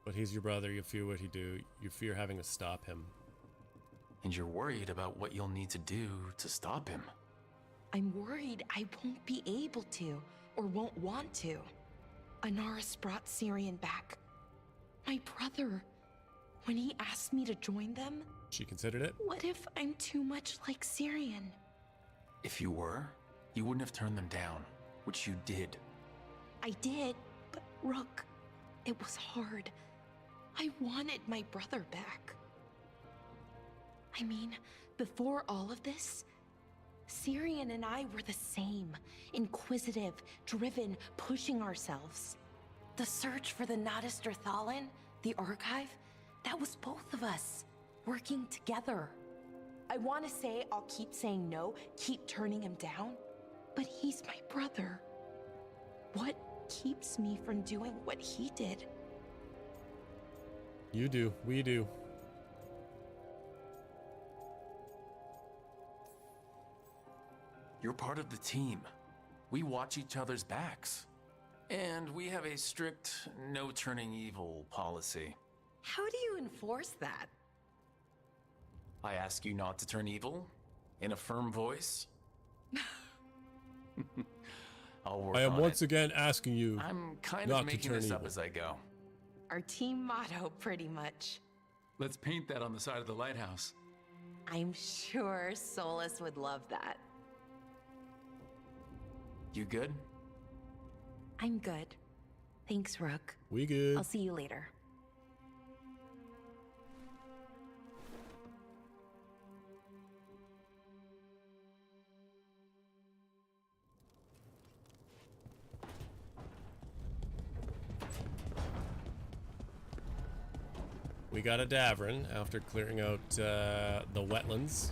But he's your brother. You fear what he do. You fear having to stop him. And you're worried about what you'll need to do to stop him. I'm worried I won't be able to, or won't want to. Anaris brought Syrian back. My brother. When he asked me to join them, She considered it? what if I'm too much like Syrian? If you were, you wouldn't have turned them down, which you did. I did, but Rook, it was hard. I wanted my brother back. I mean, before all of this, Syrian and I were the same. Inquisitive, driven, pushing ourselves. The search for the Nadister Thalin, the archive, that was both of us, working together. I want to say I'll keep saying no, keep turning him down, but he's my brother. What keeps me from doing what he did? You do. We do. You're part of the team. We watch each other's backs. And we have a strict no turning evil policy. How do you enforce that? I ask you not to turn evil in a firm voice. I'll work I am on once it. again asking you I'm kind not of to making turn this evil. up as I go. Our team motto, pretty much. Let's paint that on the side of the lighthouse. I'm sure Solus would love that. You good? I'm good. Thanks, Rook. We good. I'll see you later. We got a Davrin after clearing out the wetlands.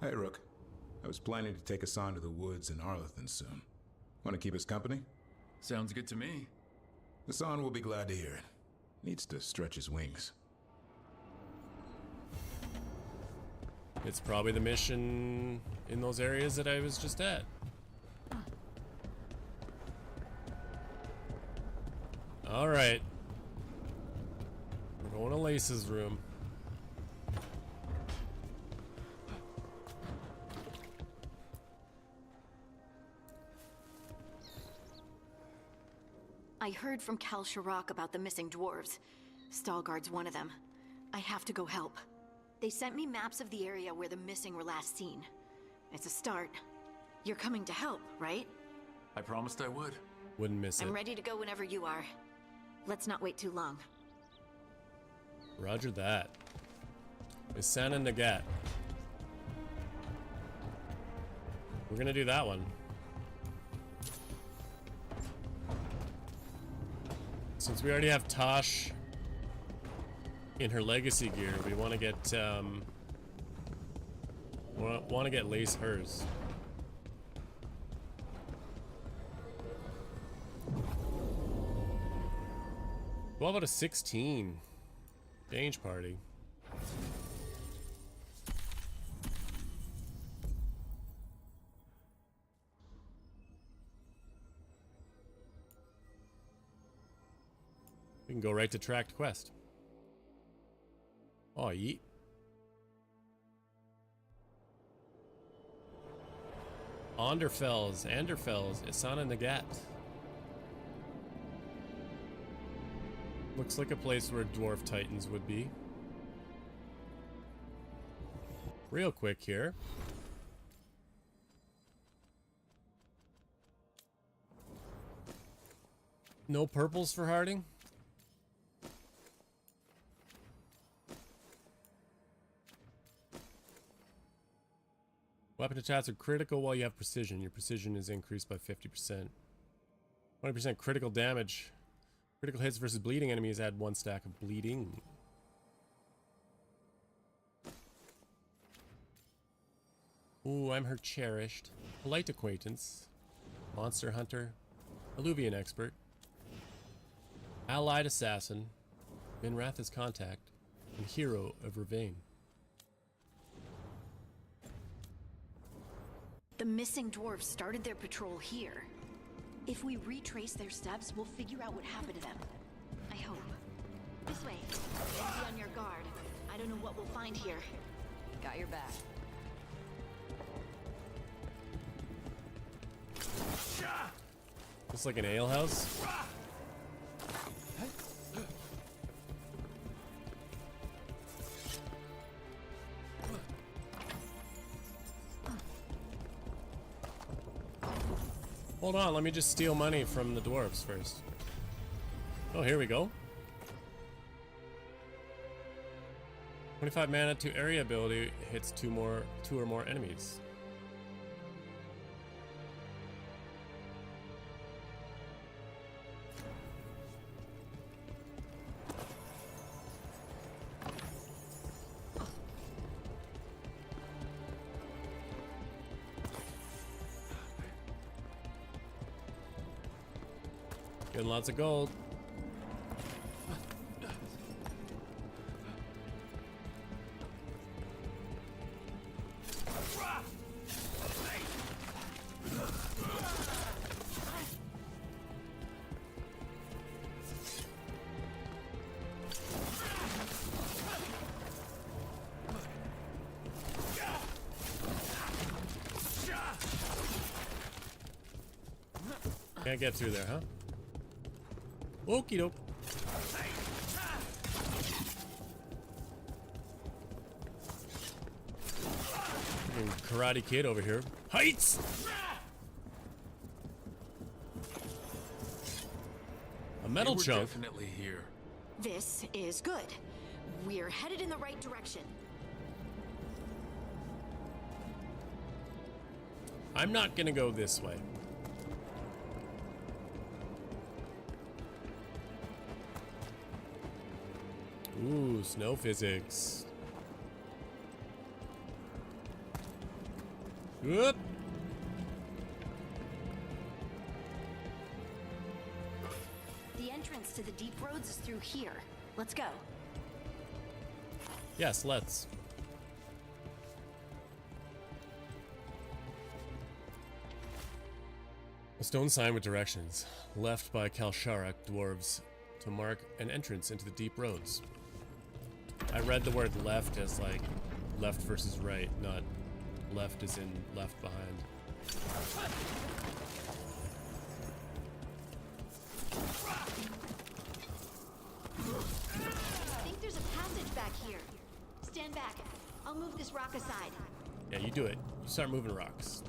Hey, Rook. I was planning to take us on to the woods in Arlington soon. Want to keep us company? Sounds good to me. Hassan will be glad to hear it. Needs to stretch his wings. It's probably the mission in those areas that I was just at. Alright. We're going to Lace's room. I heard from Cal Sharrock about the missing dwarves. Stalguard's one of them. I have to go help. They sent me maps of the area where the missing were last seen. It's a start. You're coming to help, right? I promised I would. Wouldn't miss it. I'm ready to go whenever you are. Let's not wait too long. Roger that. Isana Nagat. We're gonna do that one. Since we already have Tosh in her legacy gear, we want to get Lace hers. What about a 16? Dange party. We can go right to tracked quest. Oh, yeet. Anderfels, Isana Nagat. Looks like a place where dwarf titans would be. Real quick here. No purples for Harding? Weapon attacks are critical while you have precision. Your precision is increased by 50%. 20% critical damage. Critical hits versus bleeding enemies add 1 stack of bleeding. Ooh, I'm her cherished. Polite acquaintance. Monster hunter. Alluvian expert. Allied assassin. Minrath's contact. And hero of Ravane. The missing dwarves started their patrol here. If we retrace their steps, we'll figure out what happened to them. I hope. This way. Be on your guard. I don't know what we'll find here. Got your back. Just like an alehouse. Hold on, let me just steal money from the dwarves first. Oh, here we go. 25 mana to area ability hits two or more enemies. Getting lots of gold. Can't get through there, huh? Okie doke. Karate Kid over here. Heights! A metal chunk. Definitely here. This is good. We're headed in the right direction. I'm not gonna go this way. Ooh, snow physics. Whoop. entrance to the deep roads is through here. Let's go. Yes, let's. A stone sign with directions, left by Kalsharak dwarves to mark an entrance into the deep roads. I read the word left as like left versus right, not left as in left behind. I think there's a passage back here. Stand back. I'll move this rock aside. Yeah, you do it. You start moving rocks.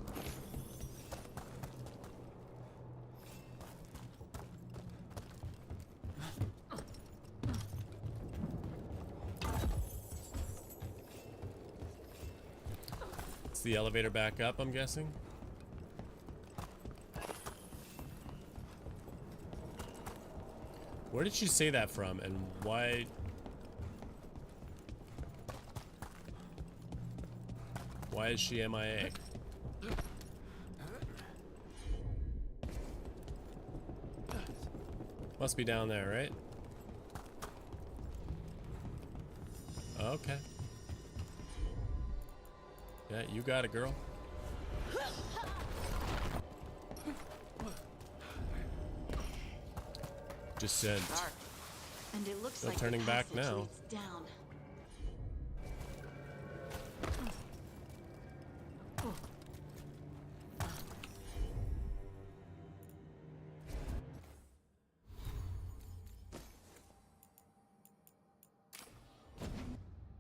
It's the elevator back up, I'm guessing. Where did she say that from, and why? Why is she MIA? Must be down there, right? Okay. Yeah, you got it, girl. Descent. And it looks No like turning the back passage now. leads down.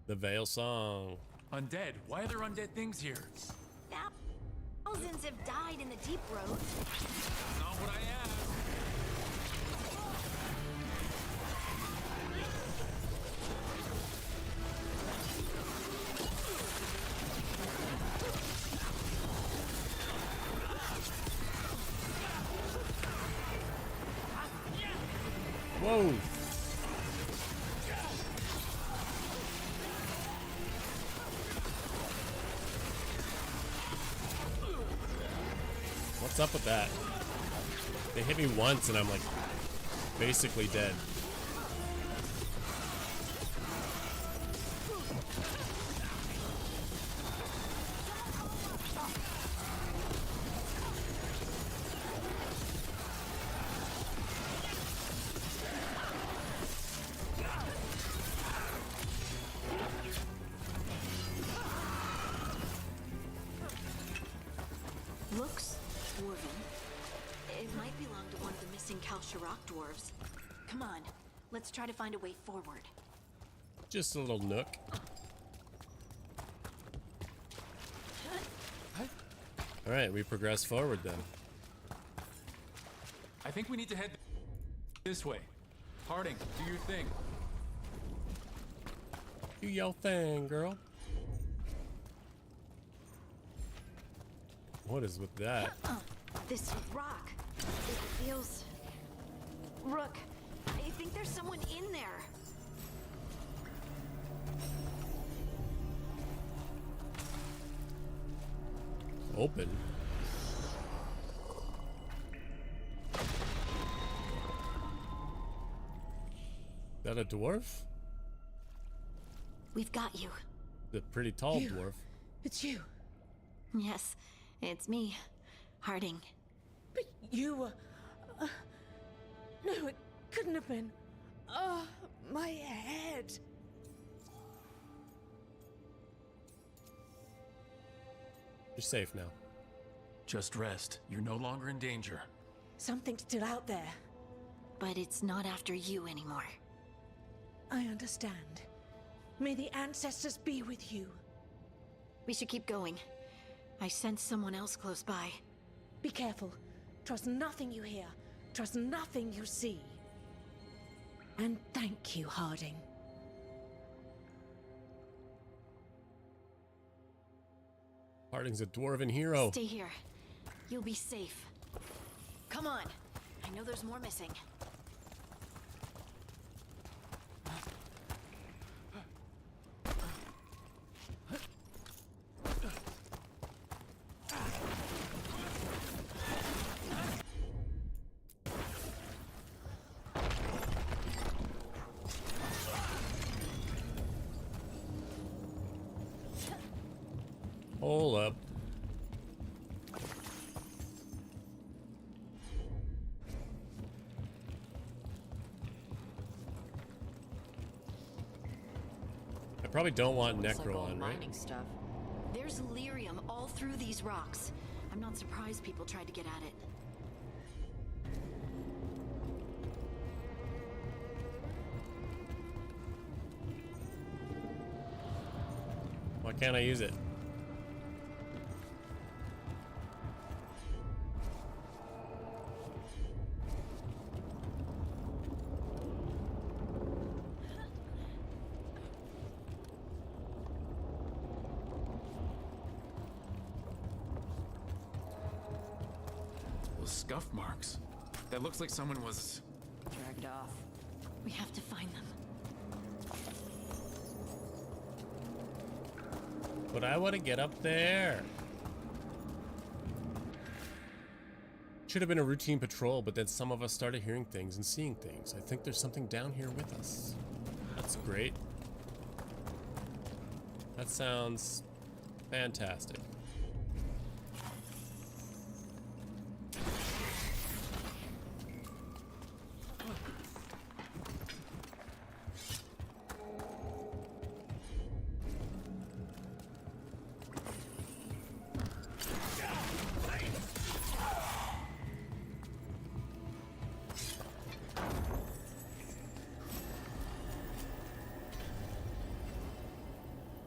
The Veil Song. Undead? Why are there undead things here? Thousands have died in the deep roads. Not what I asked. Whoa! What's up with that? They hit me once and I'm like basically dead. Looks dwarven. It might belong to one of the missing Kalsharak dwarves. Come on, let's try to find a way forward. Just a little nook. Alright, we progress forward then. I think we need to head this way. Harding, do your thing. Do your thing, girl. What is with that? This rock. It feels... Rook, I think there's someone in there. Open. That a dwarf? We've got you. The pretty tall dwarf. It's you. Yes, it's me, Harding. But you were... no, it couldn't have been. Oh, my head. You're safe now. Just rest. You're no longer in danger. Something's still out there. But it's not after you anymore. I understand. May the ancestors be with you. We should keep going. I sense someone else close by. Be careful. Trust nothing you hear. Trust nothing you see. And thank you, Harding. Harding's a dwarven hero. Stay here. You'll be safe. Come on. I know there's more missing. Hold up. I probably don't want Looks like Necro old on, right? mining stuff. There's lyrium all through these rocks. I'm not surprised people tried to get at it. Why can't I use it? Those scuff marks. That looks like someone was Dragged off. We have to find them. But I want to get up there. Should have been a routine patrol, but then some of us started hearing things and seeing things. I think there's something down here with us. That's great. That sounds fantastic.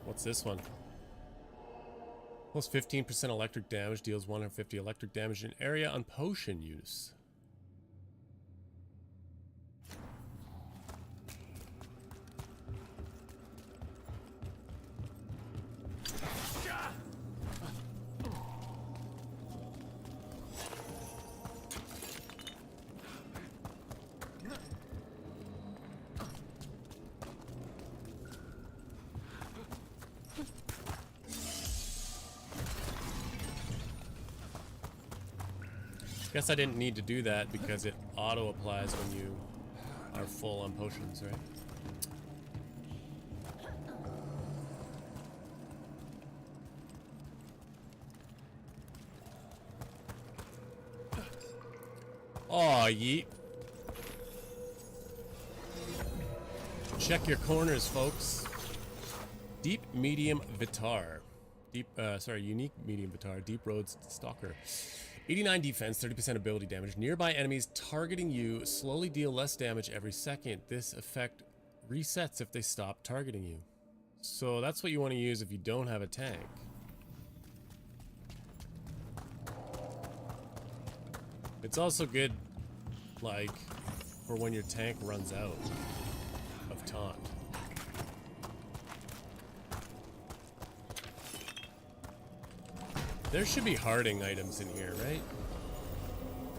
What's this one? Plus 15% electric damage, deals 150 electric damage in area on potion use. Guess I didn't need to do that because it auto applies when you are full on potions, right? Aw, yeet. Check your corners, folks. Deep medium Vitar. Unique medium Vitar. Deep Roads Stalker. 89 defense, 30% ability damage. Nearby enemies targeting you slowly deal less damage every second. This effect resets if they stop targeting you. So that's what you want to use if you don't have a tank. It's also good, like, for when your tank runs out of taunt. There should be harding items in here, right?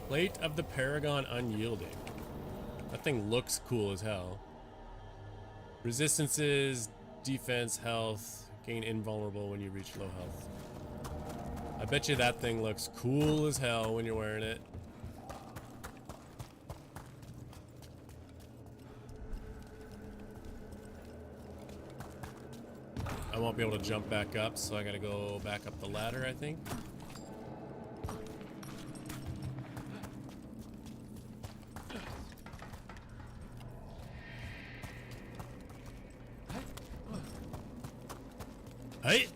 Plate of the Paragon Unyielding. That thing looks cool as hell. Resistances, defense, health, gain invulnerable when you reach low health. I bet you that thing looks cool as hell when you're wearing it. I won't be able to jump back up, so I gotta go back up the ladder, I think. Hey!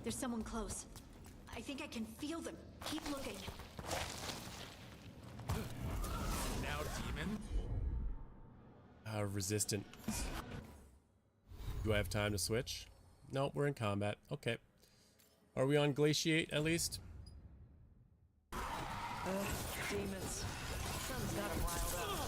There's someone close. I think I can feel them. Keep looking. now demon. Resistant. Do I have time to switch? Nope, we're in combat. Okay. Are we on Glaciate at least? Demons. Sun's got 'em riled up.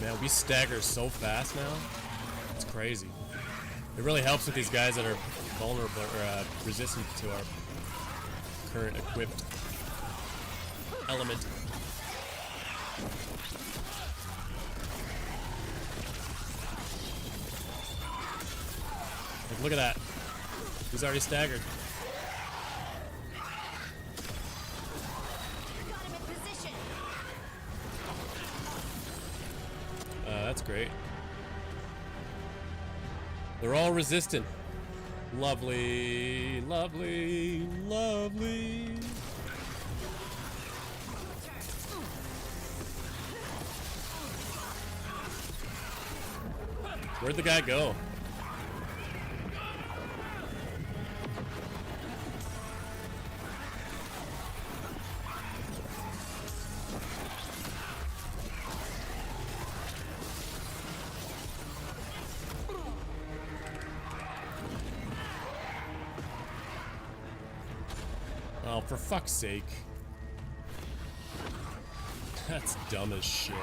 Man, we stagger so fast now. It's crazy. It really helps with these guys that are vulnerable or resistant to our current equipped element. Like, look at that. He's already staggered. That's great. They're all resistant. Lovely, lovely, lovely. Where'd the guy go? Oh, for fuck's sake. That's dumb as shit.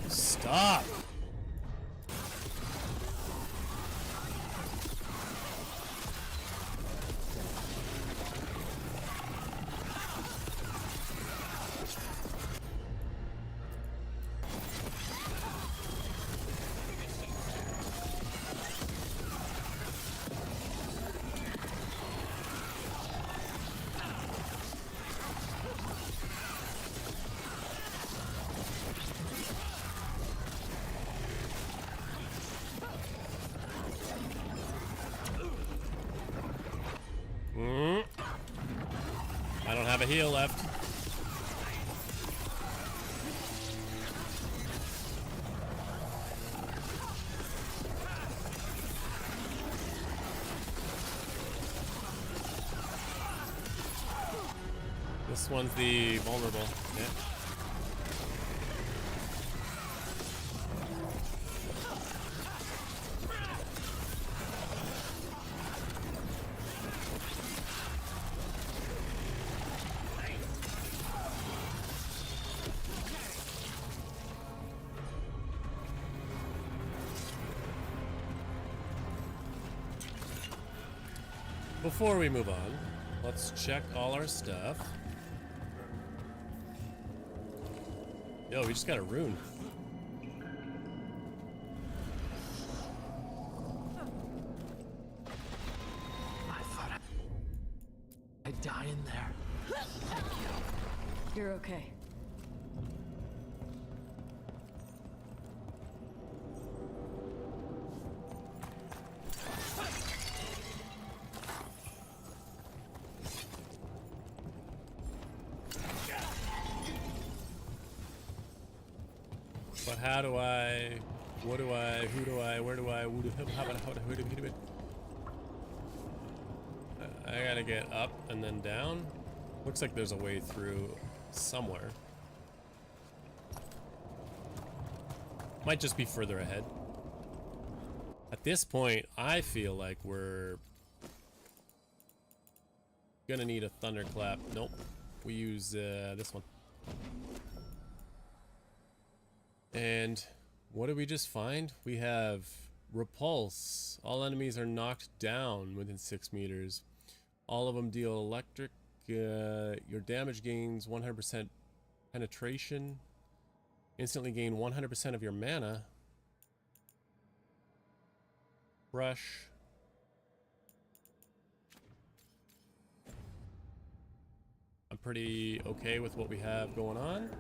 Stop! I don't have a heal left. This one's the vulnerable. Yeah. Before we move on, let's check all our stuff. Yo, we just got a rune. I thought I'd die in there. Thank you. You're okay. But how do I, what do I, who do I, where do I, who do, how about, who do, I gotta get up and then down. Looks like there's a way through somewhere. Might just be further ahead. At this point, I feel like we're gonna need a thunderclap. Nope, we use this one. And what did we just find? We have repulse. All enemies are knocked down within 6 meters. All of them deal electric. Your damage gains 100% penetration. Instantly gain 100% of your mana. Rush. I'm pretty okay with what we have going on.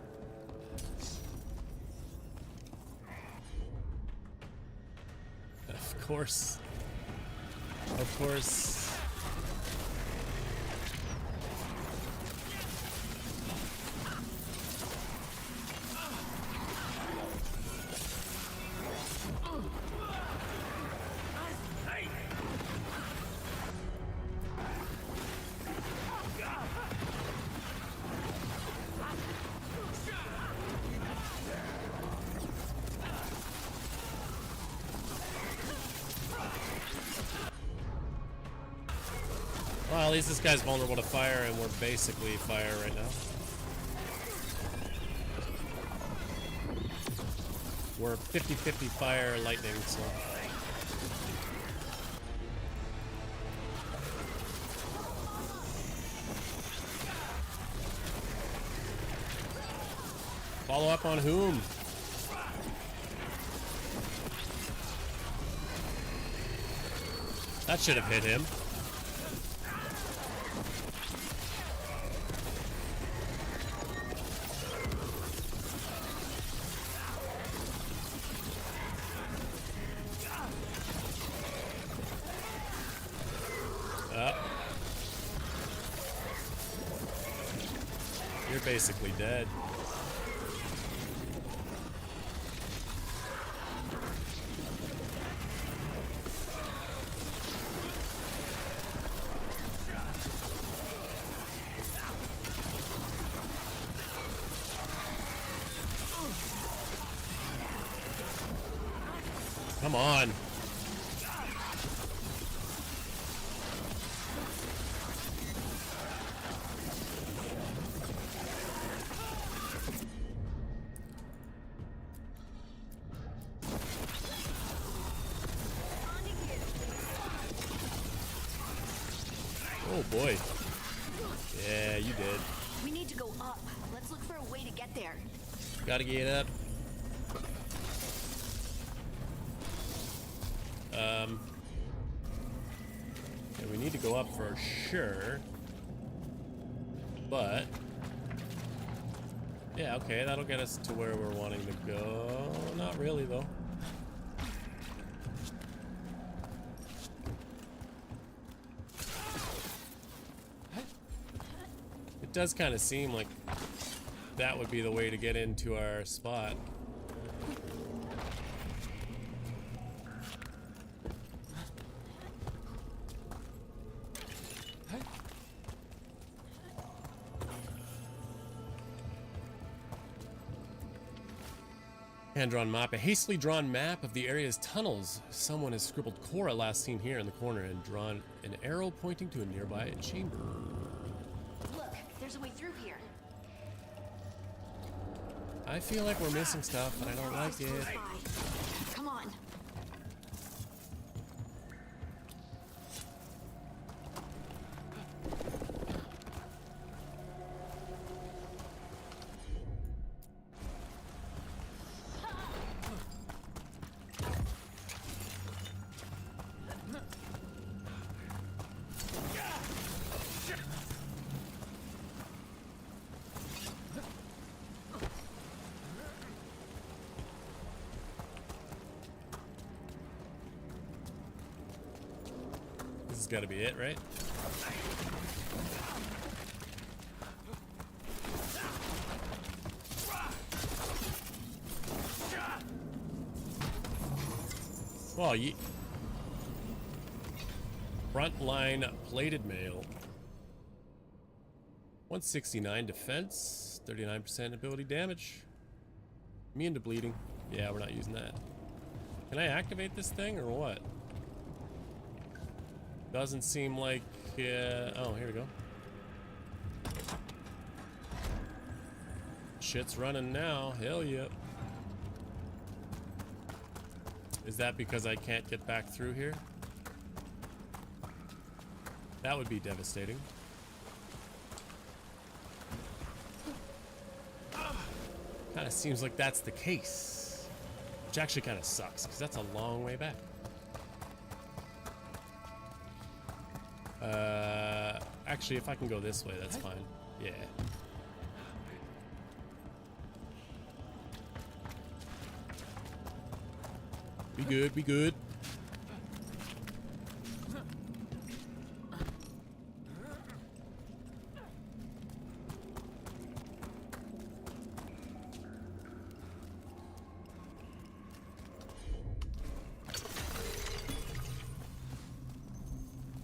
Of course. Of course. Well, at least this guy's vulnerable to fire, and we're basically fire right now. We're 50-50 fire, lightning, so... Follow up on whom? That should have hit him. You're basically dead. Come on. Oh boy. Yeah, you did. We need to go up. Let's look for a way to get there. Gotta get up. Yeah, we need to go up for sure. But yeah, okay, that'll get us to where we're wanting to go. Not really though. It does kind of seem like that would be the way to get into our spot. Hand-drawn map. A hastily drawn map of the area's tunnels. Someone has scribbled Cora last seen here in the corner and drawn an arrow pointing to a nearby chamber. Look, there's a way through here. I feel like we're missing stuff, and I don't like it. Come on. This has got to be it, right? Well, frontline plated mail. 169 defense, 39% ability damage. Immune to bleeding. Yeah, we're not using that. Can I activate this thing or what? Doesn't seem like... oh, here we go. Shit's running now. Hell yeah. Is that because I can't get back through here? That would be devastating. Kind of seems like that's the case. Which actually kind of sucks, because that's a long way back. Actually, if I can go this way, that's fine. Yeah. Be good, be good.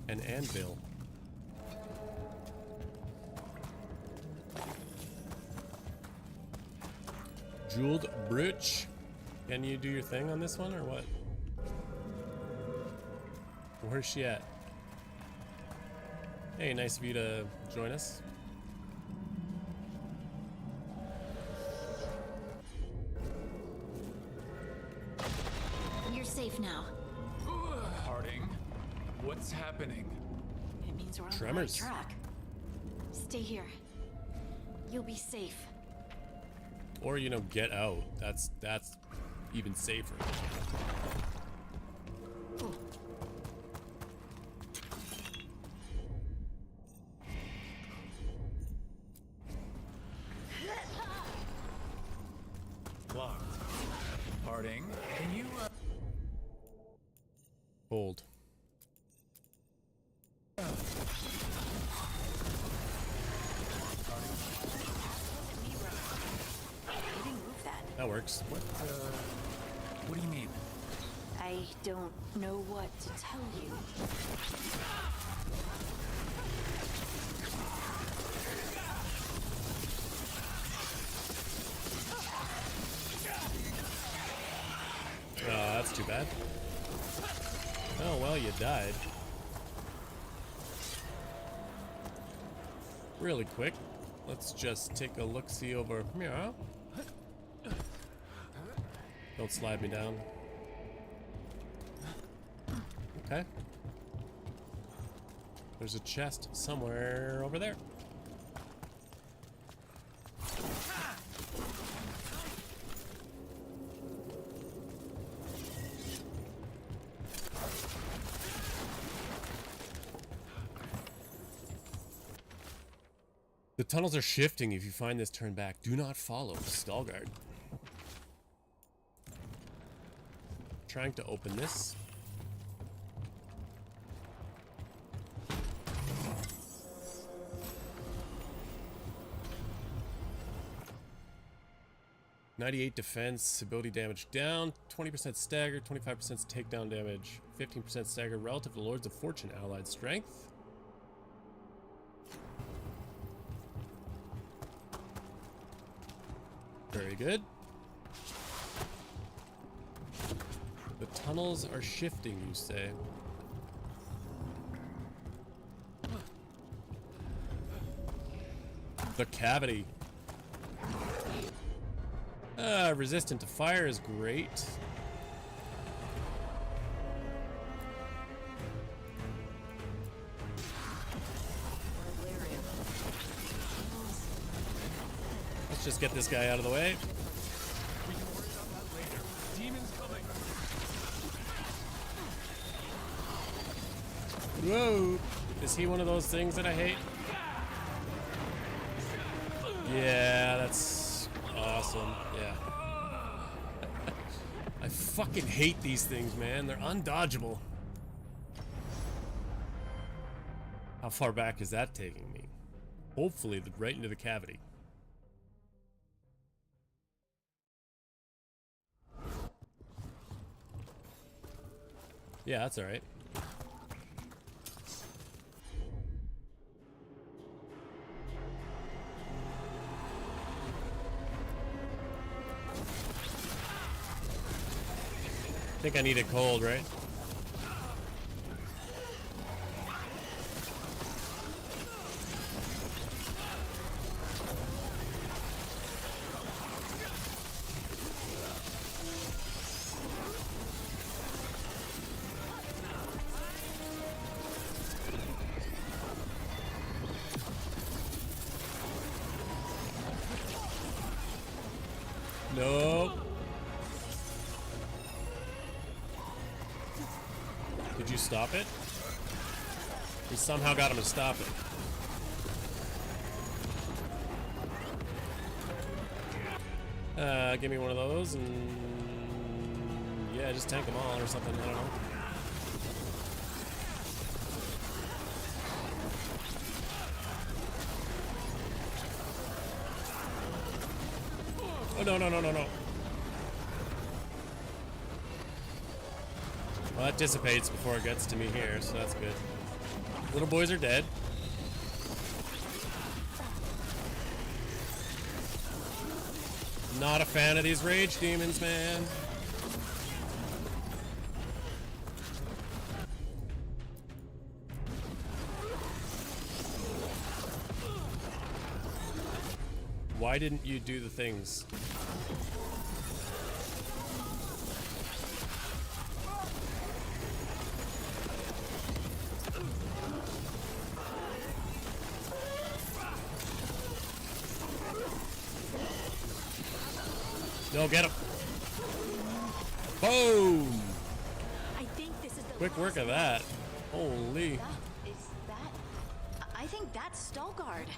An anvil. Jeweled brooch. Can you do your thing on this one or what? Where's she at? Hey, nice of you to join us. You're safe now. Harding, what's happening? It means we're on Tremors. the right track. Stay here. You'll be safe. Or, you know, get out. That's even safer. Locked. Harding, can you, Hold. That works. What do you mean? I don't know what to tell you. Oh, that's too bad. Oh, well, you died. Really quick. Let's just take a look-see over here. Don't slide me down. Okay. There's a chest somewhere over there. The tunnels are shifting. If you find this, turn back. Do not follow. Skullguard. Trying to open this. .98 defense, ability damage down, 20% stagger, 25% takedown damage, 15% stagger relative to Lords of Fortune allied strength. Very good. The tunnels are shifting, you say. The cavity. Resistant to fire is great. Let's just get this guy out of the way. We can worry about that later. Demons coming. Whoa! Is he one of those things that I hate? Yeah, that's awesome. Yeah. I fucking hate these things, man. They're undodgeable. How far back is that taking me? Hopefully, right into the cavity. Yeah, that's alright. I think I need it cold, right? Nope. Did you stop it? We somehow got him to stop it. Give me one of those and yeah, just tank them all or something. I don't know. Oh no no no no no. Well, that dissipates before it gets to me here, so that's good. Little boys are dead. Not a fan of these rage demons, man. Why didn't you do the things? No, get him. Boom! I think this is the Quick work of that. Holy. Is that? I think that's Stalgard.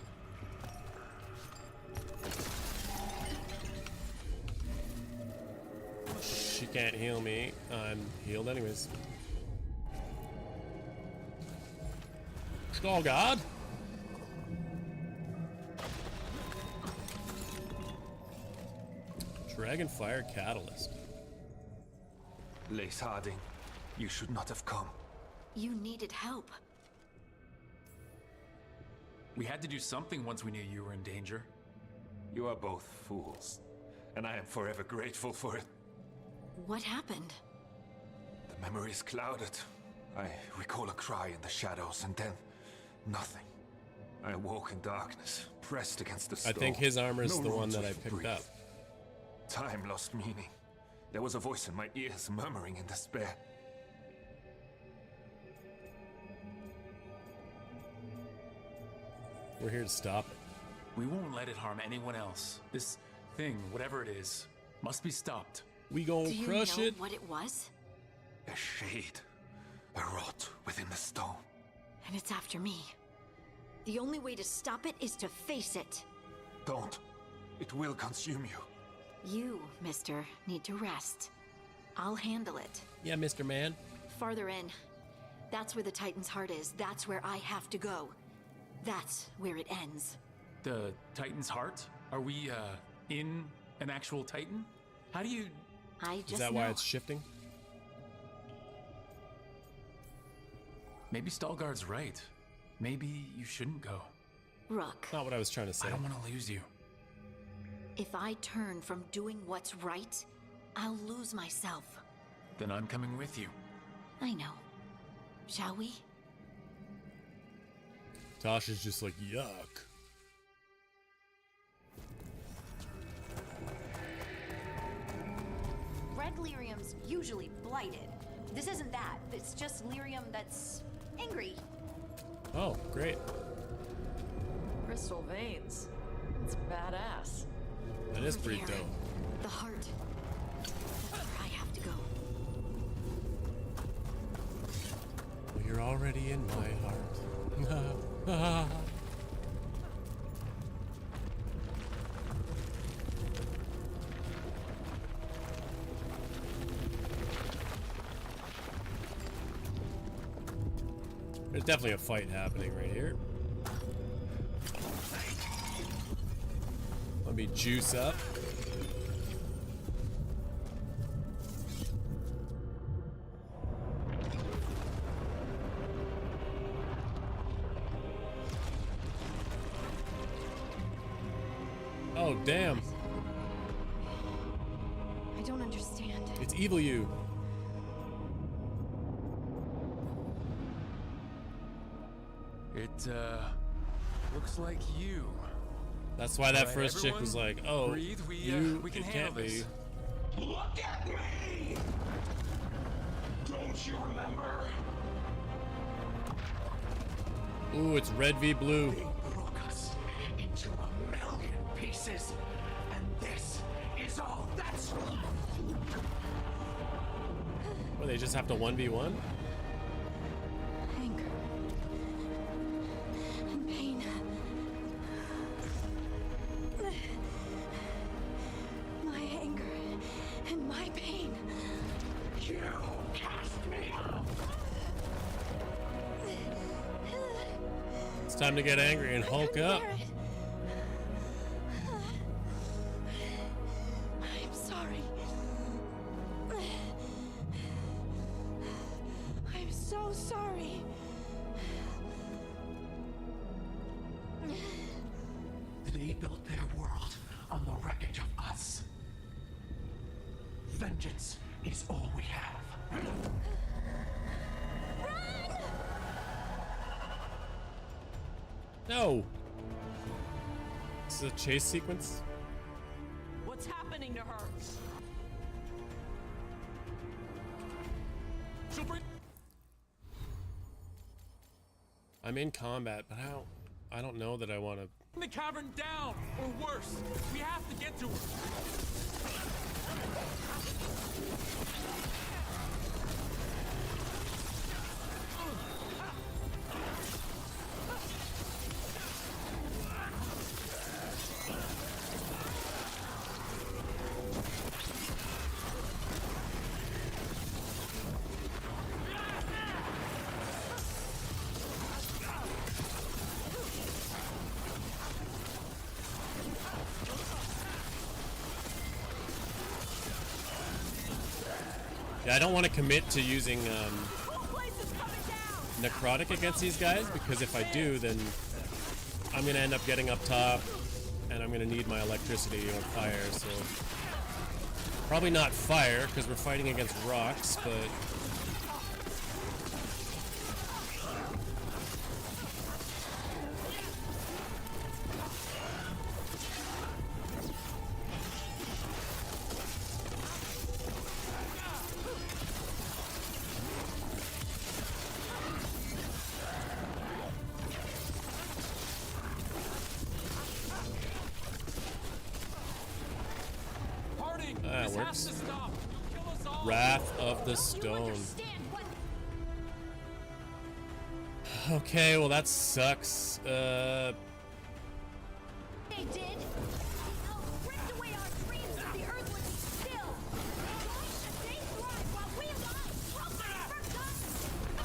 She can't heal me. I'm healed anyways. Stalgard? Dragonfire Catalyst. Lace Harding, you should not have come. You needed help. We had to do something once we knew you were in danger. You are both fools, and I am forever grateful for it. What happened? The memory is clouded. I recall a cry in the shadows, and then nothing. I awoke in darkness, pressed against the stone. I think his armor is No the room one to that I picked breathe. up. Time lost meaning. There was a voice in my ears murmuring in despair. We're here to stop it. We won't let it harm anyone else. This thing, whatever it is, must be stopped. We gon' Do you crush know it. what it was? A shade. A rot within the stone. And it's after me. The only way to stop it is to face it. Don't. It will consume you. You, mister, need to rest. I'll handle it. Yeah, Mr. Man. Farther in. That's where the Titan's heart is. That's where I have to go. That's where it ends. The Titan's heart? Are we, in an actual Titan? How do you... I just Is that know. why it's shifting? Maybe Stalgard's right. Maybe you shouldn't go. Rook, Not what I was trying to say. I don't want to lose you. if I turn from doing what's right, I'll lose myself. Then I'm coming with you. I know. Shall we? Tasha's just like, yuck. Red lyrium's usually blighted. This isn't that. It's just lyrium that's angry. Oh, great. Crystal veins. It's badass. That is pretty There. dope. The heart. That's where I have to go. Well, you're already in my heart. There's definitely a fight happening right here. Let me juice up. Oh, damn. I don't understand. It's evil you. It, looks like you. That's why that Alright, first chick was everyone, like, oh, breathe. We you, can it handle can't be. this. Look at me! Don't you remember? Ooh, it's red v blue. They broke us into a million pieces, and this is all that's left. Well, they just have to 1v1? Anger. And pain. My anger and my pain. You cast me. It's time to get angry and Hulk up. Bear it. I'm sorry. I'm so sorry. They built their world on the wreckage of us. Vengeance is all we have. No. This is a chase sequence. What's happening to her? I'm in combat, but I don't know that I want to. The cavern down, or worse. We have to get to her. Yeah, I don't want to commit to using necrotic against these guys, because if I do, then I'm gonna end up getting up top, and I'm gonna need my electricity or fire. So probably not fire, because we're fighting against rocks, but. That works. Wrath of the Stone. Okay, well that sucks. They did. The elves ripped away our dreams so the earth would be still. Why should they thrive while we lie, broken and forgotten?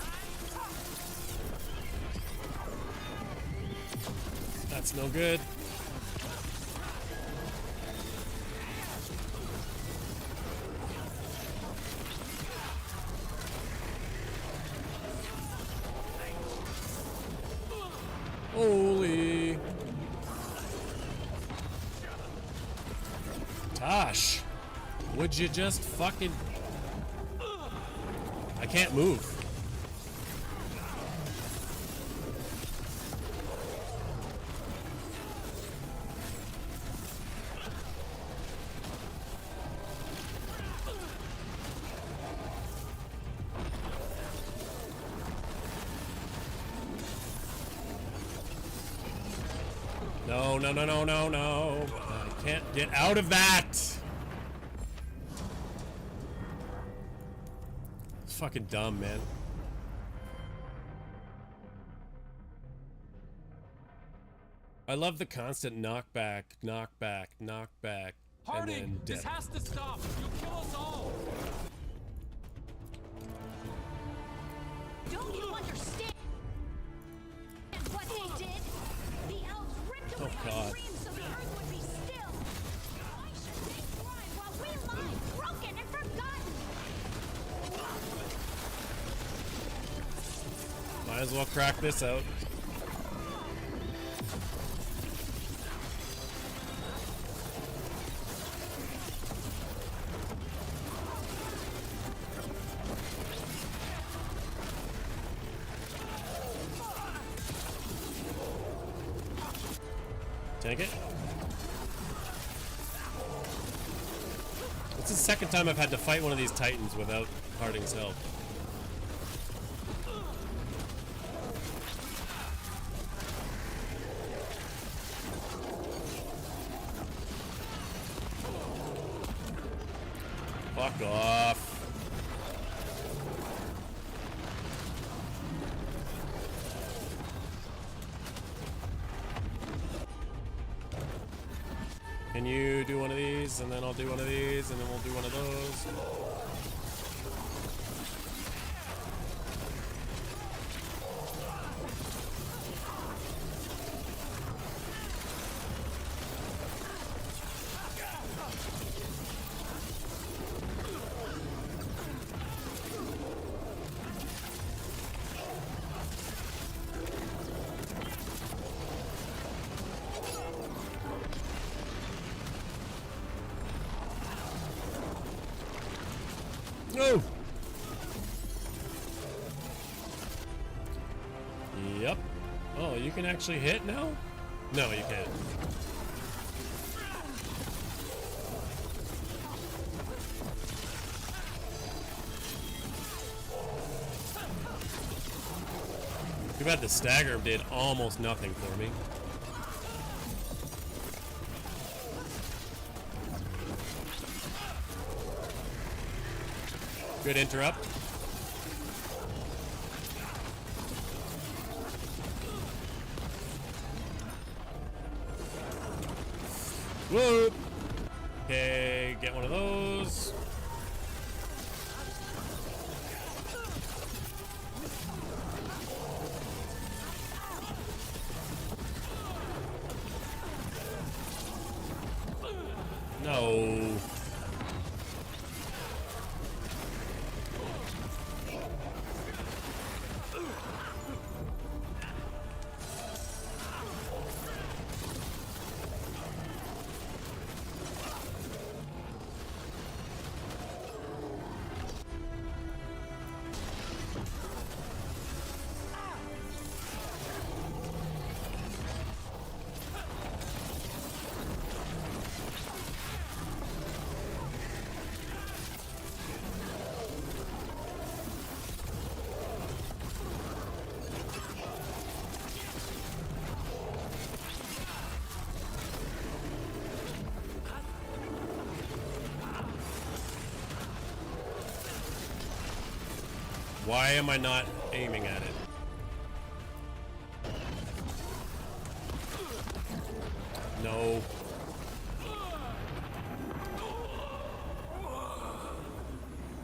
That's no good. Holy Tosh, would you just fucking... I can't move. No, no, no, no, no, no. I can't get out of that. It's fucking dumb, man. I love the constant knockback, knockback, knockback, and then This death. has to stop. You'll kill us all. Don't you understand what they did? The elves ripped away our God. dreams so the earth would be still. Why should they thrive while we lie, broken and forgotten? Might as well crack this out. Take it. It's the second time I've had to fight one of these titans without Harding's help. Fuck off. Can you do one of these, and then I'll do one of these, and then we'll do one of those. No. Yep. Oh, you can actually hit now? No, you can't. Too bad the stagger did almost nothing for me. Good interrupt. Whoop. Okay, get one of those. No. Why am I not aiming at it? No.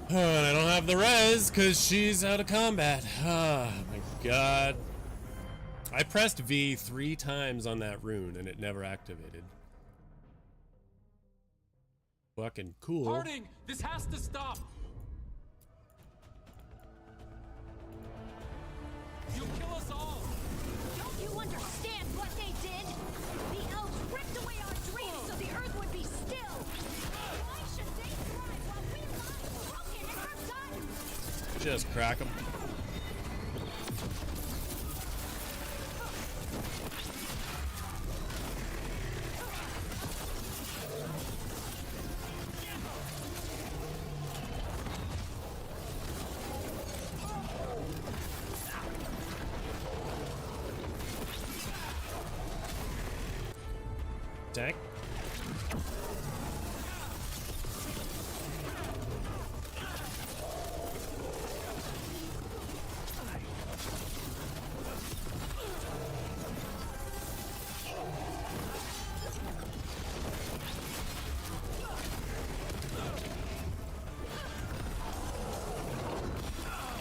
And I don't have the res because she's out of combat. Oh my god. I pressed V 3 times on that rune and it never activated. Fucking cool. Harding, this has to stop. You'll kill us all. Don't you understand what they did? The elves ripped away our dreams so the earth would be still. Why should they thrive while we lie broken and forgotten? Just crack them. Tank.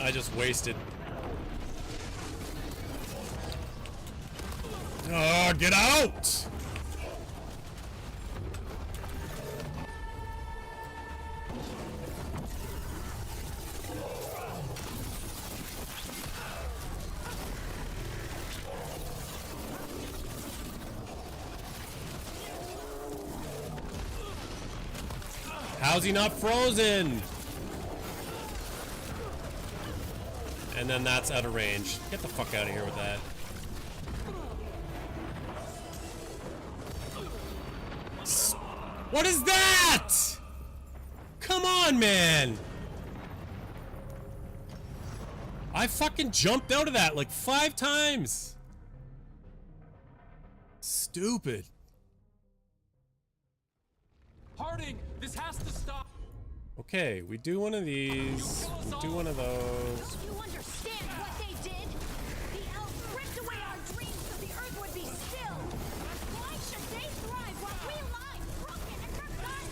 I just wasted. Oh, get out! How's he not frozen? And then that's out of range. Get the fuck out of here with that. What is that? Come on, man. I fucking jumped out of that like 5 times. Stupid. Harding, this has to stop. Okay, we do one of these. We do one of those. Don't you understand what they did? The elves ripped away our dreams so the earth would be still. Why should they thrive while we lie broken and forgotten?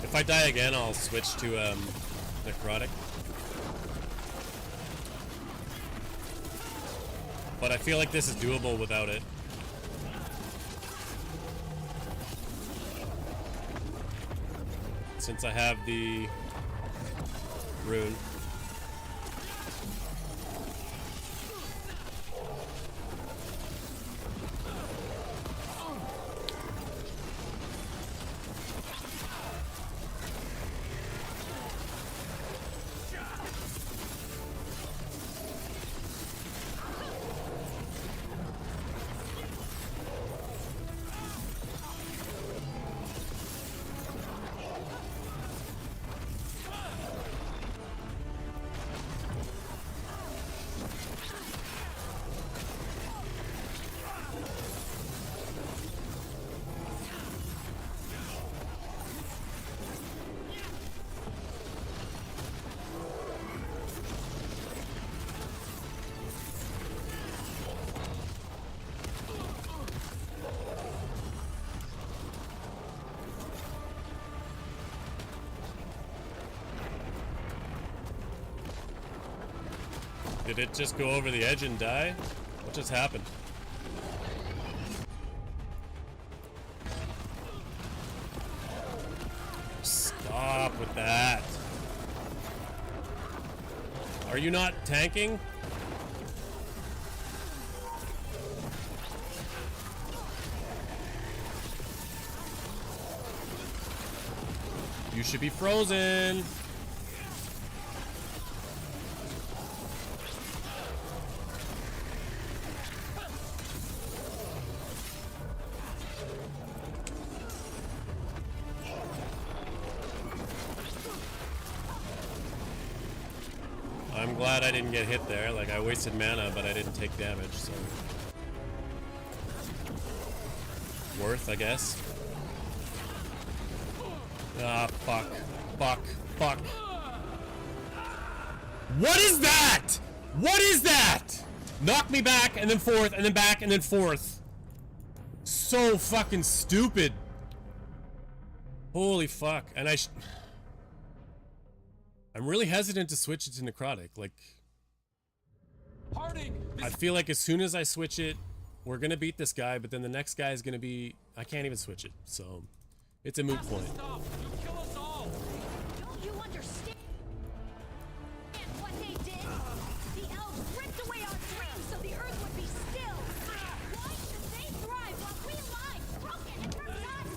If I die again, I'll switch to necrotic. But I feel like this is doable without it. since I have the rune. Did it just go over the edge and die? What just happened? Stop with that. Are you not tanking? You should be frozen. I'm glad I didn't get hit there. Like, I wasted mana, but I didn't take damage, so... worth, I guess. Ah, fuck. Fuck. Fuck. What is that? What is that? Knock me back, and then forth, and then back, and then forth. So fucking stupid. Holy fuck. And I'm really hesitant to switch it to necrotic. Like, I feel like as soon as I switch it, we're gonna beat this guy, but then the next guy is gonna be... I can't even switch it, so it's a moot point. Don't you understand what they did? The elves ripped away our dreams so the earth would be still. Why should they thrive while we lie, broken and forgotten?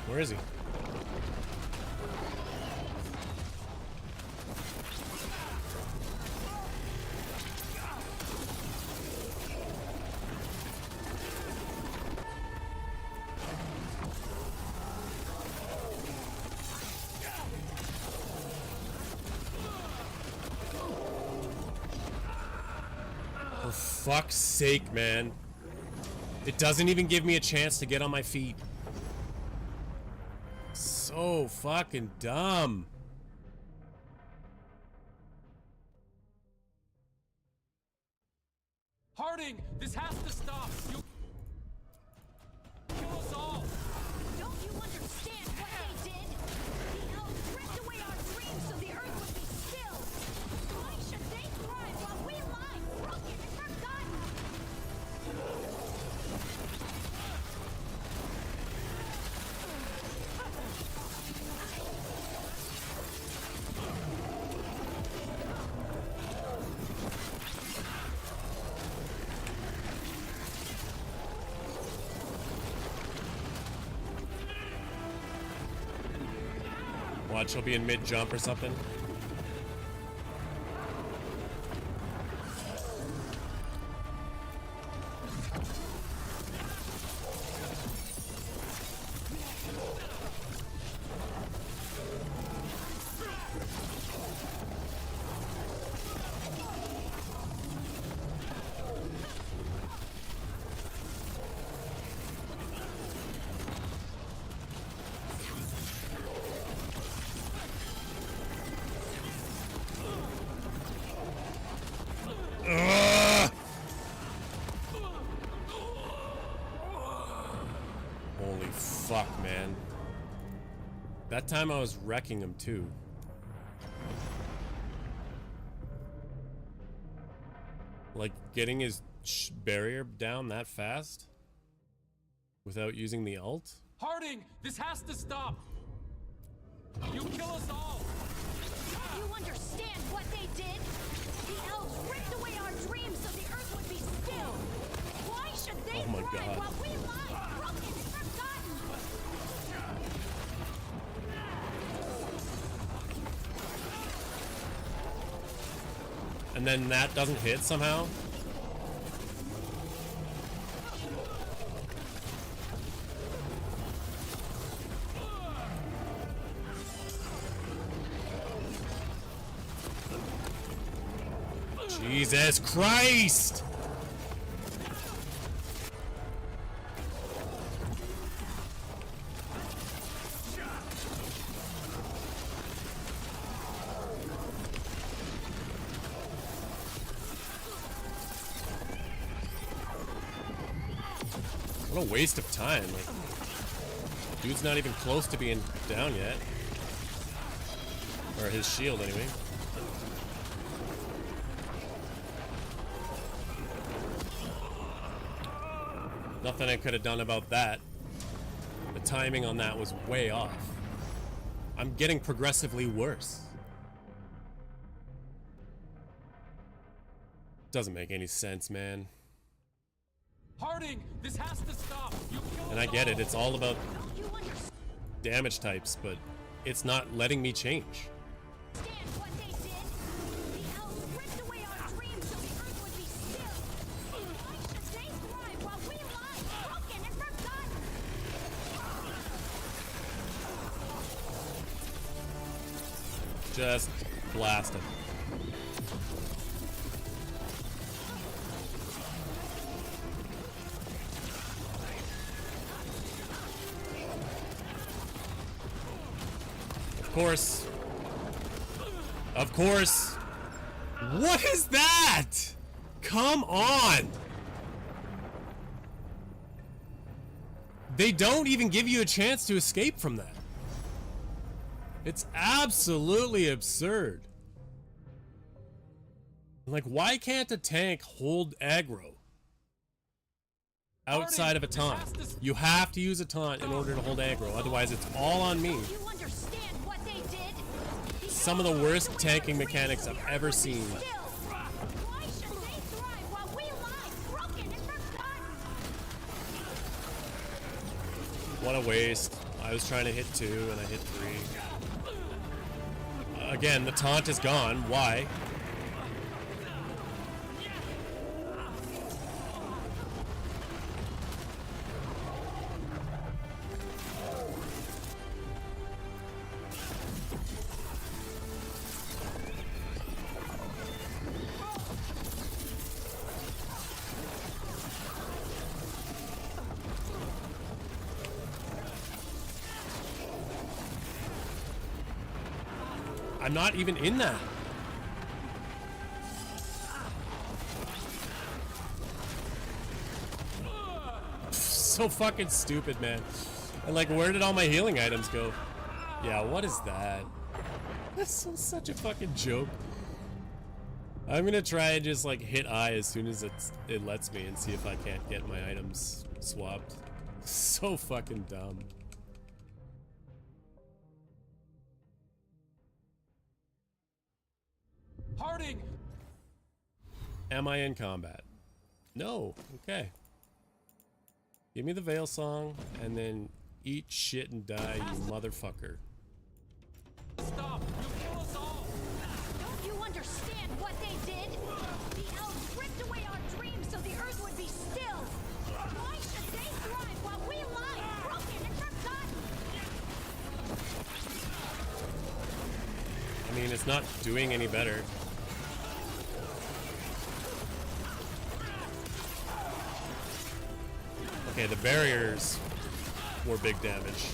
Where is he? For fuck's sake, man. It doesn't even give me a chance to get on my feet. So fucking dumb. Harding, this has to stop. You kill us all. Don't you understand what they did? The elves ripped away our dreams so the earth would be still. Why should they thrive while we lie, broken and forgotten? Watch, he'll be in mid-jump or something. Holy fuck, man. That time I was wrecking him too. Like getting his barrier down that fast without using the ult? Harding, this has to stop. You kill us all. Do you understand what they did? The elves ripped away our dreams so the earth would be still. Why should they Oh my thrive God. while we lie, broken and forgotten? And then that doesn't hit somehow? Jesus Christ! What a waste of time. Like, dude's not even close to being down yet. Or his shield, anyway. Nothing I could have done about that. The timing on that was way off. I'm getting progressively worse. Doesn't make any sense, man. Harding, this has to stop. You kill And I get it, it's all about damage types, but it's not letting me change. What they did? The elves ripped away our dreams so the earth would be still. Why should they thrive while we lie, broken and forgotten? Just blast him. Of course. Of course. What is that? Come on. They don't even give you a chance to escape from that. It's absolutely absurd. Like, why can't a tank hold aggro outside of a taunt? You have to use a taunt in order to hold aggro, otherwise it's all on me. You understand what they did? Some of the worst tanking mechanics I've ever seen. Why should they thrive while we lie, broken and forgotten? What a waste. I was trying to hit 2 and I hit 3. Again, the taunt is gone. Why? I'm not even in that. So fucking stupid, man. And like, where did all my healing items go? Yeah, what is that? That's such a fucking joke. I'm gonna try and just like hit I as soon as it lets me and see if I can't get my items swapped. So fucking dumb. Harding! Am I in combat? No. Okay. Give me the Veil Song and then eat shit and die, you motherfucker. Stop! You kill us all! Don't you understand what they did? The elves ripped away our dreams so the earth would be still. Why should they thrive while we lie, broken and forgotten? I mean, it's not doing any better. Okay, the barriers were big damage.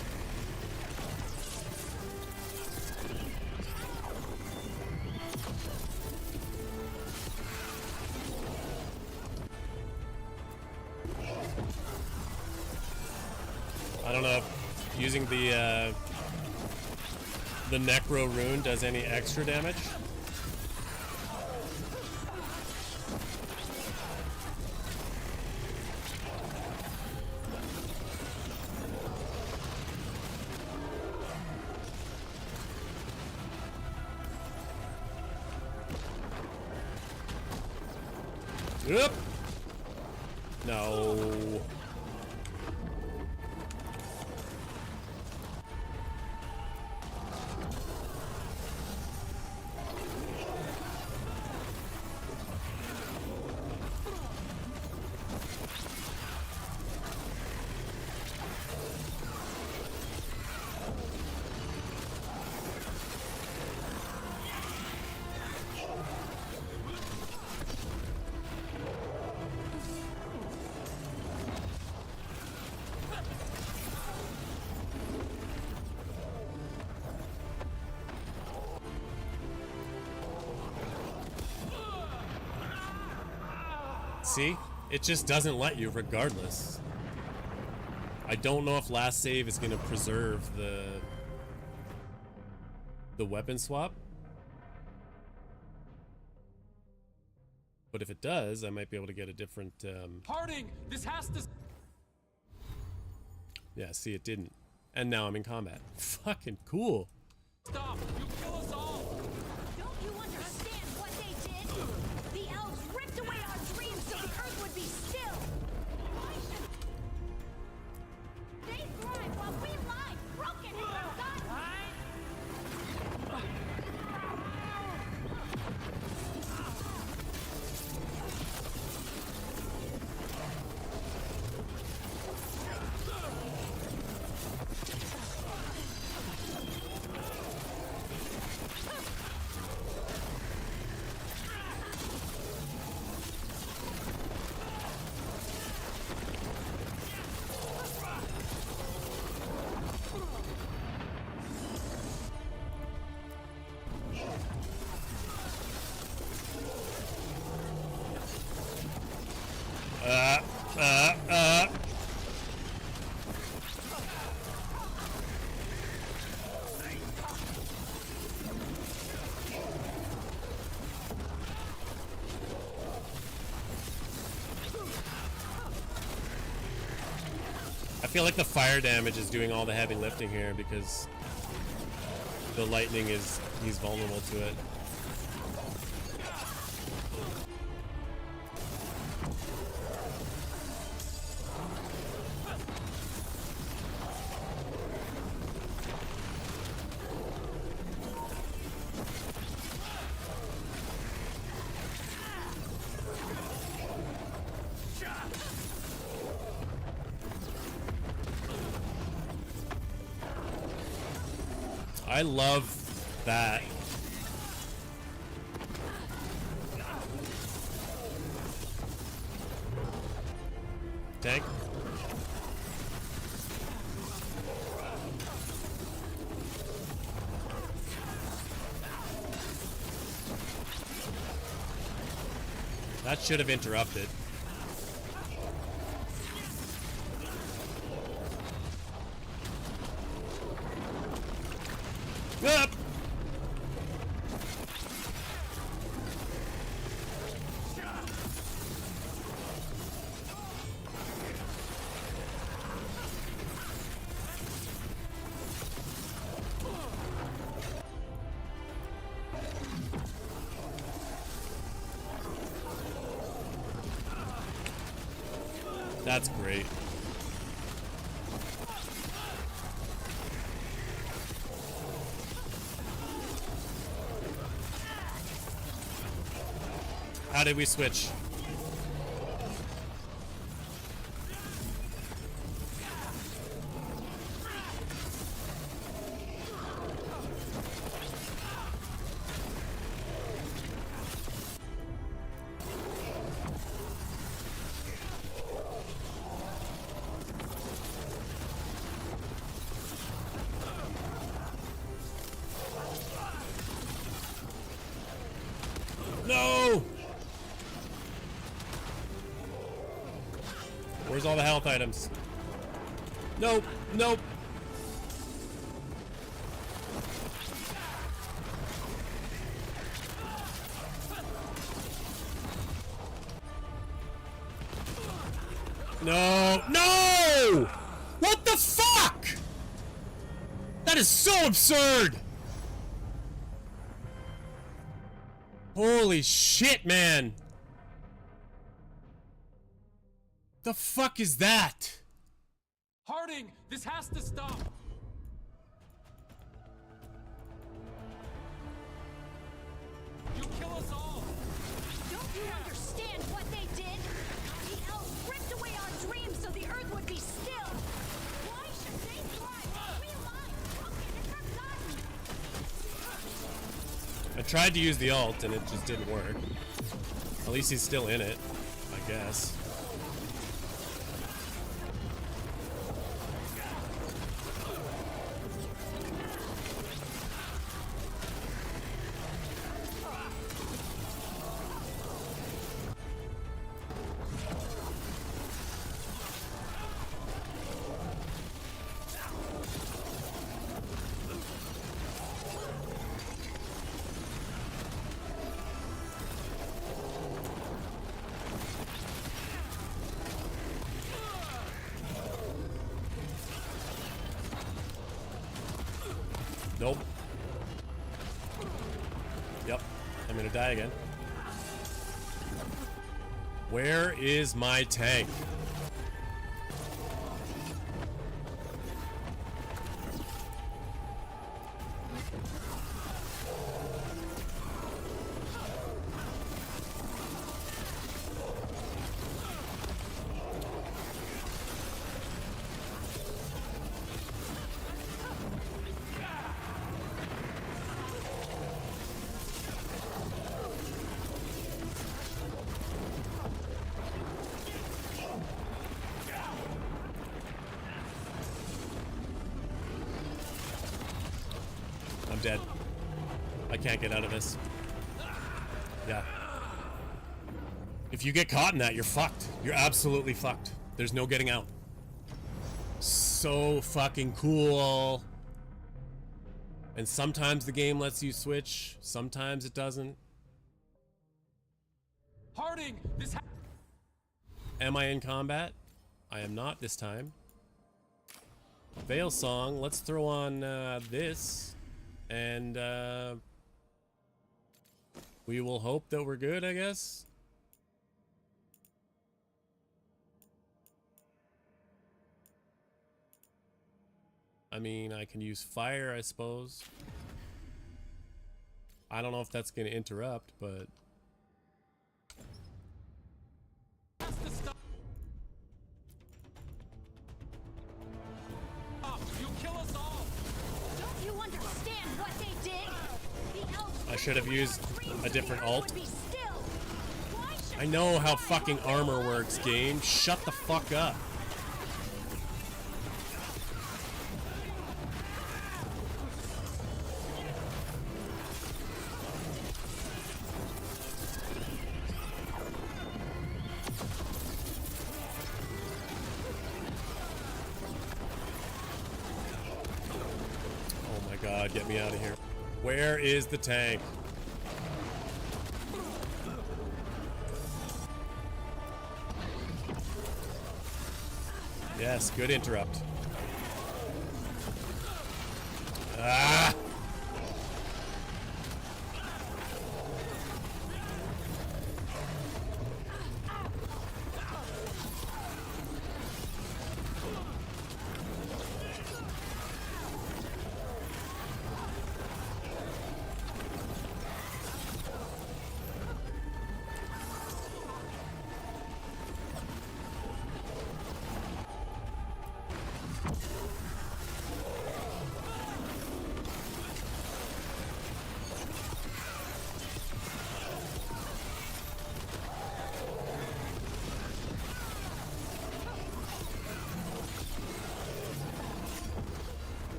I don't know if using the Necro rune does any extra damage. Yep. No. See? It just doesn't let you regardless. I don't know if last save is going to preserve the weapon swap. But if it does, I might be able to get a different Harding, this has to. Yeah, see, it didn't. And now I'm in combat. Fucking cool. Stop! You kill us all! Don't you understand what they did? The elves ripped away our dreams so the earth would be still. Why should they thrive while we lie, broken and forgotten? I feel like the fire damage is doing all the heavy lifting here because the lightning he's vulnerable to it. I love that. Tank. That should have interrupted. Up. That's great. How did we switch? No! Where's all the health items? Nope, nope. No, no! What the fuck? That is so absurd! Holy shit, man! The fuck is that? Harding, this has to stop. You'll kill us all. Don't you understand what they did? The elves ripped away our dreams so the earth would be still. Why should they thrive while we lie broken and forgotten? I tried to use the ult and it just didn't work. At least he's still in it, I guess. Nope. Yep. I'm gonna die again. Where is my tank? I'm dead. I can't get out of this. Yeah. If you get caught in that, you're fucked. You're absolutely fucked. There's no getting out. So fucking cool. And sometimes the game lets you switch. Sometimes it doesn't. Harding, this Am I in combat? I am not this time. Veil Song. Let's throw on this. And we will hope that we're good, I guess. I mean, I can use fire, I suppose. I don't know if that's going to interrupt, but... You'll kill us all. Don't you understand what they did? The elves I should have used a different alt. would be still. Why should I know how fucking armor works, game. Shut the fuck up. Oh my god, get me out of here. Where is the tank? Yes, good interrupt. Ah!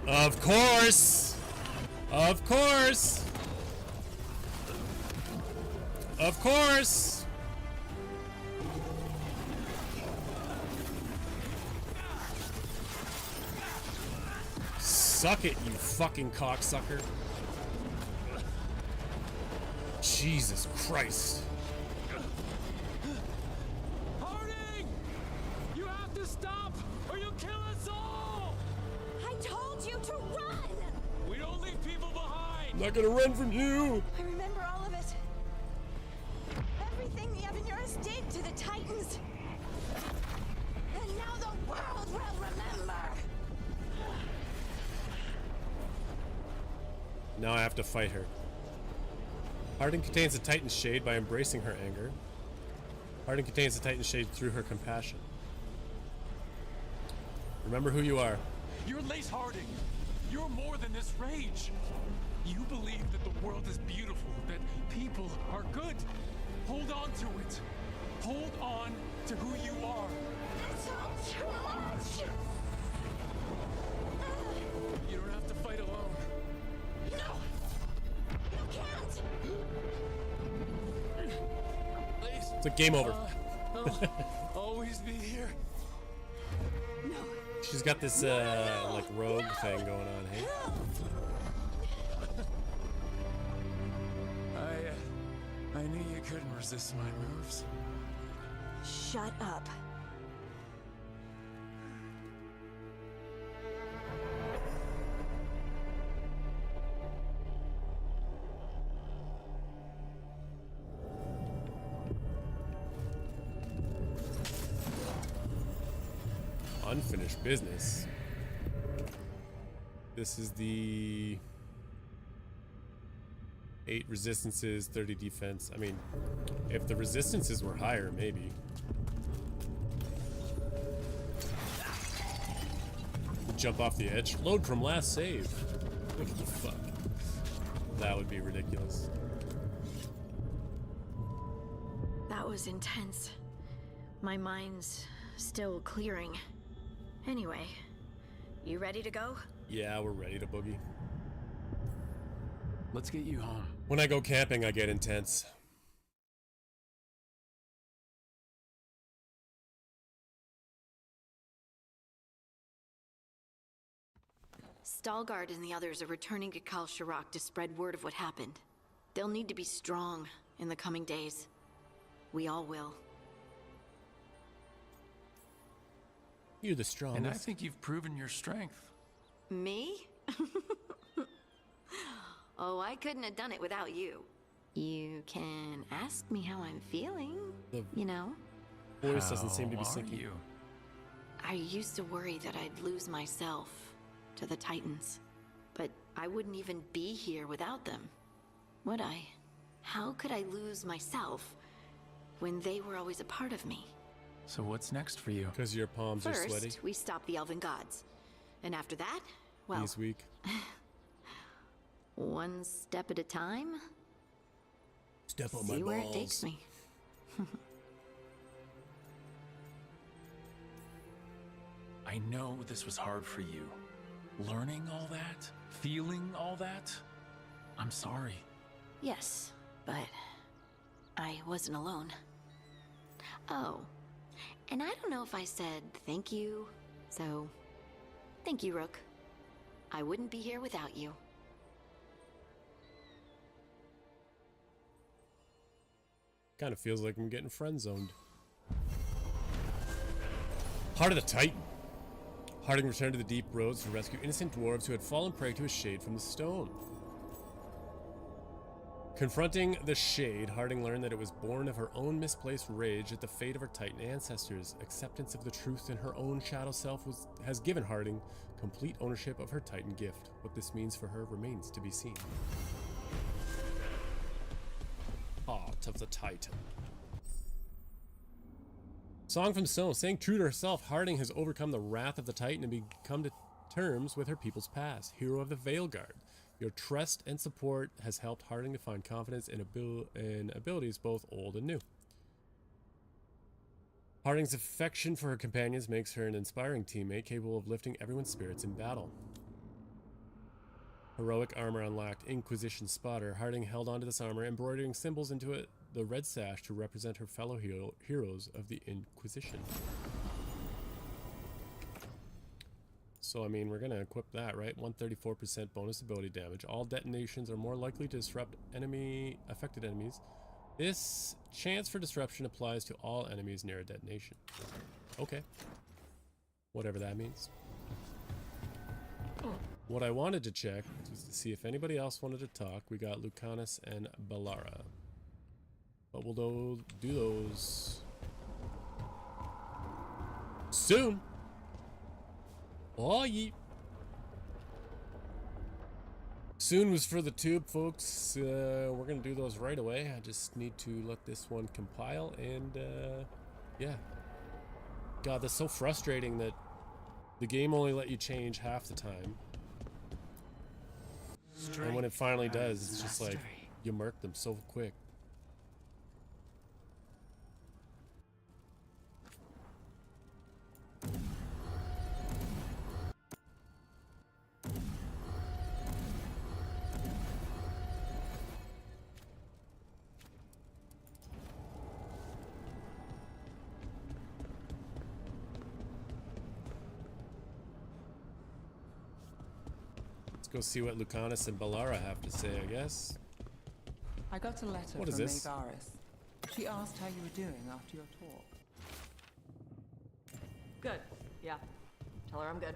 Of course! Of course! Of course! Suck it, you fucking cocksucker. Jesus Christ. Harding! You have to stop, or you'll kill us all! I told you to run! We don't leave people behind! I'm not gonna run from you! I remember all of it. Everything the Avenures did to the Titans. And now the world will remember. Now I have to fight her. Harding contains the Titan's shade by embracing her anger. Harding contains the Titan's shade through her compassion. Remember who you are. You're Lace Harding. You're more than this rage. You believe that the world is beautiful, that people are good. Hold on to it. Hold on to who you are. It's all too much. You don't have to fight alone. No! You can't! Lace, It's a game over. I'll always be here. No. She's got this like rogue thing going on, hey? I knew you couldn't resist my moves. Shut up. Unfinished business. This is the 8 resistances, 30 defense. I mean, if the resistances were higher, maybe. Jump off the edge. Load from last save. What the fuck? That would be ridiculous. That was intense. My mind's still clearing. Anyway, you ready to go? Yeah, we're ready to boogie. Let's get you home. When I go camping, I get intense. Stalgard and the others are returning to Kal Shirak to spread word of what happened. They'll need to be strong in the coming days. We all will. You're the strongest. And I think you've proven your strength. Me? Oh, I couldn't have done it without you. You can ask me how I'm feeling, you know? Voice doesn't seem to be How are sinking. you? I used to worry that I'd lose myself to the Titans. But I wouldn't even be here without them, would I? How could I lose myself when they were always a part of me? So what's next for you? Because your palms are sweaty. First, we stop the Elven Gods. And after that, well... He's weak. One step at a time. Step on my See where it balls. takes me. I know this was hard for you. Learning all that, feeling all that. I'm sorry. Yes, but I wasn't alone. Oh, and I don't know if I said thank you, so thank you, Rook. I wouldn't be here without you. Kind of feels like I'm getting friend zoned. Heart of the Titan. Harding returned to the deep roads to rescue innocent dwarves who had fallen prey to a shade from the stone. Confronting the shade, Harding learned that it was born of her own misplaced rage at the fate of her Titan ancestors. Acceptance of the truth in her own shadow self has given Harding complete ownership of her Titan gift. What this means for her remains to be seen. Heart of the Titan. Song from Stone. Staying true to herself, Harding has overcome the wrath of the Titan and become to terms with her people's past. Hero of the Veilguard. Your trust and support has helped Harding to find confidence in abilities both old and new. Harding's affection for her companions makes her an inspiring teammate capable of lifting everyone's spirits in battle. Heroic armor unlocked. Inquisition spotter. Harding held onto this armor, embroidering symbols into it, the red sash to represent her fellow heroes of the Inquisition. So, I mean, we're going to equip that, right? 134% bonus ability damage. All detonations are more likely to disrupt affected enemies. This chance for disruption applies to all enemies near a detonation. Okay. Whatever that means. What I wanted to check was to see if anybody else wanted to talk. We got Lucanus and Bellara. But we'll do those soon. Oh, yeah. Soon was for the tube, folks. We're going to do those right away. I just need to let this one compile and, yeah. God, that's so frustrating that the game only let you change half the time. And when it finally does, it's just like, you murk them so quick. Go see what Lucanus and Bellara have to say, I guess. I got a letter What from is this? Maevaris. She asked how you were doing after your talk. Good. Yeah. Tell her I'm good.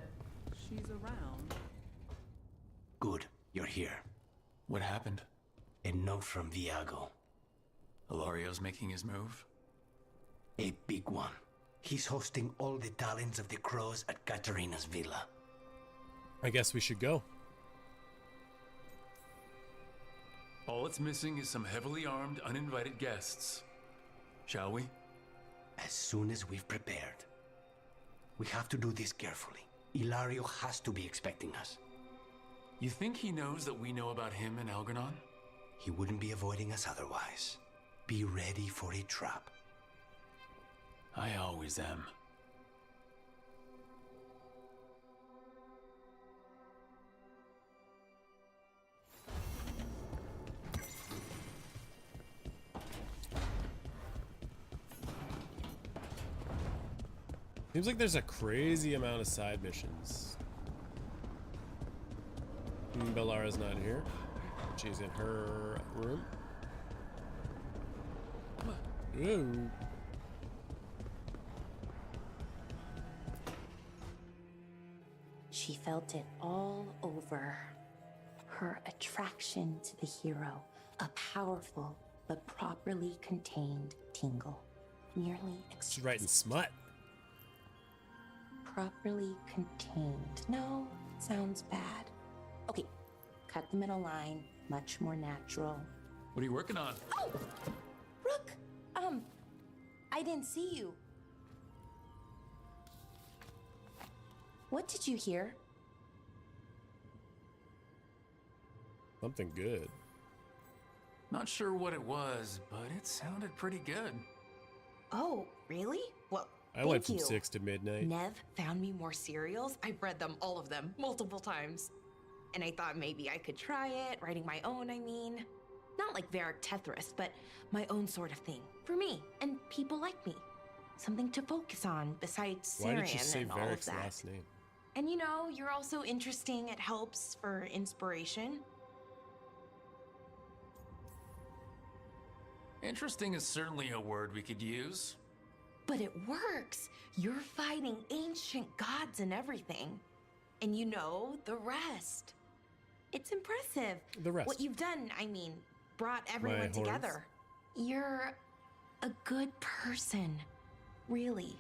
She's around. Good, you're here. What happened? A note from Viago. Hilario's making his move? A big one. He's hosting all the talents of the crows at Katarina's villa. I guess we should go. All it's missing is some heavily armed, uninvited guests. Shall we? As soon as we've prepared. We have to do this carefully. Ilario has to be expecting us. You think he knows that we know about him and Algernon? He wouldn't be avoiding us otherwise. Be ready for a trap. I always am. Seems like there's a crazy amount of side missions. Bellara's not here. She's in her room. Ooh. She felt it all over. Her attraction to the hero, a powerful but properly contained tingle. Nearly She's writing smut. Properly contained. No, sounds bad. Okay, cut the middle line. Much more natural. What are you working on? Oh! Rook! I didn't see you. What did you hear? Something good. Not sure what it was, but it sounded pretty good. Oh, really? Well, I went from thank you. 6 to midnight. Nev found me more cereals. I've read them, all of them, multiple times. And I thought maybe I could try it, writing my own, I mean. Not like Varric Tethrith, but my own sort of thing. For me, and people like me. Something to focus on besides Why did you Sarian say and all of Varric's that. last name? And you know, you're also interesting. It helps for inspiration. Interesting is certainly a word we could use. But it works. You're fighting ancient gods and everything. And you know the rest. It's impressive. The rest. What you've done, I mean, brought everyone horns. together. You're a good person. Really.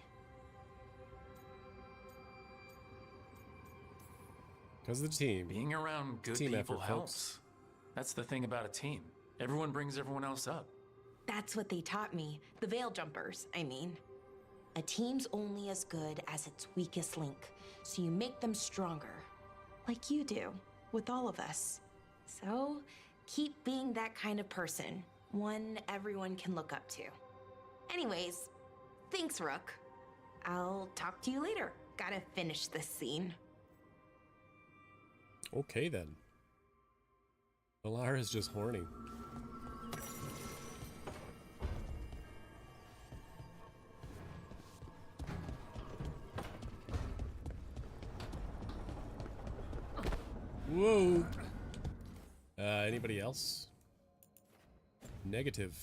Because of the team. Being around good Team people effort, helps. folks. That's the thing about a team. Everyone brings everyone else up. That's what they taught me. The Veil Jumpers, I mean. A team's only as good as its weakest link, so you make them stronger. Like you do, with all of us. So, keep being that kind of person. One everyone can look up to. Anyways, thanks, Rook. I'll talk to you later. Gotta finish this scene. Okay then. Alara's just horny. Whoa. Anybody else? Negative.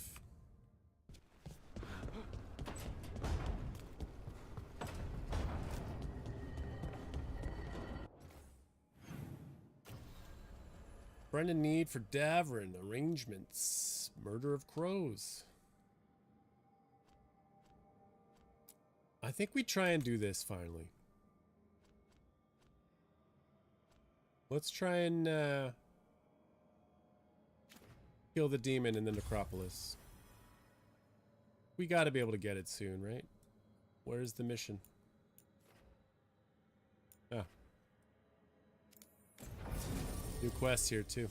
Brendan need for Davrin. Arrangements. Murder of crows. I think we try and do this finally. Let's try and kill the demon in the necropolis. We gotta be able to get it soon, right? Where's the mission? Ah. New quests here too.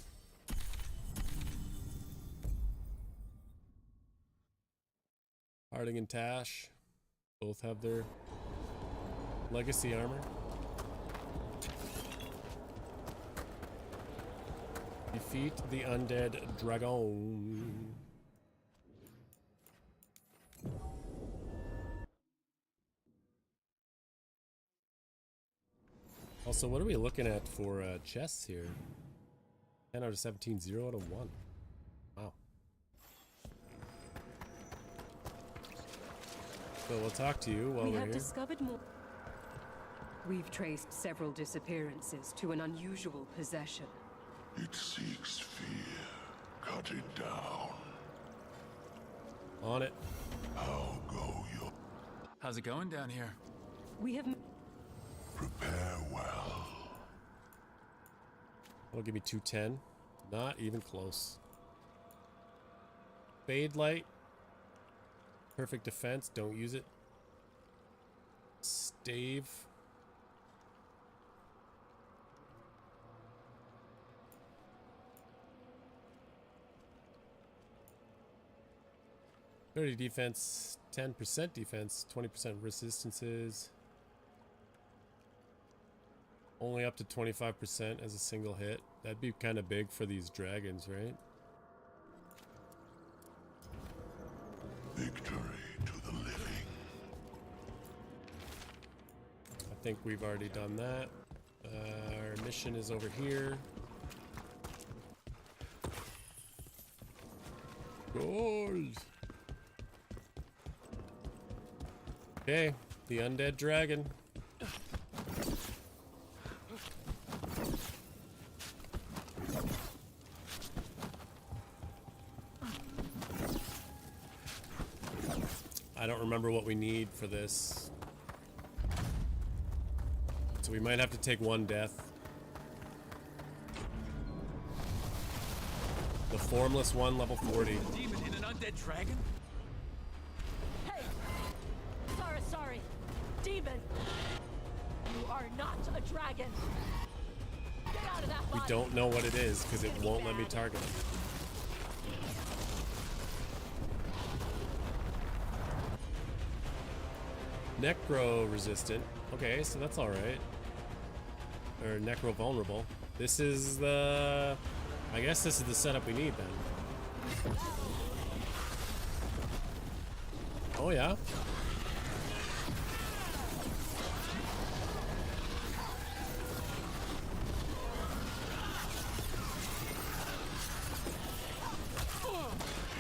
Harding and Tash both have their legacy armor. Defeat the undead dragon. Also, what are we looking at for chests here? 10 out of 17, 0 out of 1. Wow. So we'll talk to you while We we're have here. discovered more. We've traced several disappearances to an unusual possession. It seeks fear. Cut it down. On it. How go you? How's it going down here? We have... Prepare well. That'll give me 210. Not even close. Fade light. Perfect defense. Don't use it. Stave. $30 defense, 10% defense, 20% resistances. Only up to 25% as a single hit. That'd be kind of big for these dragons, right? Victory to the living. I think we've already done that. Our mission is over here. Gold! Okay, the undead dragon. I don't remember what we need for this. So we might have to take one death. The formless one, level 40. Demon in an undead dragon? Hey! Sorry. Demon! You are not a dragon! Get out of that We body! don't know what it is because it won't let me target it. Necro resistant. Okay, so that's alright. Or necro vulnerable. This is the... I guess this is the setup we need then. Oh yeah.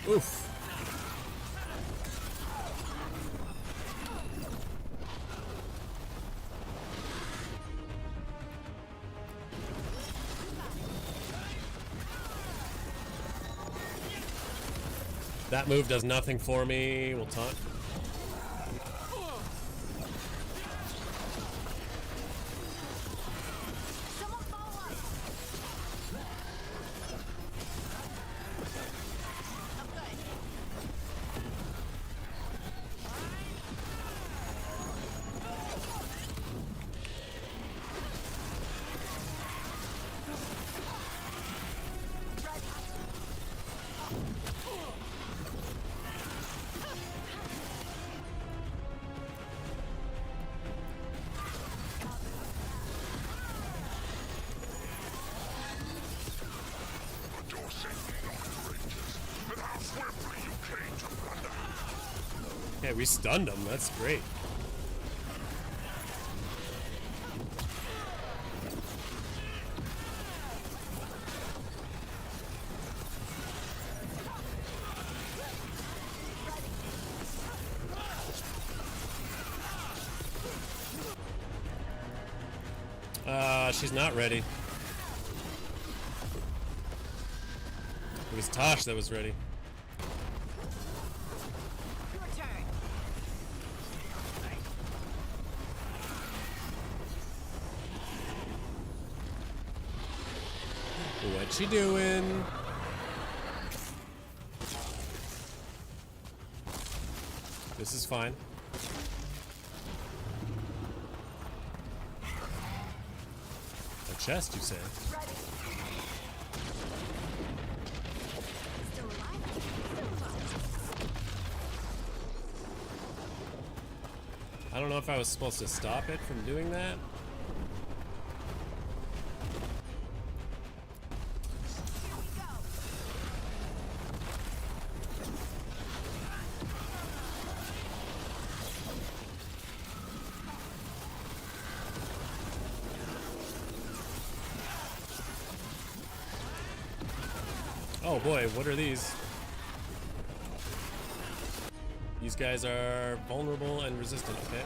Oof. That move does nothing for me. We'll taunt. Yeah, we stunned him. That's great. She's not ready. It was Tosh that was ready. What she doing? This is fine. A chest, you say? I don't know if I was supposed to stop it from doing that. Oh boy, what are these? These guys are vulnerable and resistant, okay?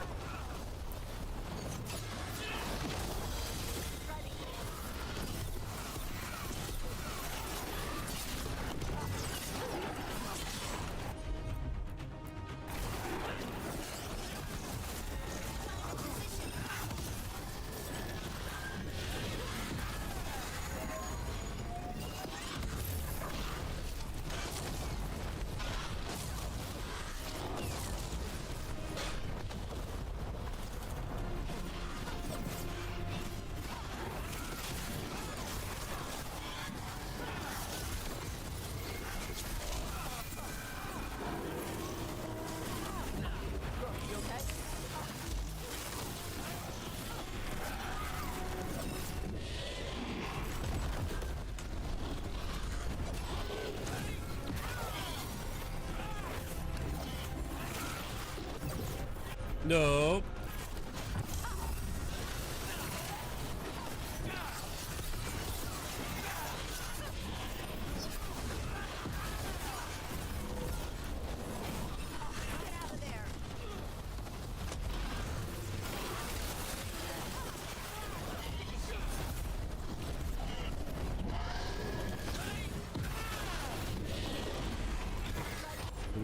No.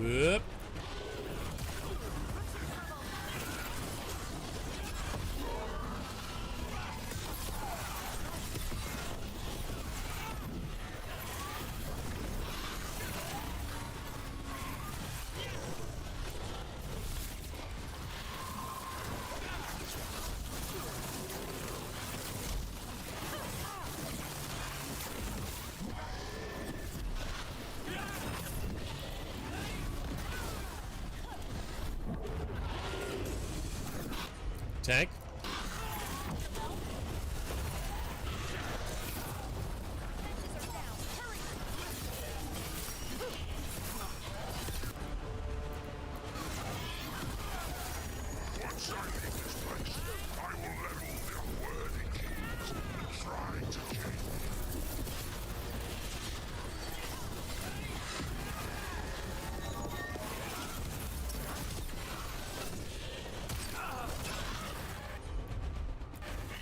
Whoop. Tank.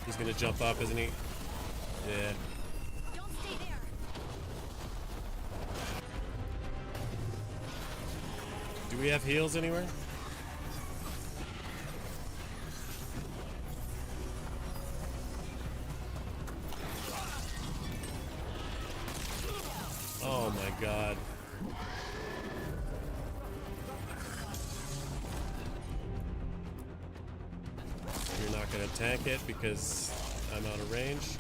He's gonna jump up, isn't he? Yeah. Do we have heals anywhere? Oh my god. You're not gonna tank it because I'm out of range.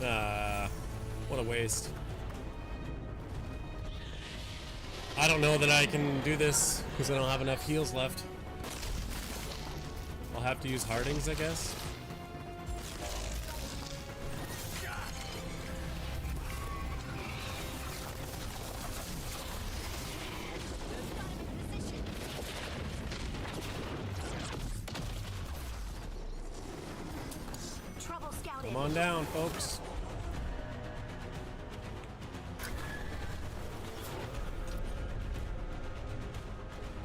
Ah, what a waste. I don't know that I can do this because I don't have enough heals left. I'll have to use Hardings, I guess. Trouble scouted. Come on down, folks.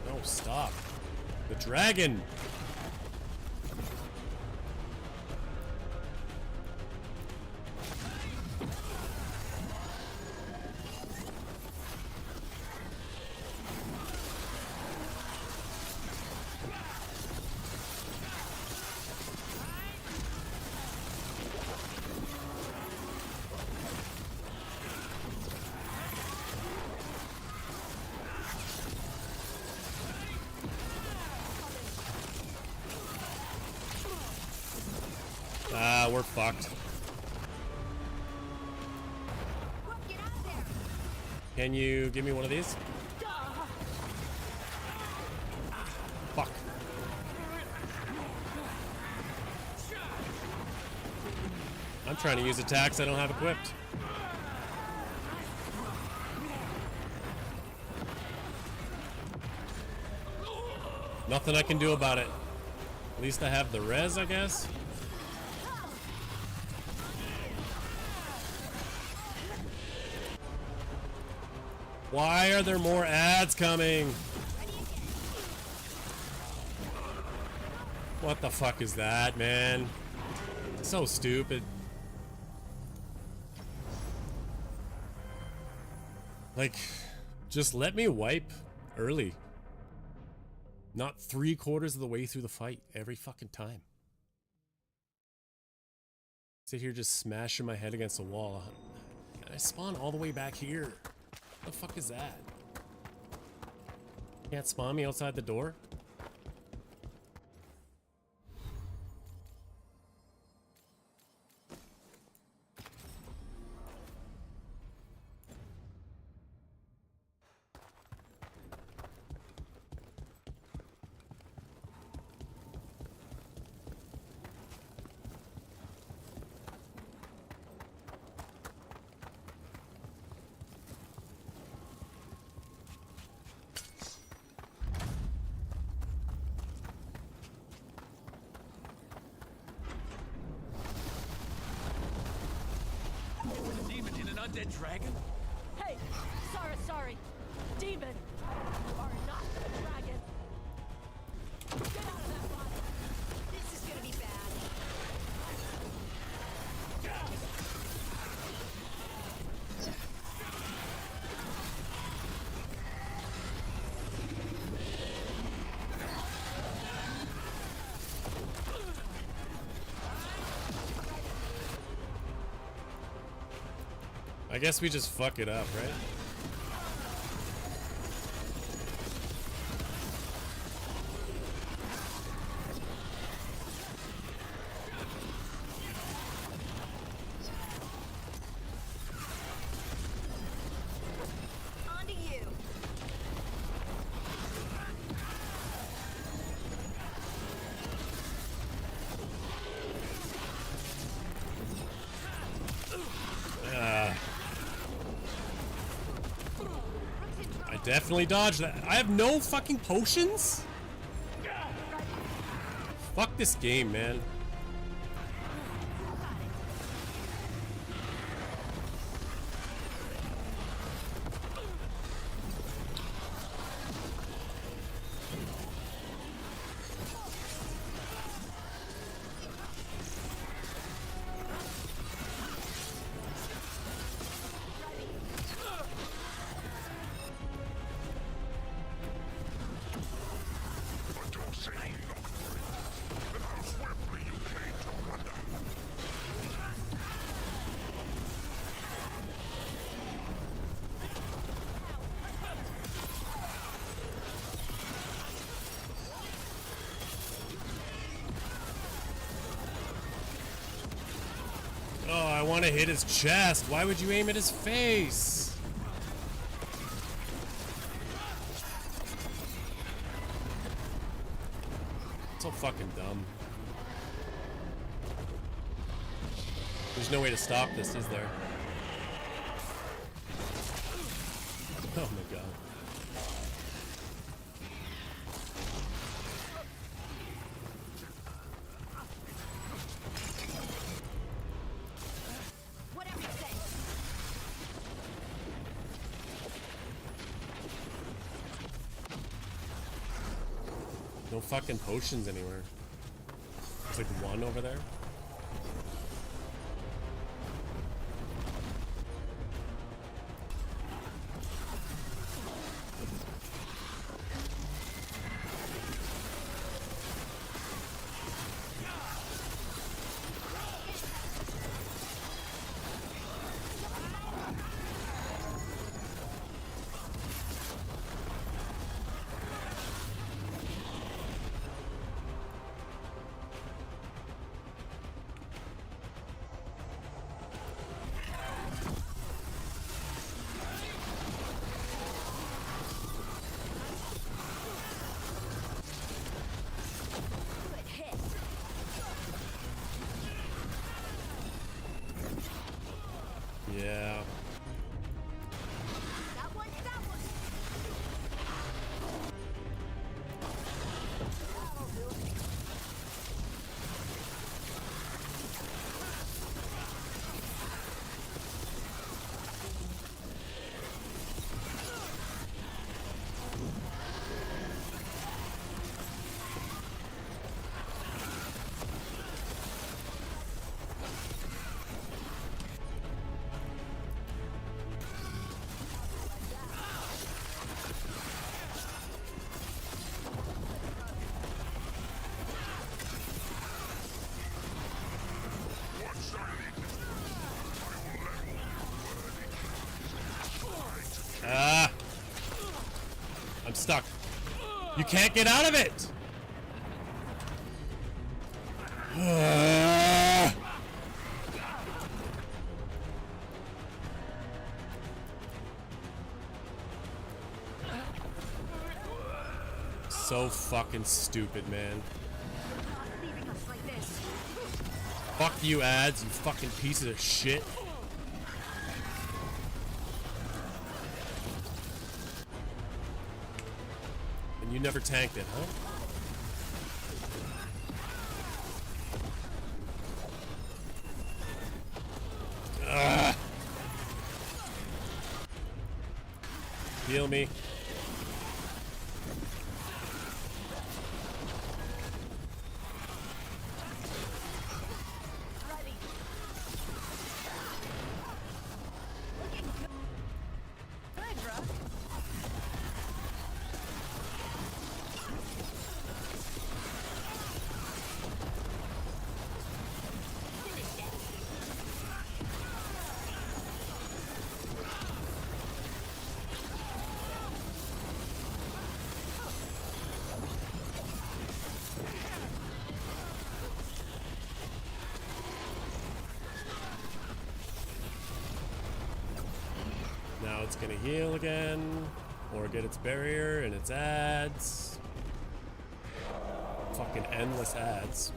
No, stop. The dragon! Ah, we're fucked. Can you give me one of these? Fuck. I'm trying to use attacks I don't have equipped. Nothing I can do about it. At least I have the res, I guess. Why are there more ads coming? What the fuck is that, man? So stupid. Like, just let me wipe early. Not 3/4 of the way through the fight every fucking time. Sit here just smashing my head against the wall. I spawn all the way back here. What the fuck is that? Can't spawn me outside the door? Undead dragon? Hey, sorry. Demon, you are not the dragon. Get out of that body. This is gonna be bad. I guess we just fuck it up, right? On to you. I definitely dodged that. I have no fucking potions? Fuck this game, man. Oh, I want to hit his chest. Why would you aim at his face? fucking dumb. There's no way to stop this, is there? Oh my god. Whatever you say. No fucking potions anywhere. There's like one over there. Yeah. Ah! I'm stuck. You can't get out of it! Ah! So fucking stupid, man. Fuck you, ads, you fucking pieces of shit. And you never tanked it, huh? Ugh. Heal me. Now it's gonna heal again, or get its barrier and its ads. Fucking endless ads.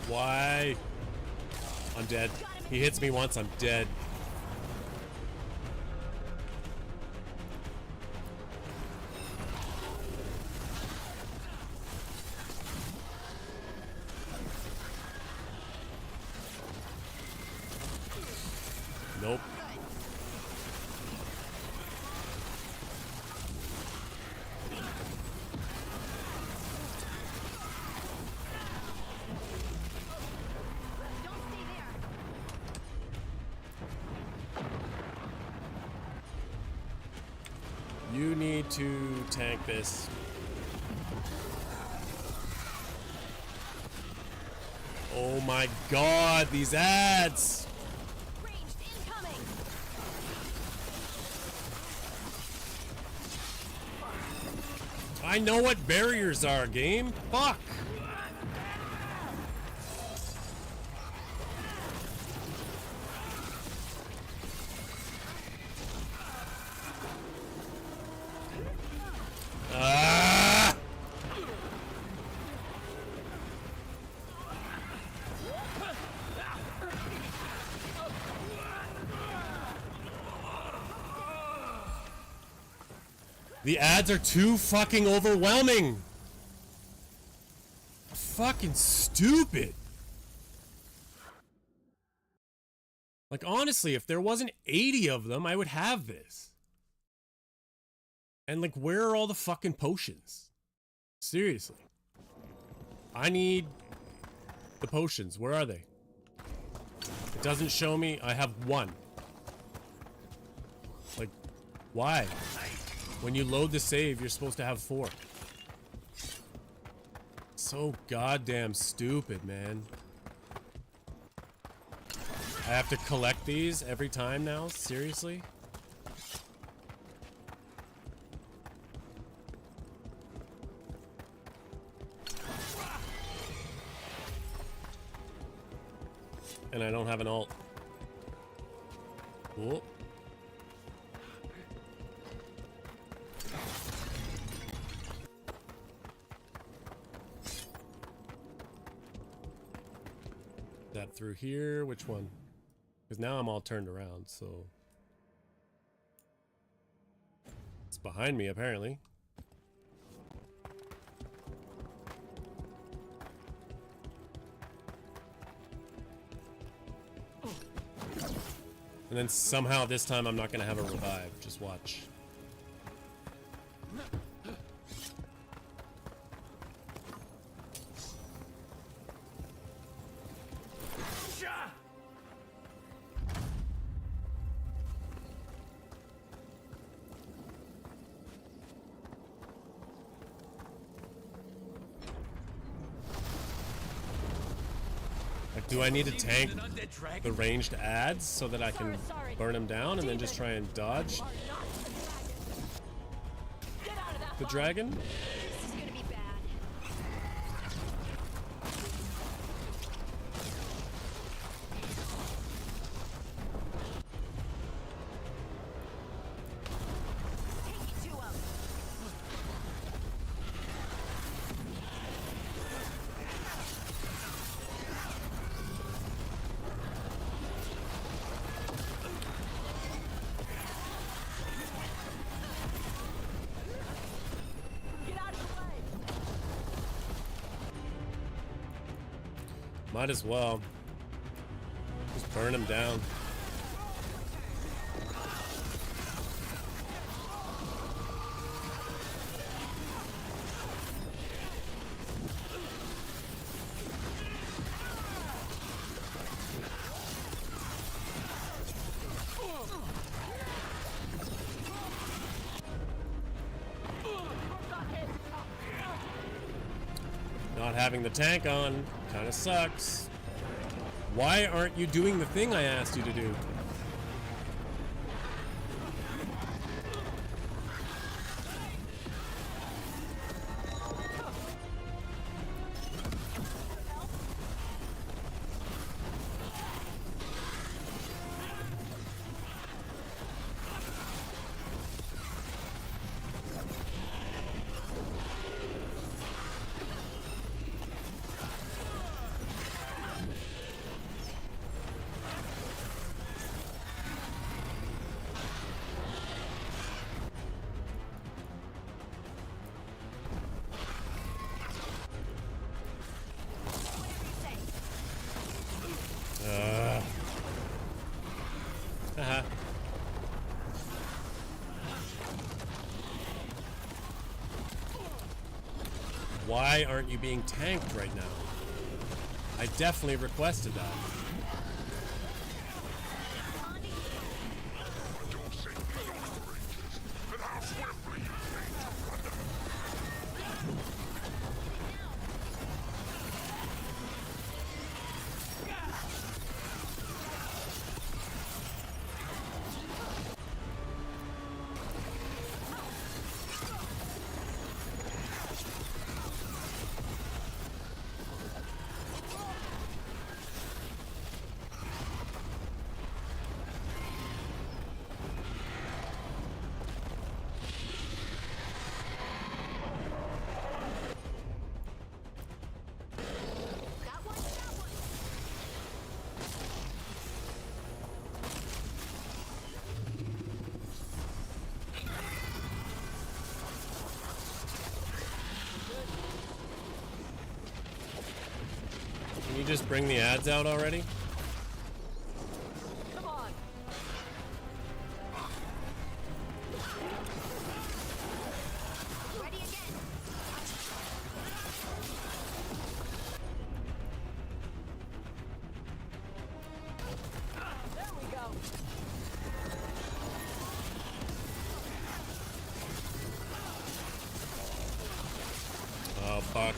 Why? I'm dead. He hits me once, I'm dead. Nope. You need to tank this. Oh my god, these ads! I know what barriers are, game. Fuck! Ah! The ads are too fucking overwhelming. Fucking stupid. Like, honestly, if there wasn't 80 of them, I would have this. And, like, where are all the fucking potions? Seriously. I need the potions. Where are they? It doesn't show me. I have one. Like, why? When you load the save, you're supposed to have 4. So goddamn stupid, man. I have to collect these every time now? Seriously? And I don't have an ult. Whoop. That through here, which one? Because now I'm all turned around, so it's behind me apparently. And then somehow this time I'm not gonna have a revive. Just watch. Do I need to tank the ranged ads so that I can burn them down and then just try and dodge the dragon? Might as well. Just burn him down. Not having the tank on kind of sucks. Why aren't you doing the thing I asked you to do? Why aren't you being tanked right now? I definitely requested that. Can you just bring the ads out already? Come on. Ready again. There we go. Oh, fuck.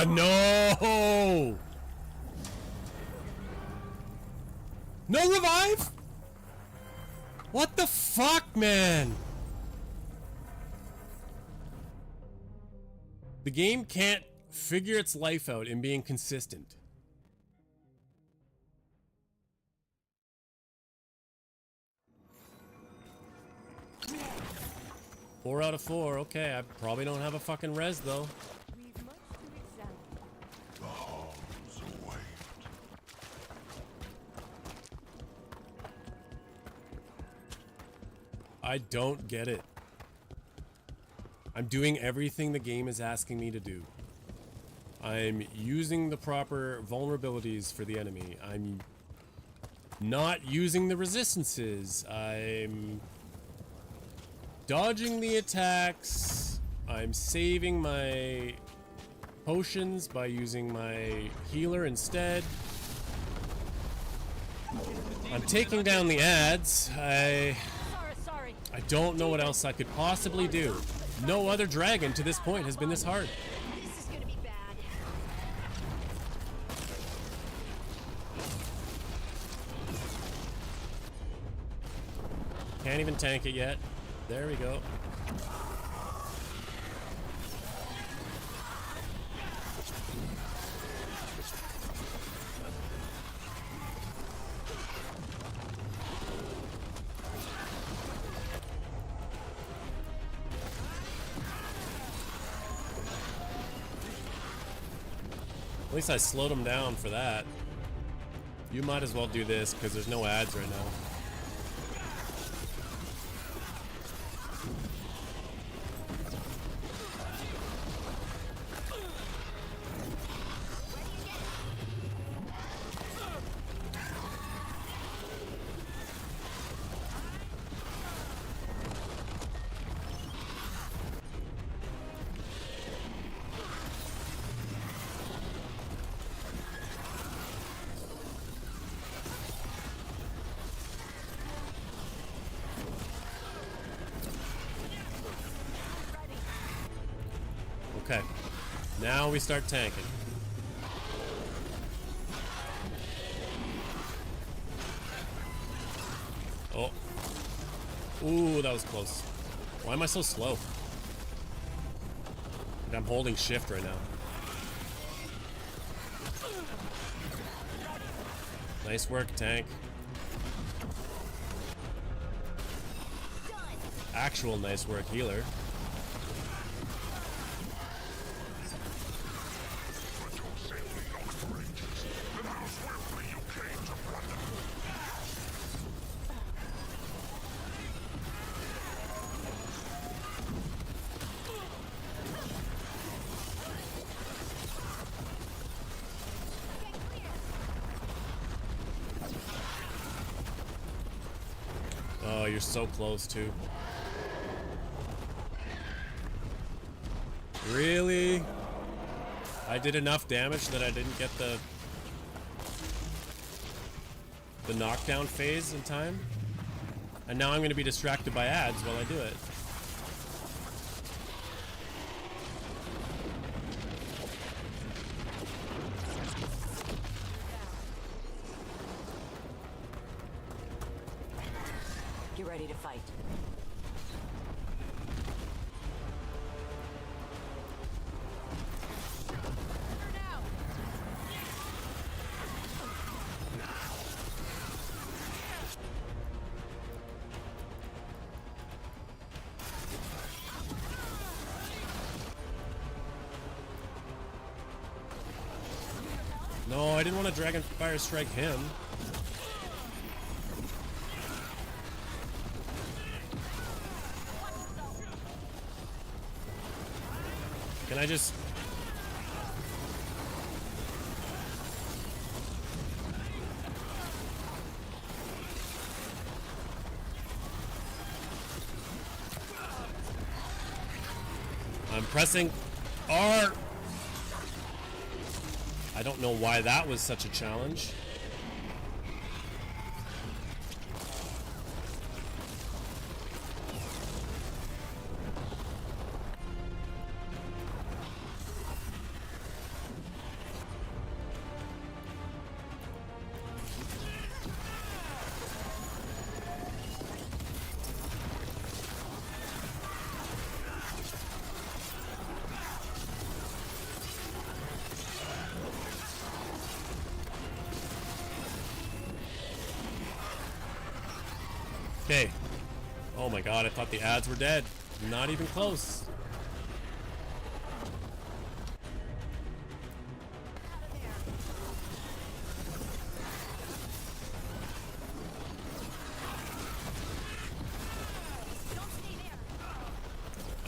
No! No revive? What the fuck, man? The game can't figure its life out in being consistent. Four out of 4. Okay, I probably don't have a fucking res though. I don't get it. I'm doing everything the game is asking me to do. I'm using the proper vulnerabilities for the enemy. I'm not using the resistances. I'm dodging the attacks. I'm saving my potions by using my healer instead. I'm taking down the ads. I don't know what else I could possibly do. No other dragon to this point has been this hard. This is gonna be bad. Can't even tank it yet. There we go. At least I slowed them down for that. You might as well do this because there's no ads right now. Okay, now we start tanking. Oh. Ooh, that was close. Why am I so slow? Like I'm holding shift right now. Nice work, tank. Actual nice work, healer. Oh, you're so close, too. Really? I did enough damage that I didn't get the knockdown phase in time? And now I'm going to be distracted by ads while I do it. Get ready to fight. No, I didn't want to Dragon Fire Strike him. Can I just... I'm pressing R. I don't know why that was such a challenge. Okay. Oh my god, I thought the ads were dead. Not even close.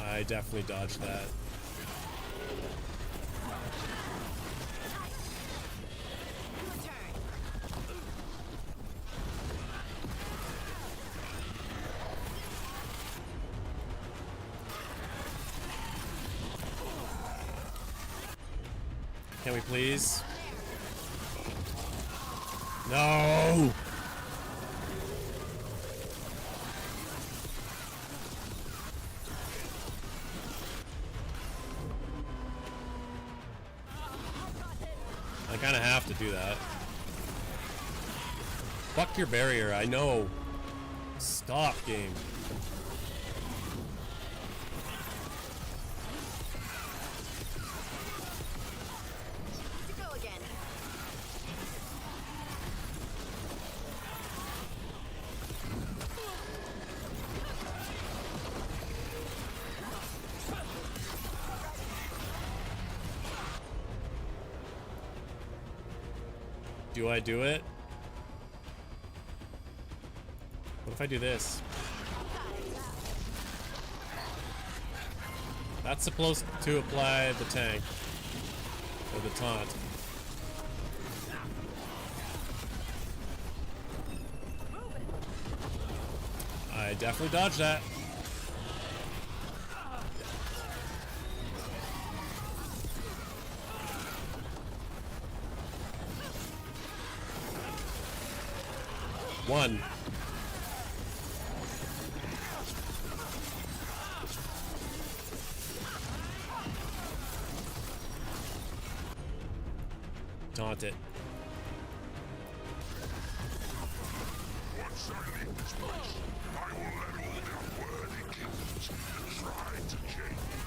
I definitely dodged that. Can we please? No! I kind of have to do that. Fuck your barrier, I know. Stop, game. Do I do it? What if I do this? That's supposed to apply the tank. Or the taunt. I definitely dodged that. One. Taunt it. Once I leave this place, I will let all their worthy kings try to change me.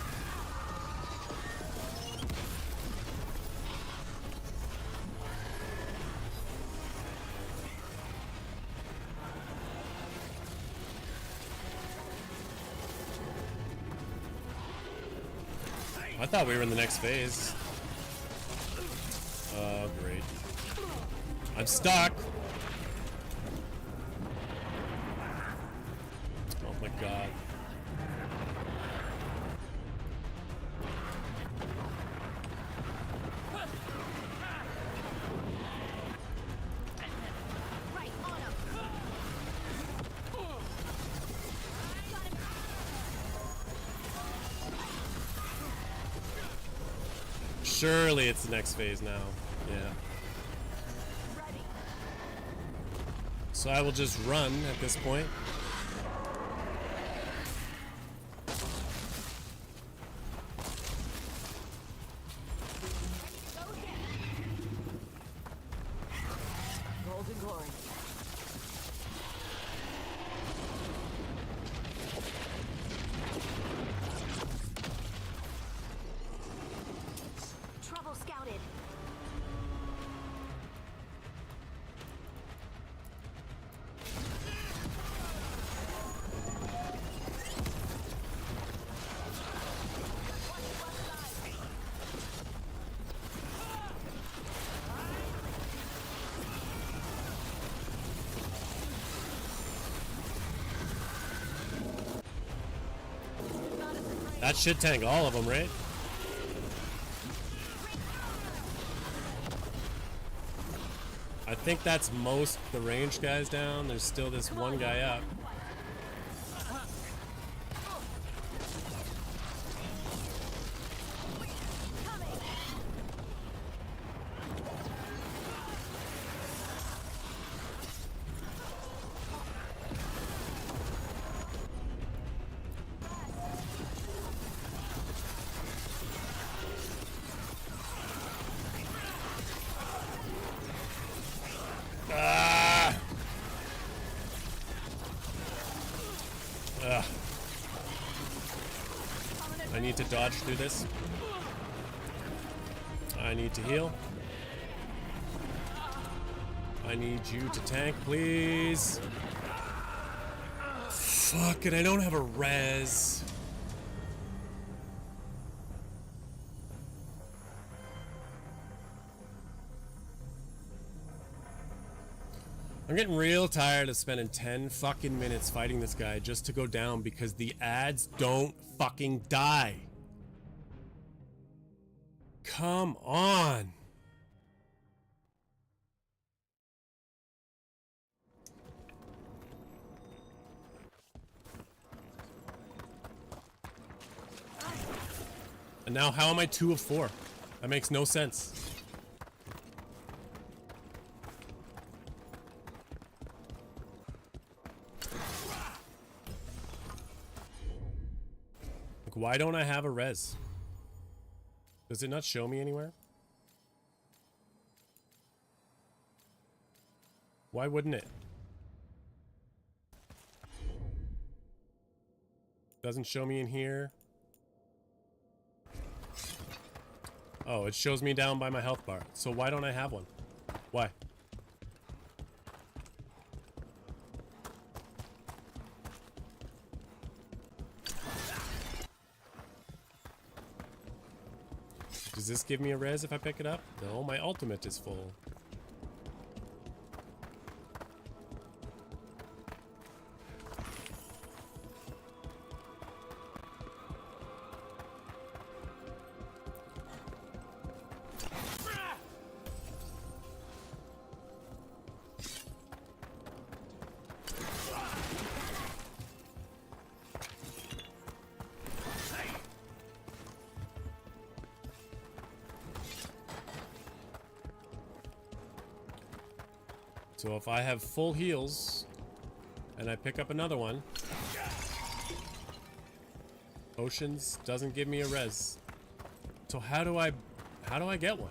I thought we were in the next phase. Oh, great. I'm stuck. Oh my god. Surely it's the next phase now. Yeah. So I will just run at this point. Golden glory. Trouble scouted. That should tank all of them, right? I think that's most the ranged guys down. There's still this one guy up. I need to dodge through this. I need to heal. I need you to tank, please. Fuck it, I don't have a res. I'm getting real tired of spending 10 fucking minutes fighting this guy just to go down because the ads don't fucking die. Come on. And now how am I 2 of 4? That makes no sense. Like, why don't I have a res? Does it not show me anywhere? Why wouldn't it? Doesn't show me in here. Oh, it shows me down by my health bar. So why don't I have one? Why? Does this give me a res if I pick it up? No, my ultimate is full. So if I have full heals and I pick up another one, Oceans doesn't give me a res. So how do I get one?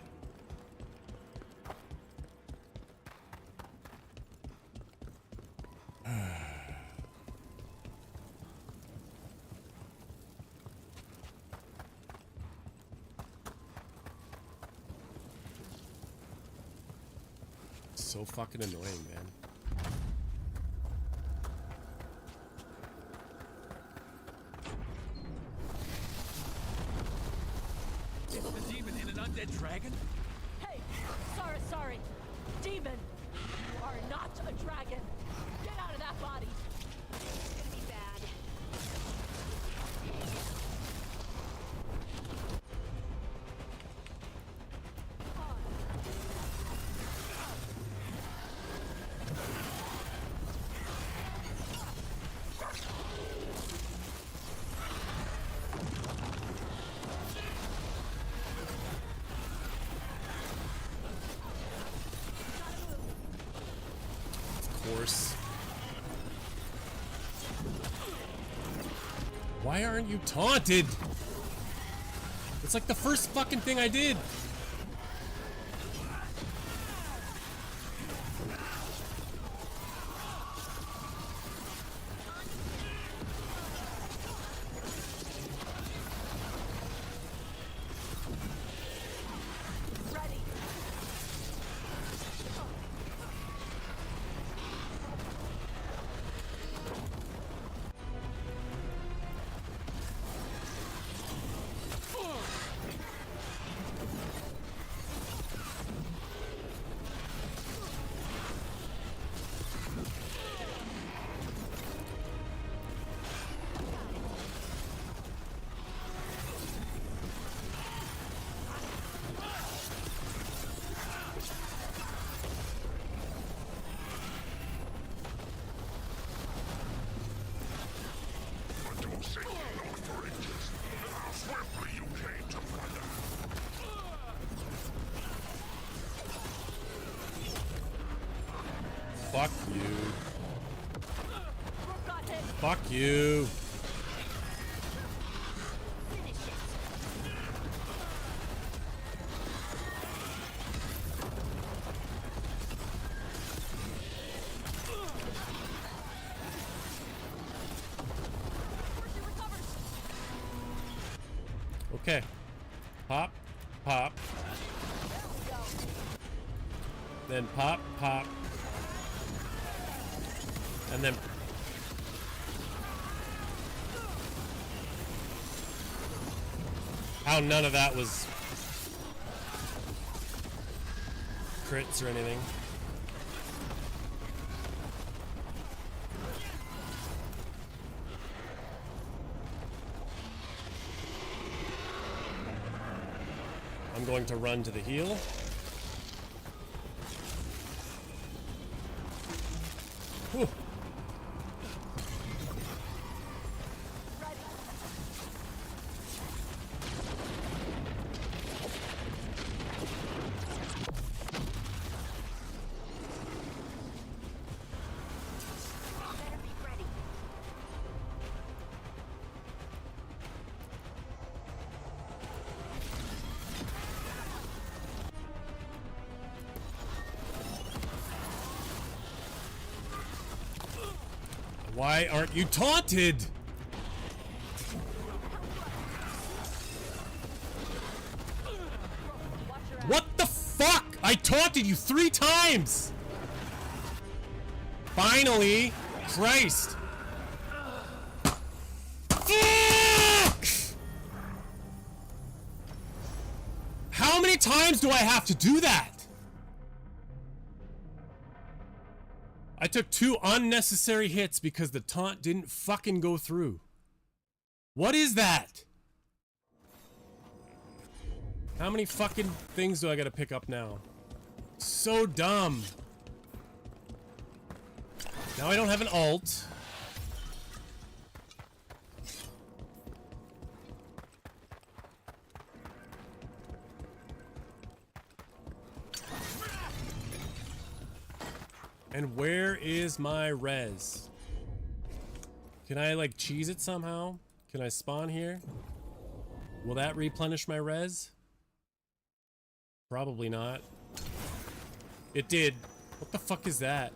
So fucking annoying, man. Is the demon in an undead dragon? Hey, sorry. Demon, you are not a dragon. Get out of that body. It's gonna be bad. Why aren't you taunted? It's like the first fucking thing I did. Fuck you. Fuck you. Okay. Pop, pop. Then pop, pop. And then how none of that was crits or anything. I'm going to run to the heal. Whew. Why aren't you taunted? What the fuck? I taunted you 3 times! Finally! Christ! Fuck! How many times do I have to do that? I took 2 unnecessary hits because the taunt didn't fucking go through. What is that? How many fucking things do I gotta pick up now? So dumb. Now I don't have an ult. And where is my res? Can I like cheese it somehow? Can I spawn here? Will that replenish my res? Probably not. It did. What the fuck is that?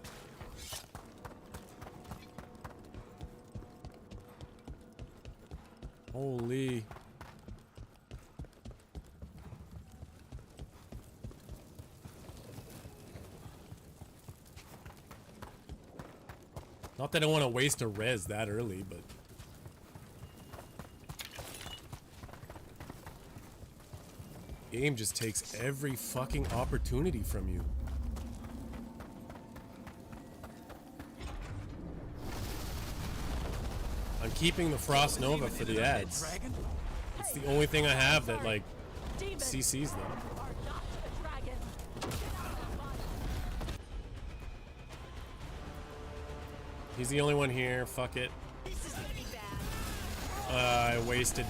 Holy. Not that I want to waste a res that early, but... Game just takes every fucking opportunity from you. I'm keeping the Frost Nova for the ads. It's the only thing I have that, like, CCs them. He's the only one here. Fuck it. I wasted.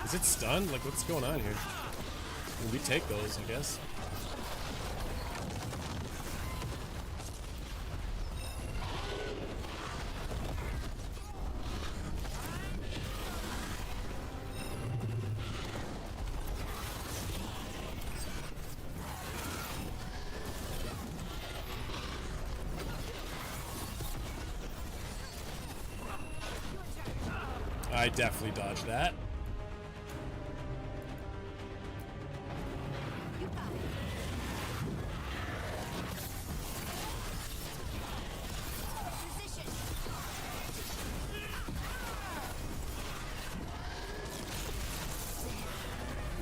Is it stunned? Like, what's going on here? I mean, we take those, I guess. I definitely dodged that.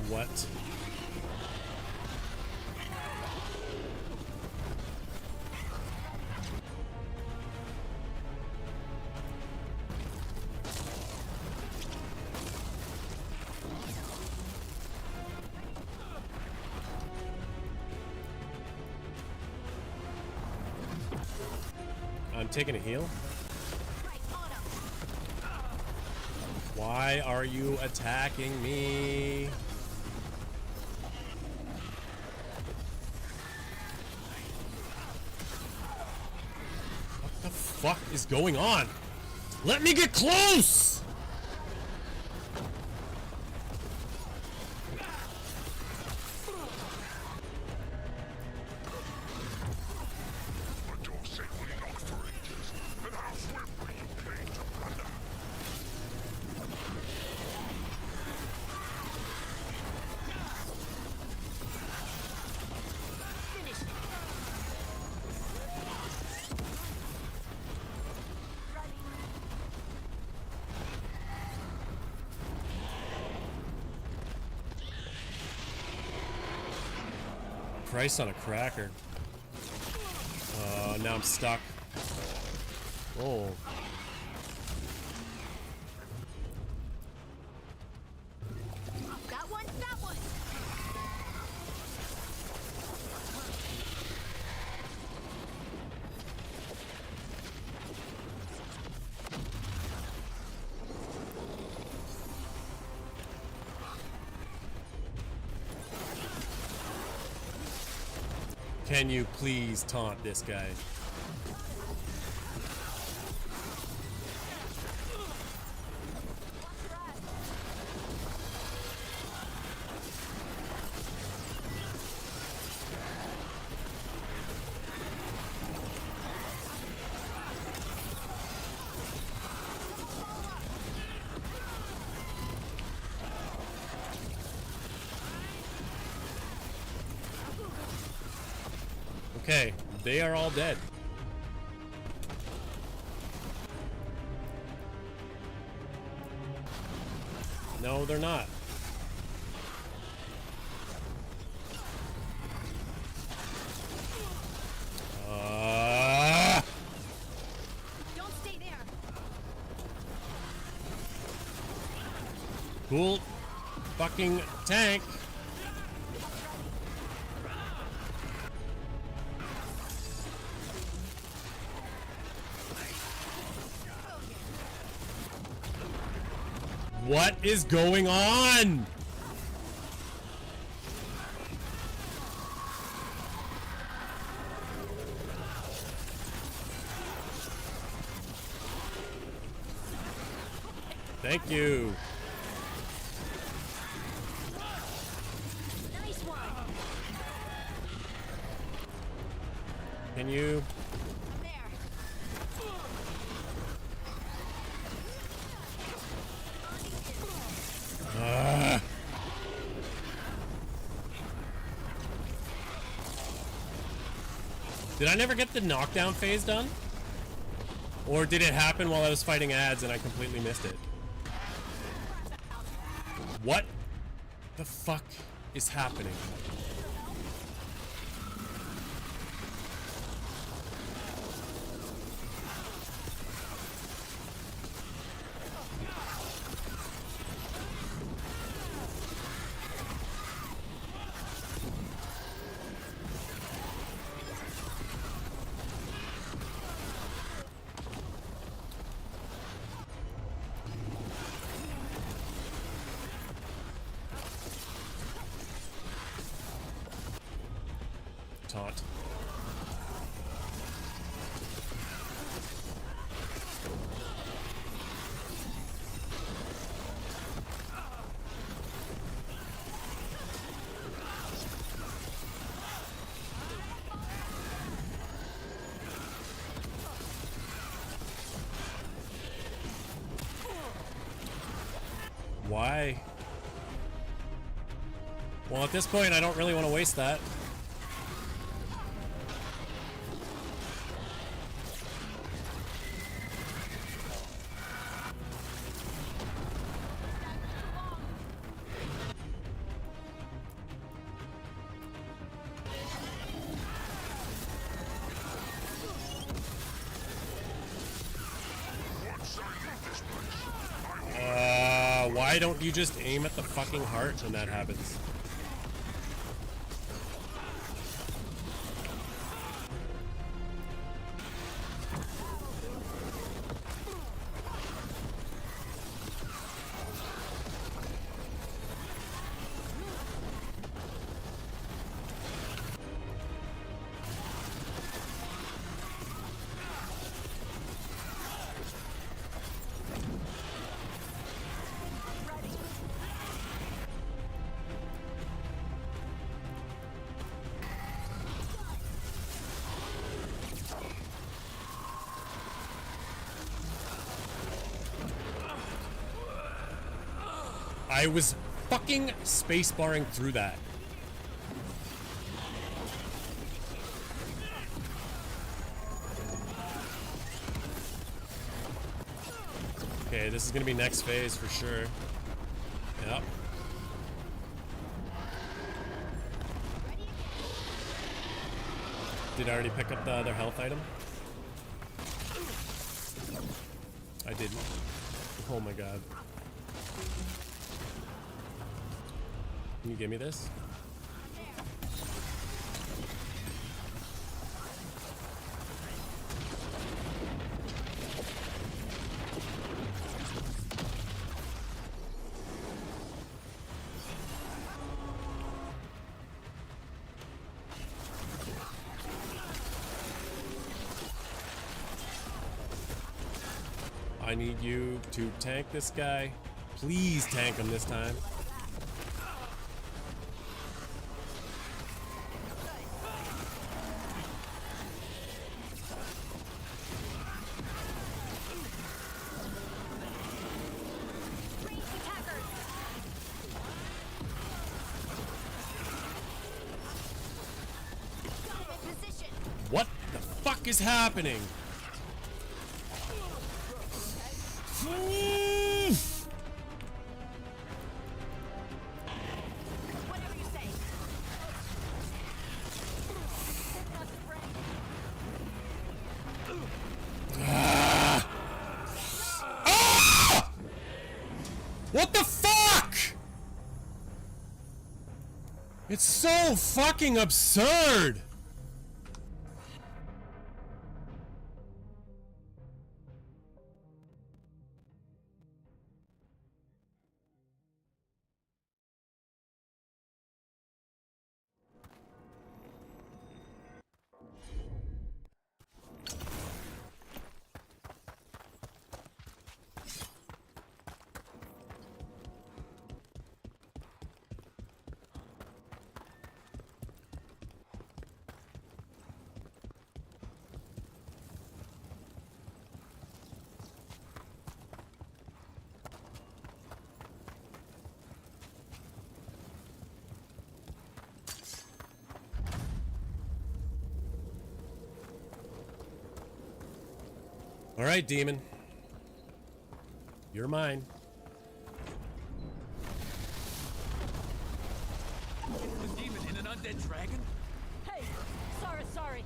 What? I'm taking a heal. Why are you attacking me? What the fuck is going on? Let me get close! Price on a cracker. Now I'm stuck. Oh. That one, that one. Can you please taunt this guy? Okay, they are all dead. No, they're not. Don't stay there. Cool fucking tank. What is going on? Thank you. Nice one. Can you? Did I never get the knockdown phase done? Or did it happen while I was fighting ads and I completely missed it? What the fuck is happening? Taunt. why? Well, at this point, I don't really want to waste that. Why don't you just aim at the fucking heart when that happens? I was fucking spacebarring through that. Okay, this is gonna be next phase for sure. Yep. Did I already pick up the other health item? I didn't. Oh my god. Can you give me this? I need you to tank this guy. Please tank him this time. What the fuck is happening? What the fuck? It's so fucking absurd. All right, demon. You're mine. The demon in an undead dragon? Hey, sorry.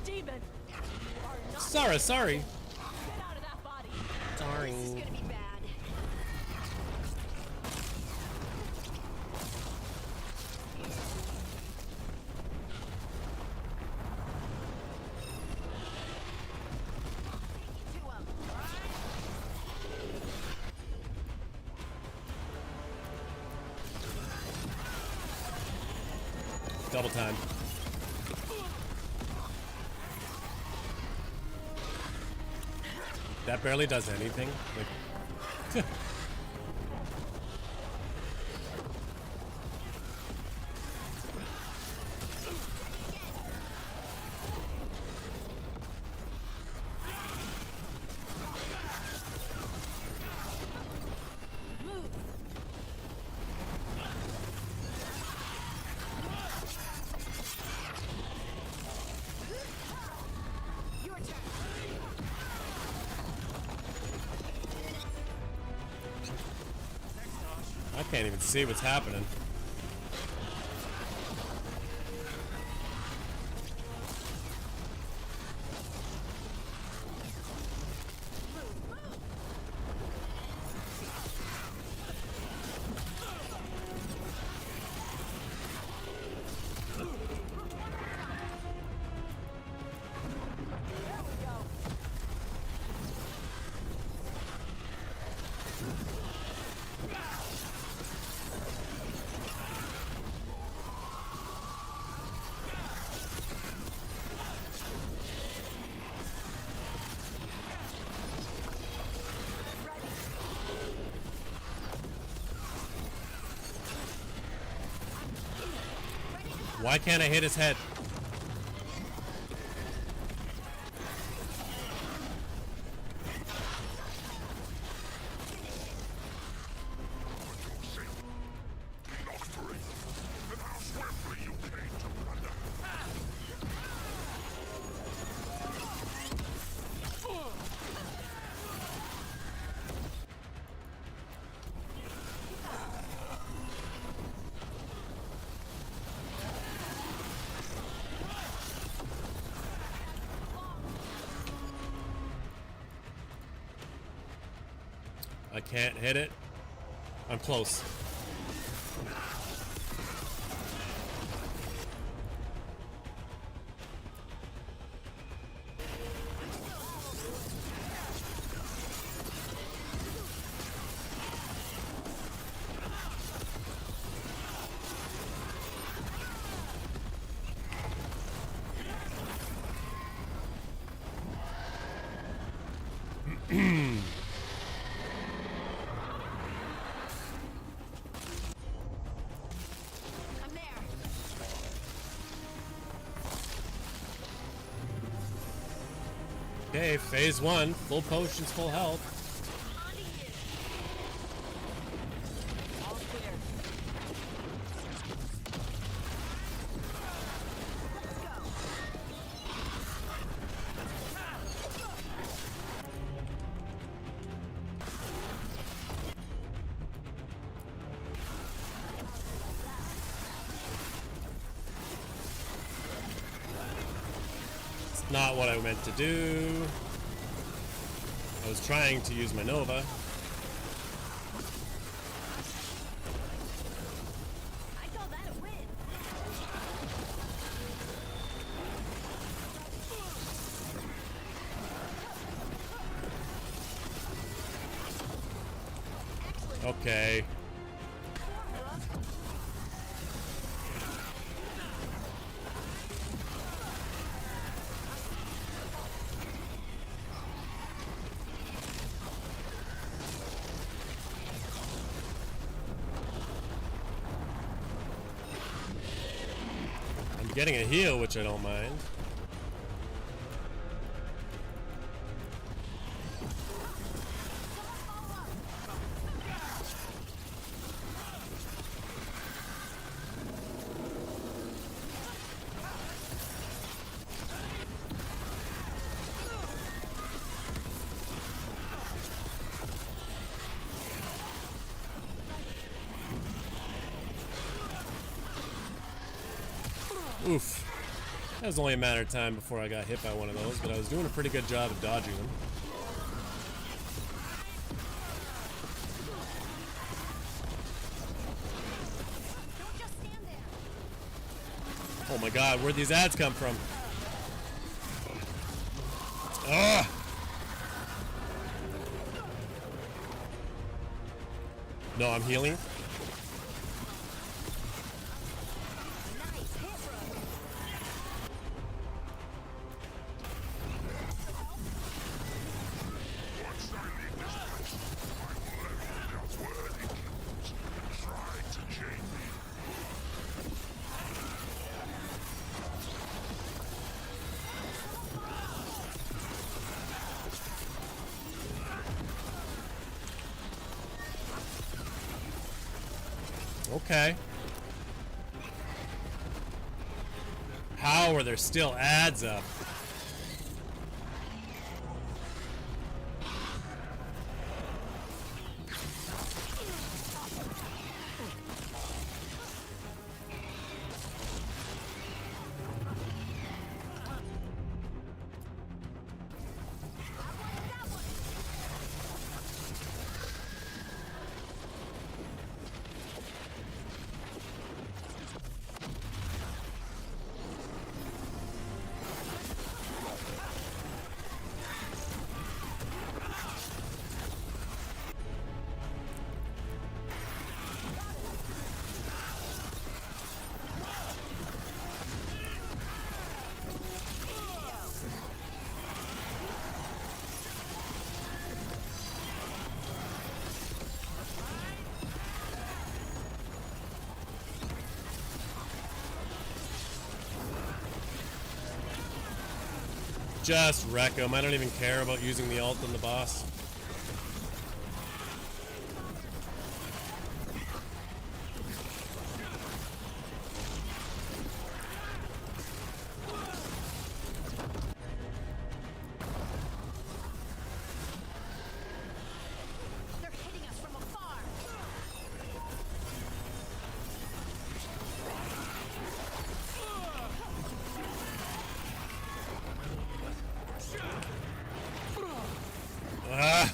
Demon. You are not Sorry. Get out of that body. Sorry. This is gonna be bad. Double time. That barely does anything. Like Can't even see what's happening. Why can't I hit his head? I can't hit it. I'm close. Okay, phase 1, full potions, full health. It's not what I meant to do. I was trying to use my Nova. I call that a win. Okay. I'm getting a heal, which I don't mind. Oof. That was only a matter of time before I got hit by one of those, but I was doing a pretty good job of dodging them. Oh my god, where'd these ads come from? Ugh! No, I'm healing. Okay. How are there still ads up? Just wreck him. I don't even care about using the ult on the boss. They're hitting us from afar. Ah!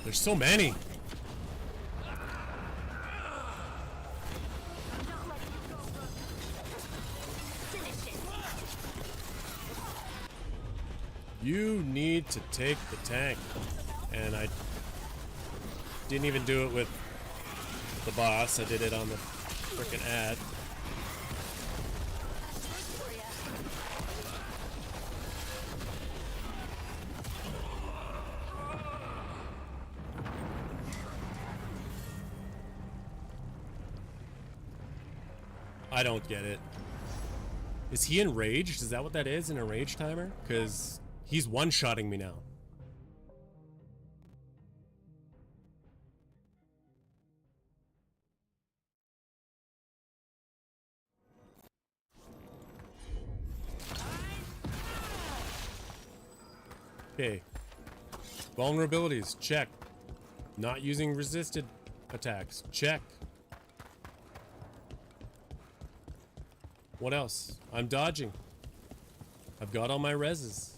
There's so many. You need to take the tank. And I didn't even do it with the boss. I did it on the frickin' ad. I don't get it. Is he enraged? Is that what that is? An enrage timer? Because he's one-shotting me now. Okay. Vulnerabilities, check. Not using resisted attacks, check. What else? I'm dodging. I've got all my reses.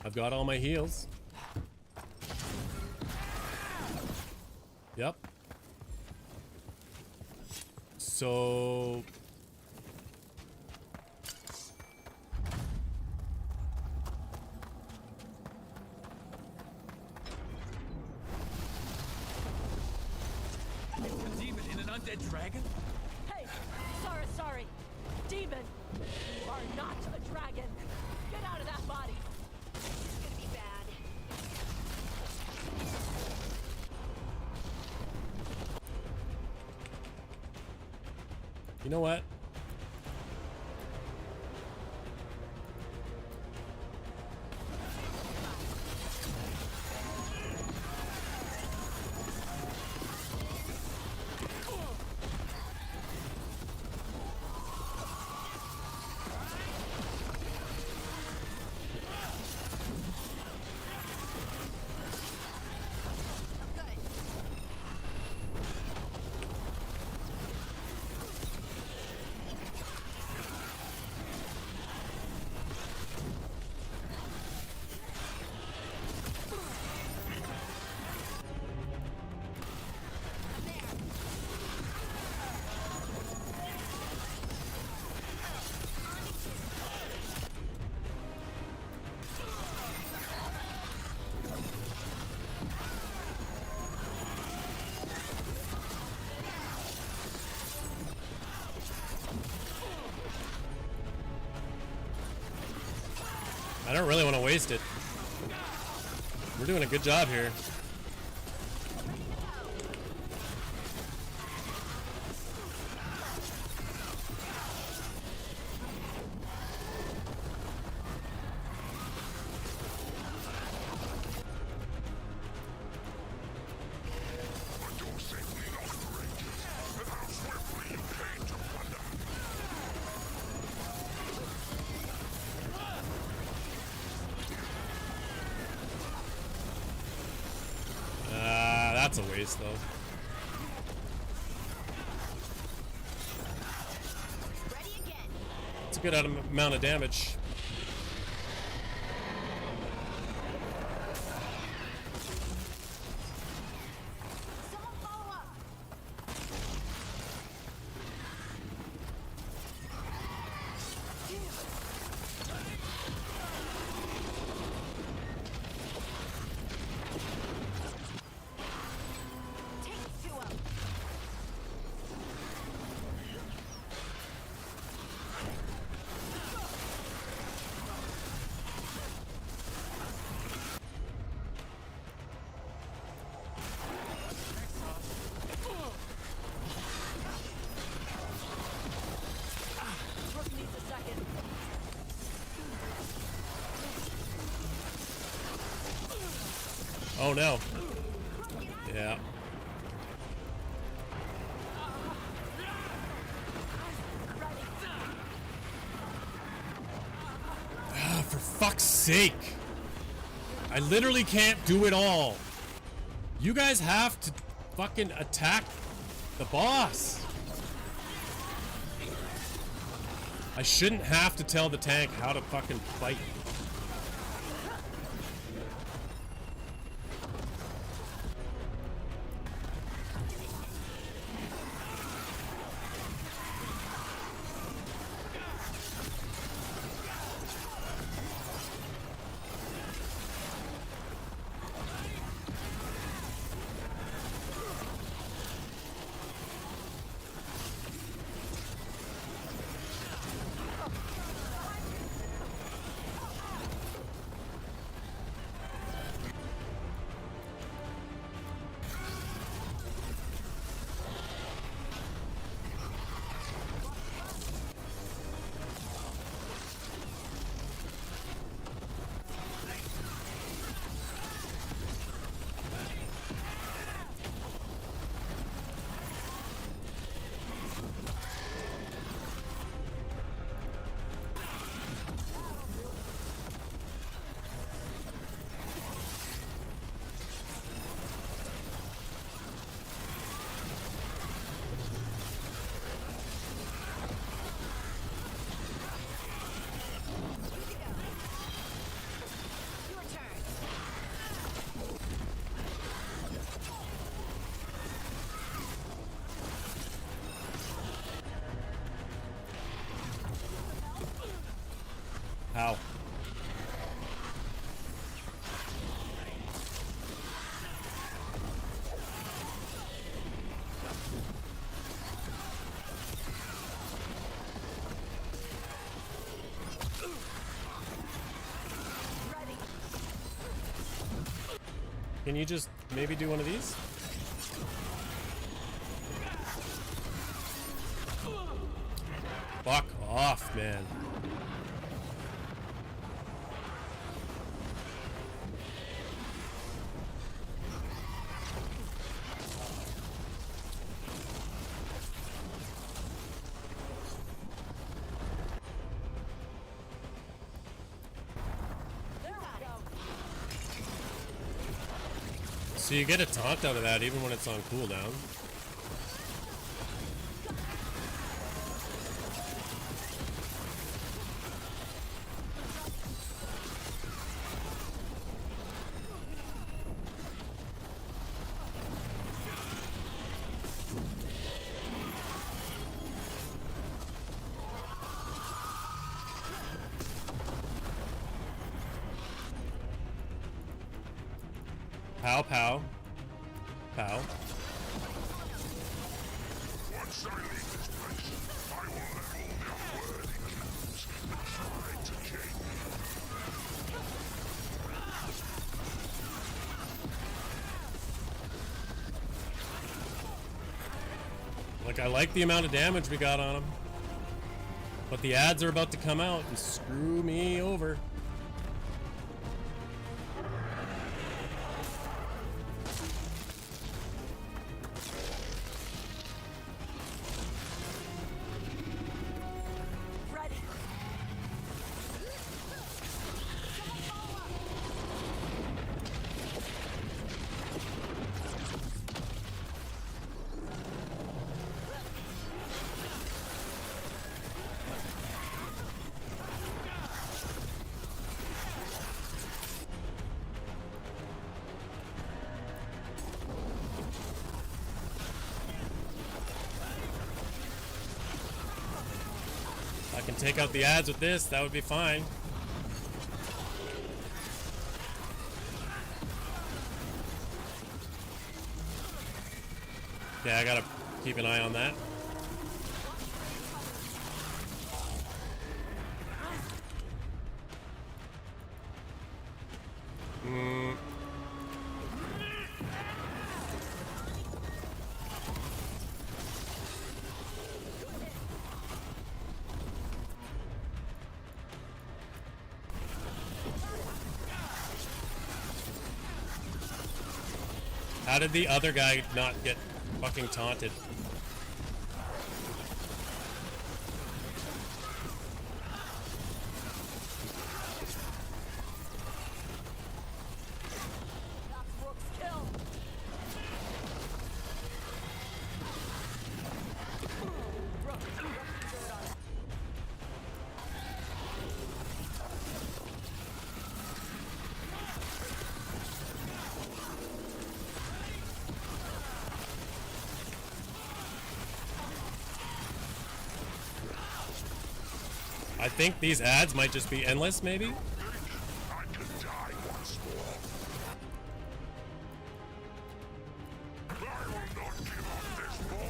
I've got all my heals. Yep. So... A demon in an undead dragon? Hey, sorry. Demon, you are not a dragon. Get out of that body. This is gonna be bad. You know what? I don't really want to waste it. We're doing a good job here. That's a waste, though. It's a good amount of damage. Oh no. Yeah. Ah, for fuck's sake. I literally can't do it all. You guys have to fucking attack the boss. I shouldn't have to tell the tank how to fucking fight. How? Can you just maybe do one of these? Fuck off, man. So you get a taunt out of that even when it's on cooldown. Pow, pow. Pow. Once I leave this place, I will let all the unworthy kings try to kill me. Like, I like the amount of damage we got on him. But the ads are about to come out and screw me over. I can take out the ads with this, that would be fine. Yeah, I gotta keep an eye on that. How did the other guy not get fucking taunted? I think these ads might just be endless, maybe? I can die once more. I will not give up this war.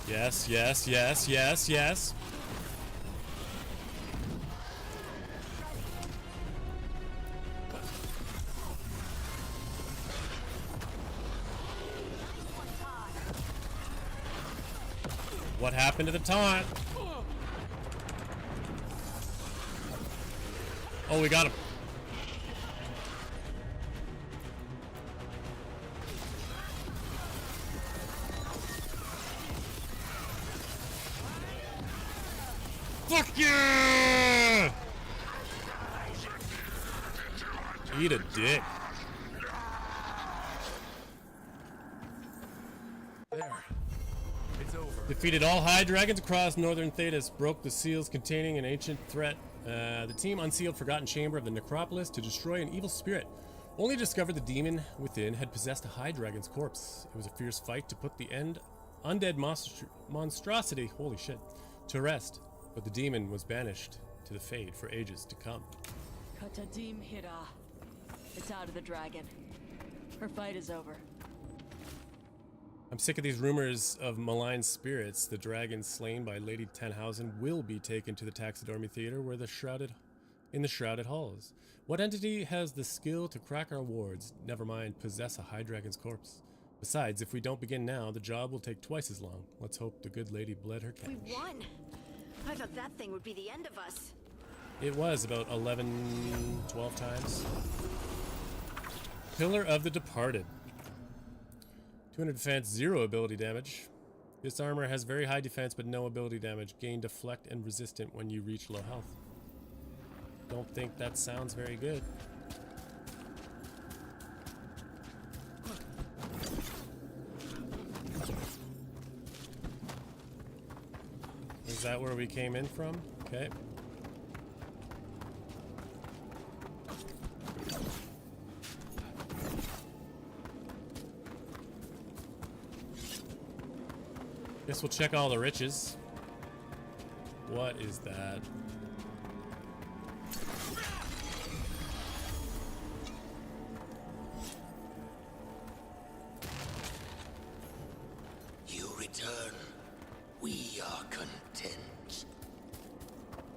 Yes, yes, yes, yes, yes. What happened to the taunt? Oh, we got him. Fuck yeah! Eat a dick. There. It's over. Defeated all high dragons across northern Thetis. Broke the seals containing an ancient threat. The team unsealed Forgotten Chamber of the Necropolis to destroy an evil spirit. Only discovered the demon within had possessed a high dragon's corpse. It was a fierce fight to put the undead monstrosity, holy shit, to rest. But the demon was banished to the Fade for ages to come. Katadim Hira. It's out of the dragon. Her fight is over. I'm sick of these rumors of malign spirits. The dragon slain by Lady Tannhausen will be taken to the taxidermy theater where in the shrouded halls. What entity has the skill to crack our wards? Never mind, possess a high dragon's corpse. Besides, if we don't begin now, the job will take twice as long. Let's hope the good lady bled her cash. We won. I thought that thing would be the end of us. It was about 11, 12 times. Pillar of the Departed. 200 defense, 0 ability damage. This armor has very high defense but no ability damage. Gain deflect and resistant when you reach low health. Don't think that sounds very good. Is that where we came in from? Okay. Guess we'll check all the riches. What is that? You return. We are content.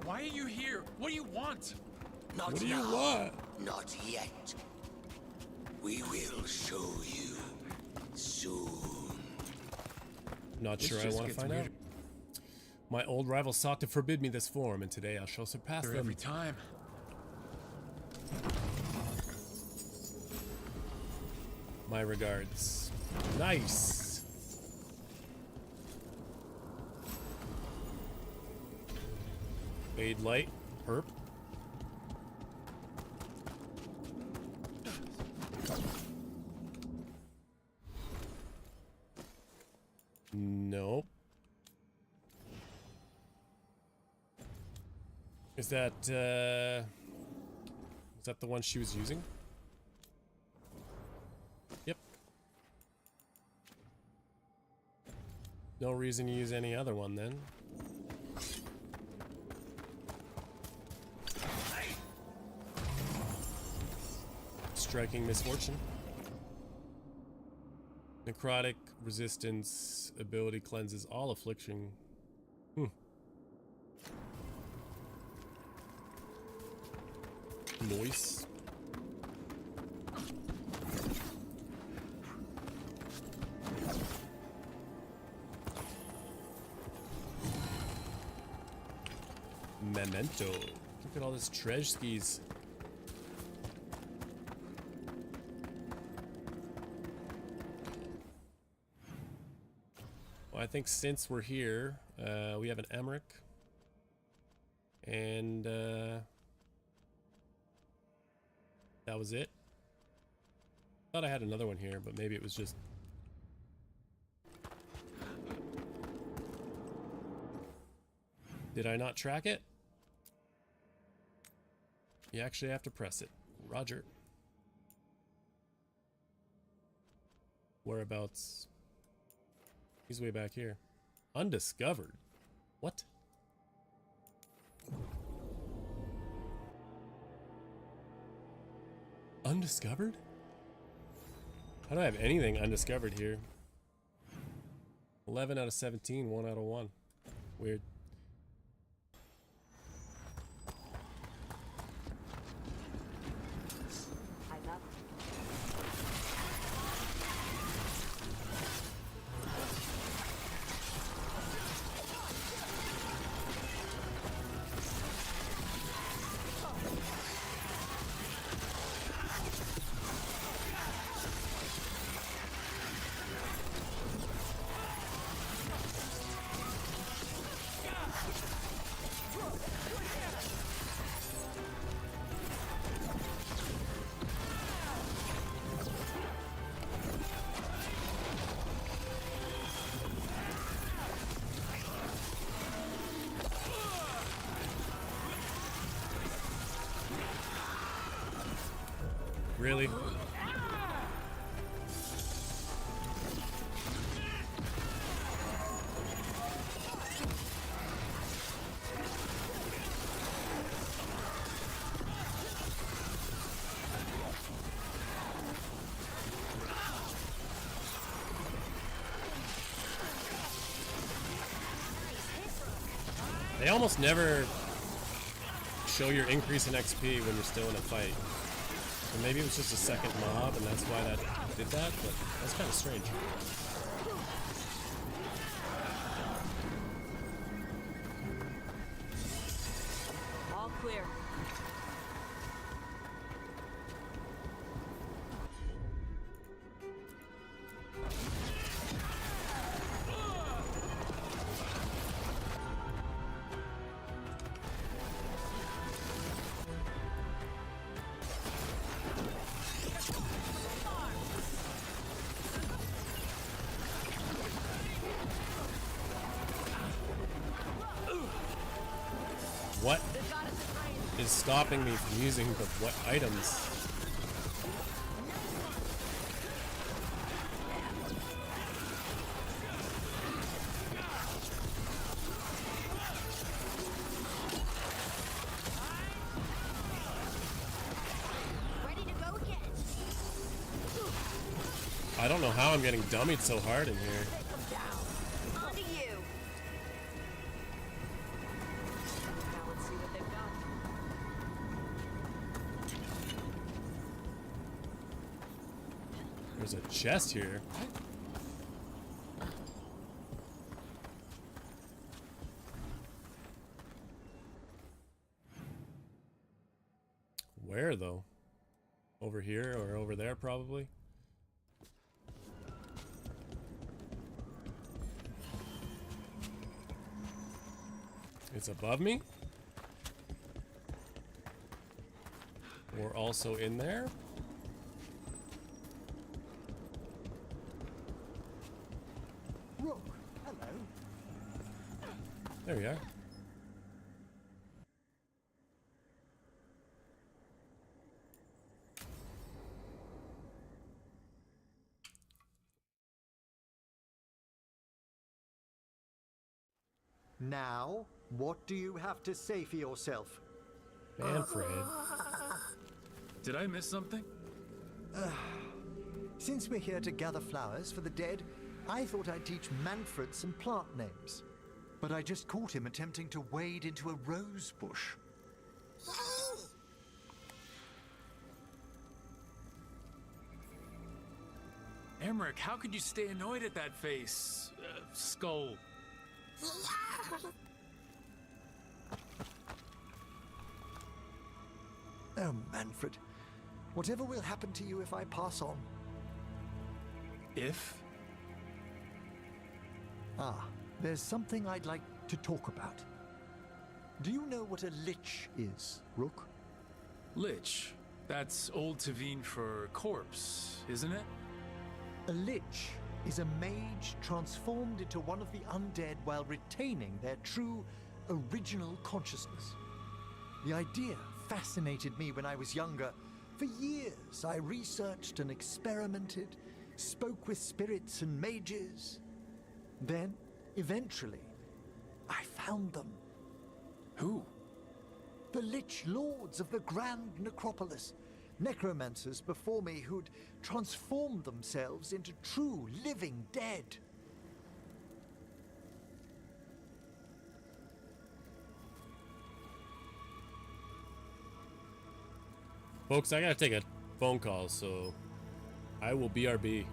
Why are you here? What do you want? Not What do you now. want? Not yet. We will show you soon. Not This sure I just want to gets find out. weirder. My old rival sought to forbid me this form, and today I shall surpass them. Every time. My regards. Nice. Fade light. Perp. Nope. Is that the one she was using? Yep. No reason to use any other one then. striking misfortune. Necrotic resistance ability cleanses all affliction. Noise. Memento. Look at all this treasure skis. Well, I think since we're here, we have an Emmerich. And that was it. Thought I had another one here, but maybe it was just... Did I not track it? You actually have to press it. Roger. Whereabouts? He's way back here. Undiscovered. What? Undiscovered? How do I have anything undiscovered here? 11 out of 17, 1 out of 1. Weird. Really? They almost never show your increase in XP when you're still in a fight. Or maybe it was just a second mob and that's why that did that, but that's kind of strange. All clear. What is stopping me from using the what items? I don't know how I'm getting dummied so hard in here. There's a chest here. Where though? Over here or over there probably? It's above me? Or also in there? Rook, hello. There we are. Now, what do you have to say for yourself? Manfred. Did I miss something? Since we're here to gather flowers for the dead, I thought I'd teach Manfred some plant names. But I just caught him attempting to wade into a rose bush. Emmerich, how could you stay annoyed at that face? Skull. Oh, Manfred. Whatever will happen to you if I pass on? If? Ah, there's something I'd like to talk about. Do you know what a lich is, Rook? Lich. That's Old Tavine for corpse, isn't it? A lich is a mage transformed into one of the undead while retaining their true, original consciousness. The idea fascinated me when I was younger. For years, I researched and experimented, spoke with spirits and mages. Then, eventually, I found them. Who? The Lich Lords of the Grand Necropolis. Necromancers before me who'd transformed themselves into true living dead. Folks, I gotta take a phone call, so I will BRB.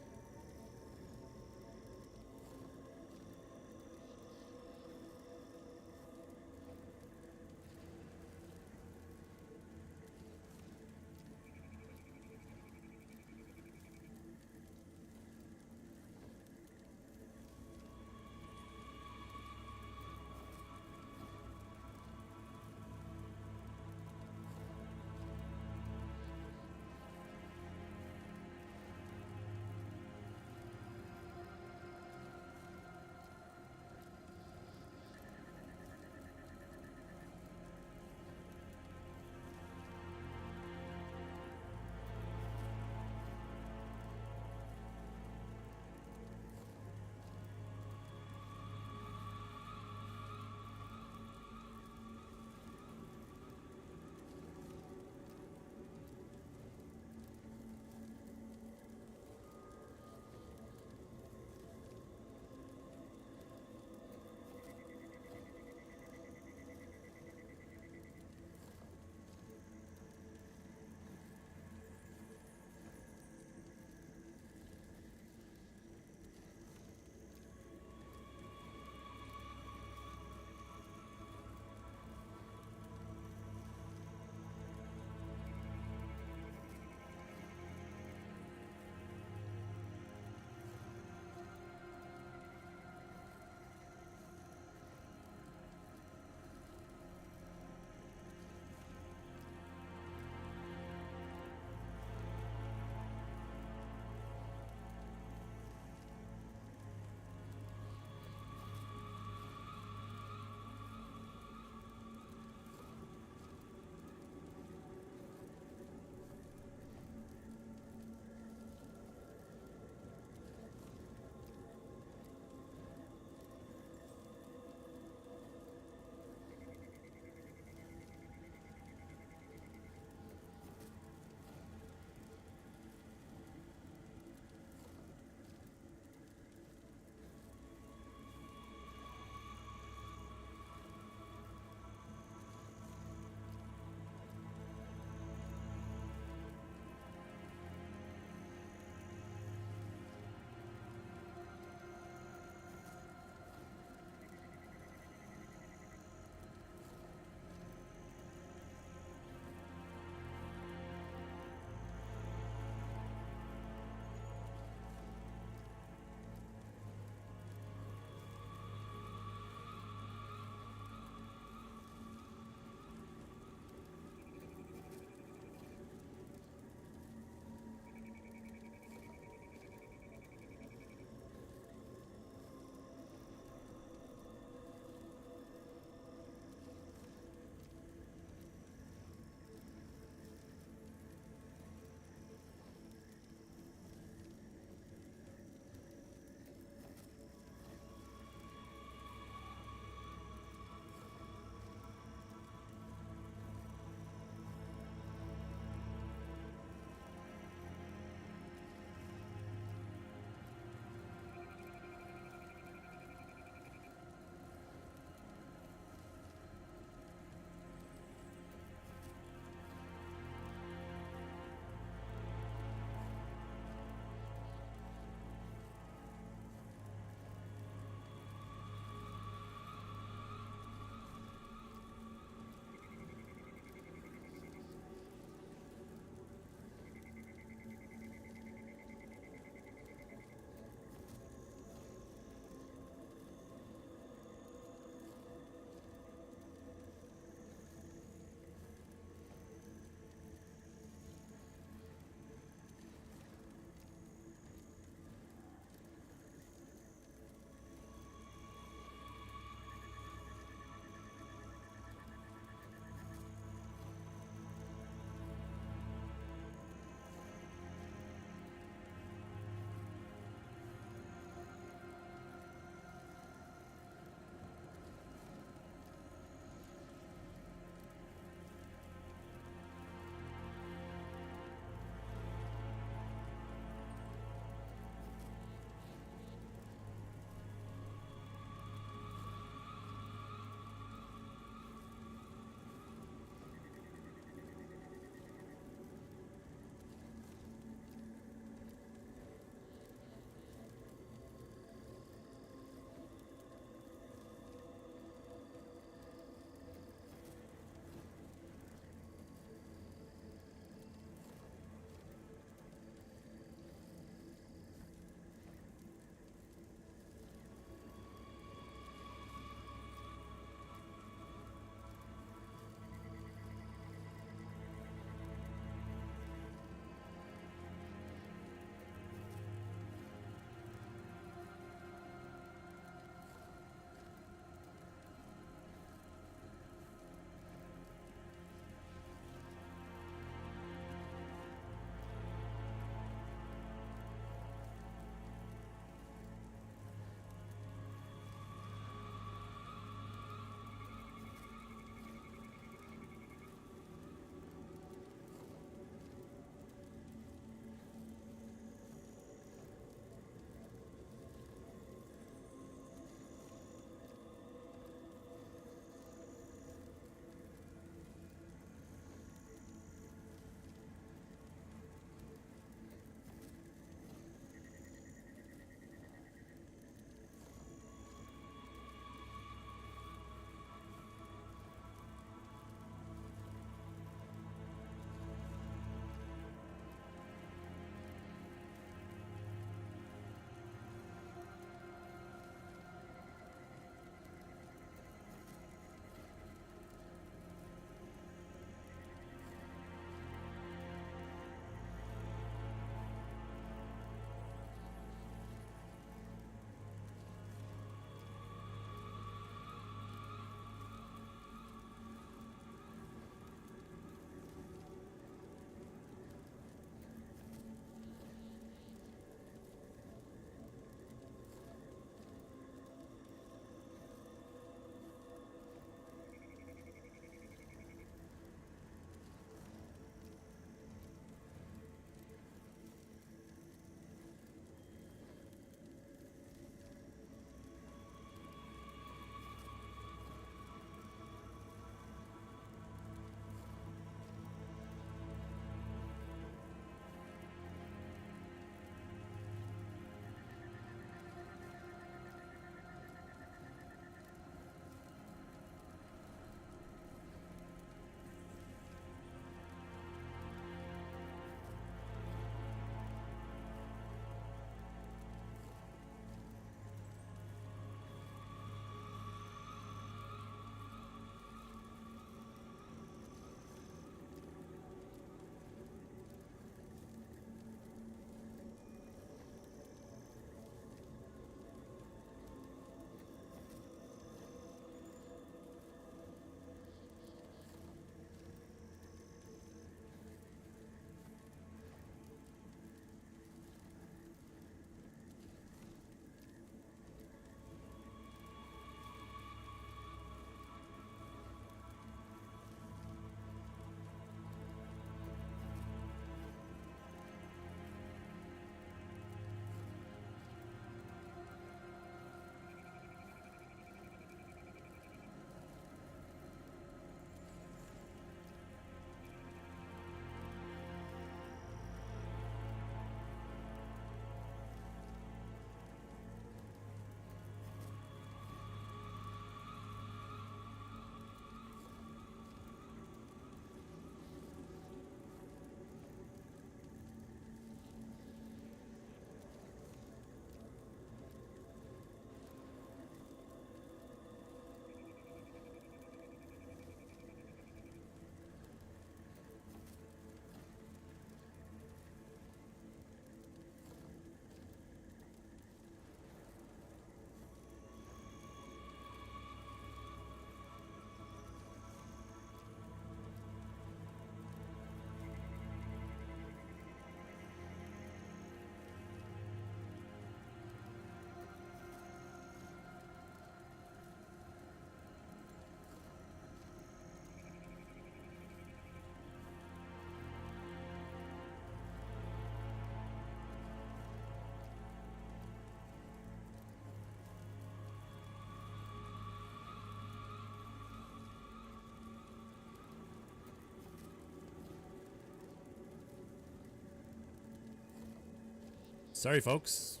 Sorry, folks.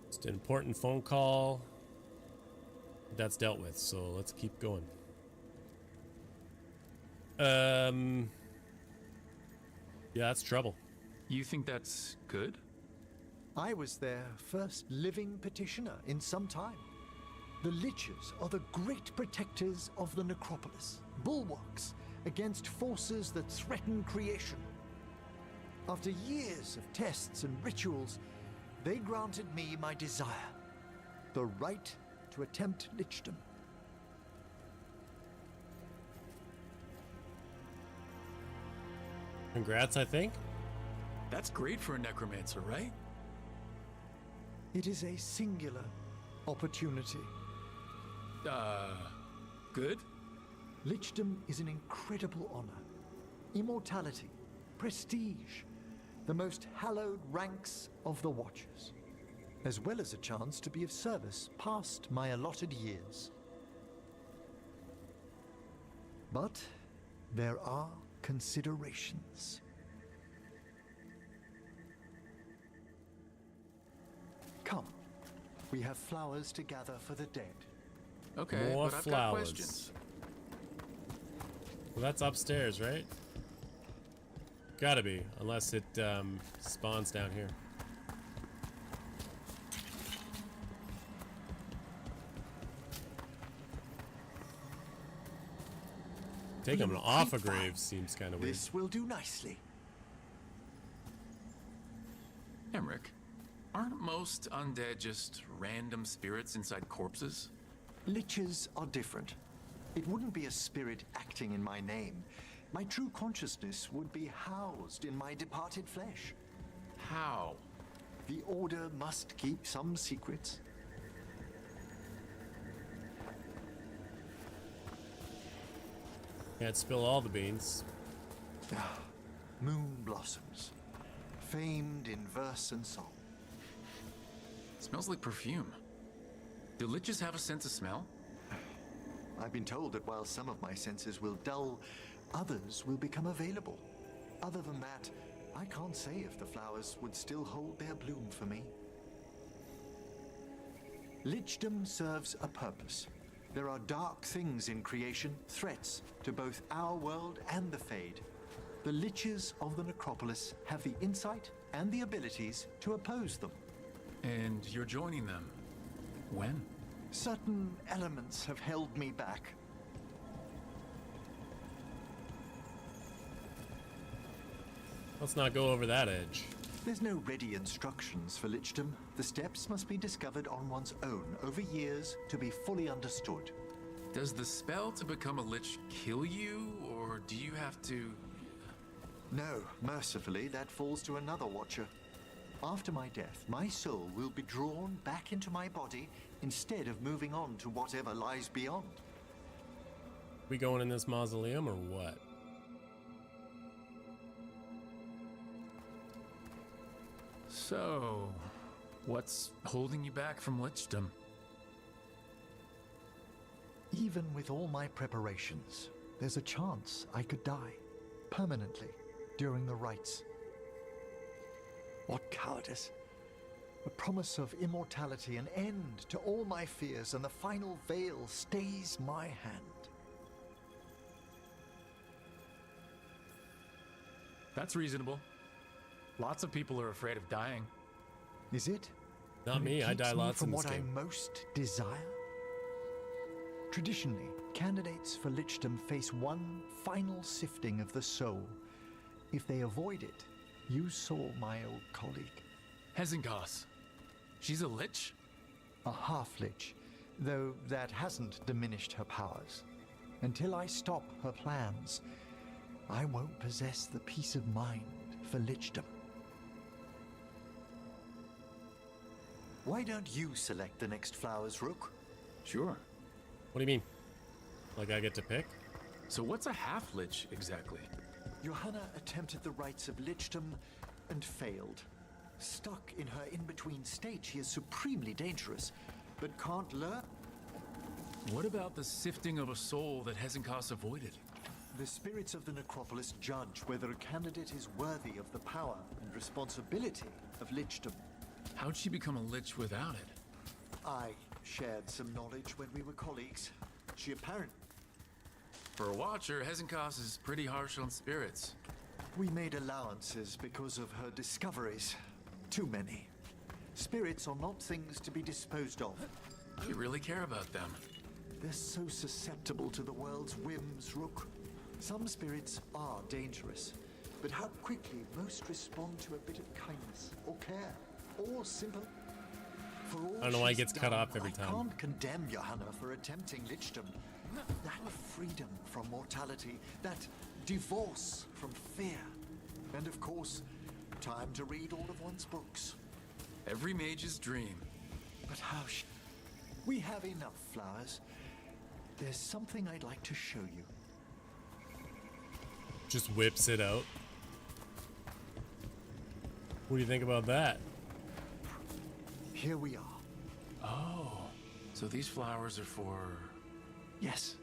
Just an important phone call. That's dealt with, so let's keep going. Yeah, that's trouble. You think that's good? I was their first living petitioner in some time. The Liches are the great protectors of the necropolis, bulwarks against forces that threaten creation. After years of tests and rituals, they granted me my desire, the right to attempt lichdom. Congrats, I think. That's great for a necromancer, right? It is a singular opportunity. Good? Lichdom is an incredible honor. Immortality, prestige, the most hallowed ranks of the Watchers, as well as a chance to be of service past my allotted years. But there are considerations. Come, we have flowers to gather for the dead. Okay, More but I've got flowers. questions. Well, that's upstairs, right? Gotta be, unless it spawns down here. Taking them off a grave seems kind of weird. This will do nicely. Emmerich, aren't most undead just random spirits inside corpses? Liches are different. It wouldn't be a spirit acting in my name. My true consciousness would be housed in my departed flesh. How? The Order must keep some secrets. Can't spill all the beans. Moon blossoms, famed in verse and song. Smells like perfume. Do liches have a sense of smell? I've been told that while some of my senses will dull, others will become available. Other than that, I can't say if the flowers would still hold their bloom for me. Lichdom serves a purpose. There are dark things in creation, threats to both our world and the Fade. The Liches of the Necropolis have the insight and the abilities to oppose them. And you're joining them. When? Certain elements have held me back. Let's not go over that edge. There's no ready instructions for Lichdom. The steps must be discovered on one's own over years to be fully understood. Does the spell to become a lich kill you, or do you have to... No, mercifully, that falls to another Watcher. After my death, my soul will be drawn back into my body instead of moving on to whatever lies beyond. We going in this mausoleum or what? So, what's holding you back from lichdom? Even with all my preparations, there's a chance I could die permanently during the rites. What cowardice! The promise of immortality, an end to all my fears, and the final veil stays my hand. That's reasonable. Lots of people are afraid of dying. Is it? Not And it me, I keeps die me lots from in this what game. I most desire? Traditionally, candidates for lichdom face one final sifting of the soul. If they avoid it, you saw my old colleague. Hezenkos. She's a lich? A half-lich, though that hasn't diminished her powers. Until I stop her plans, I won't possess the peace of mind for lichdom. Why don't you select the next flowers, Rook? Sure. What do you mean? Like I get to pick? So what's a half-lich exactly? Johanna attempted the rites of lichdom and failed. Stuck in her in-between state, she is supremely dangerous, but can't learn. What about the sifting of a soul that Hezenkos avoided? The spirits of the necropolis judge whether a candidate is worthy of the power and responsibility of lichdom. How'd she become a lich without it? I shared some knowledge when we were colleagues. She apparently... For a watcher, Hezenkos is pretty harsh on spirits. We made allowances because of her discoveries. Too many. Spirits are not things to be disposed of. You really care about them. They're so susceptible to the world's whims, Rook. Some spirits are dangerous, but how quickly most respond to a bit of kindness, or care, or simple... For all I don't know why he she's gets cut done, off every time. I can't condemn Johanna for attempting lichdom. That freedom from mortality, that divorce from fear, and of course, time to read all of one's books. Every mage's dream. But how we have enough flowers. There's something I'd like to show you. Just whips it out. What do you think about that? Here we are. Oh, so these flowers are for... Yes.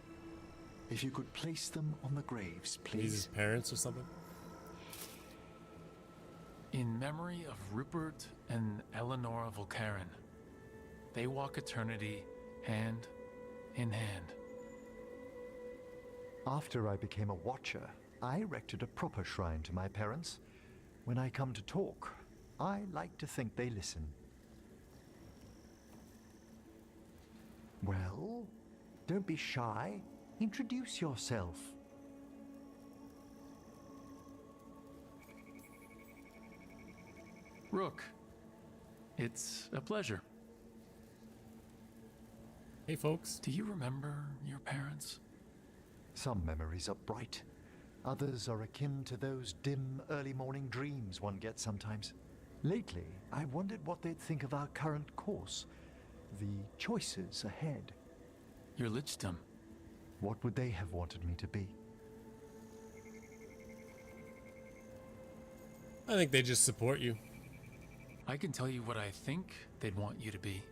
If you could place them on the graves, please. These his parents or something? In memory of Rupert and Eleanor Volkaren. They walk eternity hand in hand. After I became a watcher, I erected a proper shrine to my parents. When I come to talk, I like to think they listen. Well, don't be shy. Introduce yourself. Rook, it's a pleasure. Hey, folks. Do you remember your parents? Some memories are bright. Others are akin to those dim, early morning dreams one gets sometimes. Lately, I wondered what they'd think of our current course. The choices ahead. Your lichdom. What would they have wanted me to be? I think they just support you. I can tell you what I think they'd want you to be.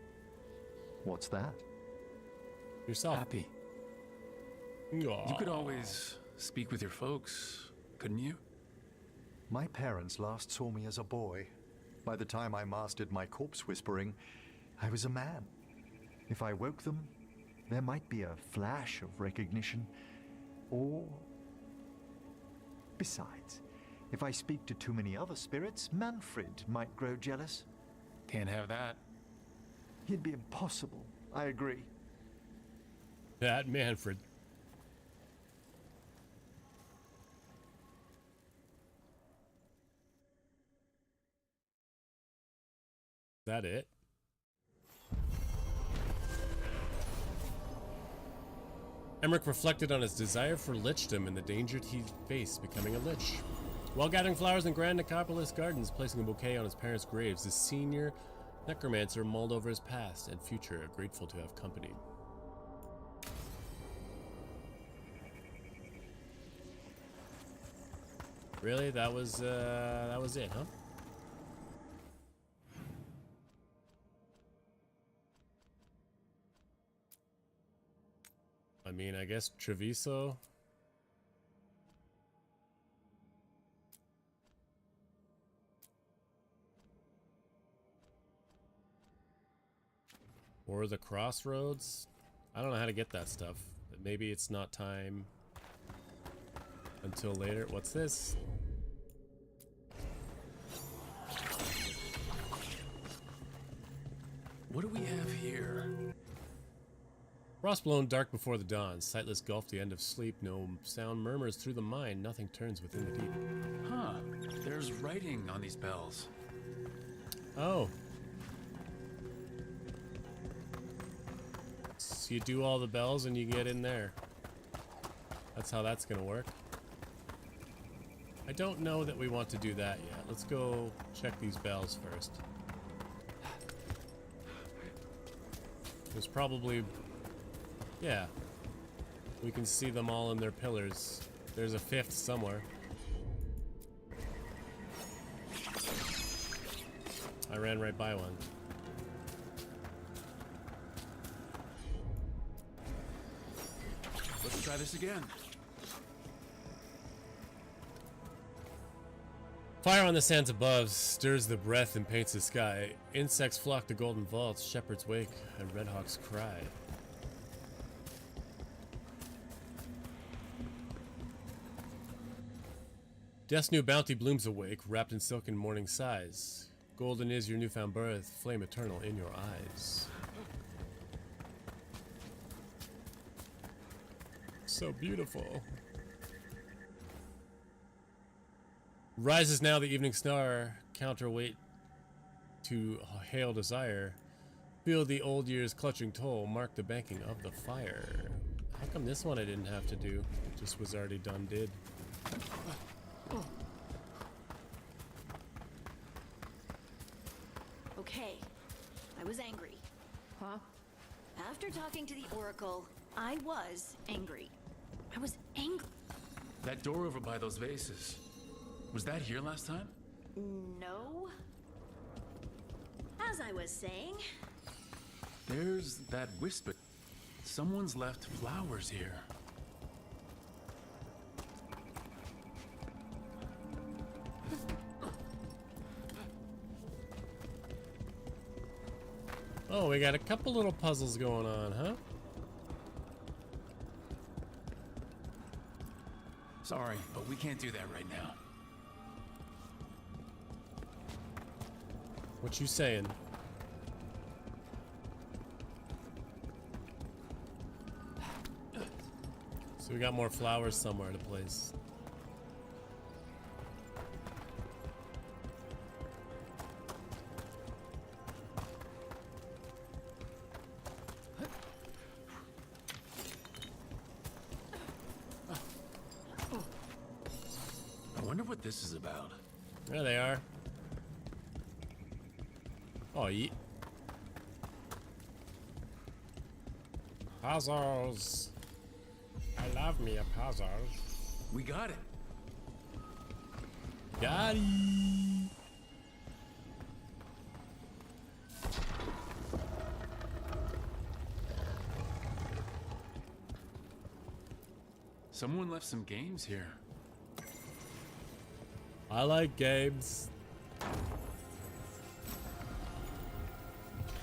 What's that? Yourself. Happy. Aww. You could always speak with your folks, couldn't you? My parents last saw me as a boy. By the time I mastered my corpse whispering, I was a man. If I woke them, there might be a flash of recognition, or... Besides, if I speak to too many other spirits, Manfred might grow jealous. Can't have that. He'd be impossible, I agree. That Manfred. Is that it? Emmerich reflected on his desire for lichdom and the danger he faced becoming a lich. While gathering flowers in Grand Necropolis Gardens, placing a bouquet on his parents' graves, the senior necromancer mulled over his past and future, grateful to have company. Really? That was it, huh? I mean, I guess Treviso. Or the crossroads. I don't know how to get that stuff. But maybe it's not time until later. What's this? What do we have here? Frost blown dark before the dawn, sightless gulf the end of sleep, no sound murmurs through the mind, nothing turns within the deep. Huh, there's writing on these bells. Oh. So you do all the bells and you get in there. That's how that's gonna work. I don't know that we want to do that yet. Let's go check these bells first. There's probably... yeah. We can see them all in their pillars. There's a fifth somewhere. I ran right by one. Let's try this again. Fire on the sands above stirs the breath and paints the sky. Insects flock to golden vaults, shepherds wake, and redhawks cry. Death's new bounty blooms awake, wrapped in silken morning sighs. Golden is your newfound birth, flame eternal in your eyes. So beautiful. Rises now the evening star, counterweight to hail desire. Feel the old year's clutching toll, mark the banking of the fire. How come this one I didn't have to do? It just was already done did. Okay, I was angry. Huh? After talking to the Oracle, I was angry. I was angry. That door over by those vases. Was that here last time? No. As I was saying, There's that whisper. Someone's left flowers here. Oh, we got a couple little puzzles going on, huh? Sorry, but we can't do that right now. What you saying? So we got more flowers somewhere to place. I wonder what this is about. There they are. Oh, yeah. Puzzles. I love me a puzzle. We got it. Got it. Someone left some games here. I like games.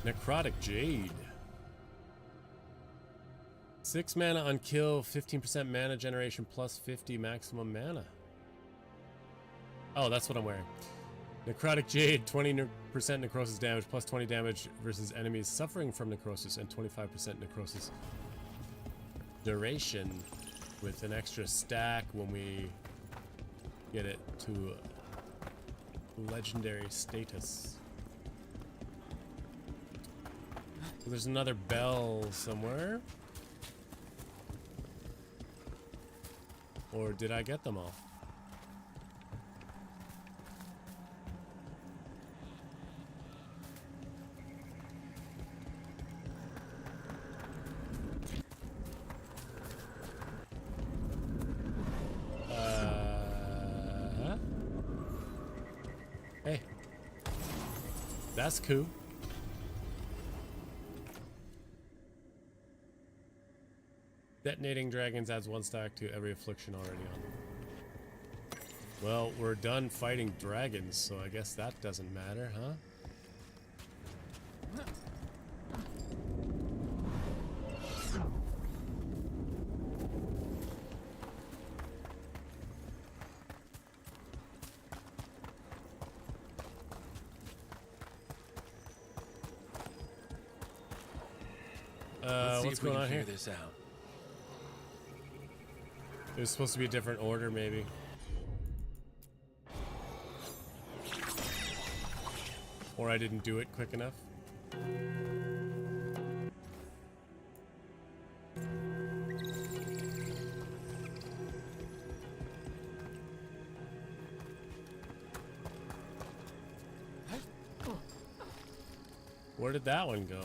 Necrotic Jade. 6 mana on kill, 15% mana generation plus 50 maximum mana. Oh, that's what I'm wearing. Necrotic Jade, 20% necrosis damage plus 20 damage versus enemies suffering from necrosis and 25% necrosis duration with an extra stack when we get it to legendary status. There's another bell somewhere. Or did I get them all? Hey. That's cool. Detonating dragons adds 1 stack to every affliction already on. Well, we're done fighting dragons, so I guess that doesn't matter, huh? What's going on here? This out. It was supposed to be a different order, maybe. Or I didn't do it quick enough. Where did that one go?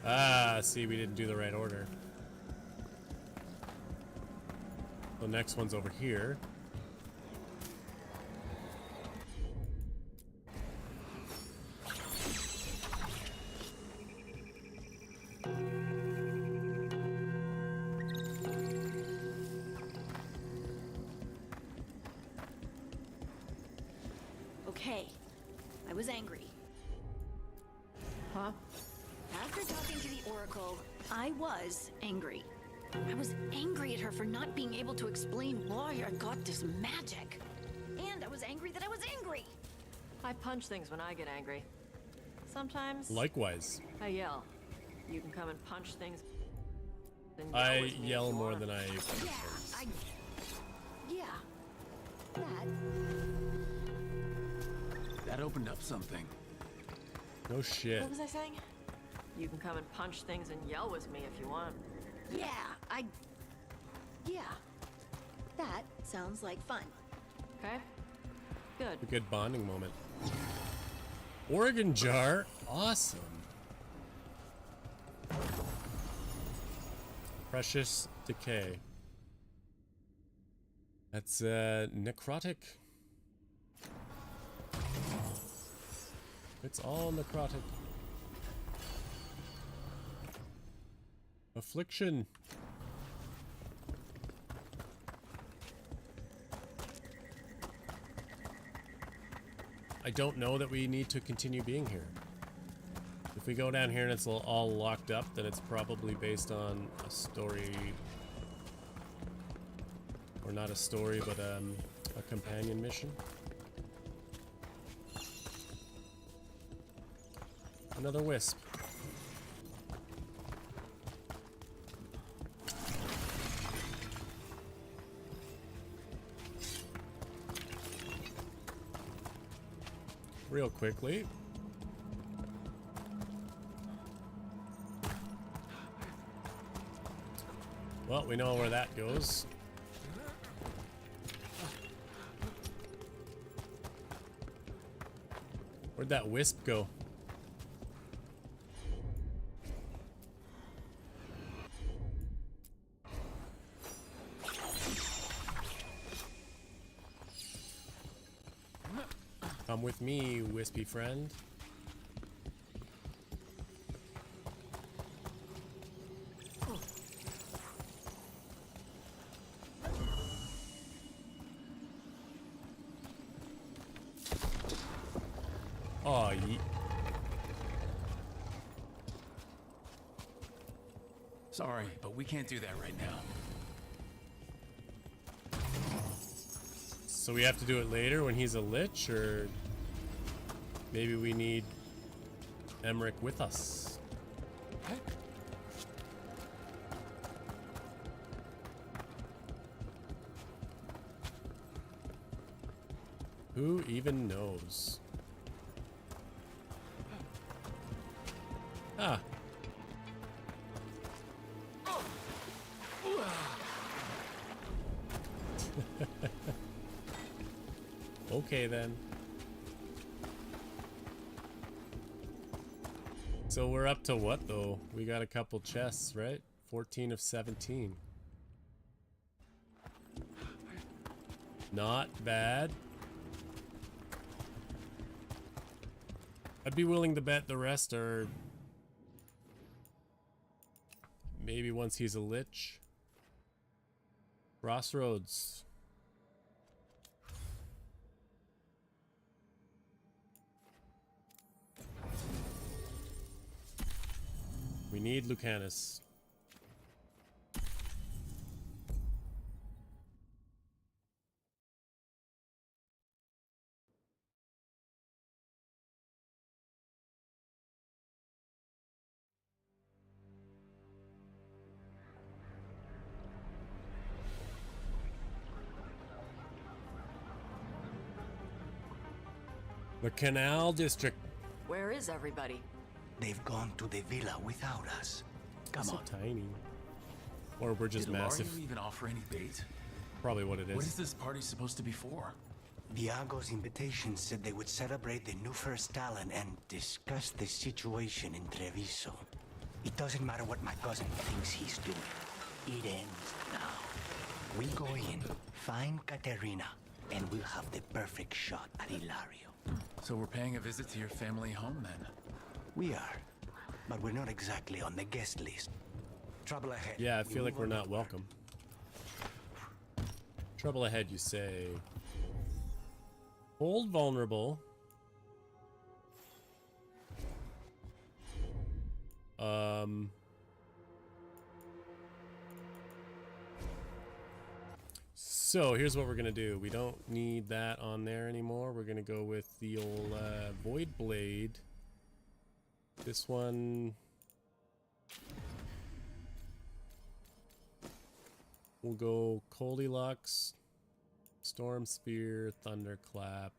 Ah, see, we didn't do the right order. The next one's over here. Okay. I was angry. Huh? After talking to the Oracle, I was angry. I was angry at her for not being able to explain why I got this magic. And I was angry that I was angry. I punch things when I get angry. Sometimes Likewise. I yell. You can come and punch things. Then I with me yell if you more want. than I punch Yeah, things. Yeah. That opened up something. No shit. What was I saying? You can come and punch things and yell with me if you want. Yeah, Yeah. That sounds like fun. Okay? Good. A good bonding moment. Organ jar. Awesome. Precious decay. That's necrotic. It's all necrotic. Affliction. I don't know that we need to continue being here. If we go down here and it's all locked up, then it's probably based on a story. Or not a story, but a companion mission. Another wisp. Real quickly. Well, we know where that goes. Where'd that wisp go? Come with me, wispy friend. Oh, Sorry, but we can't do that right now. so we have to do it later when he's a lich, or maybe we need Emmerich with us. Who even knows? Ah. Okay then. So we're up to what though? We got a couple chests, right? 14 of 17. Not bad. I'd be willing to bet the rest are maybe once he's a lich. Crossroads. We need Lucanus. The Canal District. Where is everybody? They've gone to the villa without us. Come on. So tiny. Or we're just Did massive. Ilario even offer any bait? Probably what it is. What is this party supposed to be for? Viago's invitation said they would celebrate the new first talent and discuss the situation in Treviso. It doesn't matter what my cousin thinks he's doing. It ends now. We go in, find Katerina, and we'll have the perfect shot at Ilario. So we're paying a visit to your family home then? We are, but we're not exactly on the guest list. Trouble ahead. Yeah, I feel like we're not welcome. Trouble ahead, you say. Hold vulnerable. So here's what we're gonna do. We don't need that on there anymore. We're gonna go with the old Void Blade. This one, we'll go Goldilocks, Storm Spear, Thunderclap,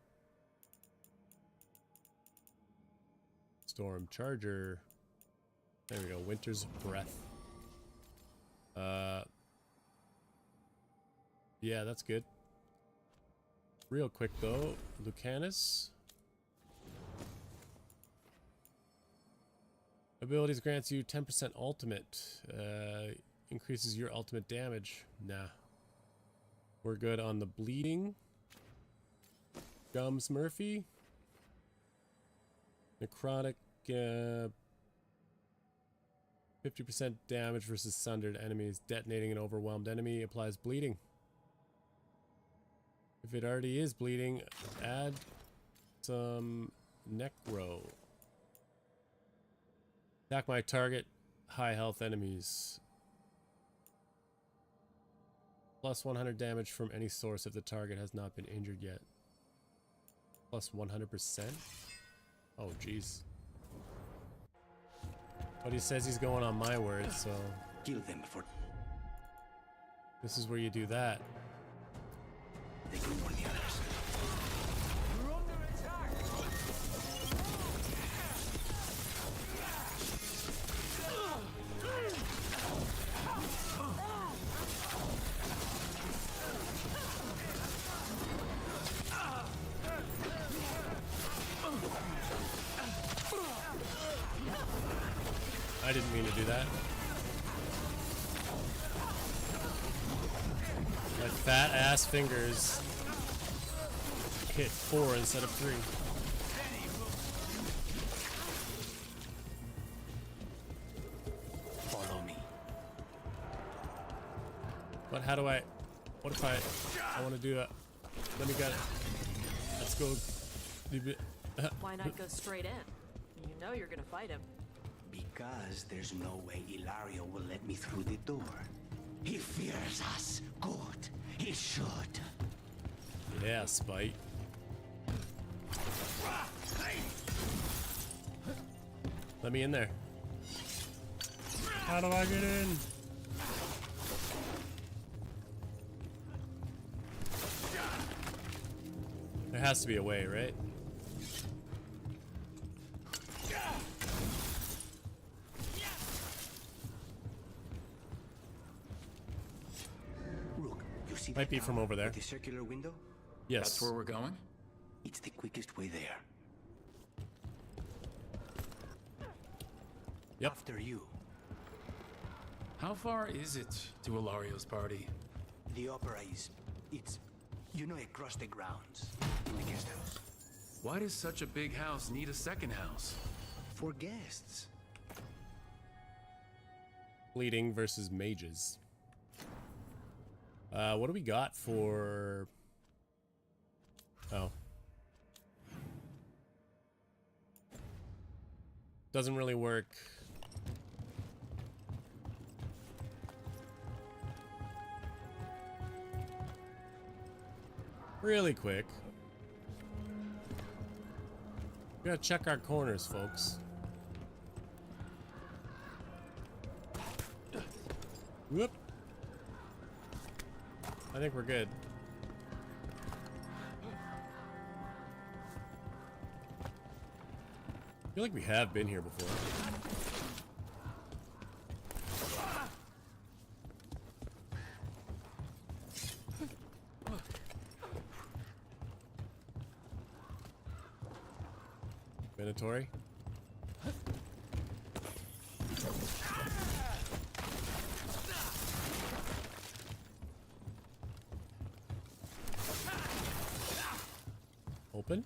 Storm Charger. There we go. Winter's Breath. Yeah, that's good. Real quick though, Lucanus. Abilities grants you 10% ultimate. Increases your ultimate damage. Nah. We're good on the bleeding. Gums Murphy. Necrotic. 50% damage versus sundered enemies. Detonating an overwhelmed enemy applies bleeding. If it already is bleeding, add some Necro. Attack my target high health enemies. Plus 100 damage from any source if the target has not been injured yet. Plus 100%? Oh, jeez. But he says he's going on my word, so... Kill them before... This is where you do that. They can warn the others. You're under attack! I didn't mean to do that. My fat ass fingers hit 4 instead of 3. Follow me. But how do I... What if I want to do a... Let me get it. Let's go... Why not go straight in? You know you're gonna fight him. Because there's no way Ilario will let me through the door. He fears us. Good. He should. Yeah, Spite. Let me in there. How do I get in? There has to be a way, right? Might be from over there. The circular window? Yes. That's where we're going? It's the quickest way there. Yep. After you. How far is it to Ilario's party? The opera is... It's... You know, across the grounds. In the guest house. Why does such a big house need a second house? For guests. Bleeding versus mages. What do we got for... Oh. Doesn't really work. Really quick. We gotta check our corners, folks. Whoop. I think we're good. I feel like we have been here before. Minotaur. Open.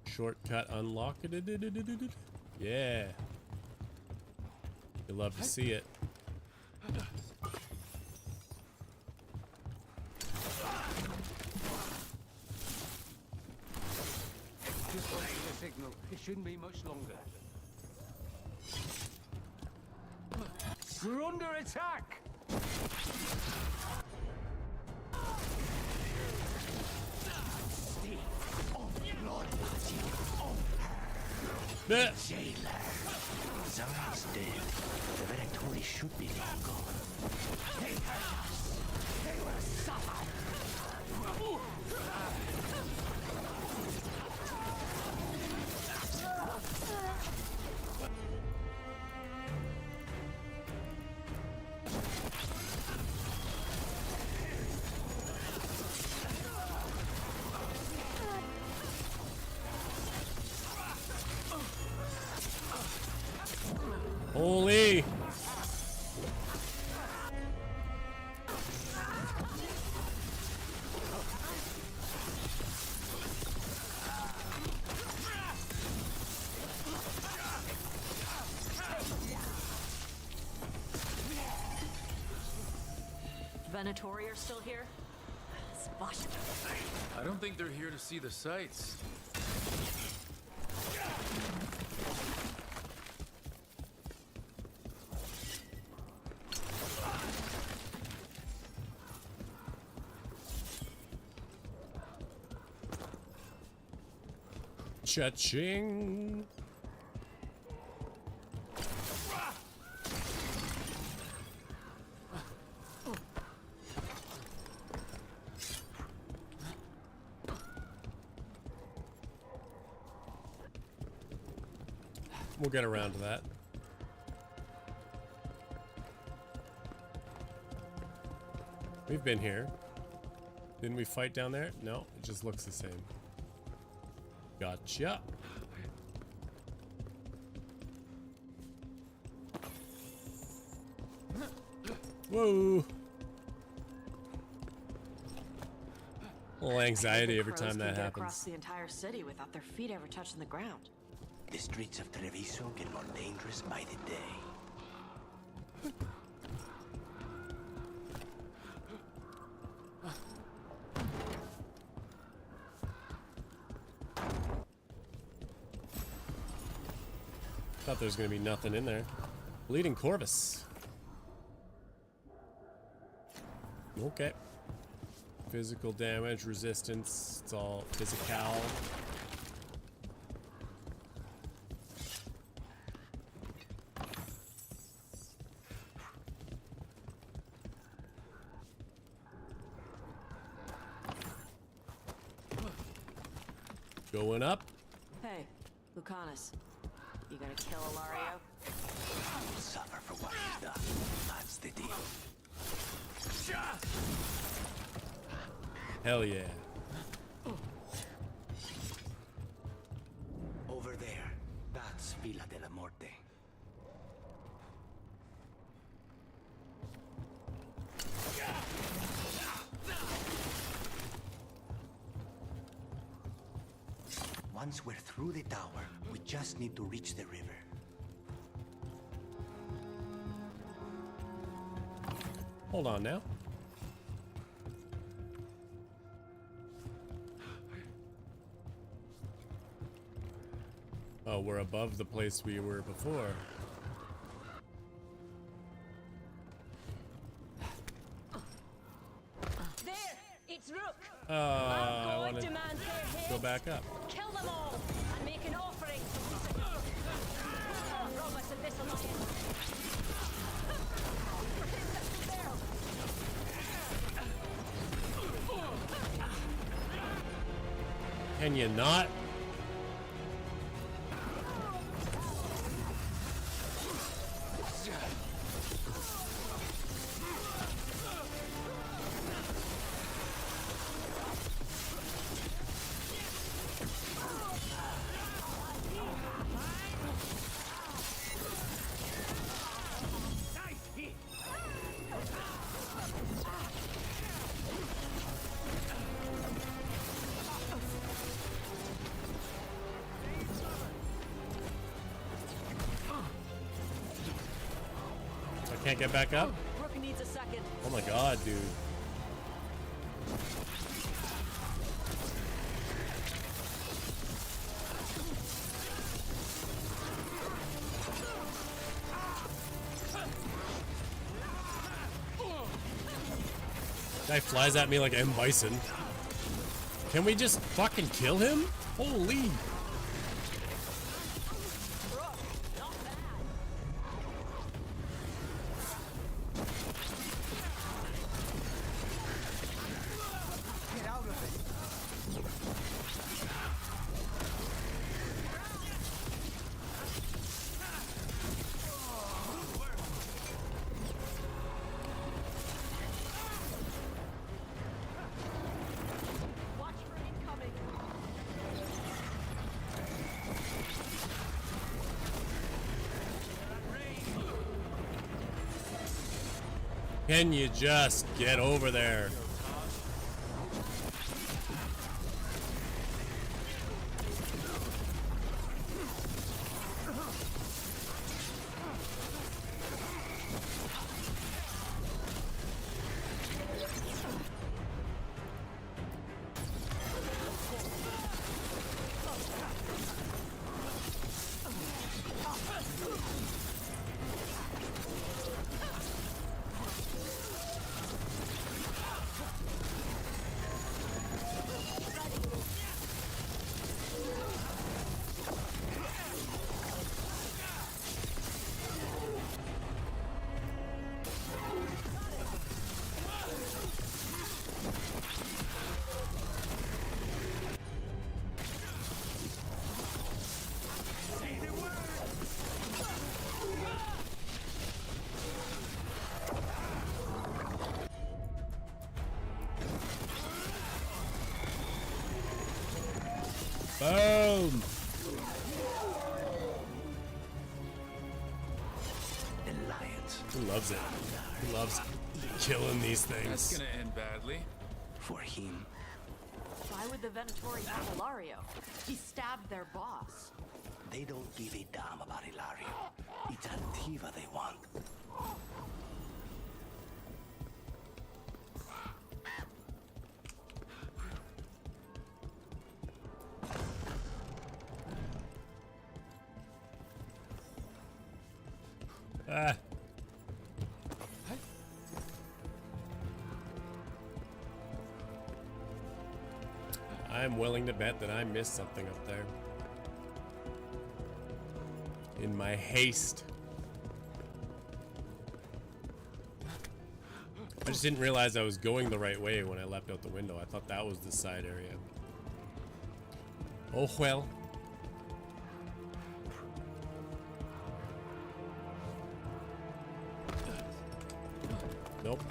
Shortcut unlock. Yeah. You love to see it. Just following the signal. It shouldn't be We're under attack! Jailer. Zara's dead. The Venatori should be long gone. They hurt us. They will suffer. Holy! Venatori are still here? Splash. I don't think they're here to see the sights. Cha-ching! We'll get around to that. We've been here. Didn't we fight down there? No, it just looks the same. Gotcha. Whoa. A little anxiety every time that happens. Across the entire city without their feet ever touching the ground. The streets of Treviso get more dangerous by the day. Thought there was gonna be nothing in there. Bleeding Corvus. Okay. Physical damage, resistance, it's all physical. Going up. Hey, Lucanus. You gonna kill Ilario? I'll suffer for what he's done. That's the deal. Hell yeah. Over there. That's Villa de la Morte. Once we're through the tower, we just need to reach the river. Hold on now. Oh, we're above the place we were before. There! It's Rook! I want to go back up. Kill them all and make an offering to rob us of this alliance. Can you not? Can't get back up? Rook needs a second. Oh my god, dude. Guy flies at me like M. Bison. Can we just fucking kill him? Holy! Get out of it. Can you just get over there? Boom! The lions. He loves it. He loves killing these things. That's gonna end badly. For him. Why would the Venatori have Ilario? He stabbed their boss. They don't give a damn about Ilario. It's Antiva they want. Ah. I'm willing to bet that I missed something up there. In my haste. I just didn't realize I was going the right way when I leapt out the window. I thought that was the side area. Oh well. Nope.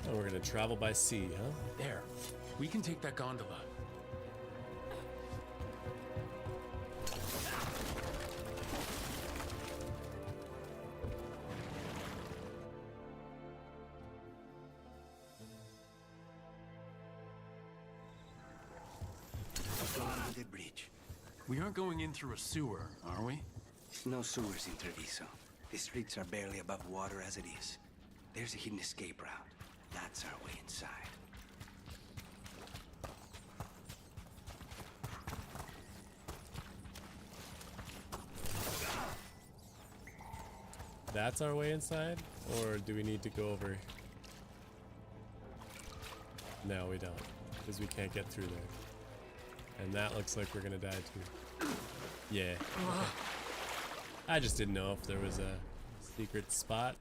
Oh, we're gonna travel by sea, huh? There. We can take that gondola. Go under the bridge. We aren't going in through a sewer, are we? No sewers in Treviso. The streets are barely above water as it is. There's a hidden escape route. That's our way inside. That's our way inside? Or do we need to go over? No, we don't. Because we can't get through there. And that looks like we're gonna die too. Yeah. Okay. I just didn't know if there was a secret spot.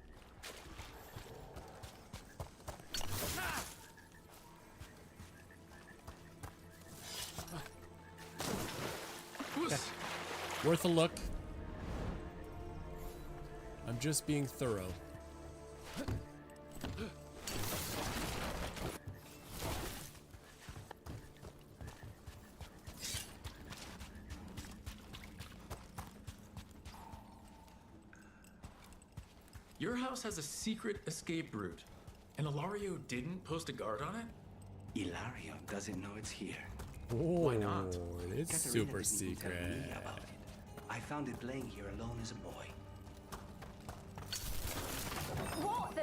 Okay. Worth a look. I'm just being thorough. Your house has a secret escape route, and Ilario didn't post a guard on it? Ilario doesn't know it's here. Oh, Why not? It is Katerina super didn't even tell me secret. about it. I found it laying here alone as a boy. What the?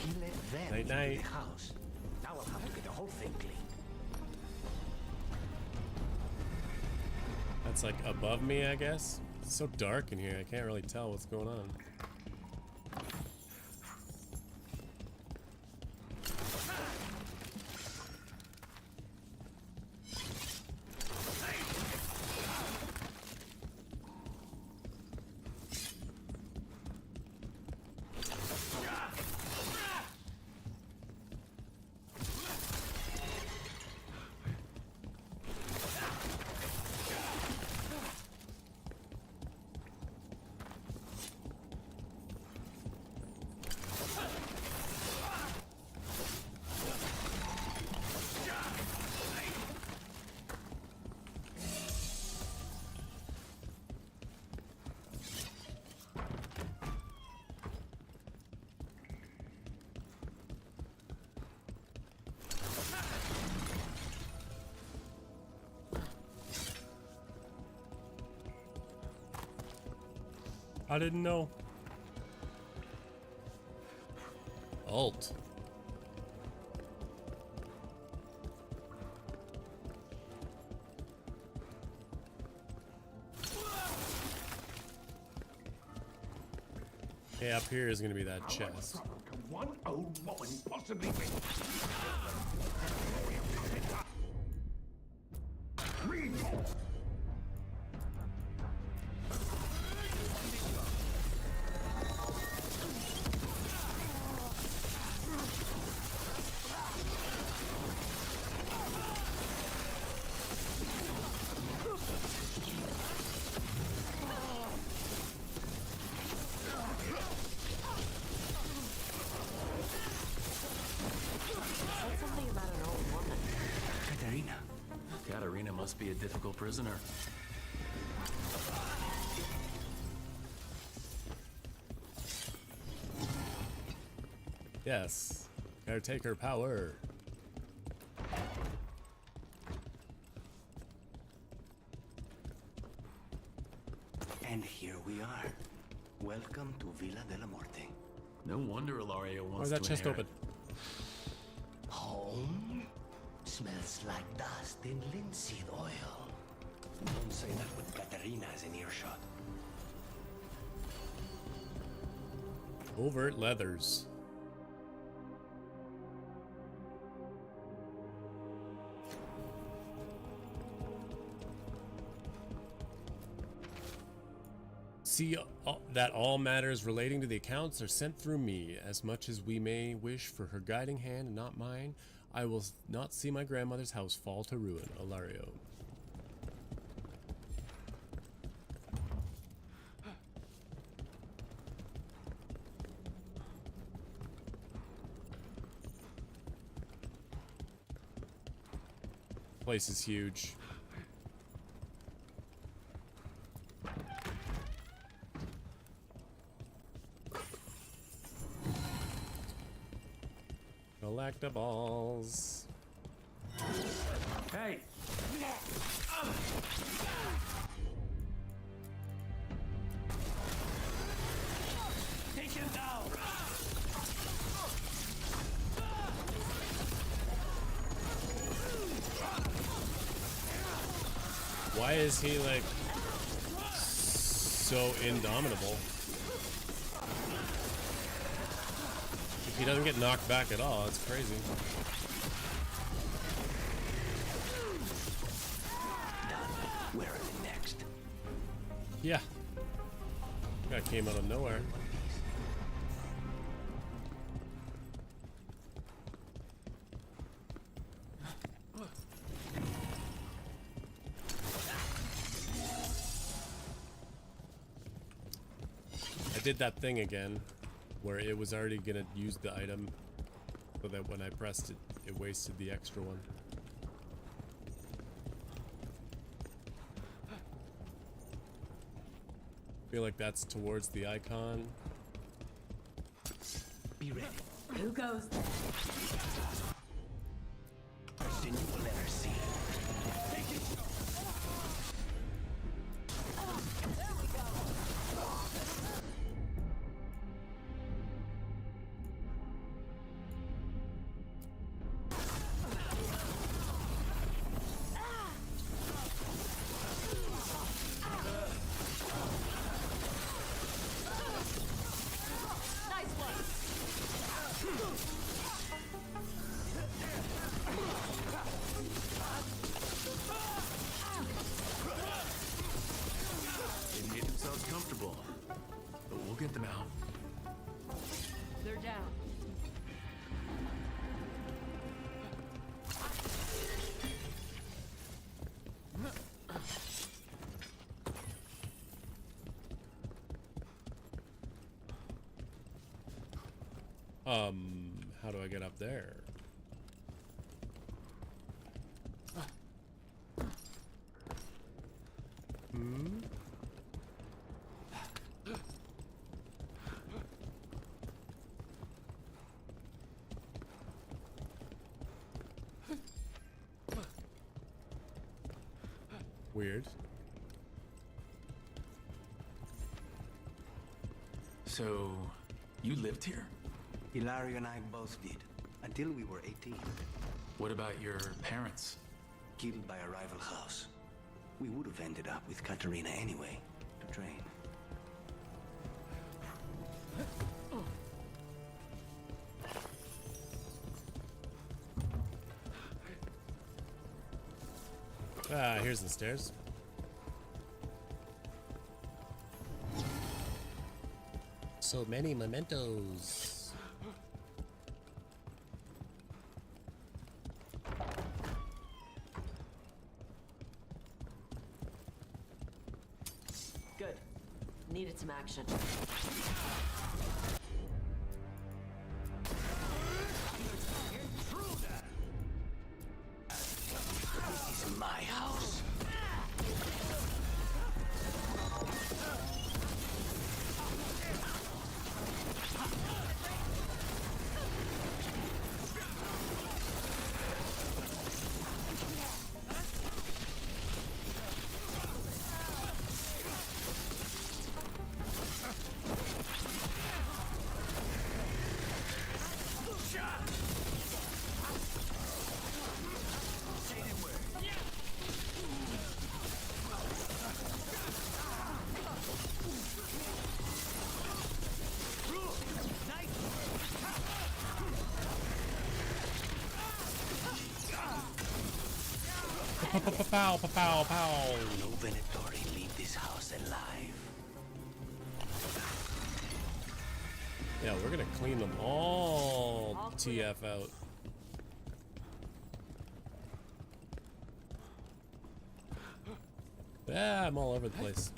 He let them Night, into night. the house. Now I'll have to get the whole thing clean. That's like above me, I guess. It's so dark in here, I can't really tell what's going on. I didn't know. Alt. Okay, up here is gonna be that chest. Can one old woman possibly be? Read more. Said something about an old woman. Katerina. Katerina must be a difficult prisoner. Yes. Caretaker power. And here we are. Welcome to Villa de la Morte. No wonder Ilario wants Why is that to chest inherit. open? Home? Smells like dust and linseed oil. Don't say that when Katerina is in earshot. Overt leathers. See that all matters relating to the accounts are sent through me. As much as we may wish for her guiding hand and not mine, I will not see my grandmother's house fall to ruin. Ilario. Place is huge. Collectibles. Hey! Take him down! Why is he like so indomitable? He doesn't get knocked back at all. It's crazy. Where are they next? Yeah. That came out of nowhere. I did that thing again where it was already gonna use the item So that when I pressed it, it wasted the extra one. Feel like that's towards the icon. Be ready. Who goes there? First thing you will ever see. Take it. There we go. Nice one. They made themselves comfortable, but we'll get them out. They're down. How do I get up there? Hmm? Weird. So, you lived here? Hilario and I both did, until we were 18. What about your parents? Killed by a rival house. We would have ended up with Katerina anyway, to train. Ah, here's the stairs. So many mementos. Good. Needed some action. This is my house. Pow, pow, pow. No Venatori leave this house alive. Yeah, we're gonna clean them all TF out. Yeah, I'm all over the place.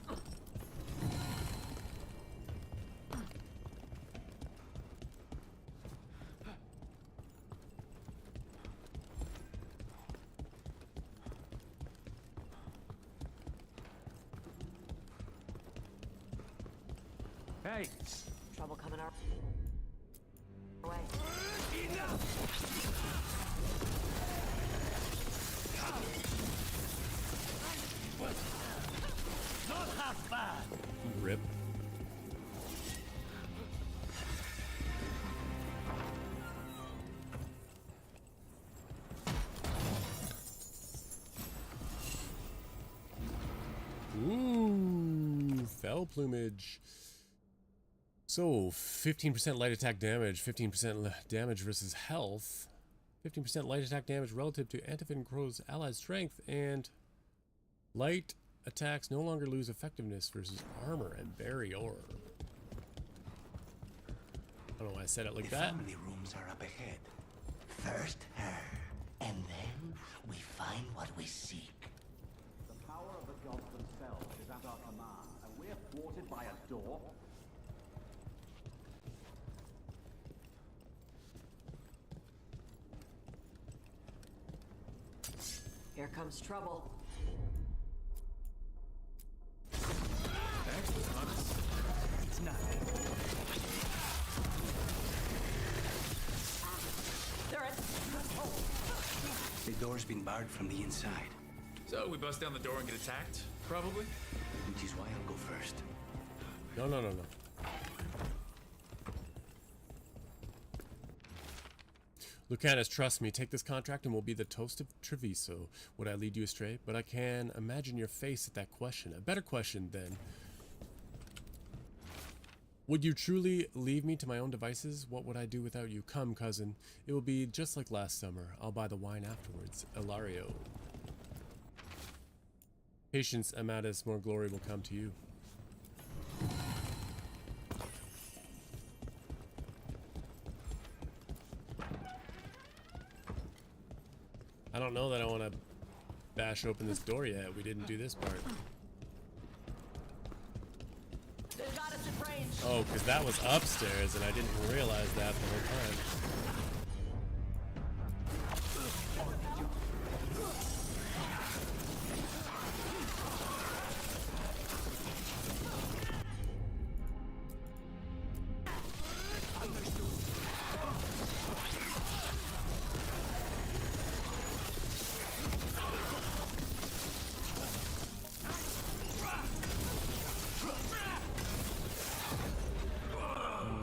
Hey! Trouble coming our way. Not half bad. Rip. Ooh, fell plumage. So, 15% light attack damage, 15% damage versus health, 15% light attack damage relative to Antiphon Crow's allied strength, and light attacks no longer lose effectiveness versus armor and barrier. I don't know why I said it like the that. Family rooms are up ahead. First her, and then we find what we seek. The power of the gods themselves is at our command, and we're thwarted by a door. Here comes trouble. Thanks, Thomas. It's nothing. They're at... The door's been barred from the inside, So we bust down the door and get attacked, probably? which is why I'll go first. No, no, no, no. Lucanus, trust me, take this contract and we'll be the toast of Treviso. Would I lead you astray? But I can imagine your face at that question. A better question, then. Would you truly leave me to my own devices? What would I do without you? Come, cousin. It will be just like last summer. I'll buy the wine afterwards. Ilario. Patience, Amatus, more glory will come to you. I don't know that I want to bash open this door yet. We didn't do this part. They've got us at range. Oh, because that was upstairs and I didn't realize that the whole time.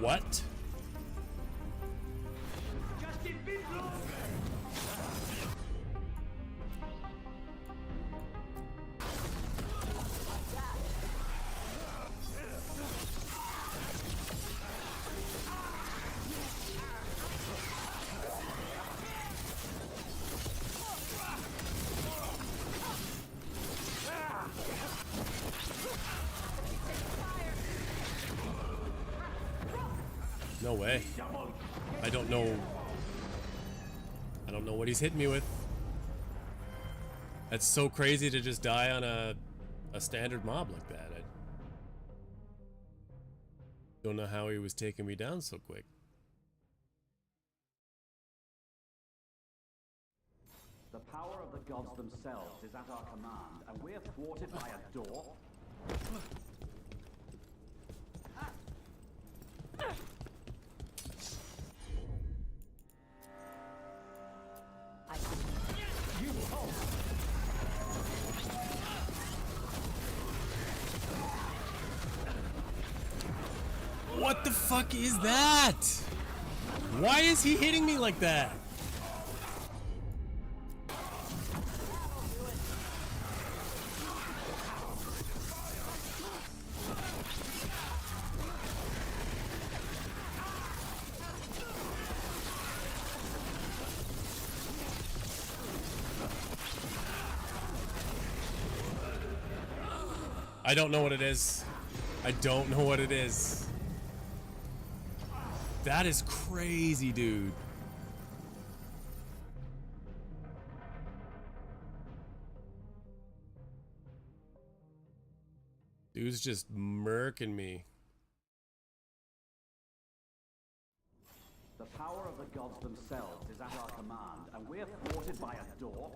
What? No way. I don't know what he's hitting me with. That's so crazy to just die on a standard mob like that. I don't know how he was taking me down so quick. The power of the gods themselves is at our command, and we're thwarted by a door. What the fuck is that? Why is he hitting me like that? I don't know what it is. I don't know what it is. That is crazy, dude. Dude's just murking me. The power of the gods themselves is at our command, and we're thwarted by a door.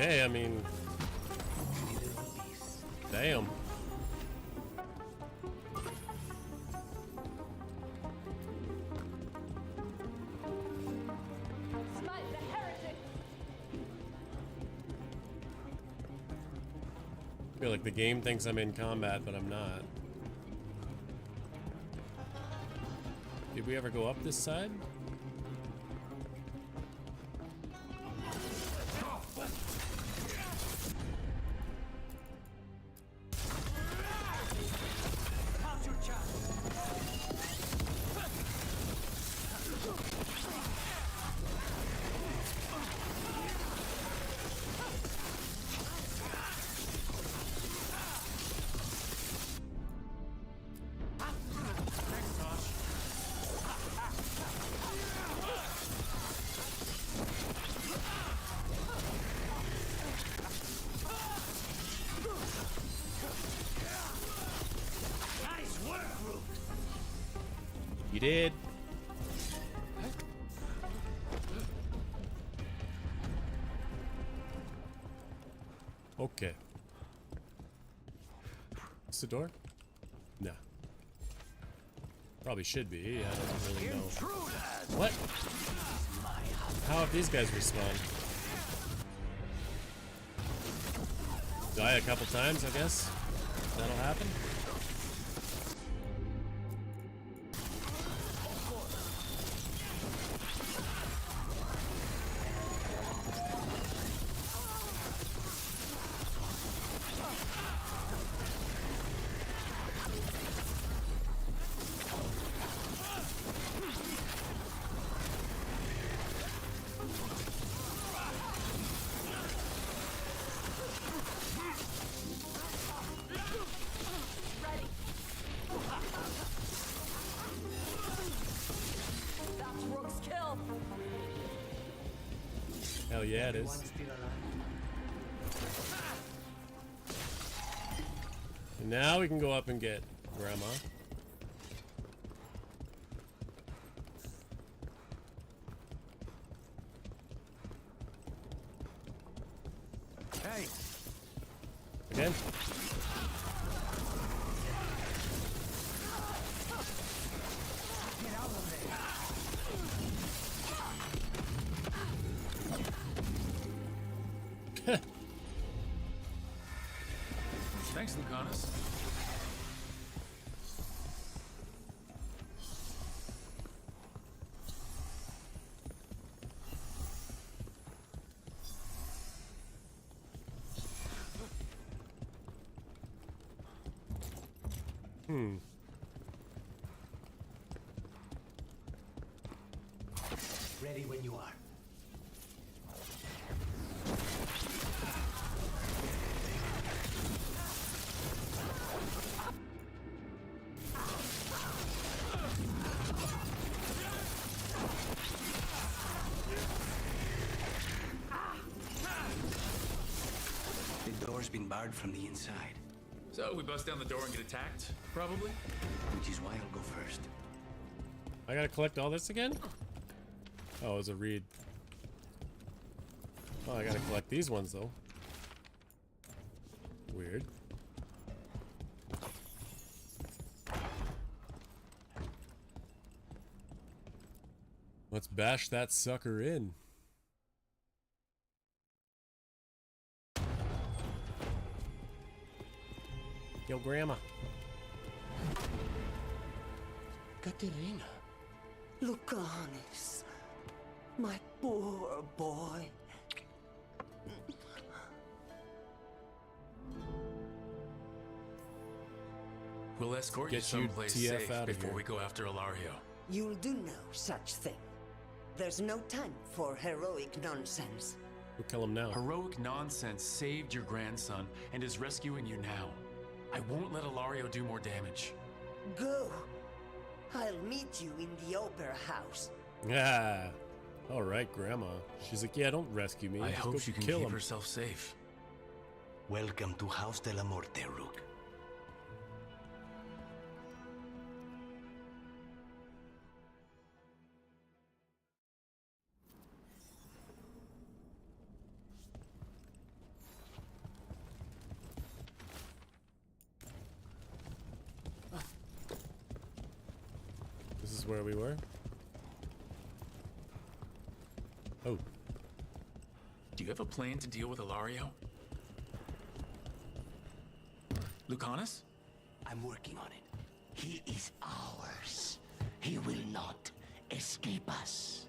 Okay, I mean, damn. Smite the heretic! I feel like the game thinks I'm in combat, but I'm not. Did we ever go up this side? You did. Okay. Is the door? No. Probably should be. I don't really know. What? How have these guys respawned? Die a couple times, I guess. That'll happen. Hell yeah, it is. And now we can go up and get Grandma. Hey! Again? Get out of there! Thanks, Lucanus. Ready when you are. The door's been barred from the inside, So we bust down the door and get attacked, probably? which is why I'll go first. I gotta collect all this again? Oh, it was a reed. Oh, I gotta collect these ones though. Weird. Let's bash that sucker in. Yo, Grandma. Katerina. Lucanus. My poor boy. We'll escort you Get you someplace TF safe out of before here. we go after Ilario. You'll do no such thing. There's no time for heroic nonsense. We'll kill him now. Heroic nonsense saved your grandson and is rescuing you now. I won't let Ilario do more damage. Go. I'll meet you in the opera house. Yeah. All right, Grandma. She's like, yeah, don't rescue me. I Just hope go she can kill keep him. herself safe. Welcome to House de la Morte, Rook. This is where we were. Oh. Do you have a plan to deal with Ilario? Lucanus? I'm working on it. He is ours. He will not escape us.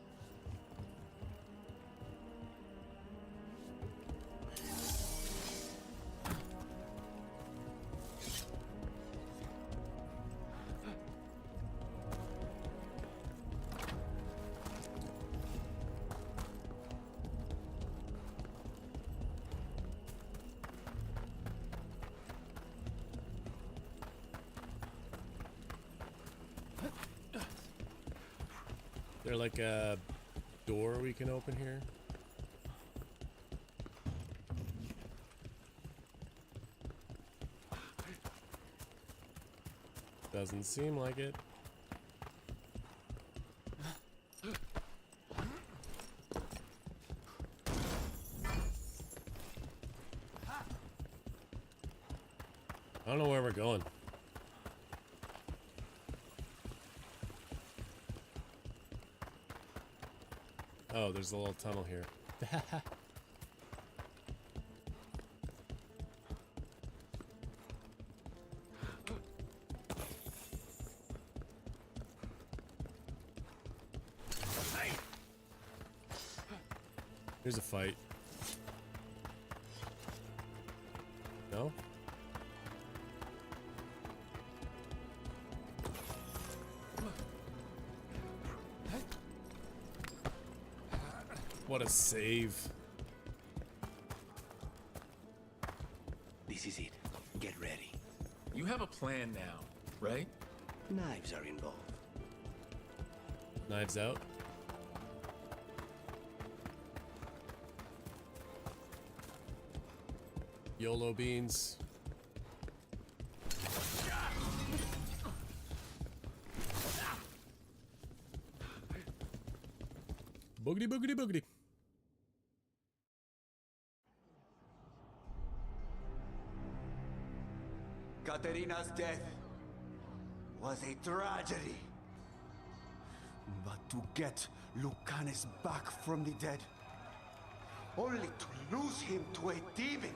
There like a door we can open here? Doesn't seem like it. I don't know where we're going. Oh, there's a little tunnel here. Here's a fight. No? What a save. This is it. Get ready. You have a plan now, right? Knives are involved. Knives out. YOLO beans. Boogity boogity boogity. Katerina's death was a tragedy. But to get Lucanus back from the dead, only to lose him to a demon.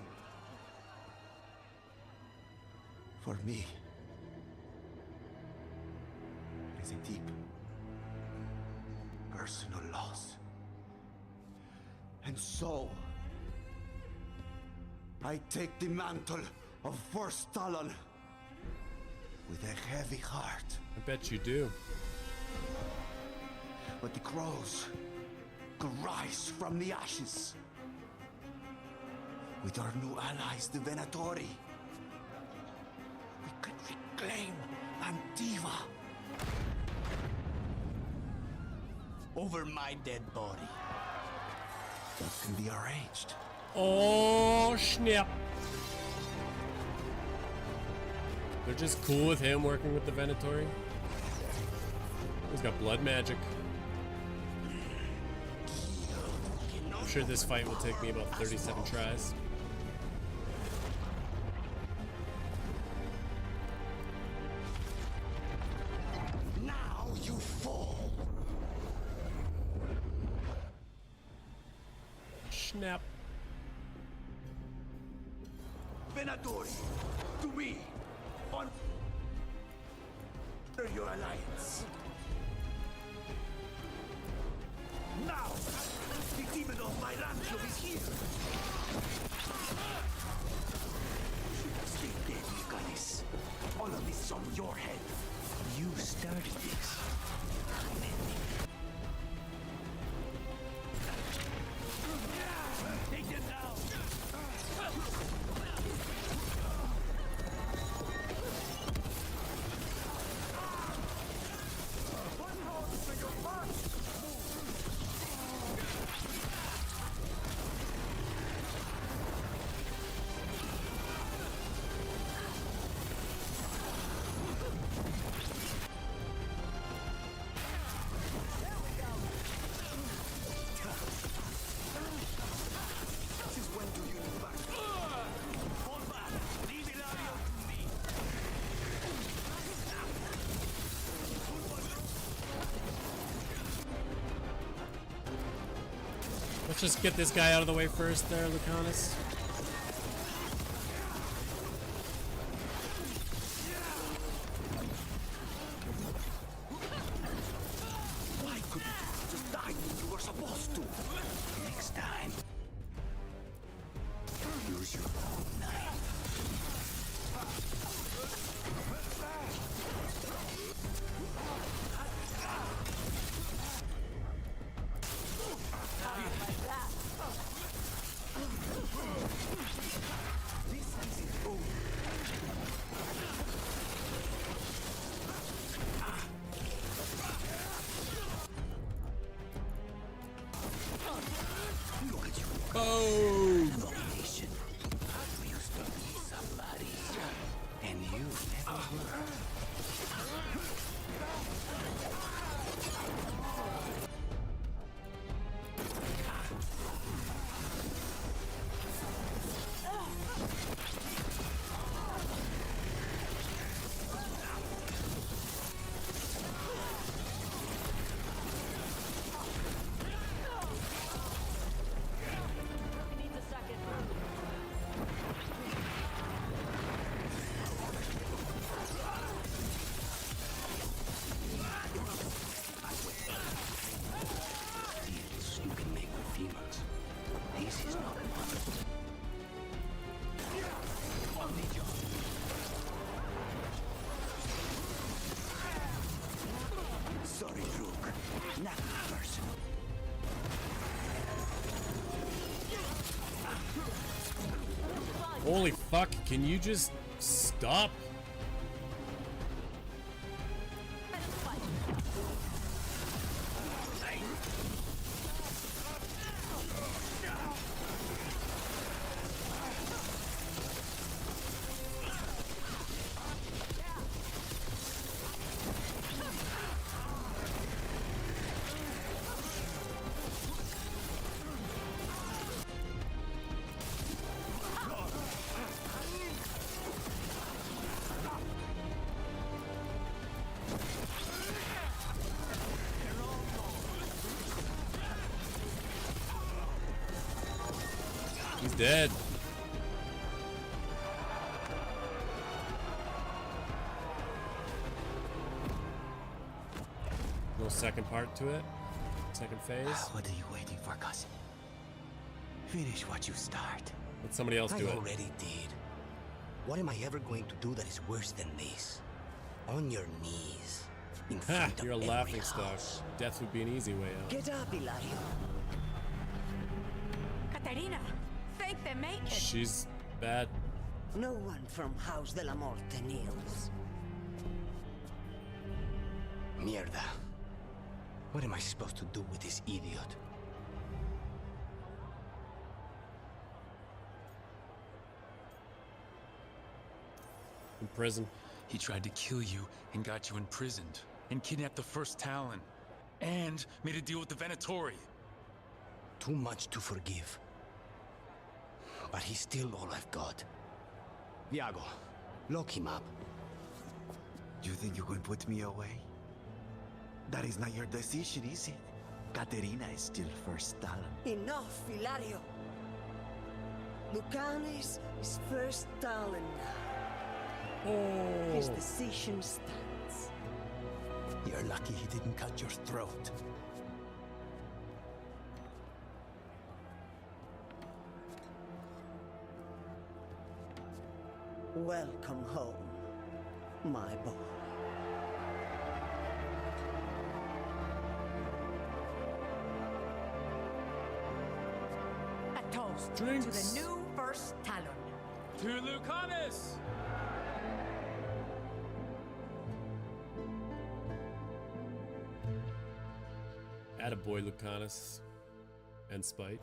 For me, it is a deep personal loss. And so, I take the mantle of First Talon with a heavy heart. I bet you do. But the crows could rise from the ashes. With our new allies, the Venatori, we could reclaim Antiva. Over my dead body. That can be arranged. Oh, snap. They're just cool with him working with the Venatori. He's got blood magic. I'm sure this fight will take me about 37 tries. Now you fall. Snap. Venatori, to me, on your alliance. Now, the demon of my rancho is here. Stay dead, Lucanus. All of this is on your head. You started this. Take them down. Let's just get this guy out of the way first there, Lucanus. Why couldn't you just die when you were supposed to? Next time, use your own knife. Boom! We used to be somebody, and you never were. Holy fuck, can you just stop? He's dead. No second part to it? Second phase? What are you waiting for, cousin? Finish what you start. Let somebody else do I it. already did. What am I ever going to do that is worse than this? On your knees. In Ha! front of You're a every laughing house. stock. Death would be an easy way out. Get up, Ilario. Katerina, thank the maiden. She's bad. No one from House de la Morte kneels. Mierda. What am I supposed to do with this idiot? In prison. He tried to kill you and got you imprisoned, and kidnapped the first Talon, and made a deal with the Venatori. Too much to forgive. But he's still all I've got. Viago, lock him up. You think you can put me away? That is not your decision, is it? Caterina is still first Talon. Enough, Ilario. Lucanes is first Talon now. His decision stands. You're lucky he didn't cut your throat. Welcome home, my boy. A toast Drinks. to the new first Talon. To Lucanus! Attaboy, Lucanus. And Spite.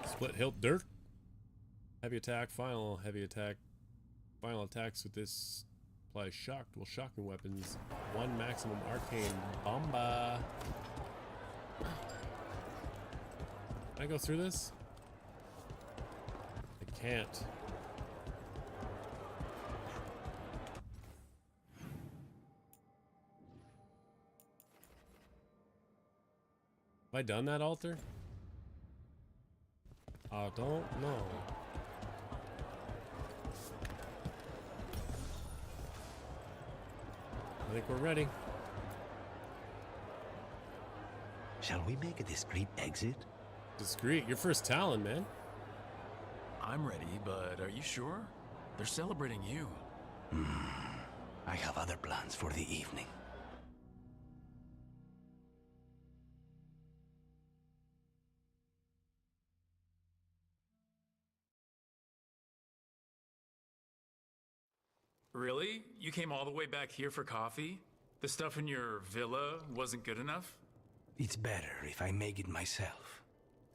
Split hilt dirt. Heavy attack, final heavy attack. Final attacks with this apply shocked while shocking weapons. One maximum arcane bomba. Can I go through this? I can't. Have I done that altar? I don't know. I think we're ready. Shall we make a discreet exit? Discreet? Your first Talon, man. I'm ready, but are you sure? They're celebrating you. I have other plans for the evening. Really? You came all the way back here for coffee? The stuff in your villa wasn't good enough? It's better if I make it myself.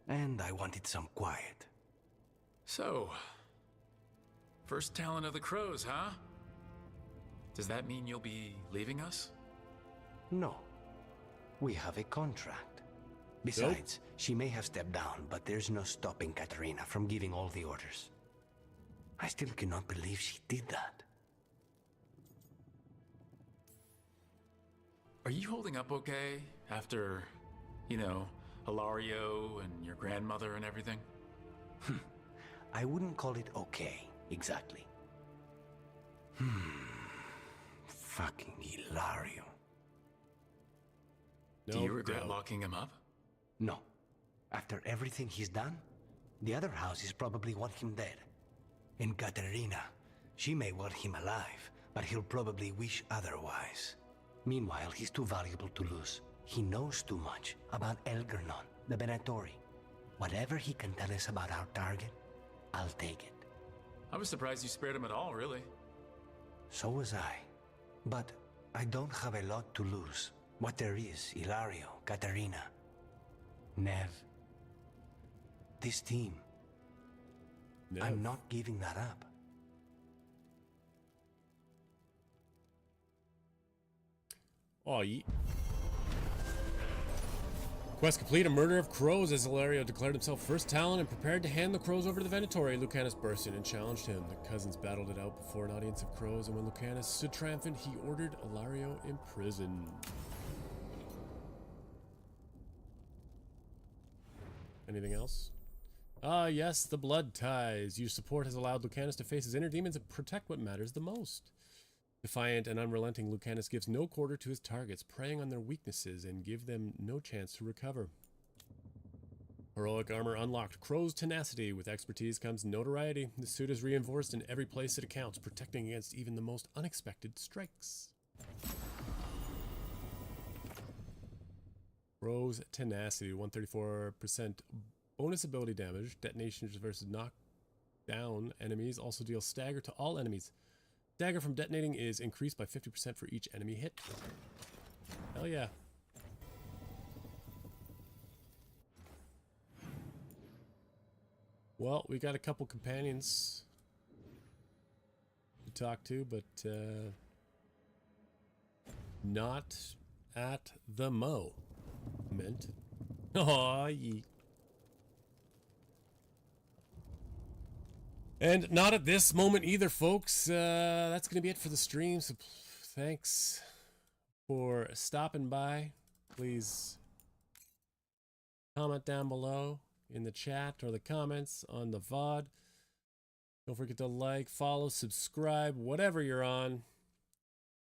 And I wanted some quiet. So, first Talon of the Crows, huh? Does that mean you'll be leaving us? No. We have a contract. Besides, she may have stepped down, but there's no stopping Katerina from giving all the orders. I still cannot believe she did that. Are you holding up okay after, you know, Hilario and your grandmother and everything? I wouldn't call it okay, exactly. Fucking Hilario. Do you regret locking him up? No. After everything he's done, the other houses probably want him dead. And Katerina, she may want him alive, but he'll probably wish otherwise. Meanwhile, he's too valuable to lose. He knows too much about Elgernon, the Venatori. Whatever he can tell us about our target, I'll take it. I was surprised you spared him at all, really. So was I. But I don't have a lot to lose. What there is, Ilario, Katerina, Nev. This team. Nev. I'm not giving that up. Oh, Quest complete. A murder of crows as Ilario declared himself first Talon and prepared to hand the crows over to the Venatori. Lucanus burst in and challenged him. The cousins battled it out before an audience of crows, and when Lucanus stood triumphant, he ordered Ilario imprisoned. Anything else? Yes, the blood ties. Your support has allowed Lucanus to face his inner demons and protect what matters the most. Defiant and unrelenting, Lucanus gives no quarter to his targets, preying on their weaknesses and give them no chance to recover. Heroic armor unlocked. Crow's tenacity. With expertise comes notoriety. The suit is reinforced in every place it accounts, protecting against even the most unexpected strikes. Crow's tenacity. 134% bonus ability damage. Detonations versus knock down enemies also deal stagger to all enemies. Dagger from detonating is increased by 50% for each enemy hit. Hell yeah. Well, we got a couple companions to talk to, but not at the moment. Aw, ye. And not at this moment either, folks. That's going to be it for the stream. So thanks for stopping by. Please comment down below in the chat or the comments on the VOD. Don't forget to like, follow, subscribe, whatever you're on.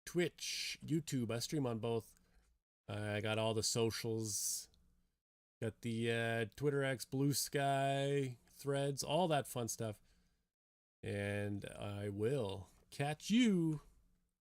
Twitch, YouTube, I stream on both. I got all the socials. Got the Twitter X, Blue Sky, Threads, all that fun stuff. And I will catch you